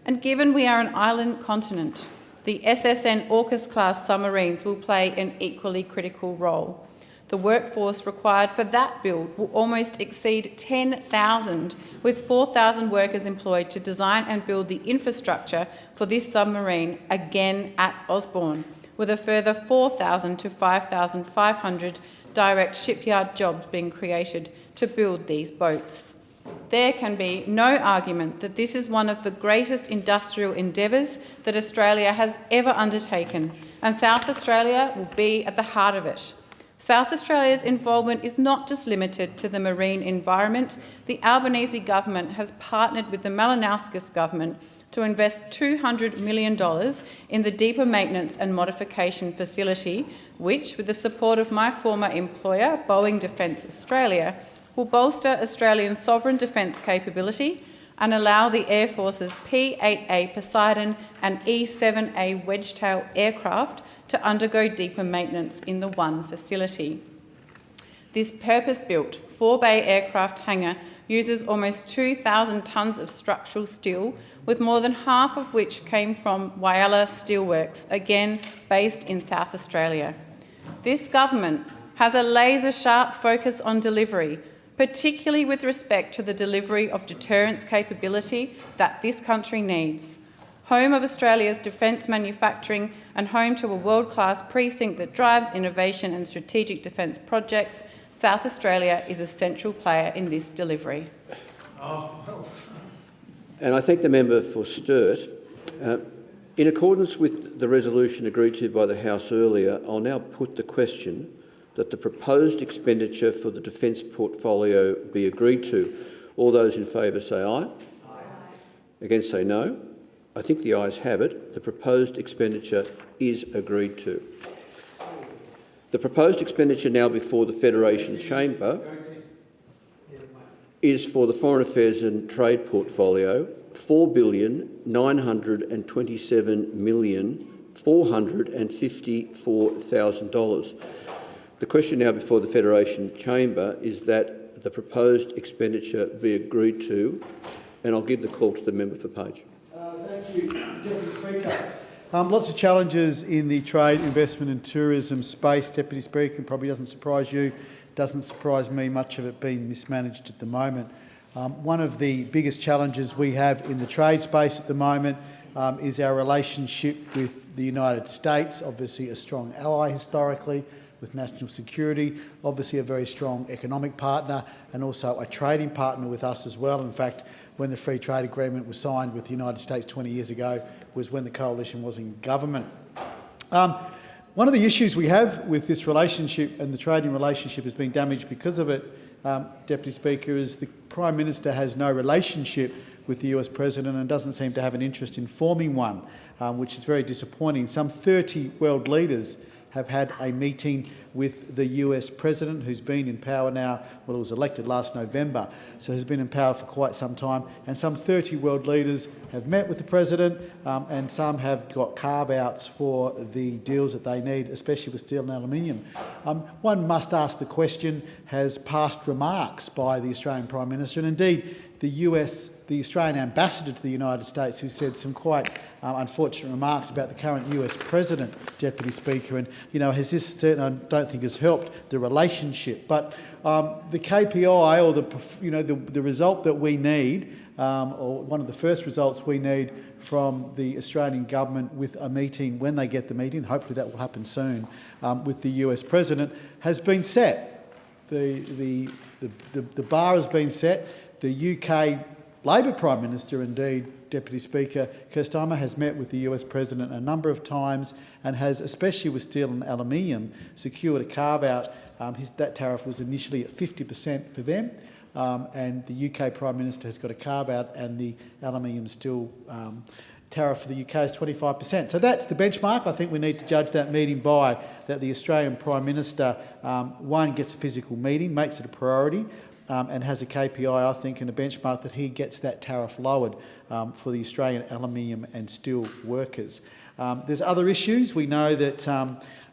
And given we are an island continent, the SSN AUKUS-class submarines will play an equally critical role. The workforce required for that build will almost exceed 10,000, with 4,000 workers employed to design and build the infrastructure for this submarine, again at Osborne, with a further 4,000 to 5,500 direct shipyard jobs being created to build these boats. There can be no argument that this is one of the greatest industrial endeavours that Australia has ever undertaken, and South Australia will be at the heart of it. South Australia's involvement is not just limited to the marine environment. The Albanese government has partnered with the Malinauskas government to invest $200 million in the deeper maintenance and modification facility, which, with the support of my former employer, Boeing Defence Australia, will bolster Australian sovereign defence capability and allow the Air Force's P-8A Poseidon and E-7A Wedgetail aircraft to undergo deeper maintenance in the one facility. This purpose-built 4-bay aircraft hangar uses almost 2,000 tonnes of structural steel, with more than half of which came from Whyalla Steelworks, again based in South Australia. This government has a laser-sharp focus on delivery, particularly with respect to the delivery of deterrence capability that this country needs. Home of Australia's defence manufacturing and home to a world-class precinct that drives innovation and strategic defence projects, South Australia is a central player in this delivery. And I thank the member for Sturt. In accordance with the resolution agreed to by the House earlier, I'll now put the question that the proposed expenditure for the defence portfolio be agreed to. All those in favour say aye. Aye. Against say no. I think the ayes have it. The proposed expenditure is agreed to. The proposed expenditure now before the Federation Chamber is for the Foreign Affairs and Trade portfolio, $4,927,454,000. The question now before the Federation Chamber is that the proposed expenditure be agreed to, and I'll give the call to the member for Page. Thank you, Deputy Speaker. Lots of challenges in the trade, investment and tourism space, Deputy Speaker, and probably doesn't surprise you, doesn't surprise me, much of it being mismanaged at the moment. One of the biggest challenges we have in the trade space at the moment is our relationship with the United States, obviously a strong ally historically, with national security, obviously a very strong economic partner and also a trading partner with us as well. In fact, when the free trade agreement was signed with the United States 20 years ago was when the coalition was in government. One of the issues we have with this relationship and the trading relationship has been damaged because of it, Deputy Speaker, is the Prime Minister has no relationship with the US President and doesn't seem to have an interest in forming one, which is very disappointing. Some 30 world leaders have had a meeting with the US President, who's been in power now, well, he was elected last November, so he's been in power for quite some time, and some 30 world leaders have met with the President, and some have got carve-outs for the deals that they need, especially with steel and aluminium. One must ask the question, has past remarks by the Australian Prime Minister, and indeed the Australian ambassador to the United States, who said some quite unfortunate remarks about the current US President, Deputy Speaker, and has this certainly, I don't think, has helped the relationship. But the KPI, or the result that we need, or one of the first results we need from the Australian government with a meeting, when they get the meeting, hopefully that will happen soon, with the US President, has been set. The bar has been set. The UK Labor Prime Minister, indeed, Deputy Speaker, Keir Starmer, has met with the US President a number of times and has, especially with steel and aluminium, secured a carve-out. That tariff was initially at 50% for them, and the UK Prime Minister has got a carve-out, and the aluminium steel tariff for the UK is 25%. So that's the benchmark. I think we need to judge that meeting by, that the Australian Prime Minister, one, gets a physical meeting, makes it a priority, and has a KPI, I think, and a benchmark that he gets that tariff lowered for the Australian aluminium and steel workers. There's other issues. We know that,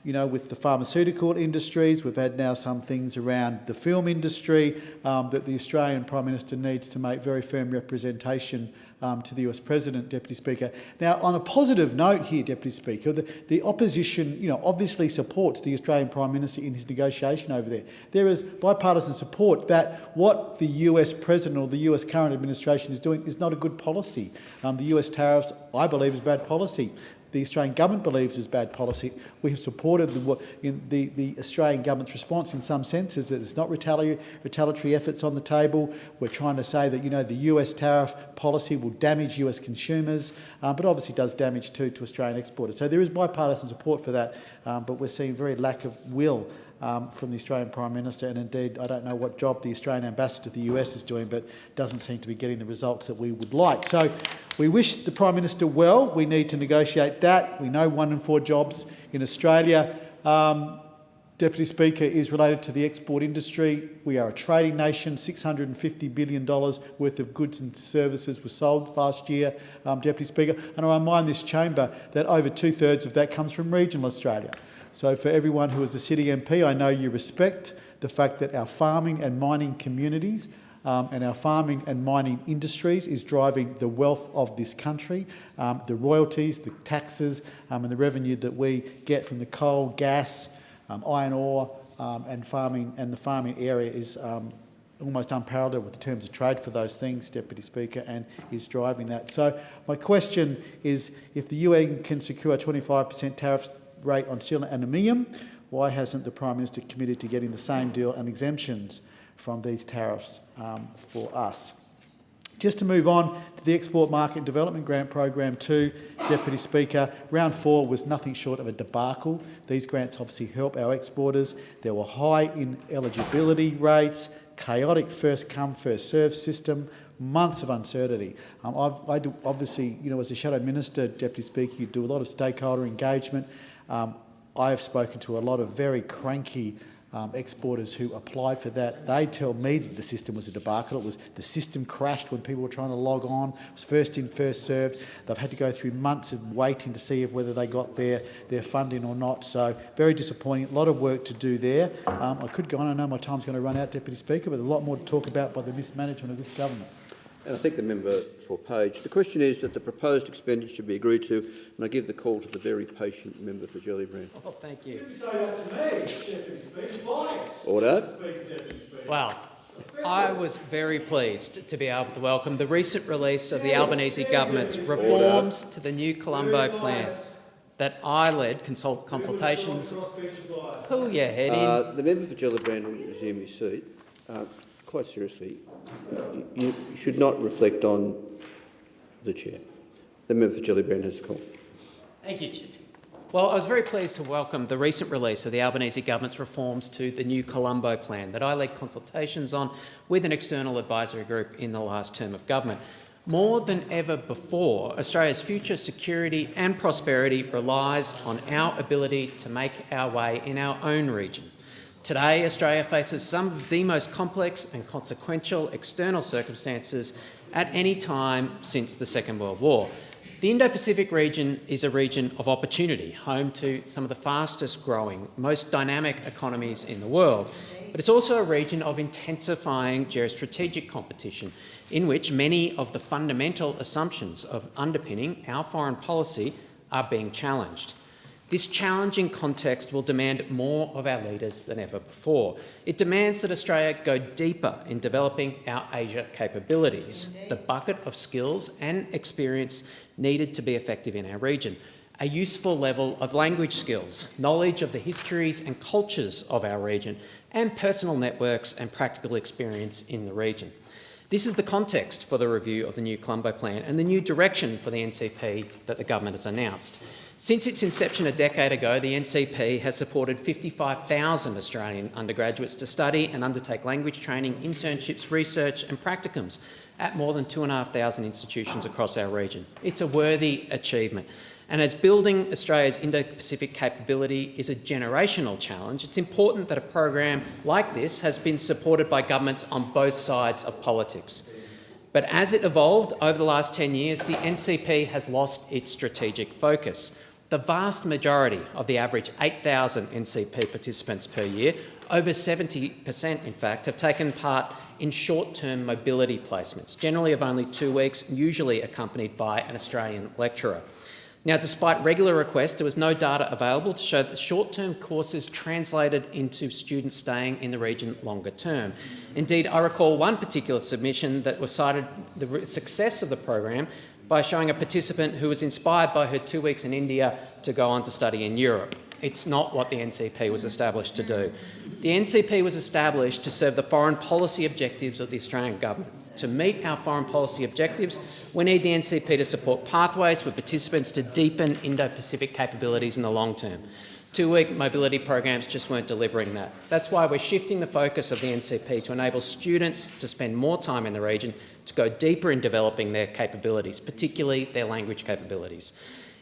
with the pharmaceutical industries, we've had now some things around the film industry, that the Australian Prime Minister needs to make very firm representation to the US President, Deputy Speaker. Now, on a positive note here, Deputy Speaker, the opposition, obviously supports the Australian Prime Minister in his negotiation over there. There is bipartisan support that what the US President or the US current administration is doing is not a good policy. The US tariffs, I believe, is bad policy. The Australian government believes is bad policy. We have supported the Australian government's response in some senses, that it's not retaliatory efforts on the table. We're trying to say that the US tariff policy will damage US consumers, but obviously does damage too to Australian exporters. So there is bipartisan support for that, but we're seeing very lack of will from the Australian Prime Minister, and indeed I don't know what job the Australian ambassador to the US is doing, but doesn't seem to be getting the results that we would like. So we wish the Prime Minister well. We need to negotiate that. We know 1 in 4 jobs in Australia, Deputy Speaker, is related to the export industry. We are a trading nation. $650 billion worth of goods and services were sold last year, Deputy Speaker. And I remind this chamber that over 2/3 of that comes from regional Australia. So for everyone who is a City MP, I know you respect the fact that our farming and mining communities and our farming and mining industries is driving the wealth of this country. The royalties, the taxes and the revenue that we get from the coal, gas, iron ore and the farming area is almost unparalleled with the terms of trade for those things, Deputy Speaker, and is driving that. So my question is, if the UN can secure a 25% tariff rate on steel and aluminium, why hasn't the Prime Minister committed to getting the same deal and exemptions from these tariffs for us? Just to move on to the Export Market Development Grant Program 2, Deputy Speaker, round 4 was nothing short of a debacle. These grants obviously help our exporters. There were high ineligibility rates, chaotic first-come, first-served system, months of uncertainty. I do, obviously, as a Shadow Minister, Deputy Speaker, you do a lot of stakeholder engagement. I have spoken to a lot of very cranky exporters who applied for that. They tell me that the system was a debacle. The system crashed when people were trying to log on. It was first in, first served. They've had to go through months of waiting to see whether they got their funding or not. So very disappointing. A lot of work to do there. I could go on. I know my time's going to run out, Deputy Speaker, but there's a lot more to talk about by the mismanagement of this government. And I thank the member for Page. The question is that the proposed expenditure be agreed to, and I give the call to the very patient member for Gellibrand. Oh, thank you. You didn't say that to me, Deputy Speaker. Twice. Order. Well, I was very pleased to be able to welcome the recent release of the Albanese government's reforms to the new Colombo plan. that I led consultations. Pull your head in. The member for Gellibrand will resume his seat. Quite seriously, you should not reflect on the chair. The member for Gellibrand has the call. Thank you, Chair. Well, I was very pleased to welcome the recent release of the Albanese government's reforms to the new Colombo plan that I led consultations on with an external advisory group in the last term of government. More than ever before, Australia's future security and prosperity relies on our ability to make our way in our own region. Today, Australia faces some of the most complex and consequential external circumstances at any time since the Second World War. The Indo-Pacific region is a region of opportunity, home to some of the fastest growing, most dynamic economies in the world. But it's also a region of intensifying geostrategic competition, in which many of the fundamental assumptions of underpinning our foreign policy are being challenged. This challenging context will demand more of our leaders than ever before. It demands that Australia go deeper in developing our Asia capabilities, the bucket of skills and experience needed to be effective in our region. A useful level of language skills, knowledge of the histories and cultures of our region, and personal networks and practical experience in the region. This is the context for the review of the new Colombo Plan and the new direction for the NCP that the government has announced. Since its inception a decade ago, the NCP has supported 55,000 Australian undergraduates to study and undertake language training, internships, research and practicums at more than 2,500 institutions across our region. It's a worthy achievement. And as building Australia's Indo-Pacific capability is a generational challenge, it's important that a program like this has been supported by governments on both sides of politics. But as it evolved over the last 10 years, the NCP has lost its strategic focus. The vast majority of the average 8,000 NCP participants per year, over 70% in fact, have taken part in short-term mobility placements, generally of only 2 weeks, usually accompanied by an Australian lecturer. Now, despite regular requests, there was no data available to show that short-term courses translated into students staying in the region longer term. Indeed, I recall one particular submission that was cited the success of the program by showing a participant who was inspired by her 2 weeks in India to go on to study in Europe. It's not what the NCP was established to do. The NCP was established to serve the foreign policy objectives of the Australian government. To meet our foreign policy objectives, we need the NCP to support pathways for participants to deepen Indo-Pacific capabilities in the long term. 2-week mobility programs just weren't delivering that. That's why we're shifting the focus of the NCP to enable students to spend more time in the region, to go deeper in developing their capabilities, particularly their language capabilities.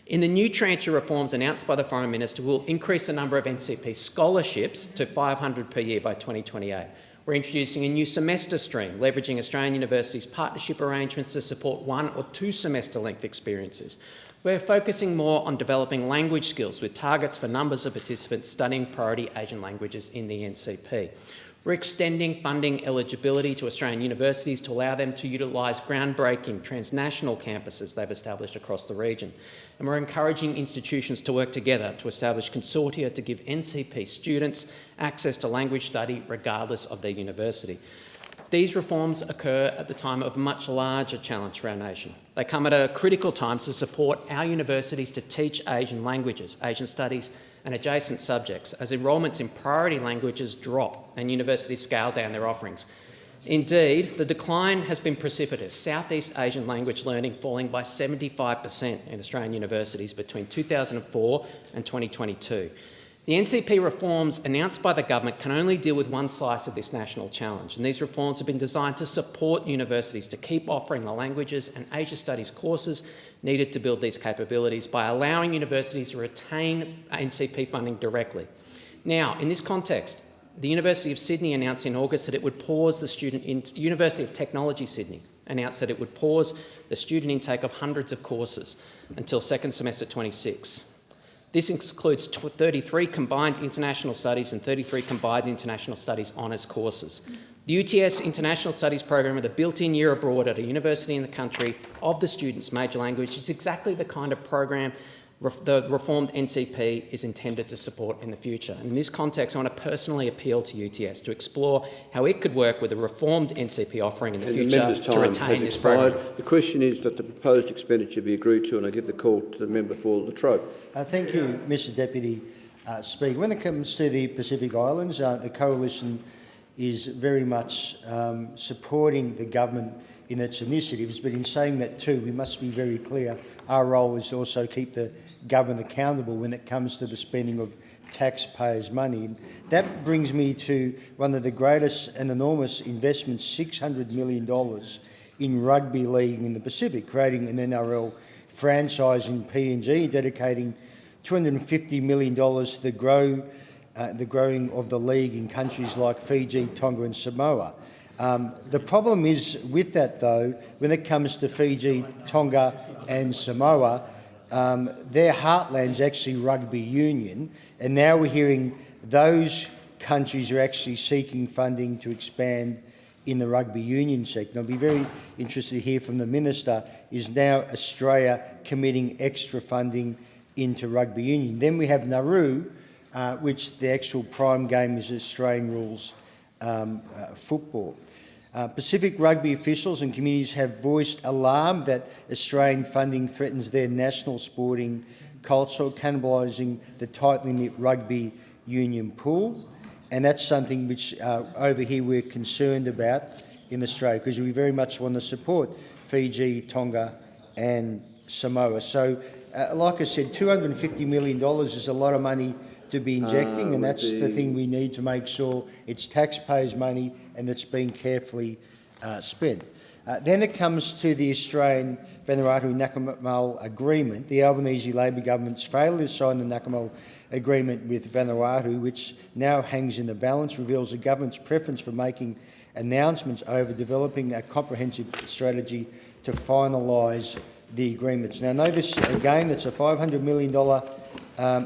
In the new tranche of reforms announced by the Foreign Minister, we'll increase the number of NCP scholarships to 500 per year by 2028. We're introducing a new semester stream, leveraging Australian universities' partnership arrangements to support 1 or 2 semester length experiences. We're focusing more on developing language skills with targets for numbers of participants studying priority Asian languages in the NCP. We're extending funding eligibility to Australian universities to allow them to utilise groundbreaking transnational campuses they've established across the region. And we're encouraging institutions to work together to establish consortia to give NCP students access to language study regardless of their university. These reforms occur at the time of a much larger challenge for our nation. They come at a critical time to support our universities to teach Asian languages, Asian studies and adjacent subjects as enrolments in priority languages drop and universities scale down their offerings. Indeed, the decline has been precipitous, Southeast Asian language learning falling by 75% in Australian universities between 2004 and 2022. The NCP reforms announced by the government can only deal with one slice of this national challenge, and these reforms have been designed to support universities to keep offering the languages and Asia Studies courses needed to build these capabilities by allowing universities to retain NCP funding directly. Now, in this context, the University of Sydney announced in August that it would pause University of Technology Sydney announced that it would pause the student intake of hundreds of courses until second semester 26. This includes 33 combined international studies and 33 combined international studies honours courses. The UTS International Studies program with a built-in year abroad at a university in the country of the student's major language is exactly the kind of program the reformed NCP is intended to support in the future. And in this context, I want to personally appeal to UTS to explore how it could work with a reformed NCP offering in the future to retain this program. The question is that the proposed expenditure be agreed to, and I give the call to the member for Latrobe. Thank you, Mr Deputy Speaker. When it comes to the Pacific Islands, the Coalition is very much supporting the government in its initiatives, but in saying that too, we must be very clear. Our role is to also keep the government accountable when it comes to the spending of taxpayers' money. And that brings me to one of the greatest and enormous investments, $600 million in rugby league in the Pacific, creating an NRL franchise in PNG, dedicating $250 million to the growing of the league in countries like Fiji, Tonga and Samoa. The problem is with that, though, when it comes to Fiji, Tonga and Samoa, their heartland's actually rugby union, and now we're hearing those countries are actually seeking funding to expand in the rugby union sector. I'd be very interested to hear from the Minister, is now Australia committing extra funding into rugby union? Then we have Nauru, which the actual prime game is Australian rules football. Pacific rugby officials and communities have voiced alarm that Australian funding threatens their national sporting culture, cannibalising the tightly knit rugby union pool. And that's something which over here we're concerned about in Australia, because we very much want to support Fiji, Tonga and Samoa. So, like I said, $250 million is a lot of money to be injecting, and that's the thing we need to make sure it's taxpayers' money and it's being carefully spent. Then it comes to the Australian Vanuatu-Nakamal Agreement. The Albanese Labor government's failure to sign the Nakamal Agreement with Vanuatu, which now hangs in the balance, reveals the government's preference for making announcements over developing a comprehensive strategy to finalise the agreements. Now, know this again, it's a $500 million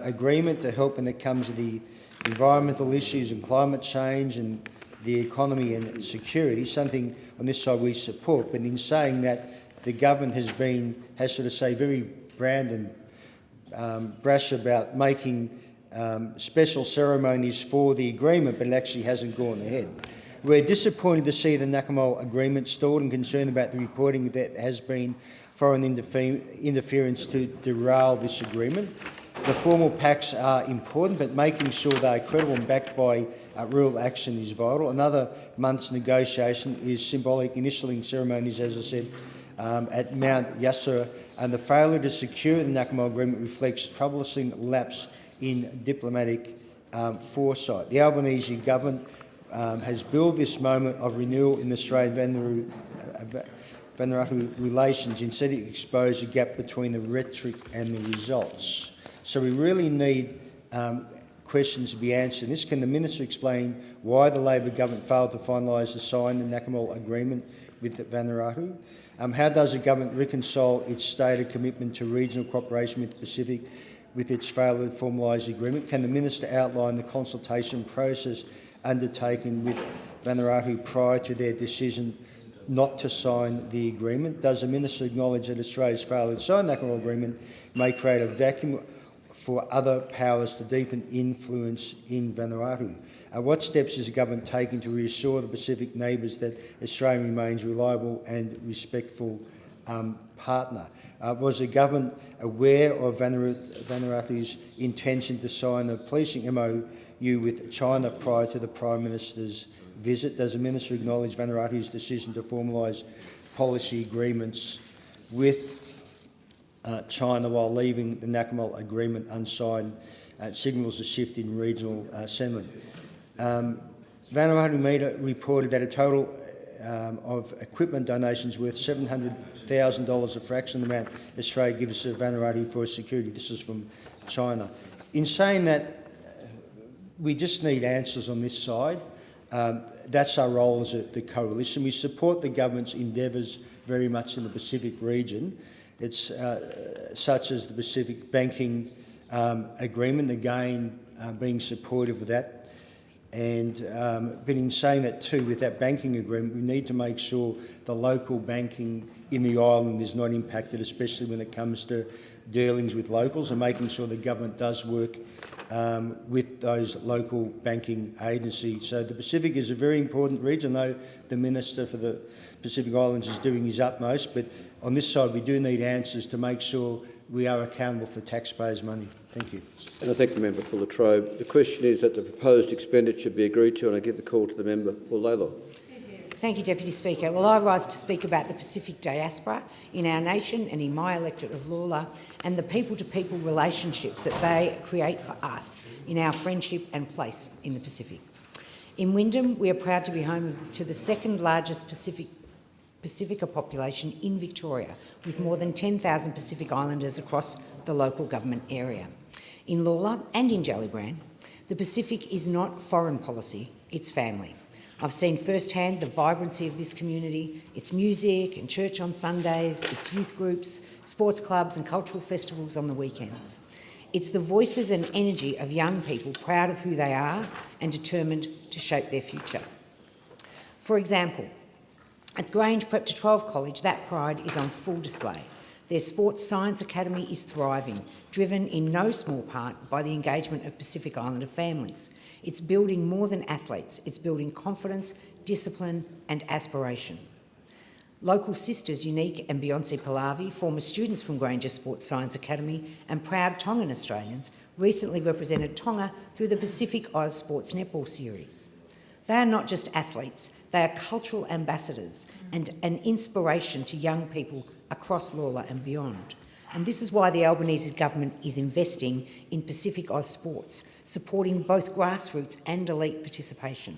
agreement to help when it comes to the environmental issues and climate change and the economy and security, something on this side we support. But in saying that, the government has sort of say very brand and brash about making special ceremonies for the agreement, but it actually hasn't gone ahead. We're disappointed to see the Nakamal Agreement stalled and concerned about the reporting that has been foreign interference to derail this agreement. The formal pacts are important, but making sure they are credible and backed by real action is vital. Another month's negotiation is symbolic. Initialing ceremonies, as I said, at Mount Yasur, and the failure to secure the Nakamal Agreement reflects troublesome lapse in diplomatic foresight. The Albanese government has built this moment of renewal in Australian Vanuatu relations instead of expose a gap between the rhetoric and the results. So we really need questions to be answered. This, can the Minister explain why the Labor government failed to finalise the signed the Nakamal Agreement with Vanuatu? How does the government reconcile its stated commitment to regional cooperation with the Pacific with its failure to formalise the agreement? Can the Minister outline the consultation process undertaken with Vanuatu prior to their decision not to sign the agreement? Does the Minister acknowledge that Australia's failure to sign the Nakamal Agreement may create a vacuum for other powers to deepen influence in Vanuatu? What steps is the government taking to reassure the Pacific neighbours that Australia remains a reliable and respectful partner? Was the government aware of Vanuatu's intention to sign a pleasing MOU with China prior to the Prime Minister's visit? Does the Minister acknowledge Vanuatu's decision to formalise policy agreements with China while leaving the Nakamal Agreement unsigned signals a shift in regional sentiment? Vanuatu Media reported that a total of equipment donations worth $700,000, a fraction of the amount Australia gives to Vanuatu for security. This is from China. In saying that, we just need answers on this side. That's our role as the coalition. We support the government's endeavours very much in the Pacific region. It's such as the Pacific Banking Agreement, again being supportive of that. And but in saying that too, with that banking agreement, we need to make sure the local banking in the island is not impacted, especially when it comes to dealings with locals and making sure the government does work with those local banking agencies. So the Pacific is a very important region, though the Minister for the Pacific Islands is doing his utmost. But on this side, we do need answers to make sure we are accountable for taxpayers' money. Thank you. And I thank the member for Latrobe. The question is that the proposed expenditure be agreed to, and I give the call to the member for Laylaw. Thank you, Deputy Speaker. Well, I rise to speak about the Pacific diaspora in our nation and in my electorate of Lalor, and the people-to-people relationships that they create for us in our friendship and place in the Pacific. In Wyndham, we are proud to be home to the second largest Pacifica population in Victoria, with more than 10,000 Pacific Islanders across the local government area. In Lalor and in Jellybrand, the Pacific is not foreign policy, it's family. I've seen firsthand the vibrancy of this community, its music and church on Sundays, its youth groups, sports clubs and cultural festivals on the weekends. It's the voices and energy of young people proud of who they are and determined to shape their future. For example, at Grange Prep to 12 College, that pride is on full display. Their Sports Science Academy is thriving, driven in no small part by the engagement of Pacific Islander families. It's building more than athletes, it's building confidence, discipline and aspiration. Local sisters Unique and Beyonce Pallavi, former students from Granger Sports Science Academy and proud Tongan Australians, recently represented Tonga through the Pacific Oz Sports Netball Series. They are not just athletes, they are cultural ambassadors and an inspiration to young people across Lalor and beyond. And this is why the Albanese government is investing in Pacific Oz sports, supporting both grassroots and elite participation.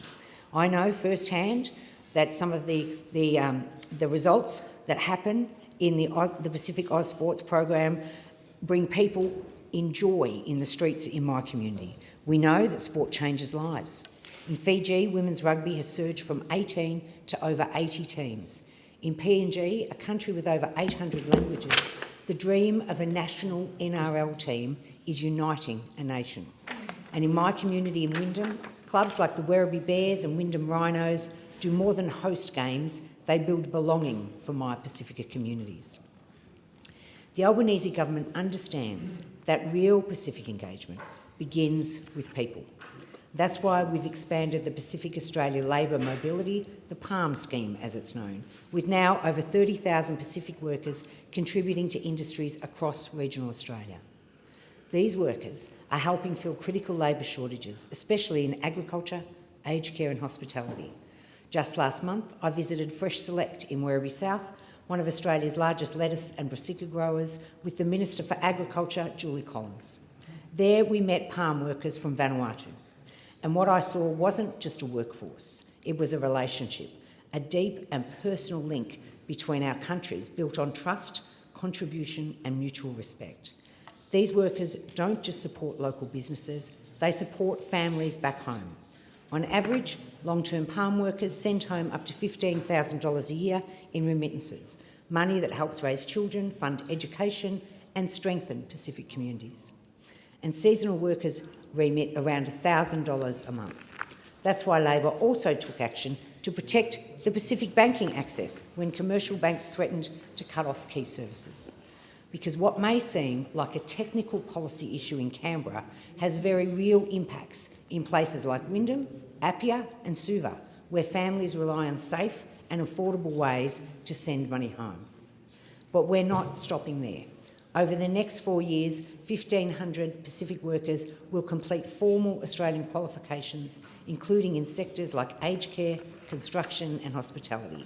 I know firsthand that some of the results that happen in the Pacific Oz sports program bring people in joy in the streets in my community. We know that sport changes lives. In Fiji, women's rugby has surged from 18 to over 80 teams. In PNG, a country with over 800 languages, the dream of a national NRL team is uniting a nation. And in my community in Wyndham, clubs like the Werribee Bears and Wyndham Rhinos do more than host games, they build belonging for my Pacifica communities. The Albanese government understands that real Pacific engagement begins with people. That's why we've expanded the Pacific Australia Labour Mobility, the PALM scheme as it's known, with now over 30,000 Pacific workers contributing to industries across regional Australia. These workers are helping fill critical labour shortages, especially in agriculture, aged care and hospitality. Just last month, I visited Fresh Select in Werribee South, one of Australia's largest lettuce and brassica growers, with the Minister for Agriculture, Julie Collins. There we met palm workers from Vanuatu. And what I saw wasn't just a workforce, it was a relationship, a deep and personal link between our countries built on trust, contribution and mutual respect. These workers don't just support local businesses, they support families back home. On average, long-term palm workers send home up to $15,000 a year in remittances, money that helps raise children, fund education and strengthen Pacific communities. And seasonal workers remit around $1,000 a month. That's why Labor also took action to protect the Pacific banking access when commercial banks threatened to cut off key services. Because what may seem like a technical policy issue in Canberra has very real impacts in places like Wyndham, Apia and Suva, where families rely on safe and affordable ways to send money home. But we're not stopping there. Over the next 4 years, 1,500 Pacific workers will complete formal Australian qualifications, including in sectors like aged care, construction and hospitality.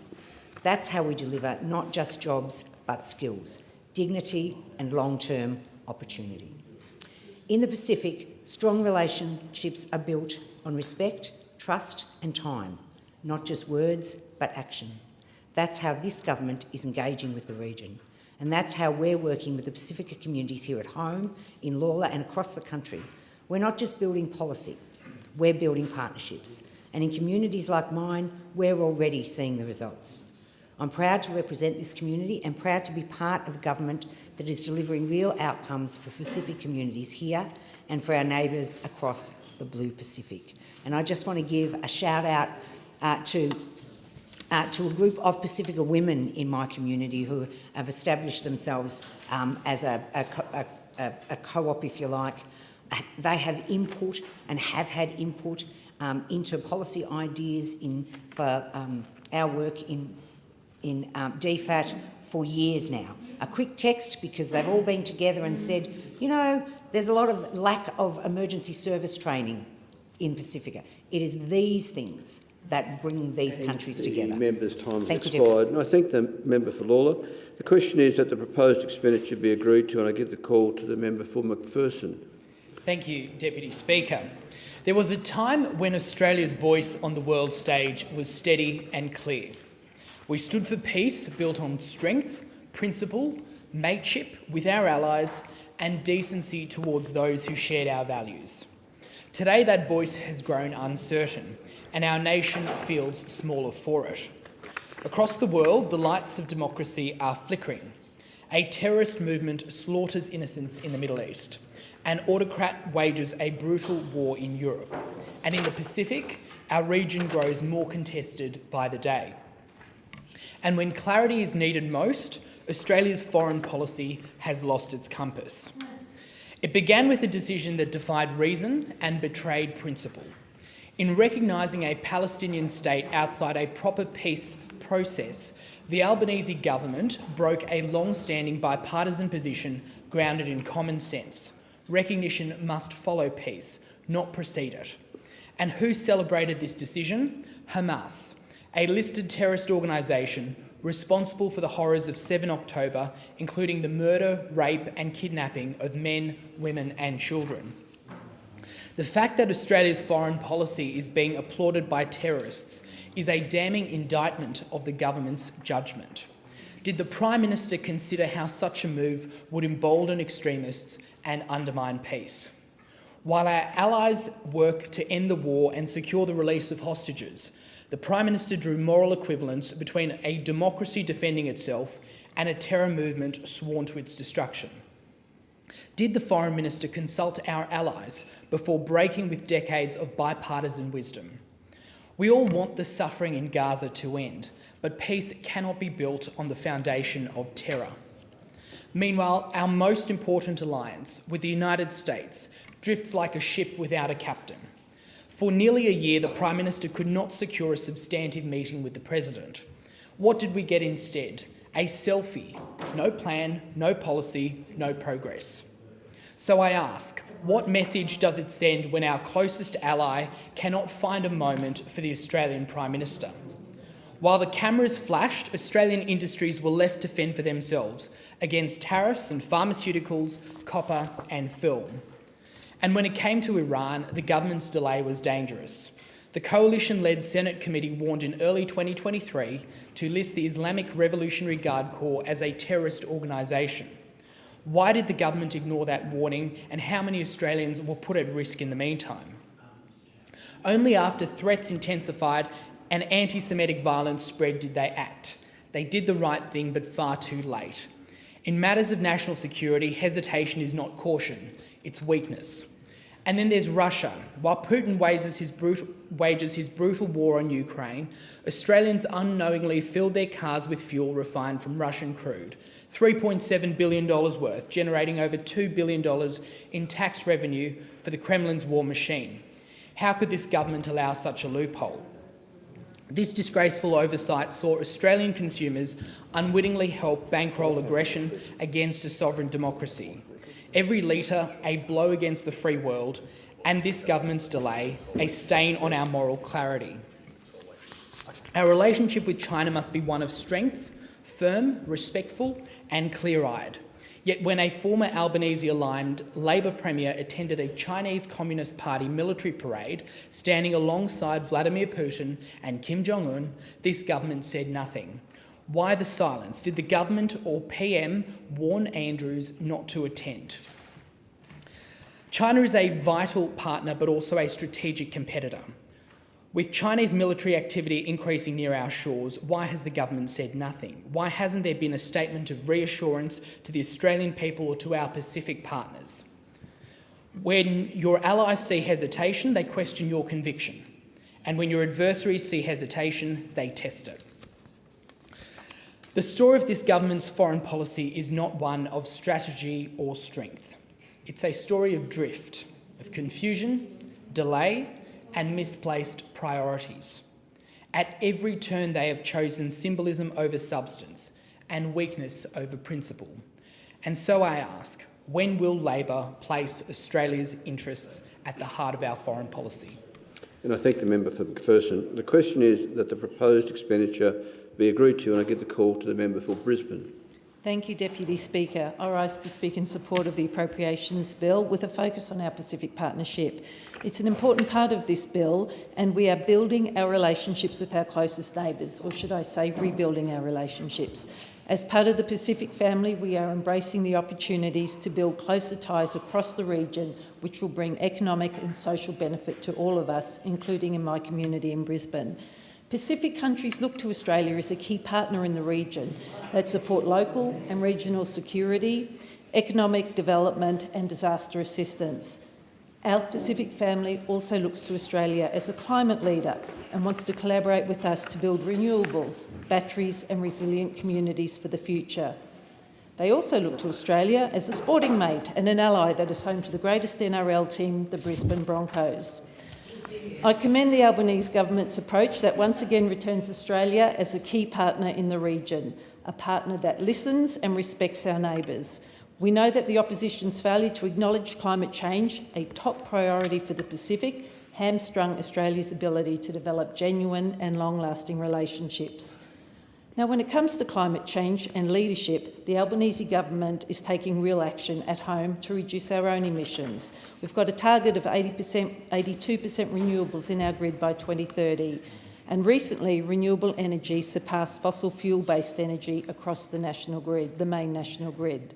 That's how we deliver not just jobs, but skills, dignity and long-term opportunity. In the Pacific, strong relationships are built on respect, trust and time, not just words, but action. That's how this government is engaging with the region. And that's how we're working with the Pacifica communities here at home, in Lalor and across the country. We're not just building policy, we're building partnerships. And in communities like mine, we're already seeing the results. I'm proud to represent this community and proud to be part of a government that is delivering real outcomes for Pacific communities here and for our neighbours across the Blue Pacific. And I just want to give a shout out to to a group of Pacifica women in my community who have established themselves as a co-op, if you like. They have input and have had input into policy ideas for our work in DFAT for years now. A quick text, because they've all been together and said, you know, there's a lot of lack of emergency service training in Pacifica. It is these things that bring these countries together. The member's time has Thank you, expired. And I thank the member for Lawler. The question is that the proposed expenditure be agreed to, and I give the call to the member for McPherson. Thank you, Deputy Speaker. There was a time when Australia's voice on the world stage was steady and clear. We stood for peace built on strength, principle, mateship with our allies, and decency towards those who shared our values. Today, that voice has grown uncertain, and our nation feels smaller for it. Across the world, the lights of democracy are flickering. A terrorist movement slaughters innocents in the Middle East. An autocrat wages a brutal war in Europe. And in the Pacific, our region grows more contested by the day. And when clarity is needed most, Australia's foreign policy has lost its compass. It began with a decision that defied reason and betrayed principle. In recognising a Palestinian state outside a proper peace process, the Albanese government broke a long-standing bipartisan position grounded in common sense. Recognition must follow peace, not precede it. And who celebrated this decision? Hamas, a listed terrorist organisation responsible for the horrors of 7 October, including the murder, rape and kidnapping of men, women and children. The fact that Australia's foreign policy is being applauded by terrorists is a damning indictment of the government's judgment. Did the Prime Minister consider how such a move would embolden extremists and undermine peace? While our allies work to end the war and secure the release of hostages, the Prime Minister drew moral equivalence between a democracy defending itself and a terror movement sworn to its destruction. Did the Foreign Minister consult our allies before breaking with decades of bipartisan wisdom? We all want the suffering in Gaza to end, but peace cannot be built on the foundation of terror. Meanwhile, our most important alliance with the United States drifts like a ship without a captain. For nearly a year, the Prime Minister could not secure a substantive meeting with the President. What did we get instead? A selfie. No plan, no policy, no progress. So I ask, what message does it send when our closest ally cannot find a moment for the Australian Prime Minister? While the cameras flashed, Australian industries were left to fend for themselves against tariffs and pharmaceuticals, copper and film. And when it came to Iran, the government's delay was dangerous. The coalition-led Senate committee warned in early 2023 to list the Islamic Revolutionary Guard Corps as a terrorist organisation. Why did the government ignore that warning, and how many Australians were put at risk in the meantime? Only after threats intensified and anti-Semitic violence spread did they act. They did the right thing, but far too late. In matters of national security, hesitation is not caution, it's weakness. And then there's Russia. While Putin wages his brutal war on Ukraine, Australians unknowingly filled their cars with fuel refined from Russian crude, $3.7 billion worth, generating over $2 billion in tax revenue for the Kremlin's war machine. How could this government allow such a loophole? This disgraceful oversight saw Australian consumers unwittingly help bankroll aggression against a sovereign democracy. Every litre, a blow against the free world, and this government's delay, a stain on our moral clarity. Our relationship with China must be one of strength, firm, respectful and clear-eyed. Yet when a former Albanese-aligned Labor Premier attended a Chinese Communist Party military parade standing alongside Vladimir Putin and Kim Jong-un, this government said nothing. Why the silence? Did the government or PM warn Andrews not to attend? China is a vital partner but also a strategic competitor. With Chinese military activity increasing near our shores, why has the government said nothing? Why hasn't there been a statement of reassurance to the Australian people or to our Pacific partners? When your allies see hesitation, they question your conviction. And when your adversaries see hesitation, they test it. The story of this government's foreign policy is not one of strategy or strength. It's a story of drift, of confusion, delay, and misplaced priorities. At every turn, they have chosen symbolism over substance and weakness over principle. And so I ask, when will Labor place Australia's interests at the heart of our foreign policy? And I thank the member for McPherson. The question is that the proposed expenditure be agreed to, and I give the call to the member for Brisbane. Thank you, Deputy Speaker. I rise to speak in support of the Appropriations Bill with a focus on our Pacific Partnership. It's an important part of this bill, and we are building our relationships with our closest neighbours, or should I say rebuilding our relationships. As part of the Pacific family, we are embracing the opportunities to build closer ties across the region, which will bring economic and social benefit to all of us, including in my community in Brisbane. Pacific countries look to Australia as a key partner in the region that support local and regional security, economic development and disaster assistance. Our Pacific family also looks to Australia as a climate leader and wants to collaborate with us to build renewables, batteries and resilient communities for the future. They also look to Australia as a sporting mate and an ally that is home to the greatest NRL team, the Brisbane Broncos. I commend the Albanese government's approach that once again returns Australia as a key partner in the region, a partner that listens and respects our neighbours. We know that the opposition's failure to acknowledge climate change, a top priority for the Pacific, hamstrung Australia's ability to develop genuine and long-lasting relationships. Now, when it comes to climate change and leadership, the Albanese government is taking real action at home to reduce our own emissions. We've got a target of 82% renewables in our grid by 2030, and recently renewable energy surpassed fossil fuel-based energy across the national grid, the main national grid.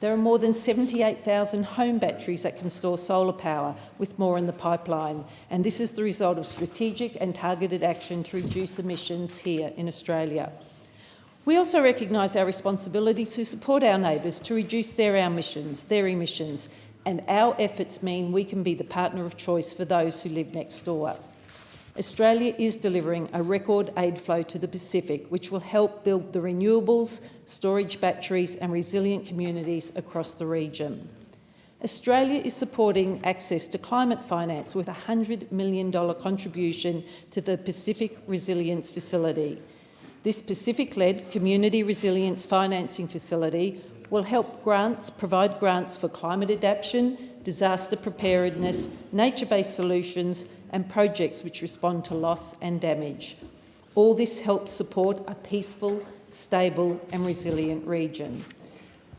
There are more than 78,000 home batteries that can store solar power, with more in the pipeline, and this is the result of strategic and targeted action to reduce emissions here in Australia. We also recognise our responsibility to support our neighbours to reduce their emissions, and our efforts mean we can be the partner of choice for those who live next door. Australia is delivering a record aid flow to the Pacific, which will help build the renewables, storage batteries and resilient communities across the region. Australia is supporting access to climate finance with a $100 million contribution to the Pacific Resilience Facility. This Pacific-led community resilience financing facility will help provide grants for climate adaptation, disaster preparedness, nature-based solutions and projects which respond to loss and damage. All this helps support a peaceful, stable and resilient region.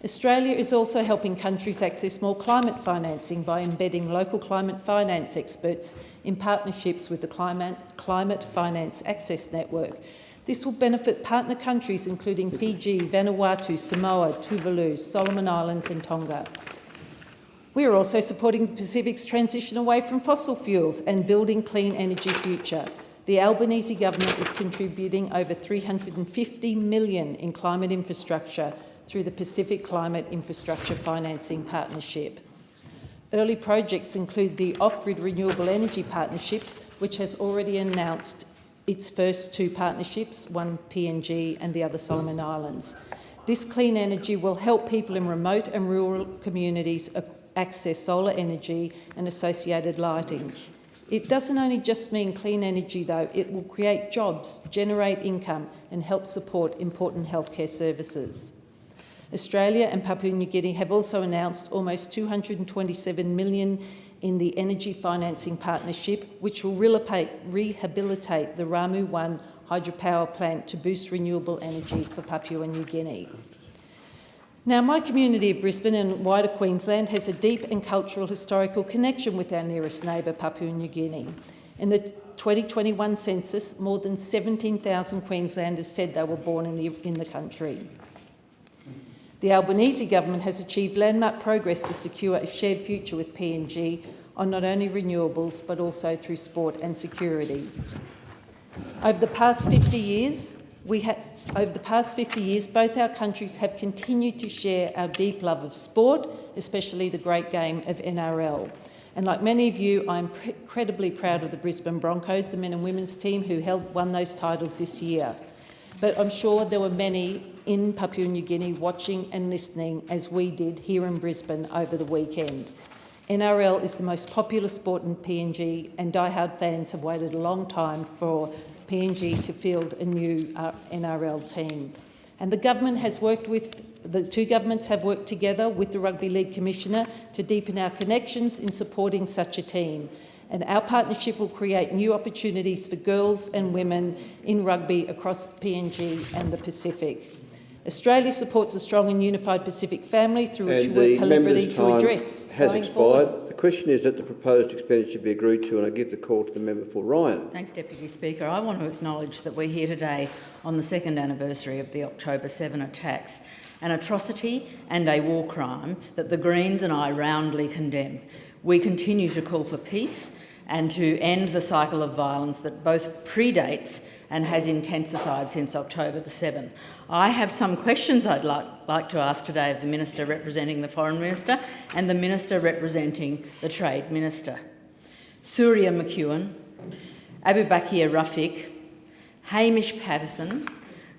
Australia is also helping countries access more climate financing by embedding local climate finance experts in partnerships with the Climate Finance Access Network. This will benefit partner countries including Fiji, Vanuatu, Samoa, Tuvalu, Solomon Islands and Tonga. We are also supporting the Pacific's transition away from fossil fuels and building clean energy future. The Albanese government is contributing over $350 million in climate infrastructure through the Pacific Climate Infrastructure Financing Partnership. Early projects include the Off-Grid Renewable Energy Partnerships, which has already announced its first two partnerships, one PNG and the other Solomon Islands. This clean energy will help people in remote and rural communities access solar energy and associated lighting. It doesn't only just mean clean energy though, it will create jobs, generate income and help support important healthcare services. Australia and Papua New Guinea have also announced almost $227 million in the Energy Financing Partnership, which will rehabilitate the Ramu 1 hydropower plant to boost renewable energy for Papua New Guinea. Now, my community of Brisbane and wider Queensland has a deep and cultural historical connection with our nearest neighbour, Papua New Guinea. In the 2021 census, more than 17,000 Queenslanders said they were born in the country. The Albanese government has achieved landmark progress to secure a shared future with PNG on not only renewables but also through sport and security. Over the past 50 years, both our countries have continued to share our deep love of sport, especially the great game of NRL. And like many of you, I'm incredibly proud of the Brisbane Broncos, the men and women's team who won those titles this year. but I'm sure there were many in Papua New Guinea watching and listening as we did here in Brisbane over the weekend. NRL is the most popular sport in PNG, and diehard fans have waited a long time for PNG to field a new NRL team. And the government has worked with, the two governments have worked together with the Rugby League Commissioner to deepen our connections in supporting such a team. And our partnership will create new opportunities for girls and women in rugby across PNG and the Pacific. Australia supports a strong and unified Pacific family through which we work collaboratively to address. Has expired. The question is that the proposed expenditure be agreed to, and I give the call to the member for Ryan. Thanks, Deputy Speaker. I want to acknowledge that we're here today on the second anniversary of the October 7 attacks, an atrocity and a war crime that the Greens and I roundly condemn. We continue to call for peace and to end the cycle of violence that both predates and has intensified since October the 7th. I have some questions I'd like to ask today of the Minister representing the Foreign Minister and the Minister representing the Trade Minister. Surya McEwen, Abu Bakr Rafiq, Hamish Patterson,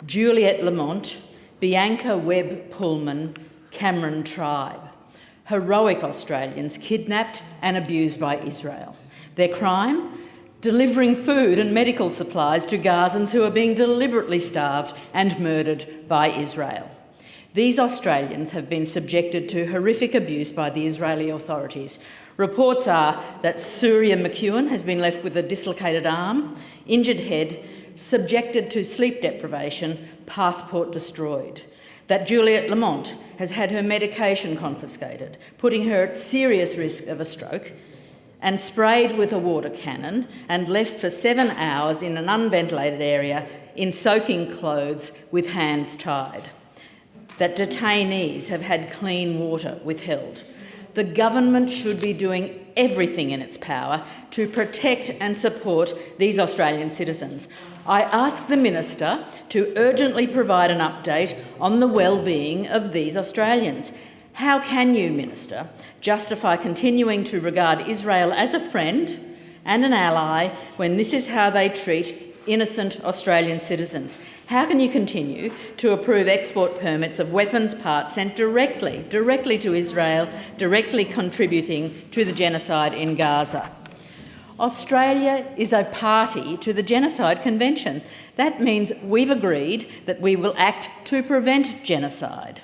Juliette Lamont, Bianca Webb-Pullman, Cameron Tribe. Heroic Australians kidnapped and abused by Israel. Their crime? Delivering food and medical supplies to Gazans who are being deliberately starved and murdered by Israel. These Australians have been subjected to horrific abuse by the Israeli authorities. Reports are that Surya McEwen has been left with a dislocated arm, injured head, subjected to sleep deprivation, passport destroyed. That Juliette Lamont has had her medication confiscated, putting her at serious risk of a stroke, and sprayed with a water cannon and left for 7 hours in an unventilated area in soaking clothes with hands tied. That detainees have had clean water withheld. The government should be doing everything in its power to protect and support these Australian citizens. I ask the Minister to urgently provide an update on the well-being of these Australians. How can you, Minister, justify continuing to regard Israel as a friend and an ally when this is how they treat innocent Australian citizens? How can you continue to approve export permits of weapons parts sent directly to Israel, directly contributing to the genocide in Gaza? Australia is a party to the Genocide Convention. That means we've agreed that we will act to prevent genocide.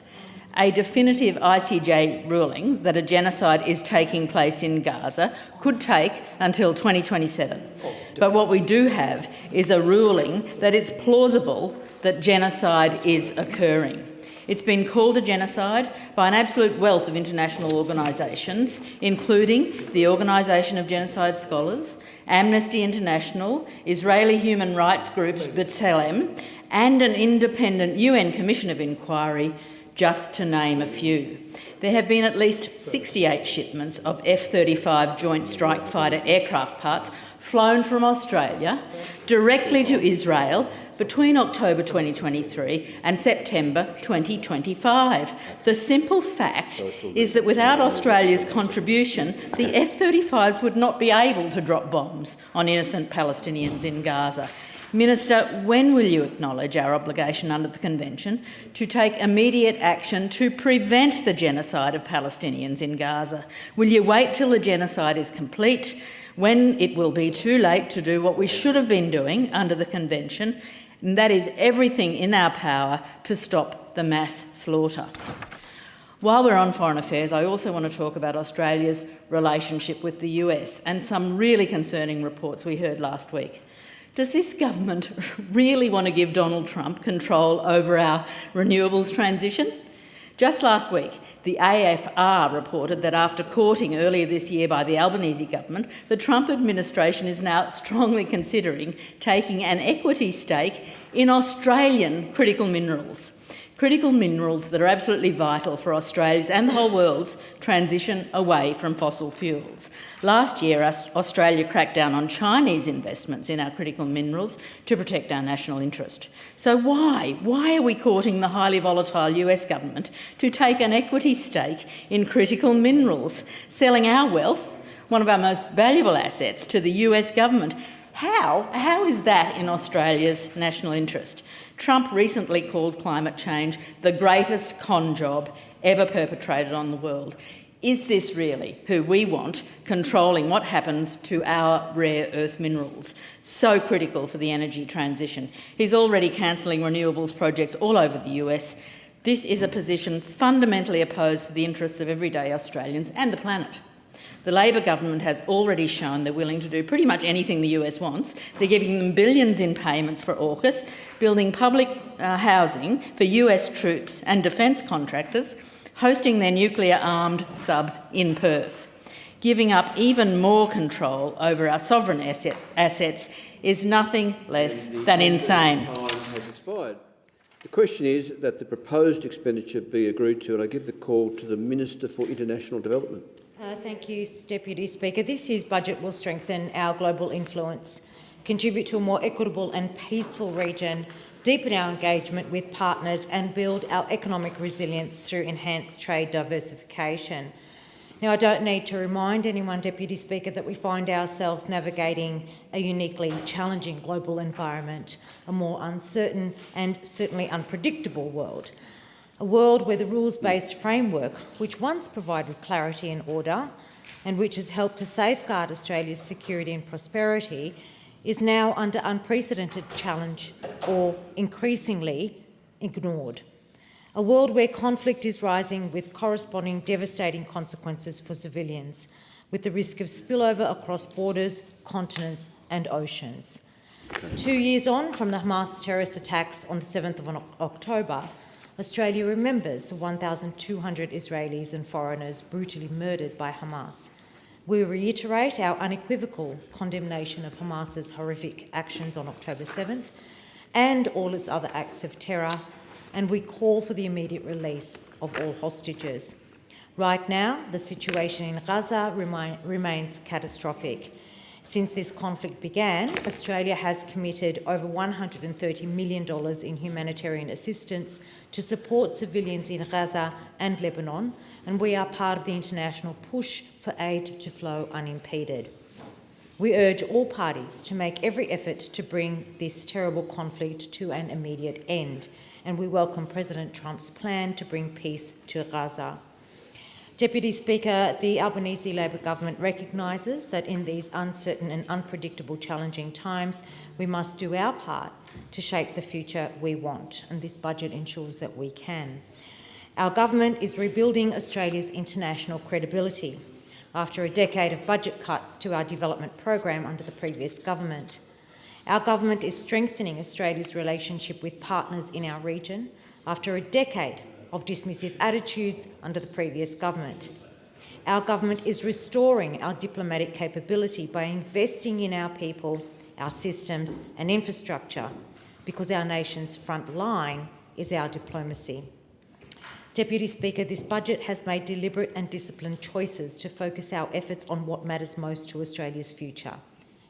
A definitive ICJ ruling that a genocide is taking place in Gaza could take until 2027. But what we do have is a ruling that is plausible that genocide is occurring. It's been called a genocide by an absolute wealth of international organisations, including the Organisation of Genocide Scholars, Amnesty International, Israeli human rights group B'Tselem, and an independent UN Commission of Inquiry, just to name a few. There have been at least 68 shipments of F-35 Joint Strike Fighter aircraft parts flown from Australia directly to Israel between October 2023 and September 2025. The simple fact is that without Australia's contribution, the F-35s would not be able to drop bombs on innocent Palestinians in Gaza. Minister, when will you acknowledge our obligation under the Convention to take immediate action to prevent the genocide of Palestinians in Gaza? Will you wait till the genocide is complete, when it will be too late to do what we should have been doing under the Convention, and that is everything in our power to stop the mass slaughter? While we're on foreign affairs, I also want to talk about Australia's relationship with the US and some really concerning reports we heard last week. Does this government really want to give Donald Trump control over our renewables transition? Just last week, the AFR reported that after courting earlier this year by the Albanese government, the Trump administration is now strongly considering taking an equity stake in Australian critical minerals that are absolutely vital for Australia's and the whole world's transition away from fossil fuels. Last year, Australia cracked down on Chinese investments in our critical minerals to protect our national interest. So why are we courting the highly volatile US government to take an equity stake in critical minerals, selling our wealth, one of our most valuable assets, to the US government? How is that in Australia's national interest? Trump recently called climate change the greatest con job ever perpetrated on the world. Is this really who we want controlling what happens to our rare earth minerals, so critical for the energy transition? He's already cancelling renewables projects all over the US. This is a position fundamentally opposed to the interests of everyday Australians and the planet. The Labor government has already shown they're willing to do pretty much anything the US wants. They're giving them billions in payments for AUKUS, building public housing for US troops and defence contractors, hosting their nuclear-armed subs in Perth. Giving up even more control over our sovereign assets is nothing less than insane. Time has expired. The question is that the proposed expenditure be agreed to, and I give the call to the Minister for International Development. Thank you, Deputy Speaker. This year's budget will strengthen our global influence, contribute to a more equitable and peaceful region, deepen our engagement with partners and build our economic resilience through enhanced trade diversification. Now, I don't need to remind anyone, Deputy Speaker, that we find ourselves navigating a uniquely challenging global environment, a more uncertain and certainly unpredictable world. A world where the rules-based framework, which once provided clarity and order and which has helped to safeguard Australia's security and prosperity, is now under unprecedented challenge or increasingly ignored. A world where conflict is rising with corresponding devastating consequences for civilians, with the risk of spillover across borders, continents and oceans. 2 years on from the Hamas terrorist attacks on the 7th of October, Australia remembers the 1,200 Israelis and foreigners brutally murdered by Hamas. We reiterate our unequivocal condemnation of Hamas's horrific actions on October 7th and all its other acts of terror, and we call for the immediate release of all hostages. Right now, the situation in Gaza remains catastrophic. Since this conflict began, Australia has committed over $130 million in humanitarian assistance to support civilians in Gaza and Lebanon, and we are part of the international push for aid to flow unimpeded. We urge all parties to make every effort to bring this terrible conflict to an immediate end, and we welcome President Trump's plan to bring peace to Gaza. Deputy Speaker, the Albanese Labor government recognises that in these uncertain and unpredictable challenging times, we must do our part to shape the future we want, and this budget ensures that we can. Our government is rebuilding Australia's international credibility after a decade of budget cuts to our development program under the previous government. Our government is strengthening Australia's relationship with partners in our region after a decade of dismissive attitudes under the previous government. Our government is restoring our diplomatic capability by investing in our people, our systems and infrastructure, because our nation's front line is our diplomacy. Deputy Speaker, this budget has made deliberate and disciplined choices to focus our efforts on what matters most to Australia's future,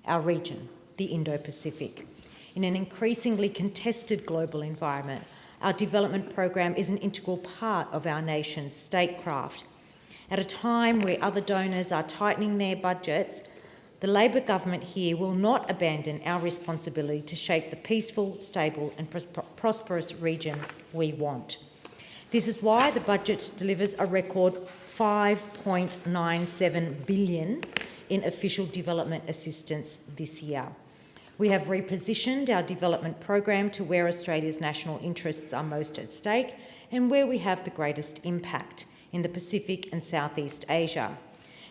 our region, the Indo-Pacific. In an increasingly contested global environment, our development program is an integral part of our nation's statecraft. At a time where other donors are tightening their budgets, the Labor government here will not abandon our responsibility to shape the peaceful, stable and prosperous region we want. This is why the budget delivers a record $5.97 billion in official development assistance this year. We have repositioned our development program to where Australia's national interests are most at stake and where we have the greatest impact, in the Pacific and Southeast Asia.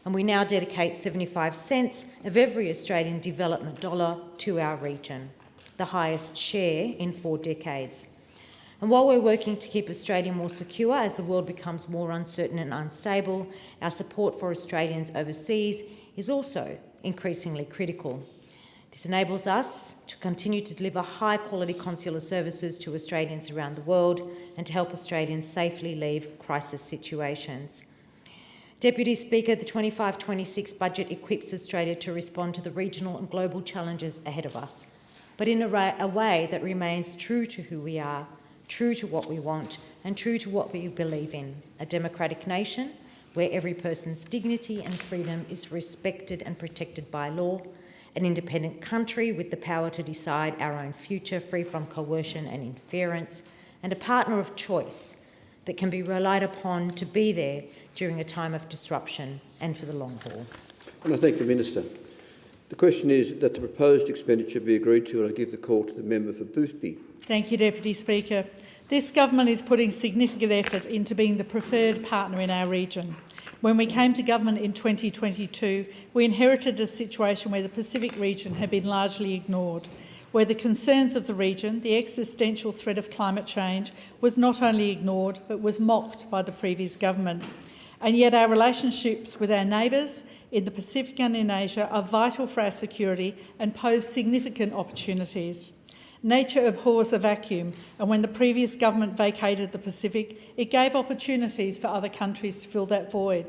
And we now dedicate 75 cents of every Australian development dollar to our region, the highest share in 4 decades. And while we're working to keep Australia more secure as the world becomes more uncertain and unstable, our support for Australians overseas is also increasingly critical. This enables us to continue to deliver high-quality consular services to Australians around the world and to help Australians safely leave crisis situations. Deputy Speaker, the 25-26 budget equips Australia to respond to the regional and global challenges ahead of us, but in a way that remains true to who we are, true to what we want and true to what we believe in, a democratic nation where every person's dignity and freedom is respected and protected by law, an independent country with the power to decide our own future, free from coercion and interference, and a partner of choice that can be relied upon to be there during a time of disruption and for the long haul. And I thank the Minister. The question is that the proposed expenditure be agreed to, and I give the call to the member for Boothby. Thank you, Deputy Speaker. This government is putting significant effort into being the preferred partner in our region. When we came to government in 2022, we inherited a situation where the Pacific region had been largely ignored, where the concerns of the region, the existential threat of climate change, was not only ignored but was mocked by the previous government. And yet our relationships with our neighbours in the Pacific and in Asia are vital for our security and pose significant opportunities. Nature abhors a vacuum, and when the previous government vacated the Pacific, it gave opportunities for other countries to fill that void.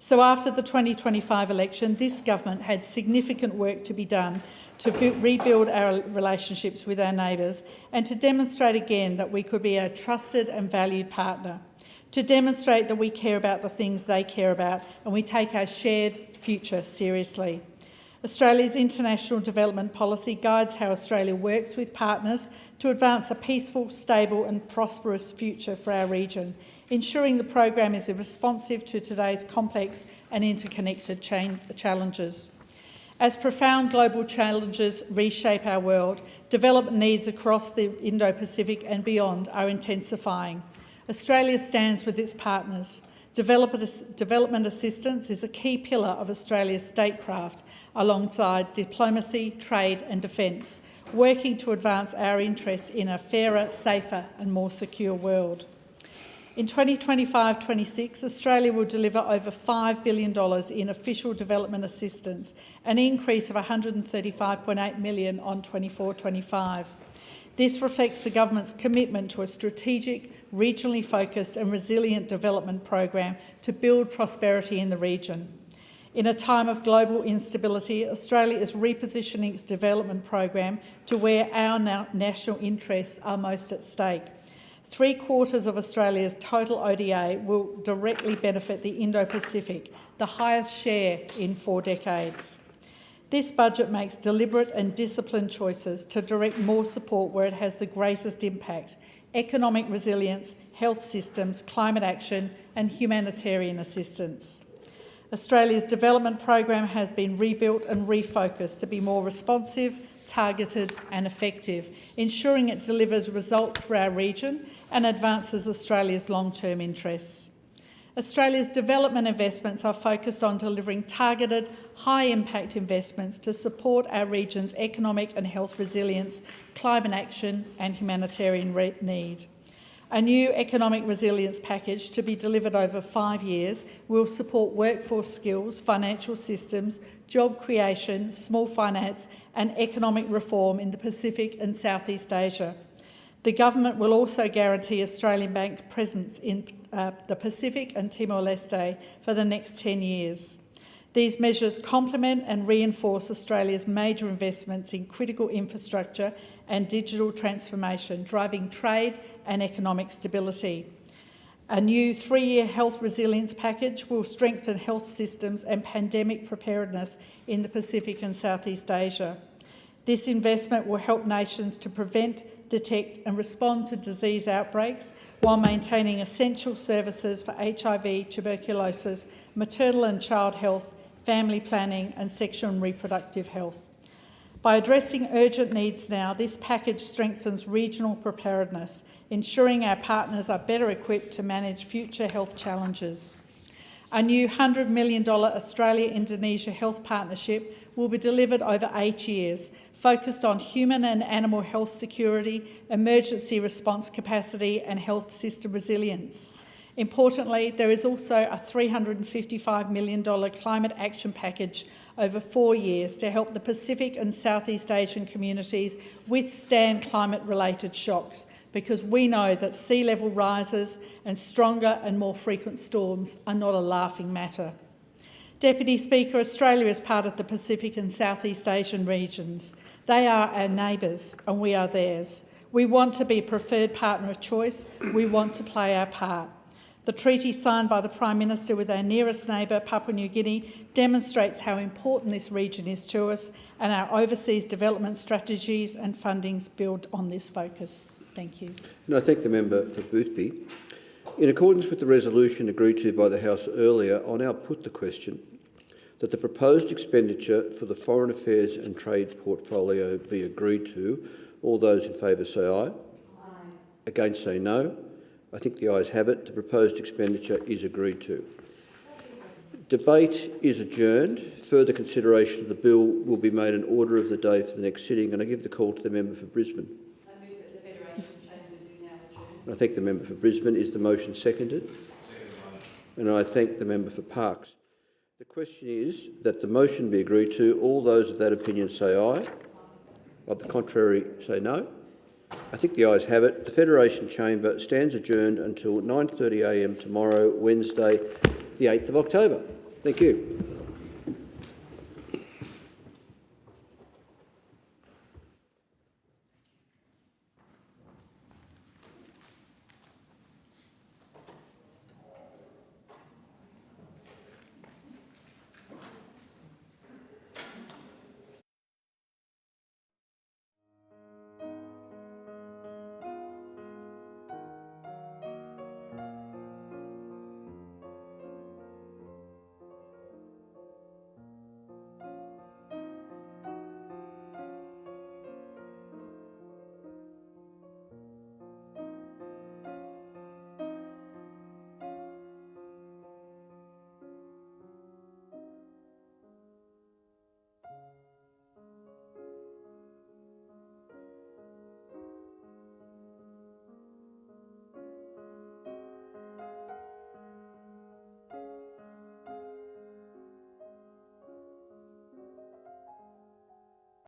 So after the 2025 election, this government had significant work to be done to rebuild our relationships with our neighbours and to demonstrate again that we could be a trusted and valued partner, to demonstrate that we care about the things they care about and we take our shared future seriously. Australia's international development policy guides how Australia works with partners to advance a peaceful, stable and prosperous future for our region, ensuring the program is responsive to today's complex and interconnected challenges. As profound global challenges reshape our world, development needs across the Indo-Pacific and beyond are intensifying. Australia stands with its partners. Development assistance is a key pillar of Australia's statecraft, alongside diplomacy, trade and defence, working to advance our interests in a fairer, safer and more secure world. In 2025-26, Australia will deliver over $5 billion in official development assistance, an increase of $135.8 million on 24-25. This reflects the government's commitment to a strategic, regionally focused and resilient development program to build prosperity in the region. In a time of global instability, Australia is repositioning its development program to where our national interests are most at stake. 3/4 of Australia's total ODA will directly benefit the Indo-Pacific, the highest share in 4 decades. This budget makes deliberate and disciplined choices to direct more support where it has the greatest impact: economic resilience, health systems, climate action and humanitarian assistance. Australia's development program has been rebuilt and refocused to be more responsive, targeted and effective, ensuring it delivers results for our region and advances Australia's long-term interests. Australia's development investments are focused on delivering targeted, high-impact investments to support our region's economic and health resilience, climate action and humanitarian need. A new economic resilience package to be delivered over 5 years will support workforce skills, financial systems, job creation, small finance and economic reform in the Pacific and Southeast Asia. The government will also guarantee Australian bank presence in the Pacific and Timor-Leste for the next 10 years. These measures complement and reinforce Australia's major investments in critical infrastructure and digital transformation, driving trade and economic stability. A new 3-year health resilience package will strengthen health systems and pandemic preparedness in the Pacific and Southeast Asia. This investment will help nations to prevent, detect and respond to disease outbreaks while maintaining essential services for HIV, tuberculosis, maternal and child health, family planning and sexual and reproductive health. By addressing urgent needs now, this package strengthens regional preparedness, ensuring our partners are better equipped to manage future health challenges. A new $100 million Australia-Indonesia health partnership will be delivered over 8 years, focused on human and animal health security, emergency response capacity and health system resilience. Importantly, there is also a $355 million climate action package over 4 years to help the Pacific and Southeast Asian communities withstand climate-related shocks, because we know that sea level rises and stronger and more frequent storms are not a laughing matter. Deputy Speaker, Australia is part of the Pacific and Southeast Asian regions. They are our neighbours and we are theirs. We want to be a preferred partner of choice. We want to play our part. The treaty signed by the Prime Minister with our nearest neighbour, Papua New Guinea, demonstrates how important this region is to us, and our overseas development strategies and fundings build on this focus. Thank you. And I thank the member for Boothby. In accordance with the resolution agreed to by the House earlier, I now put the question that the proposed expenditure for the Foreign Affairs and Trade portfolio be agreed to. All those in favour say aye. Aye. Against say no. I think the ayes have it. The proposed expenditure is agreed to. Debate is adjourned. Further consideration of the bill will be made in order of the day for the next sitting, and I give the call to the member for Brisbane. I move that the Federation Chamber do now adjourn. I thank the member for Brisbane. Is the motion seconded? Second motion. And I thank the member for Parkes. The question is that the motion be agreed to. All those of that opinion say aye. Of the contrary, say no. I think the ayes have it. The Federation Chamber stands adjourned until 9:30 a.m. tomorrow, Wednesday, the 8th of October. Thank you.